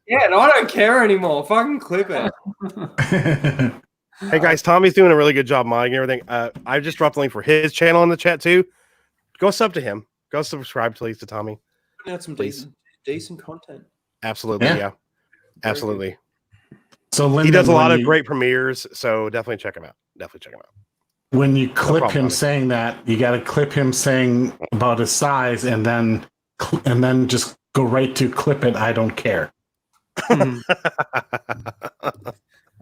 Yeah, no, I don't care anymore. Fucking clip it. Hey guys, Tommy's doing a really good job modding everything. I just dropped a link for his channel in the chat too. Go sub to him. Go subscribe, please, to Tommy. Putting out some Please. decent content. Absolutely, yeah. Absolutely. So he Lyndon, does a lot when of you- great premieres, so definitely check him out. When you clip problem, him Tommy. saying that, you got to clip him saying about his size, and then just go right to clip it. I don't care.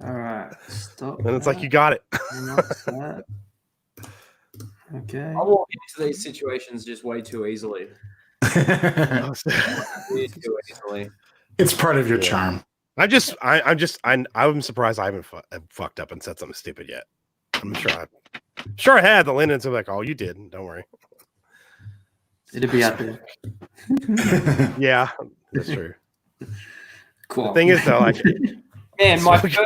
All right, stop. And it's like you got it. Okay. I walk into these situations just way too easily. Way too easily. It's part of your charm. I'm surprised I haven't fucked up and said something stupid yet. I'm sure I had. The Lyndon's like, oh, you did. Don't worry. It'll be out there. Yeah, that's true. Cool. The thing is, though, like, Man, my first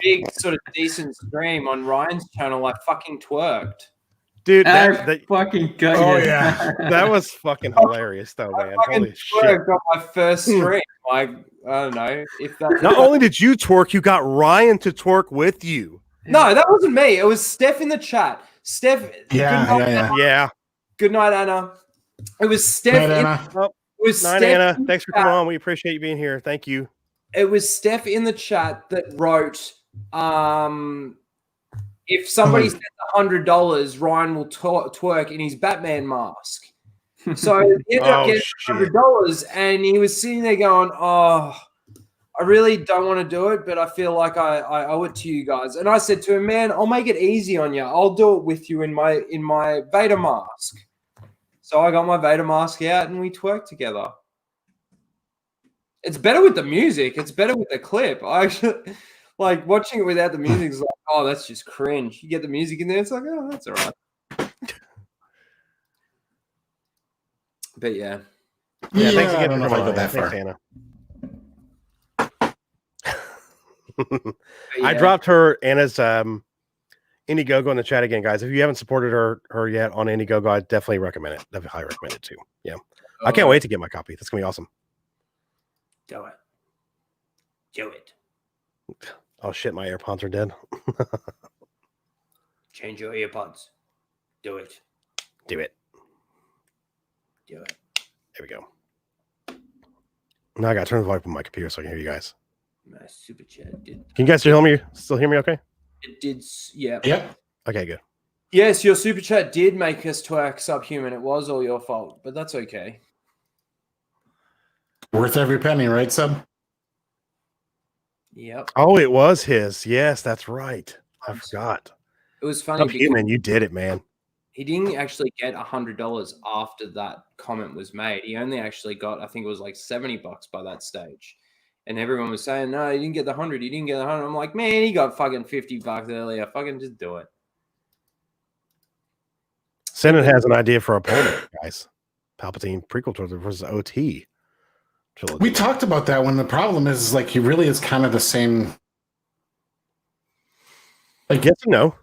big sort of decent stream on Ryan's channel, I fucking twerked. dude, fucking got oh you. yeah, that was fucking hilarious, though, man. Holy shit! Twerked on my first stream. Like, I don't know if that. Not only did you twerk, you got Ryan to twerk with you. No, that wasn't me. It was Steph in the chat. Steph. Yeah. Good night, Anna. It was Steph. Night, Anna. It was Night, Steph Anna. in the Thanks for chat. coming on. We appreciate you being here. Thank you. It was Steph in the chat that wrote, if somebody sends $100, Ryan will twerk in his Batman mask. So he ended up getting $100, and he was sitting there going, "Oh, I really don't want to do it, but I feel like I owe it to you guys." And I said to him, "Man, I'll make it easy on you. I'll do it with you in my Vader mask." So I got my Vader mask out, and we twerked together. It's better with the music. It's better with the clip. I actually like watching it without the music. Is like, oh, that's just cringe. You get the music in there, it's like, oh, that's all right. But yeah. Yeah, thanks I again don't for know if I coming go on. that Thanks, far. Anna. I dropped Anna's Indiegogo in the chat again, guys. If you haven't supported her yet on Indiegogo, I definitely recommend it. Definitely highly recommend it too. Yeah, I can't wait to get my copy. That's gonna be awesome. Do it. Do it. Oh shit, my AirPods are dead. Change your earpods. Do it. Do it. Do it. There we go. Now I got to turn the volume on my computer so I can hear you guys. My super chat did. Can you guys still hear me? Still hear me? Okay. It did. Yeah. Yep. Okay. Good. Yes, your super chat did make us twerk subhuman. It was all your fault, but that's okay. Worth every penny, right, Sub? Yep. Oh, it was his. Yes, that's right. I forgot. It was funny Okay, because man, you did it, man. he didn't actually get $100 after that comment was made. He only actually got, I think it was like $70 by that stage. And everyone was saying, no, he didn't get the 100. He didn't get the 100. I'm like, man, he got fucking $50 earlier. Fucking just do it. Senate has an idea for a opponent, guys. Palpatine prequel trilogy versus OT trilogy. We talked about that when the problem is like he really is kind of the same. Like, yes and no.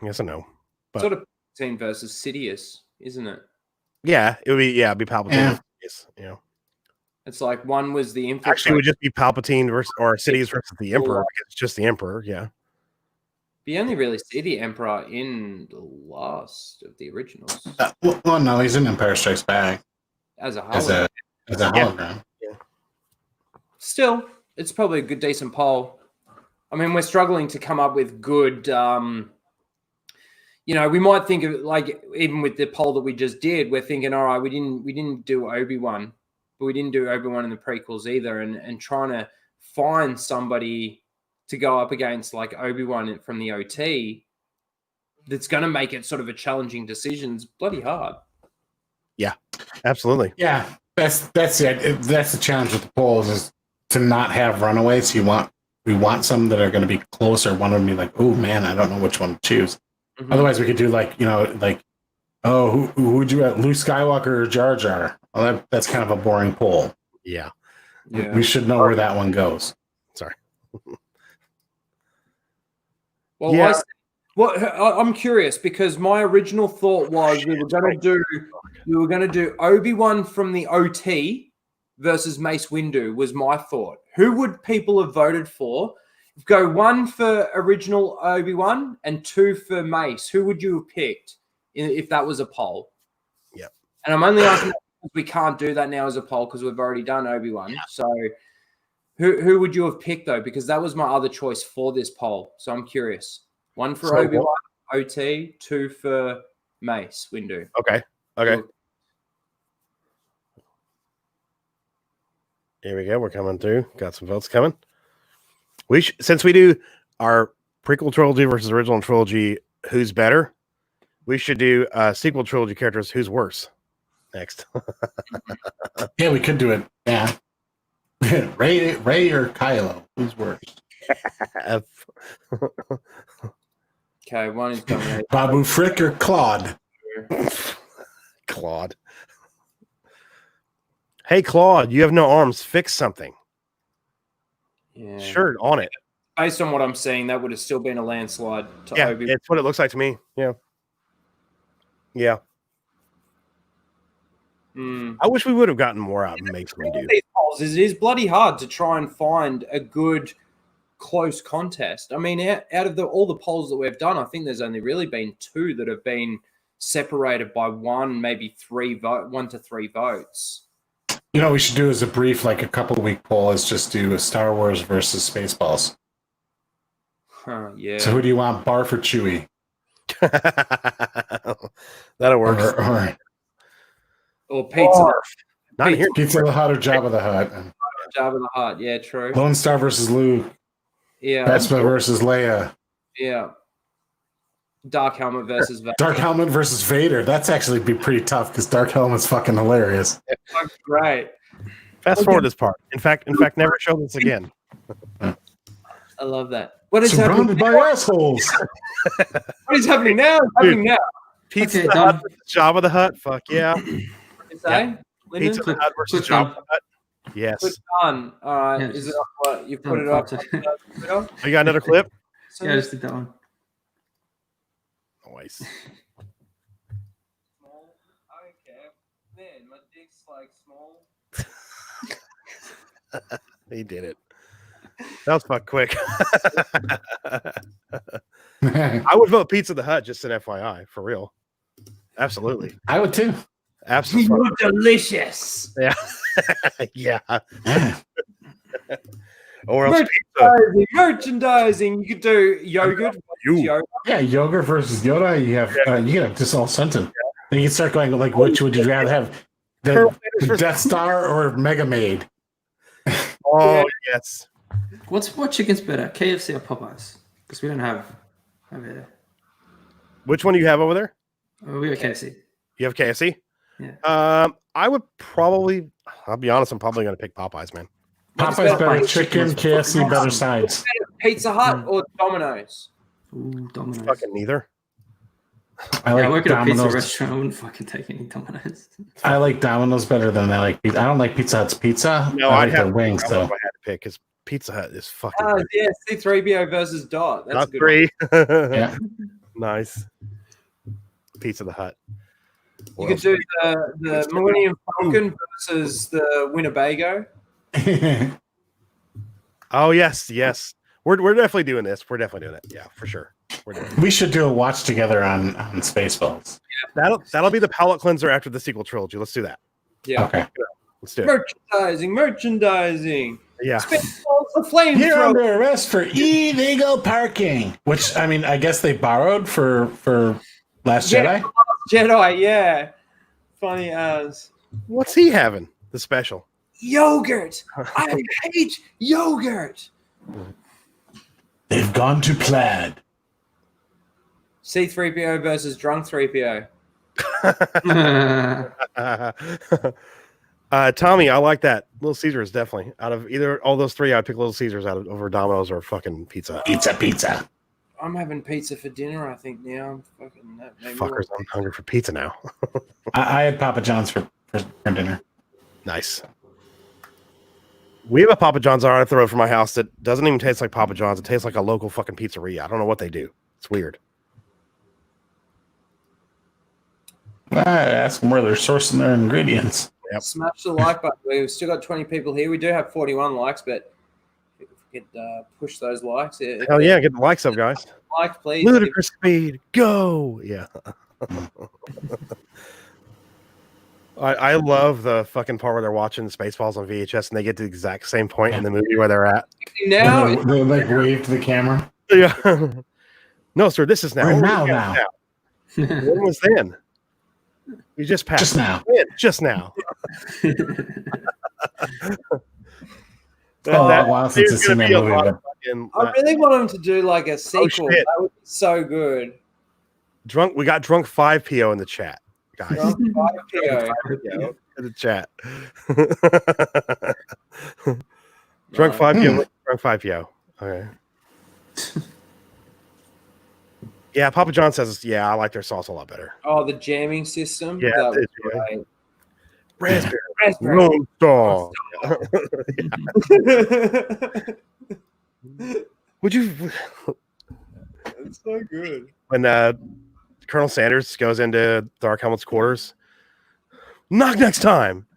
Yes and no. But Sort of Palpatine versus Sidious, isn't it? yeah, it would be it'd be Palpatine. Yeah. Yes, you know. It's like one was the infiltrator. Actually, it would just be Palpatine versus or Sidious versus the Emperor because it's just the Emperor. Yeah. We only really see the Emperor in the last of the originals Well, no, he's in Empire Strikes Back as a as hologram. a hologram. Still, it's probably a good, decent poll. I mean, we're struggling to come up with good. You know, we might think of like even with the poll that we just did, we're thinking, all right, we didn't do Obi-Wan, but we didn't do Obi-Wan in the prequels either, and trying to find somebody to go up against like Obi-Wan from the OT that's going to make it sort of a challenging decision is bloody hard. Yeah, absolutely. Yeah, that's it. That's the challenge with the polls is to not have runaways. We want some that are going to be closer. One of them be like, oh man, I don't know which one to choose. Mm-hmm. Otherwise, we could do like who would you at Luke Skywalker or Jar Jar? Well, that's kind of a boring poll. Yeah. We should know where that one goes. Sorry. Well, Yeah. I'm curious because my original thought was we were going to do Obi-Wan from the OT versus Mace Windu was my thought. Who would people have voted for? Go 1 for original Obi-Wan and 2 for Mace. Who would you have picked if that was a poll? Yep. And I'm only asking because we can't do that now as a poll because we've already done Obi-Wan. Yeah. So who would you have picked though? Because that was my other choice for this poll. So I'm curious. 1 for Obi-Wan, OT, 2 for Mace Windu. Okay. Here we go. We're coming through. Got some votes coming. Since we do our prequel trilogy versus original trilogy, who's better? We should do sequel trilogy characters, who's worse? Next. Yeah, we could do it. Yeah. Ray or Kylo, who's worse? Okay, one is dominated. Babu Frick or Claude? Claude. Hey, Claude, you have no arms. Fix something. Yeah. Sure, on it. Based on what I'm seeing, that would have still been a landslide to Yeah, Obi-Wan. it's what it looks like to me. Yeah. Yeah. I wish we would have gotten more out of Mace Windu. These polls it is bloody hard to try and find a good close contest. I mean, out of all the polls that we've done, I think there's only really been 2 that have been separated by 1 to 3 votes. You know, what we should do as a brief, like a couple week poll, is just do a Star Wars versus Spaceballs. Yeah. So who do you want, Barf or Chewie? That'll work. Or Pizza. Not here. Pizza the Hut or Jabba the Hutt. Jabba the Hutt. Yeah, true. Lone Star versus Luke. Yeah. Bespin versus Leia. Yeah. Dark Helmet versus Vader. Dark Helmet versus Vader. That's actually be pretty tough because Dark Helmet's fucking hilarious. Great. Fast forward this part. In fact, never show this again. I love that. What is surrounded happening by assholes? What is happening now? Pizza the Hut versus Jabba the Hutt. Fuck yeah. What did you say? Pizza the Hut versus Jabba the Hutt. Yes. Click done. All right. Yeah, is it what you put it up? You got another clip? Yeah, I just did that one. Nice. Small. I don't care. Man, my dick's like small. He did it. That was fuck quick. I would vote Pizza the Hut, just an FYI, for real. Absolutely. I would too. Absolutely. You're delicious. Yeah. Yeah. Or else merchandising. You could do yogurt. Yeah, yogurt versus Yoda. You have you get this all sentence. Then you can start going like, which would you rather have, the Death Star or Mega Maid? Oh yes. What chicken's better, KFC or Popeyes? Because we don't have over there. Which one do you have over there? We have KFC. You have KFC? Yeah. I would probably. I'll be honest. I'm probably going to pick Popeyes, man. Popeyes better chicken, KFC better sides. Pizza Hut or Domino's? Ooh, Domino's. Fucking neither. I like I work at a pizza Domino's. restaurant. I wouldn't fucking take any Domino's. I like Domino's better than I like pizza. I don't like Pizza Hut's pizza. No, I I'd like have their wings I though. had to pick because Pizza Hut is fucking. Yeah, C3PO versus Dot. That's Not a good 3. Yeah. Nice. Pizza the Hut. You could do the Millennium Falcon versus the Winnebago. Oh yes. We're definitely doing this. We're definitely doing it. Yeah, for sure. We're doing it. We should do a watch together on Spaceballs. That'll be the palate cleanser after the sequel trilogy. Let's do that. Yeah. Okay. Let's do it. Merchandising. Yeah. The flamethrower. You're under arrest for illegal parking. Which I mean, I guess they borrowed for Last Jedi. Last Jedi, yeah. Funny as. What's he having? The special. Yogurt. I hate yogurt. They've gone to plaid. C-3PO versus drunk 3PO. Tommy, I like that. Little Caesars, definitely. Out of either all those three, I'd pick Little Caesars over Domino's or fucking pizza. Pizza. I'm having pizza for dinner, I think, now. I'm fucking Fuckers, I'm hungry for pizza now. I had Papa John's for dinner. Nice. We have a Papa John's on the road from my house that doesn't even taste like Papa John's. It tastes like a local fucking pizzeria. I don't know what they do. It's weird. Ask them where they're sourcing their ingredients. Yep. Smash the like button. We've still got 20 people here. We do have 41 likes, but if we could push those likes. Hell yeah, get the likes up, guys. Likes, please. Ludicrous speed, go! Yeah. I love the fucking part where they're watching Spaceballs on VHS and they get to the exact same point in the movie where they're at. Now they like wave to the camera. Yeah. No, sir, this is now. We're now. When was then? We just passed. Just now. When? Just now. Wow, since I've seen that movie. I really want them to do like a sequel. That would be so good. We got Drunk 5PO in the chat, guys. Drunk 5PO. In the chat. Drunk 5PO. Drunk 5PO. Okay. Yeah, Papa John says, I like their sauce a lot better. Oh, the jamming system. Yeah, that was great. Raspberry. Lone Star. Would you? It's so good. When Colonel Sanders goes into Dark Helmet's quarters, knock next time.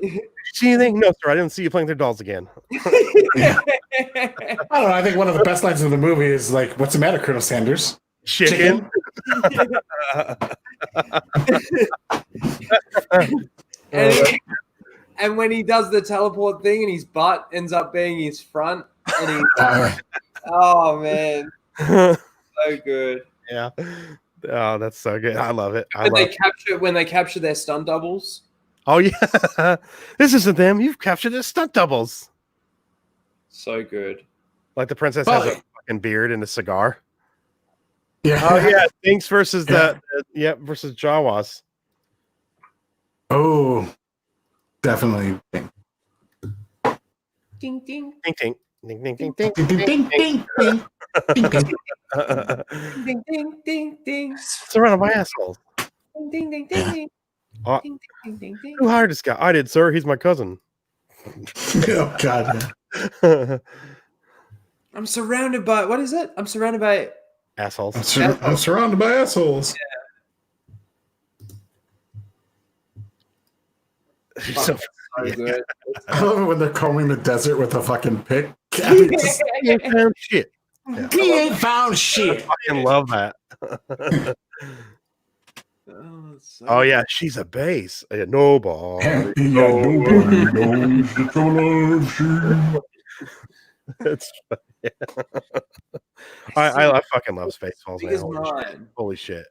Did you see anything? No, sir. I didn't see you playing with their dolls again. I don't know. I think one of the best lines of the movie is like, "What's the matter, Colonel Sanders? Chicken." And when he does the teleport thing and his butt ends up being his front, and he, oh man, so good. Yeah. Oh, that's so good. I love it. When they capture their stunt doubles. Oh yeah, this isn't them. You've captured their stunt doubles. So good. Like the princess has a fucking beard and a cigar. Yeah. Oh yeah, Sphinx versus versus Jawas. Oh, definitely. Ding ding. Ding ding. Ding ding ding ding ding ding ding ding ding ding ding ding. Surrounded by assholes. Ding ding ding ding ding. Ding ding ding ding. Who hired this guy? I did, sir. He's my cousin. Oh God. I'm surrounded by what is it? I'm surrounded by assholes. I'm surrounded by assholes. Yeah. So good. I love it when they're combing the desert with a fucking pick. He ain't found shit. Yeah. He ain't found shit. I fucking love that. Oh yeah, she's a base. Nobody. It's I fucking love Spaceballs, man. Holy shit.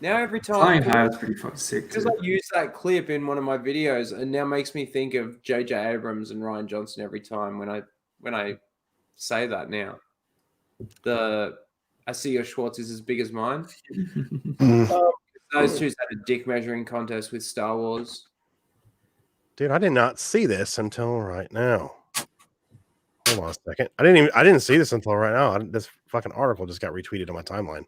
Now every time Flying high was pretty fucking sick. Because I used that clip in one of my videos, and now makes me think of J.J. Abrams and Ryan Johnson every time when I say that now. I see your Schwartz is as big as mine. Those two had a dick measuring contest with Star Wars. Dude, I did not see this until right now. Hold on a second. I didn't see this until right now. This fucking article just got retweeted on my timeline.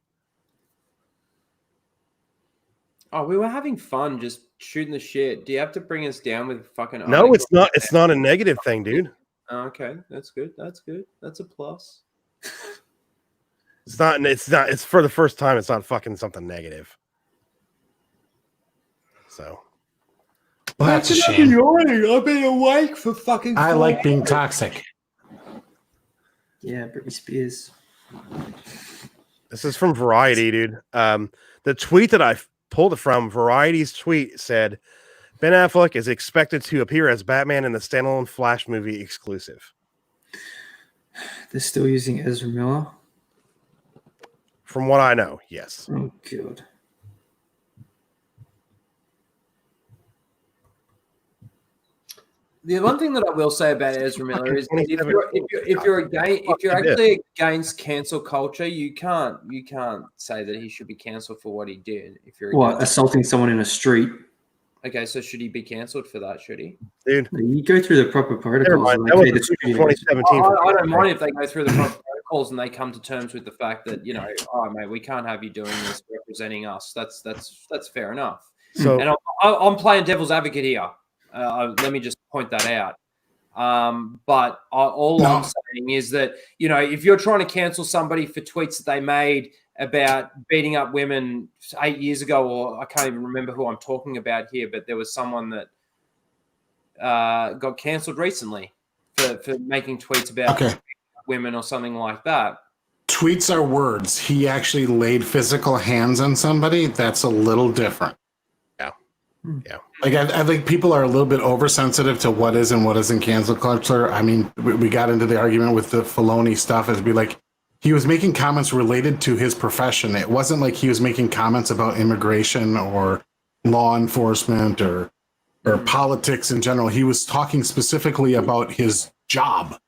Oh, we were having fun just shooting the shit. Do you have to bring us down with fucking? No, it's not. It's not a negative thing, dude. Oh, okay, that's good. That's good. That's a plus. It's not. It's for the first time. It's not fucking something negative. So. Well, that's a shame. I've been awake for fucking. I like being toxic. Yeah, Britney Spears. This is from Variety, dude. The tweet that I pulled it from, Variety's tweet said, Ben Affleck is expected to appear as Batman in the standalone Flash movie exclusive. They're still using Ezra Miller? From what I know, yes. Oh, God. The one thing that I will say about Ezra Miller is that if you're actually against cancel culture, you can't say that he should be cancelled for what he did. If you're What, assaulting someone in a street? Okay, so should he be cancelled for that? Should he? Dude, you go through the proper protocols. Mind, Like, that was hey, 2017. I don't mind if they go through the proper protocols and they come to terms with the fact that oh mate, we can't have you doing this representing us. That's fair enough. So, and I'm playing devil's advocate here. Let me just point that out. But I'm saying is that, if you're trying to cancel somebody for tweets that they made about beating up women 8 years ago, or I can't even remember who I'm talking about here, but there was someone that got cancelled recently for making tweets about women or something like that. Tweets are words. He actually laid physical hands on somebody. That's a little different. Yeah. Like I think people are a little bit oversensitive to what is and what isn't cancel culture. I mean, we got into the argument with the Filoni stuff. It'd be like he was making comments related to his profession. It wasn't like he was making comments about immigration or law enforcement or politics in general. He was talking specifically about his job.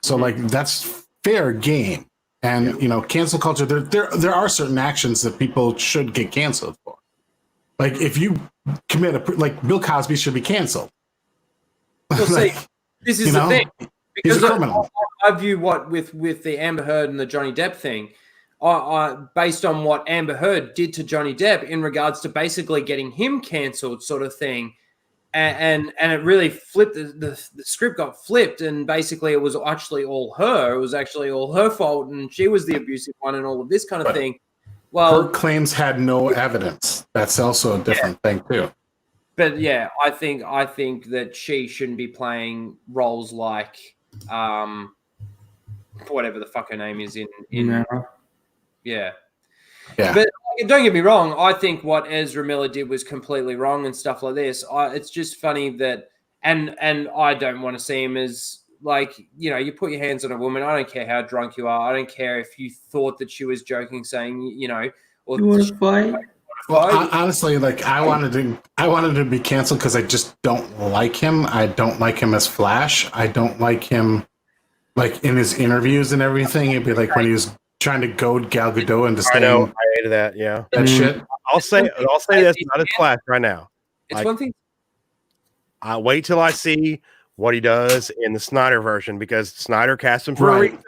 So like that's fair game. And cancel culture. There are certain actions that people should get canceled for. Like if you commit like Bill Cosby should be canceled. Well, see, this is the thing, because he's a criminal. I view what with the Amber Heard and the Johnny Depp thing, I based on what Amber Heard did to Johnny Depp in regards to basically getting him cancelled, sort of thing, and it really flipped. The script got flipped, and basically it was actually all her. It was actually all her fault, and she was the abusive one, and all of this kind of thing. Well, her claims had no evidence. That's also a different thing too. But yeah, I think that she shouldn't be playing roles like whatever the fuck her name is in yeah. But don't get me wrong, I think what Ezra Miller did was completely wrong and stuff like this. It's just funny that and I don't want to see him as like, you put your hands on a woman. I don't care how drunk you are. I don't care if you thought that she was joking, saying, or you want to fight? Well, honestly, like I wanted to be canceled because I just don't like him. I don't like him as Flash. I don't like him like in his interviews and everything. It'd be like when he was trying to goad Gal Gadot into staying. I know, I hated that. Yeah, that shit. I'll say this, not as Flash right now. It's one thing. I'll wait till I see what he does in the Snyder version, because Snyder cast him for a reason,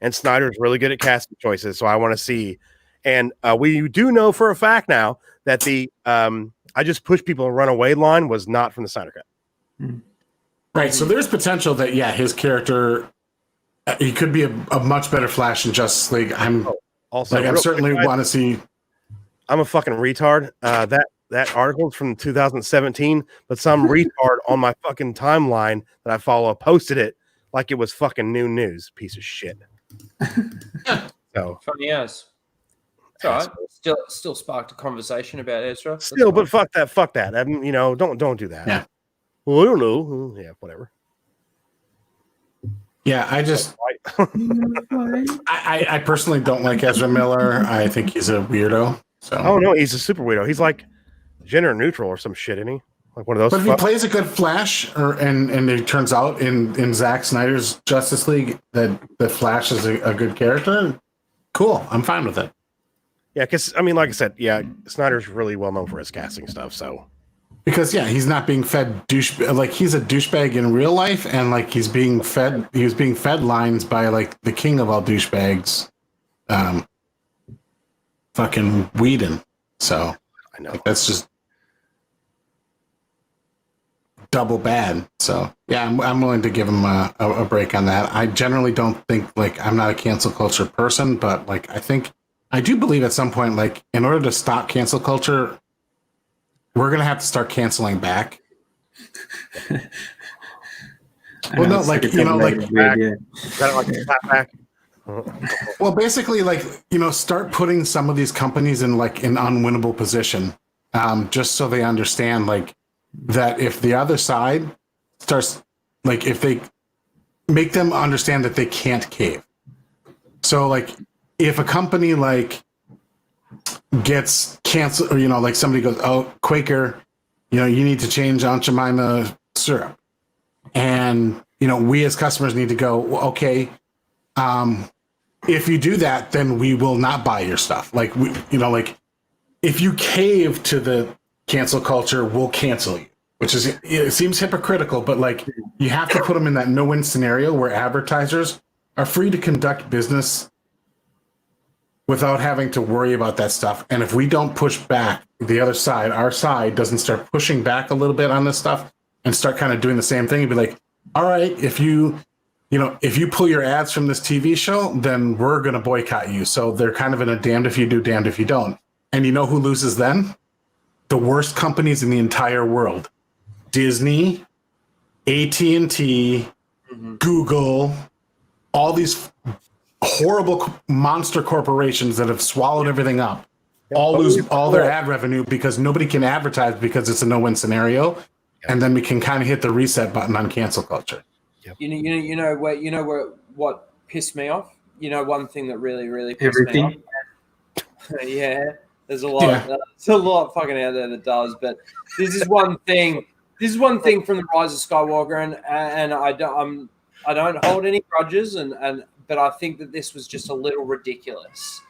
and Snyder's really good at casting choices. So I want to see, and we do know for a fact now that the I just push people and run away line was not from the Snyder cut. Right. So there's potential that his character he could be a much better Flash in Justice League. I'm certainly want to see. I'm a fucking retard. That article's from 2017, but some retard on my fucking timeline that I follow posted it like it was fucking new news. Piece of shit. So funny as. It's all right. Still sparked a conversation about Ezra. Still, but fuck that. I mean, don't do that. Yeah. Well, I don't know. Yeah, whatever. Yeah, I just I personally don't like Ezra Miller. I think he's a weirdo. So oh no, he's a super weirdo. He's like gender neutral or some shit, isn't he? Like one of those. But if he plays a good Flash, and it turns out in Zack Snyder's Justice League that Flash is a good character, cool. I'm fine with it. Yeah, because I mean, like I said, Snyder's really well known for his casting stuff. So because he's not being fed he's a douchebag in real life, and like he was being fed lines by like the king of all douchebags, fucking Whedon. So I know that's just double bad. So yeah, I'm willing to give him a break on that. I generally don't think I'm not a cancel culture person, but I do believe at some point, in order to stop cancel culture, we're gonna have to start canceling back. Well, no, well, basically, start putting some of these companies in an unwinnable position, just so they understand, that if the other side starts, like, if they make them understand that they can't cave. So, like, if a company like gets canceled, or, you know, like somebody goes, oh, Quaker, you know, you need to change Aunt Jemima syrup. And, you know, we as customers need to go, well, okay, if you do that, then we will not buy your stuff. Like, we, you know, like, if you cave to the cancel culture, we'll cancel you, which is, it seems hypocritical, but like, you have to put them in that no-win scenario where advertisers are free to conduct business without having to worry about that stuff. And if we don't push back, the other side, our side, doesn't start pushing back a little bit on this stuff and start kind of doing the same thing and be like, all right, if you pull your ads from this TV show, then we're going to boycott you. So they're kind of in a damned if you do, damned if you don't. And you know who loses then? The worst companies in the entire world. Disney, AT&T, Google, all these horrible monster corporations that have swallowed everything up, all lose all their ad revenue because nobody can advertise because it's a no-win scenario. And then we can kind of hit the reset button on cancel culture. You know what pissed me off? You know, one thing that really pissed me off. Yeah, there's a lot. There's a lot fucking out there that does. But this is one thing. This is one thing from the Rise of Skywalker, and I don't hold any grudges, but I think that this was just a little ridiculous.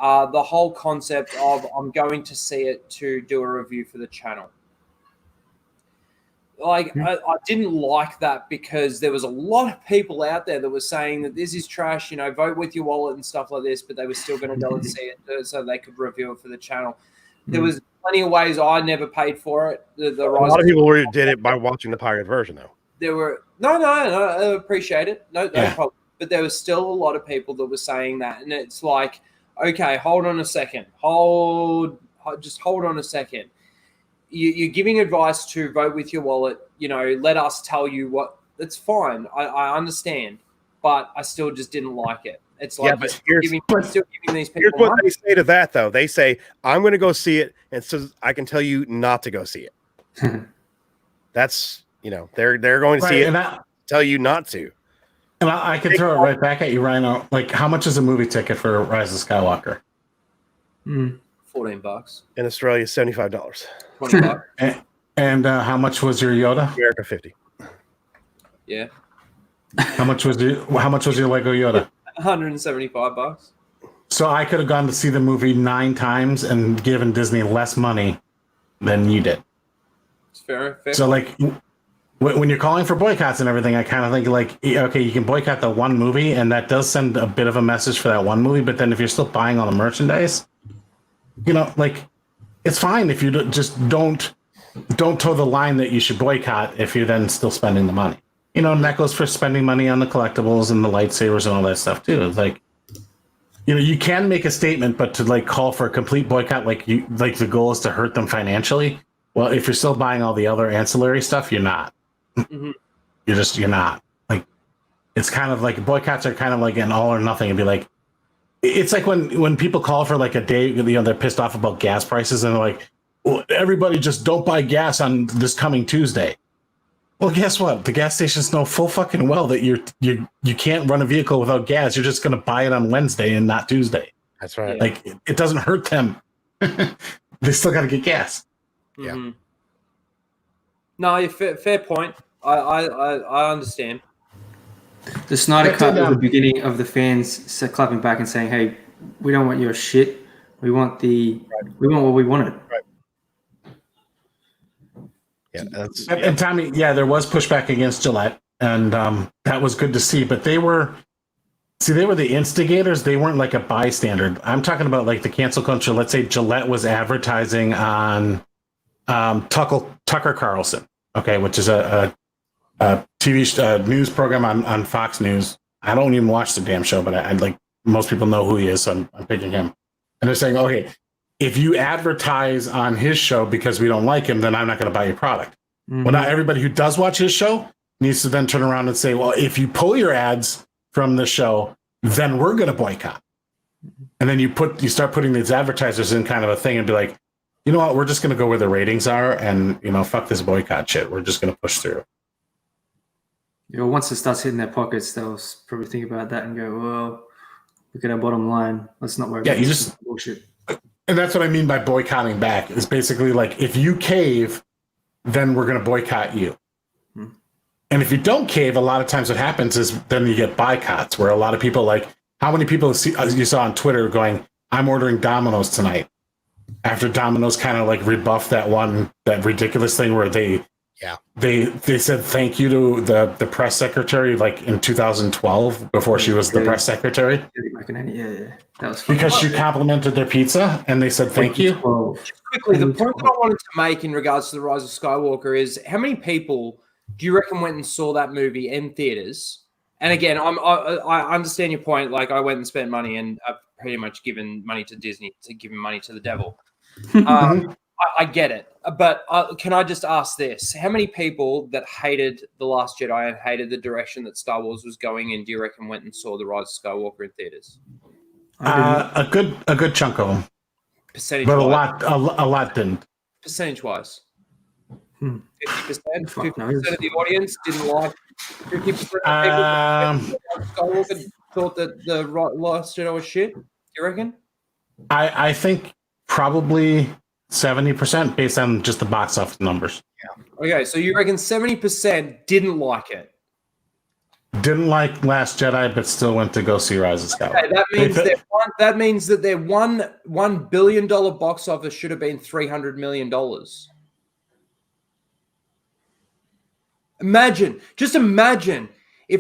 The whole concept of I'm going to see it to do a review for the channel. Like, I didn't like that because there was a lot of people out there that were saying that this is trash, you know, vote with your wallet and stuff like this, but they were still going to go and see it so they could review it for the channel. There was plenty of ways I never paid for it. A lot of people did it by watching the pirate version, though. There were no, I appreciate it. No problem. But there was still a lot of people that were saying that, and it's like, okay, hold on a second. Just hold on a second. You're giving advice to vote with your wallet. You know, let us tell you what. That's fine. I understand, but I still just didn't like it. It's like but still giving these people. Here's what money. they say to that, though. They say, "I'm going to go see it," and so I can tell you not to go see it. That's, you know, they're going to see it, and tell you not to. And I can throw it right back at you, Rhino. Like, how much is a movie ticket for Rise of Skywalker? $14 in Australia, $75. $20. And how much was your Yoda? America, $50. Yeah. How much was your Lego Yoda? $175. So I could have gone to see the movie 9 times and given Disney less money than you did. It's fair. So like, when you're calling for boycotts and everything, I kind of think like, okay, you can boycott the one movie, and that does send a bit of a message for that one movie. But then if you're still buying all the merchandise, you know, like, it's fine if you just don't toe the line that you should boycott if you're then still spending the money. You know, and that goes for spending money on the collectibles and the lightsabers and all that stuff too. It's like, you know, you can make a statement, but to like call for a complete boycott, like the goal is to hurt them financially. Well, if you're still buying all the other ancillary stuff, you're not. Mm-hmm. You're not. Like, it's kind of like boycotts are kind of like an all or nothing. It'd be like, it's like when people call for like a day, you know, they're pissed off about gas prices and they're like, well, everybody just don't buy gas on this coming Tuesday. Well, guess what? The gas stations know full fucking well that you can't run a vehicle without gas. You're just going to buy it on Wednesday and not Tuesday. That's right. Like, it doesn't hurt them. They still got to get gas. Yeah. Mm-hmm. No, fair point. I understand. The Snyder Cut at the beginning of the fans clapping back and saying, "Hey, we don't want your shit. We want what we wanted." Right. Yeah, and Tommy, yeah, there was pushback against Gillette, and that was good to see. But they were the instigators. They weren't like a bystander. I'm talking about like the cancel culture. Let's say Gillette was advertising on Tucker Carlson, okay, which is a TV news program on Fox News. I don't even watch the damn show, but I like, most people know who he is, so I'm picking him. And they're saying, okay, if you advertise on his show because we don't like him, then I'm not going to buy your product. Mm-hmm. Well, not everybody who does watch his show needs to then turn around and say, well, if you pull your ads from the show, then we're going to boycott. And then you start putting these advertisers in kind of a thing and be like, you know what? We're just going to go where the ratings are, and fuck this boycott shit. We're just going to push through. Once it starts hitting their pockets, they'll probably think about that and go, "Well, look at our bottom line. Let's not worry about this bullshit." And that's what I mean by boycotting back. Is basically like if you cave, then we're going to boycott you. And if you don't cave, a lot of times what happens is then you get boycotts where a lot of people like, how many people you saw on Twitter going, I'm ordering Domino's tonight. After Domino's kind of like rebuffed that ridiculous thing where they said thank you to the press secretary like in 2012 before she was the press secretary. Yeah. That was funny. Because she complimented their pizza and they said thank you. Just quickly, the point that I wanted to make in regards to The Rise of Skywalker is how many people do you reckon went and saw that movie in theaters? And again, I understand your point. Like, I went and spent money, and I've pretty much given money to Disney to giving money to the devil. I get it, but can I just ask this: how many people that hated The Last Jedi and hated the direction that Star Wars was going in, do you reckon went and saw The Rise of Skywalker in theaters? A good chunk of them, Percentage, but a lot didn't. Percentage wise. 50%, 50% of the audience didn't like. 50% of people Skywalker thought that the Last Jedi was shit. Do you reckon? I think probably 70% based on just the box office numbers. Yeah. Okay, so you reckon 70% didn't like it? Didn't like Last Jedi, but still went to go see Rise of Skywalker. Okay, that means that their $1 billion box office should have been $300 million. Imagine if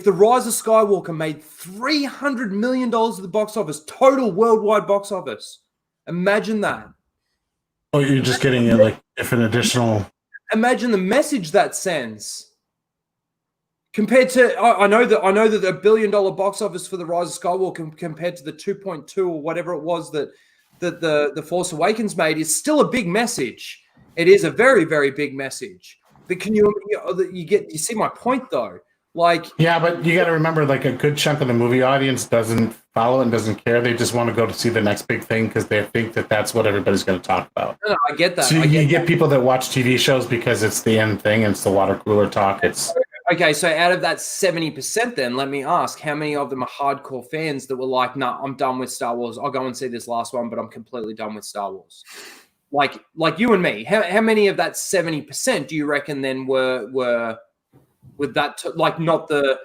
The Rise of Skywalker made $300 million at the box office, total worldwide box office. Imagine that. Oh, you're just getting like if an additional. Imagine the message that sends. Compared to, I know that the $1 billion box office for The Rise of Skywalker compared to the 2.2 or whatever it was that the Force Awakens made is still a big message. It is a very, very big message. But can you see my point though? Like, yeah, but you got to remember, like a good chunk of the movie audience doesn't follow and doesn't care. They just want to go to see the next big thing because they think that that's what everybody's going to talk about. No, I get that. So you get people that watch TV shows because it's the end thing. It's the water cooler talk. It's okay. So out of that 70%, then let me ask, how many of them are hardcore fans that were like, "Nah, I'm done with Star Wars. I'll go and see this last one, but I'm completely done with Star Wars." Like you and me. How many of that 70% do you reckon then were with that like not the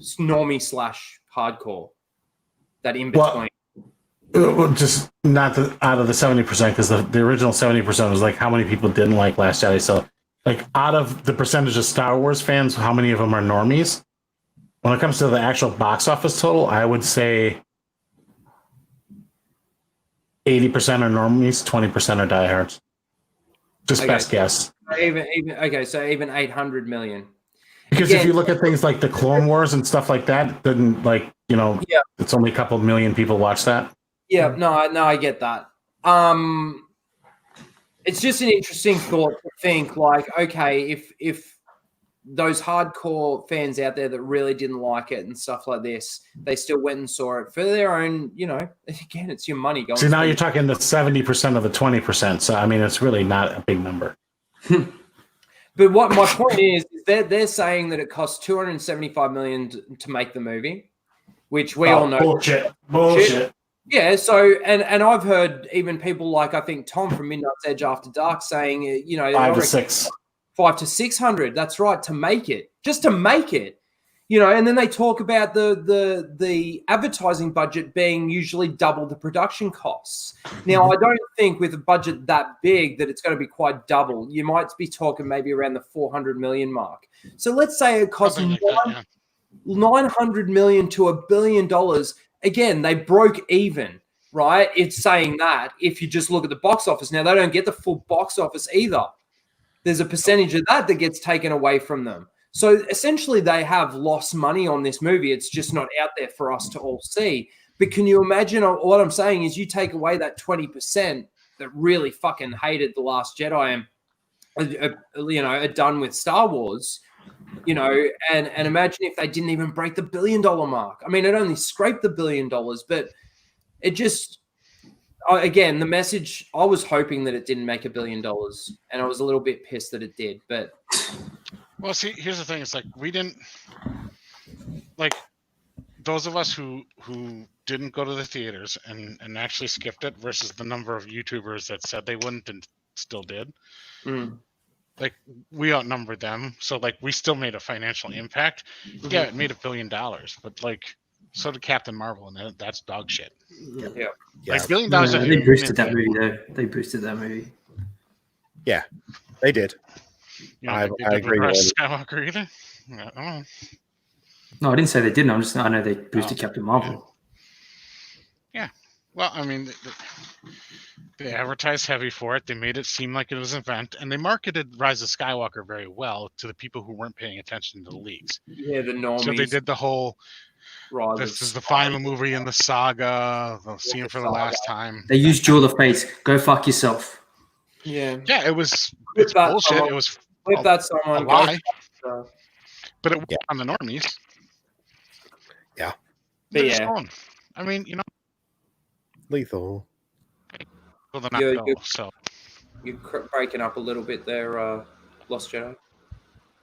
normie / hardcore, that in between? Well, just not out of the 70% because the original 70% was like how many people didn't like Last Jedi. So like out of the percentage of Star Wars fans, how many of them are normies? When it comes to the actual box office total, I would say 80% are normies, 20% are diehards. Just best guess. So even 800 million. Because if you look at things like the Clone Wars and stuff like that, then it's only a couple million people watch that. Yeah, no, I get that. It's just an interesting thought to think like, okay, if those hardcore fans out there that really didn't like it and stuff like this, they still went and saw it for their own, again, it's your money going. See, now you're talking the 70% of the 20%. So, I mean, it's really not a big number. But what my point is they're saying that it cost $275 million to make the movie, which we all know. Bullshit. Yeah, so and I've heard even people like I think Tom from Midnight's Edge After Dark saying, 5 to 6. 500 to 600. That's right, to make it, just to make it, And then they talk about the advertising budget being usually double the production costs. Now, I don't think with a budget that big that it's going to be quite double. You might be talking maybe around the 400 million mark. So let's say it costs $900 million to $1 billion. Again, they broke even, right? It's saying that if you just look at the box office. Now, they don't get the full box office either. There's a percentage of that gets taken away from them. So essentially, they have lost money on this movie. It's just not out there for us to all see. But can you imagine what I'm saying is you take away that 20% that really fucking hated The Last Jedi and, are done with Star Wars, and imagine if they didn't even break the $1 billion mark. I mean, it only scraped the $1 billion, but it just, again, the message, I was hoping that it didn't make $1 billion, and I was a little bit pissed that it did. But well, see, here's the thing: it's like we didn't like those of us who didn't go to the theaters and actually skipped it versus the number of YouTubers that said they wouldn't and still did. Like we outnumbered them, so like we still made a financial impact. Yeah, it made $1 billion, but like so did Captain Marvel, and that's dog shit. Yeah. Like $1 billion. No, they boosted that movie though. They boosted that movie. Yeah, they did. You know, I they agree. Rise of Skywalker either. I don't know. No, I didn't say they didn't. I know they boosted Captain Marvel. Yeah. Well, I mean, they advertised heavy for it. They made it seem like it was an event, and they marketed Rise of Skywalker very well to the people who weren't paying attention to the leaks. Yeah, the normies. So they did the whole. This is the final movie in the saga. They'll see him for the last time. They used Jewel of Fate. Go fuck yourself. Yeah. Yeah, it was. It's bullshit. It was. That someone. A lie. But it worked on the normies. Yeah. But yeah. I mean, you know. Lethal. Well, they're not go, so. You're breaking up a little bit there, Lost Jedi. All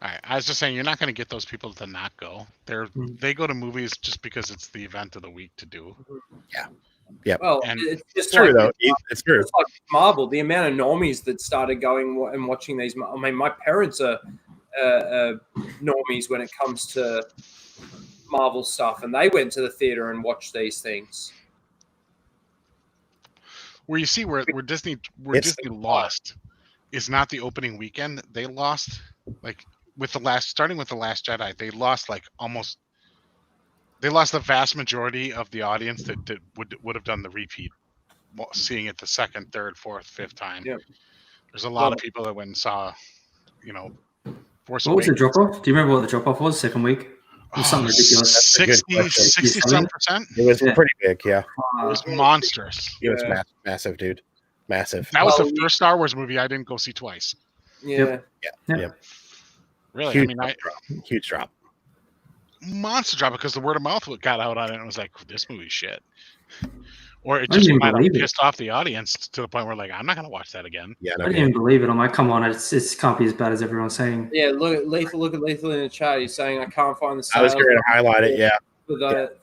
right. I was just saying, you're not going to get those people to not go. They go to movies just because it's the event of the week to do. Yeah. Yeah. Well, and it's just true, like, though. It's true. It's like Marvel. The amount of normies that started going and watching these. I mean, my parents are normies when it comes to Marvel stuff, and they went to the theater and watched these things. Where you see where Disney lost is not the opening weekend. They lost like starting with the Last Jedi. They lost the vast majority of the audience that would have done the repeat, seeing it the second, third, fourth, fifth time. Yeah. There's a lot of people that went and saw, Force What was the Awakens. drop off? Do you remember what the drop off was? Second week? It was something ridiculous. 60-some%. It was pretty big, yeah. It was monstrous. It was massive, dude. Massive. That was the first Star Wars movie I didn't go see twice. Yeah. Yep. Really? Huge, I mean, huge drop. Monster drop because the word of mouth got out on it and it was like, this movie's shit. Or it I just didn't might have believe it. pissed off the audience to the point where like, I'm not going to watch that again. Yeah, I didn't even believe it. I'm like, come on, it can't be as bad as everyone's saying. Yeah, look at Lethal in the chat. He's saying I can't find the I was sales going to highlight it, yeah. for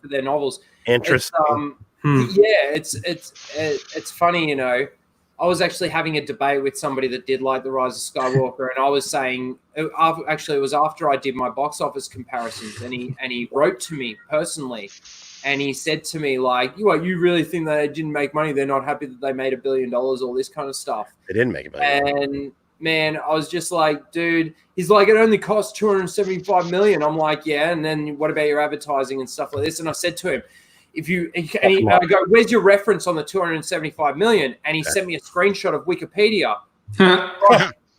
their novels. Interesting. It's funny, I was actually having a debate with somebody that did like The Rise of Skywalker, and I was saying, actually, it was after I did my box office comparisons, and he wrote to me personally, and he said to me, like, you really think that they didn't make money? They're not happy that they made $1 billion, all this kind of stuff. They didn't make $1 billion. And man, I was just like, dude, he's like, it only cost $275 million. I'm like, yeah, and then what about your advertising and stuff like this? And I said to him, I go, where's your reference on the $275 million? And he sent me a screenshot of Wikipedia.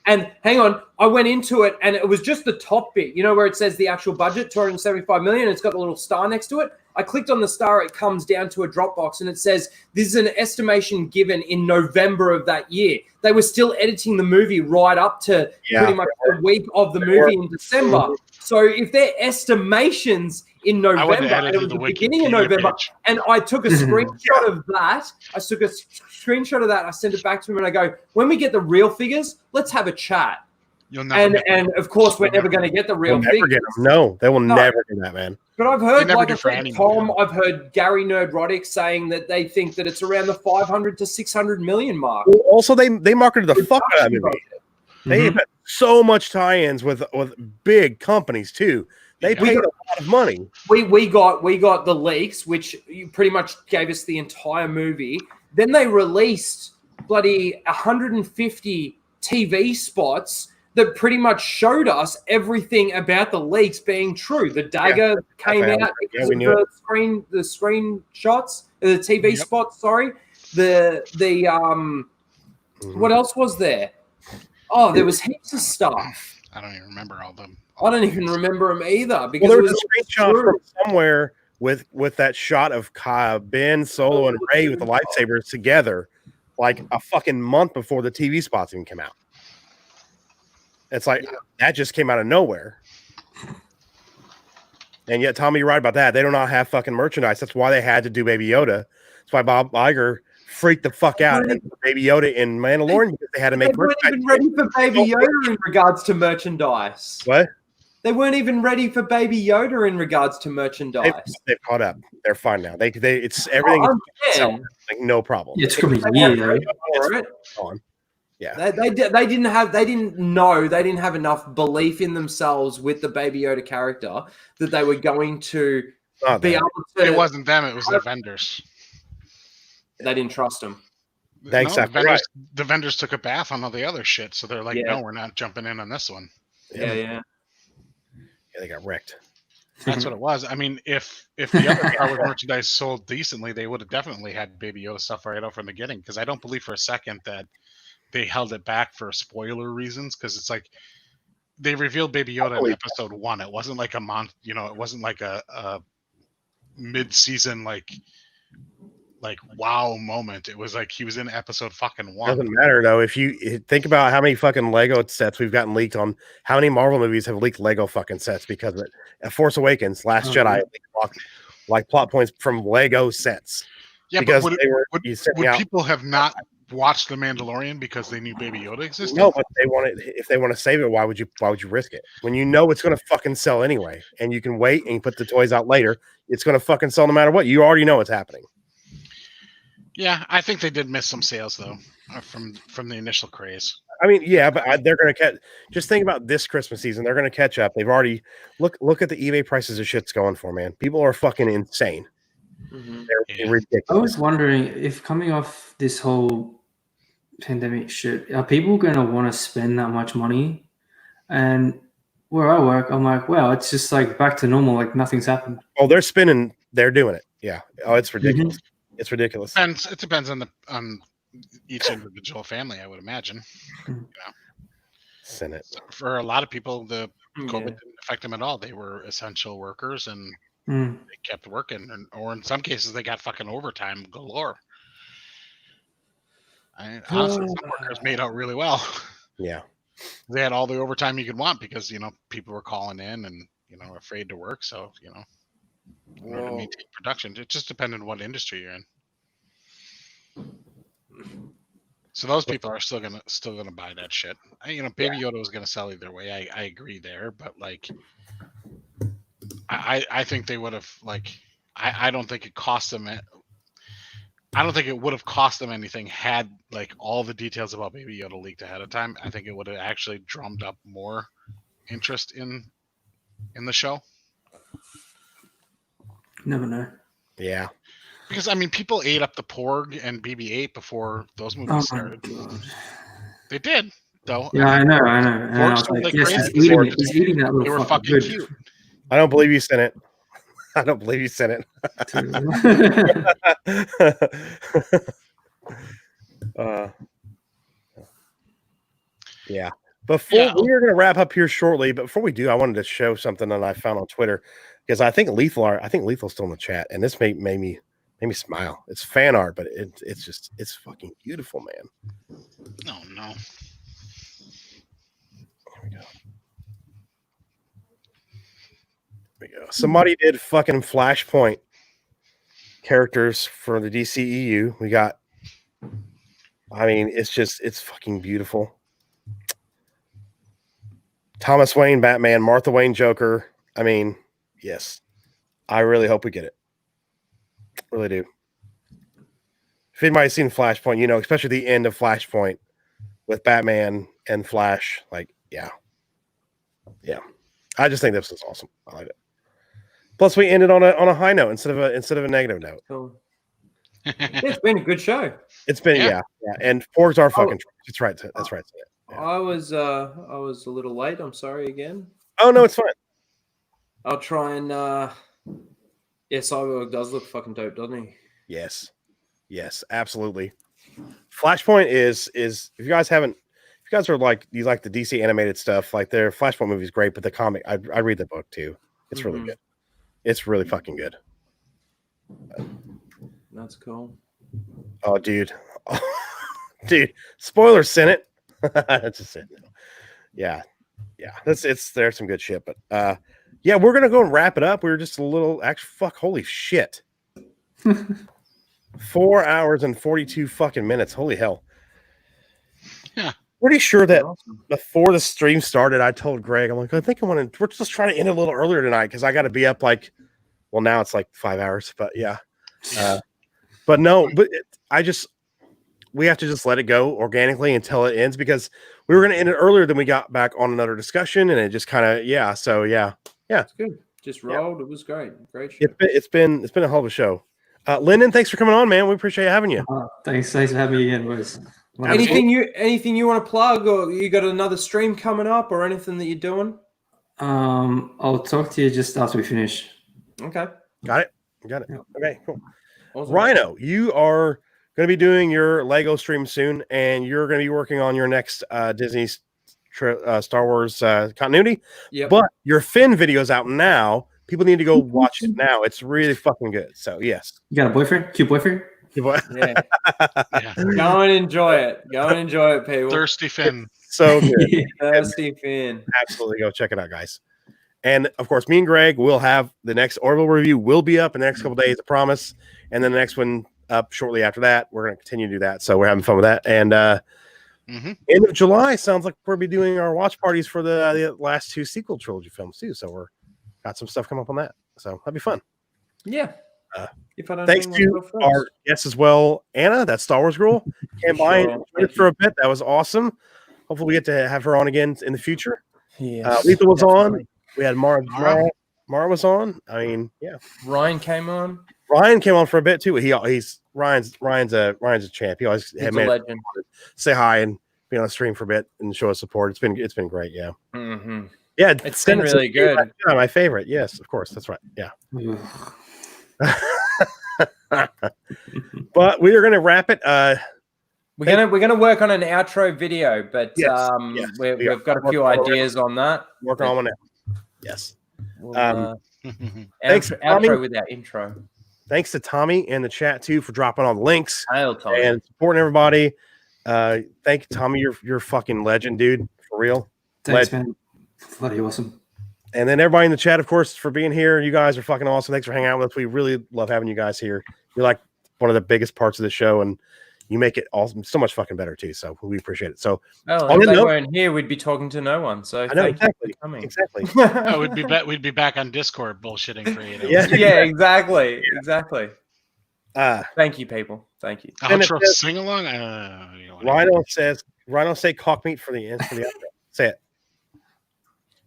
And hang on, I went into it, and it was just the top bit, where it says the actual budget, $275 million. It's got the little star next to it. I clicked on the star, it comes down to a drop box, and it says this is an estimation given in November of that year. They were still editing the movie right up to pretty much the week of the movie in December. So if they're estimations in November, and it was the beginning of November, and I took a screenshot of that. I took a screenshot of that. I sent it back to him, and I go, when we get the real figures, let's have a chat. And of course, we're never going to get the real figures. Get them. No, they will never get that, man. But I've heard, like I said, Tom, I've heard Gary Nerdrotic saying that they think that it's around the 500 to 600 million mark. Also, they marketed the fuck out of that movie. They had so much tie-ins with big companies too. They paid a lot of money. We got the leaks, which pretty much gave us the entire movie. Then they released bloody 150 TV spots that pretty much showed us everything about the leaks being true. The dagger came out because of the screenshots, the TV spots. Sorry, what else was there? Oh, there was heaps of stuff. I don't even remember all of them. I don't even remember them either because there was a screenshot from somewhere with that shot of Ben, Solo, and Rey with the lightsabers together, like a fucking month before the TV spots even came out. It's like that just came out of nowhere. And yet, Tommy, you're right about that. They do not have fucking merchandise. That's why they had to do Baby Yoda. That's why Bob Iger freaked the fuck out at Baby Yoda in Mandalorian because they had to make. They weren't even ready for Baby Yoda in regards to merchandise. What? They weren't even ready for Baby Yoda in regards to merchandise. They've caught up. They're fine now. It's everything. Like no problem. Yeah, it took them a year though. On. Yeah, they didn't have enough belief in themselves with the Baby Yoda character that they were going to be able to. It wasn't them; it was their vendors. They didn't trust them. The vendors took a bath on all the other shit, so they're like, "No, we're not jumping in on this one." Yeah, they got wrecked. That's what it was. I mean, if the other Star Wars merchandise sold decently, they would have definitely had Baby Yoda stuff right out from the beginning. Because I don't believe for a second that they held it back for spoiler reasons. Because it's like they revealed Baby Yoda in episode 1. It wasn't like it wasn't like a mid-season like wow moment. It was like he was in episode fucking 1. Doesn't matter though. If you think about how many fucking Lego sets we've gotten leaked on, how many Marvel movies have leaked Lego fucking sets because of it? Force Awakens, Last Jedi, like plot points from Lego sets. Yeah, because but would out. People have not watched The Mandalorian because they knew Baby Yoda existed? No, but if they want to save it, why would you risk it when you know it's going to fucking sell anyway, and you can wait and put the toys out later? It's going to fucking sell no matter what. You already know it's happening. Yeah, I think they did miss some sales though from the initial craze. I mean, yeah, but they're going to catch. Just think about this Christmas season; they're going to catch up. They've already look at the eBay prices of shit's going for, man. People are fucking insane. Mm-hmm. They're ridiculous. I was wondering if coming off this whole pandemic shit, are people going to want to spend that much money? And where I work, I'm like, wow, it's just like back to normal, like nothing's happened. Oh, they're spinning. They're doing it. Yeah. Oh, it's ridiculous. Mm-hmm. It's ridiculous. And it depends on each individual family, I would imagine. Senate. For a lot of people, the COVID didn't affect them at all. They were essential workers and they kept working, or in some cases, they got fucking overtime galore. Honestly, some workers made out really well. Yeah, they had all the overtime you could want because people were calling in and afraid to work. So in order to maintain production, it just depended on what industry you're in. So those people are still gonna buy that shit. Baby Yoda was gonna sell either way. I agree there, but like, I think they would have I don't think it cost them. I don't think it would have cost them anything had like all the details about Baby Yoda leaked ahead of time. I think it would have actually drummed up more interest in the show. Never know. Yeah. Because people ate up the Porg and BB-8 before those movies started. They did, though. Yeah, I know. And I was like, yes, he's eating that little. They were fucking cute. I don't believe you sent it. I don't believe you sent it. Yeah. We are going to wrap up here shortly, but before we do, I wanted to show something that I found on Twitter because I think Lethal's still in the chat, and this made me smile. It's fan art, but it's fucking beautiful, man. Oh no. Here we go. Somebody did fucking Flashpoint characters for the DCEU. We got, it's fucking beautiful. Thomas Wayne Batman, Martha Wayne Joker. Yes. I really hope we get it. Really do. If anybody's seen Flashpoint, especially the end of Flashpoint with Batman and Flash, yeah. I just think this is awesome. I like it. Plus, we ended on a high note instead of a negative note. Cool. It's been a good show. It's been yeah. And Porgs are fucking. That's right. That's right. Yeah. I was a little late. I'm sorry again. Oh no, it's fine. I'll try and. Cyborg does look fucking dope, doesn't he? Yes, absolutely. Flashpoint is if you guys are you like the DC animated stuff, like their Flashpoint movie is great, but the comic I read the book too. It's really good. It's really fucking good. That's cool. Oh, dude. Dude, spoilers, Senate. That's just it. Yeah. There's some good shit, but yeah, we're gonna go and wrap it up. We were just a little holy shit. 4 hours and 42 fucking minutes. Holy hell. Yeah. Pretty sure that before the stream started, I told Greg, I'm like, I think we're just trying to end a little earlier tonight because I got to be up now it's like 5 hours, but yeah. But no, we have to just let it go organically until it ends because we were going to end it earlier than we got back on another discussion, and it just kind of So yeah. It's good. Just rolled. It was great. Great show. It's been a hell of a show. Lyndon, thanks for coming on, man. We appreciate having you. Thanks for having me again, boys. Anything you want to plug, or you got another stream coming up, or anything that you're doing? I'll talk to you just after we finish. Okay. Got it. Okay, cool. Awesome. Rhino, you are going to be doing your Lego stream soon, and you're going to be working on your next Disney Star Wars continuity. Yep. But your Finn video is out now. People need to go watch it now. It's really fucking good. So yes. You got a boyfriend? Cute boyfriend? Yeah. Go and enjoy it. Go and enjoy it, people. Thirsty Finn. So good. Thirsty Finn. Absolutely go check it out, guys. And of course, me and Greg will have the next Orville review will be up in the next couple days, I promise. And then the next one up shortly after that. We're going to continue to do that. So we're having fun with that. And end of July sounds like we'll be doing our watch parties for the last 2 sequel trilogy films too. So we're got some stuff coming up on that. So that'd be fun. Yeah. Thanks to our guests as well, Anna, that Star Wars girl, came by and joined us for a bit. That was awesome. Hopefully, we get to have her on again in the future. Yes, Lethal was on. We had Mara was on. I mean, yeah. Ryan came on. Ryan came on for a bit too. He's Ryan's a champ. He always He's a legend. Say hi and be on the stream for a bit and show us support. It's been great. Yeah. Mm-hmm. Yeah, it's been really good. Yeah, my favorite. Yes, of course. That's right. Yeah. But we are going to wrap it. We're gonna work on an outro video, but we've got a few ideas on that. Working on it. Yes. We'll, thanks, outro with that intro. Thanks to Tommy in the chat too for dropping all the links Tommy. and supporting everybody. Thank you, Tommy. You're fucking legend, dude. For real. Thanks, man. Bloody awesome. And then everybody in the chat, of course, for being here. You guys are fucking awesome. Thanks for hanging out with us. We really love having you guys here. You're like one of the biggest parts of the show, and you make it awesome, so much fucking better too. So we appreciate it. So if they weren't here, we'd be talking to no one. So I know, thank you for coming. Exactly. Oh, we'd be back on Discord bullshitting for 8 hours. Yeah, exactly. Thank you, people. Thank you. Outro sing along. Rhino say cock meat for the outro. Say it.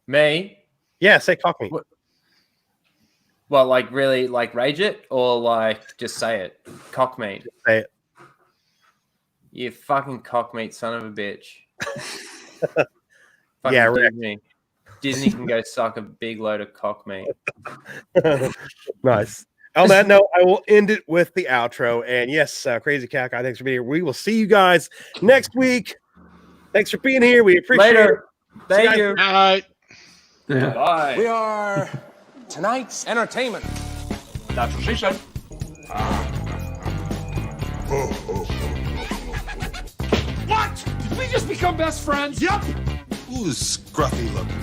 Me? Yeah, say cock meat. Well, like really, like rage it, or like just say it. Cock meat. Just say it. You fucking cock meat son of a bitch. Yeah, right. Disney can go suck a big load of cock meat. Nice. On that note, I will end it with the outro. And yes, Crazy Cat Guy, thanks for being here. We will see you guys next week. Thanks for being here. We appreciate it. Thank you. Bye. Bye. We are tonight's entertainment. That's what she said. What? Did we just become best friends? Yep. Ooh, scruffy looking.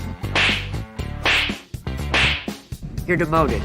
You're demoted.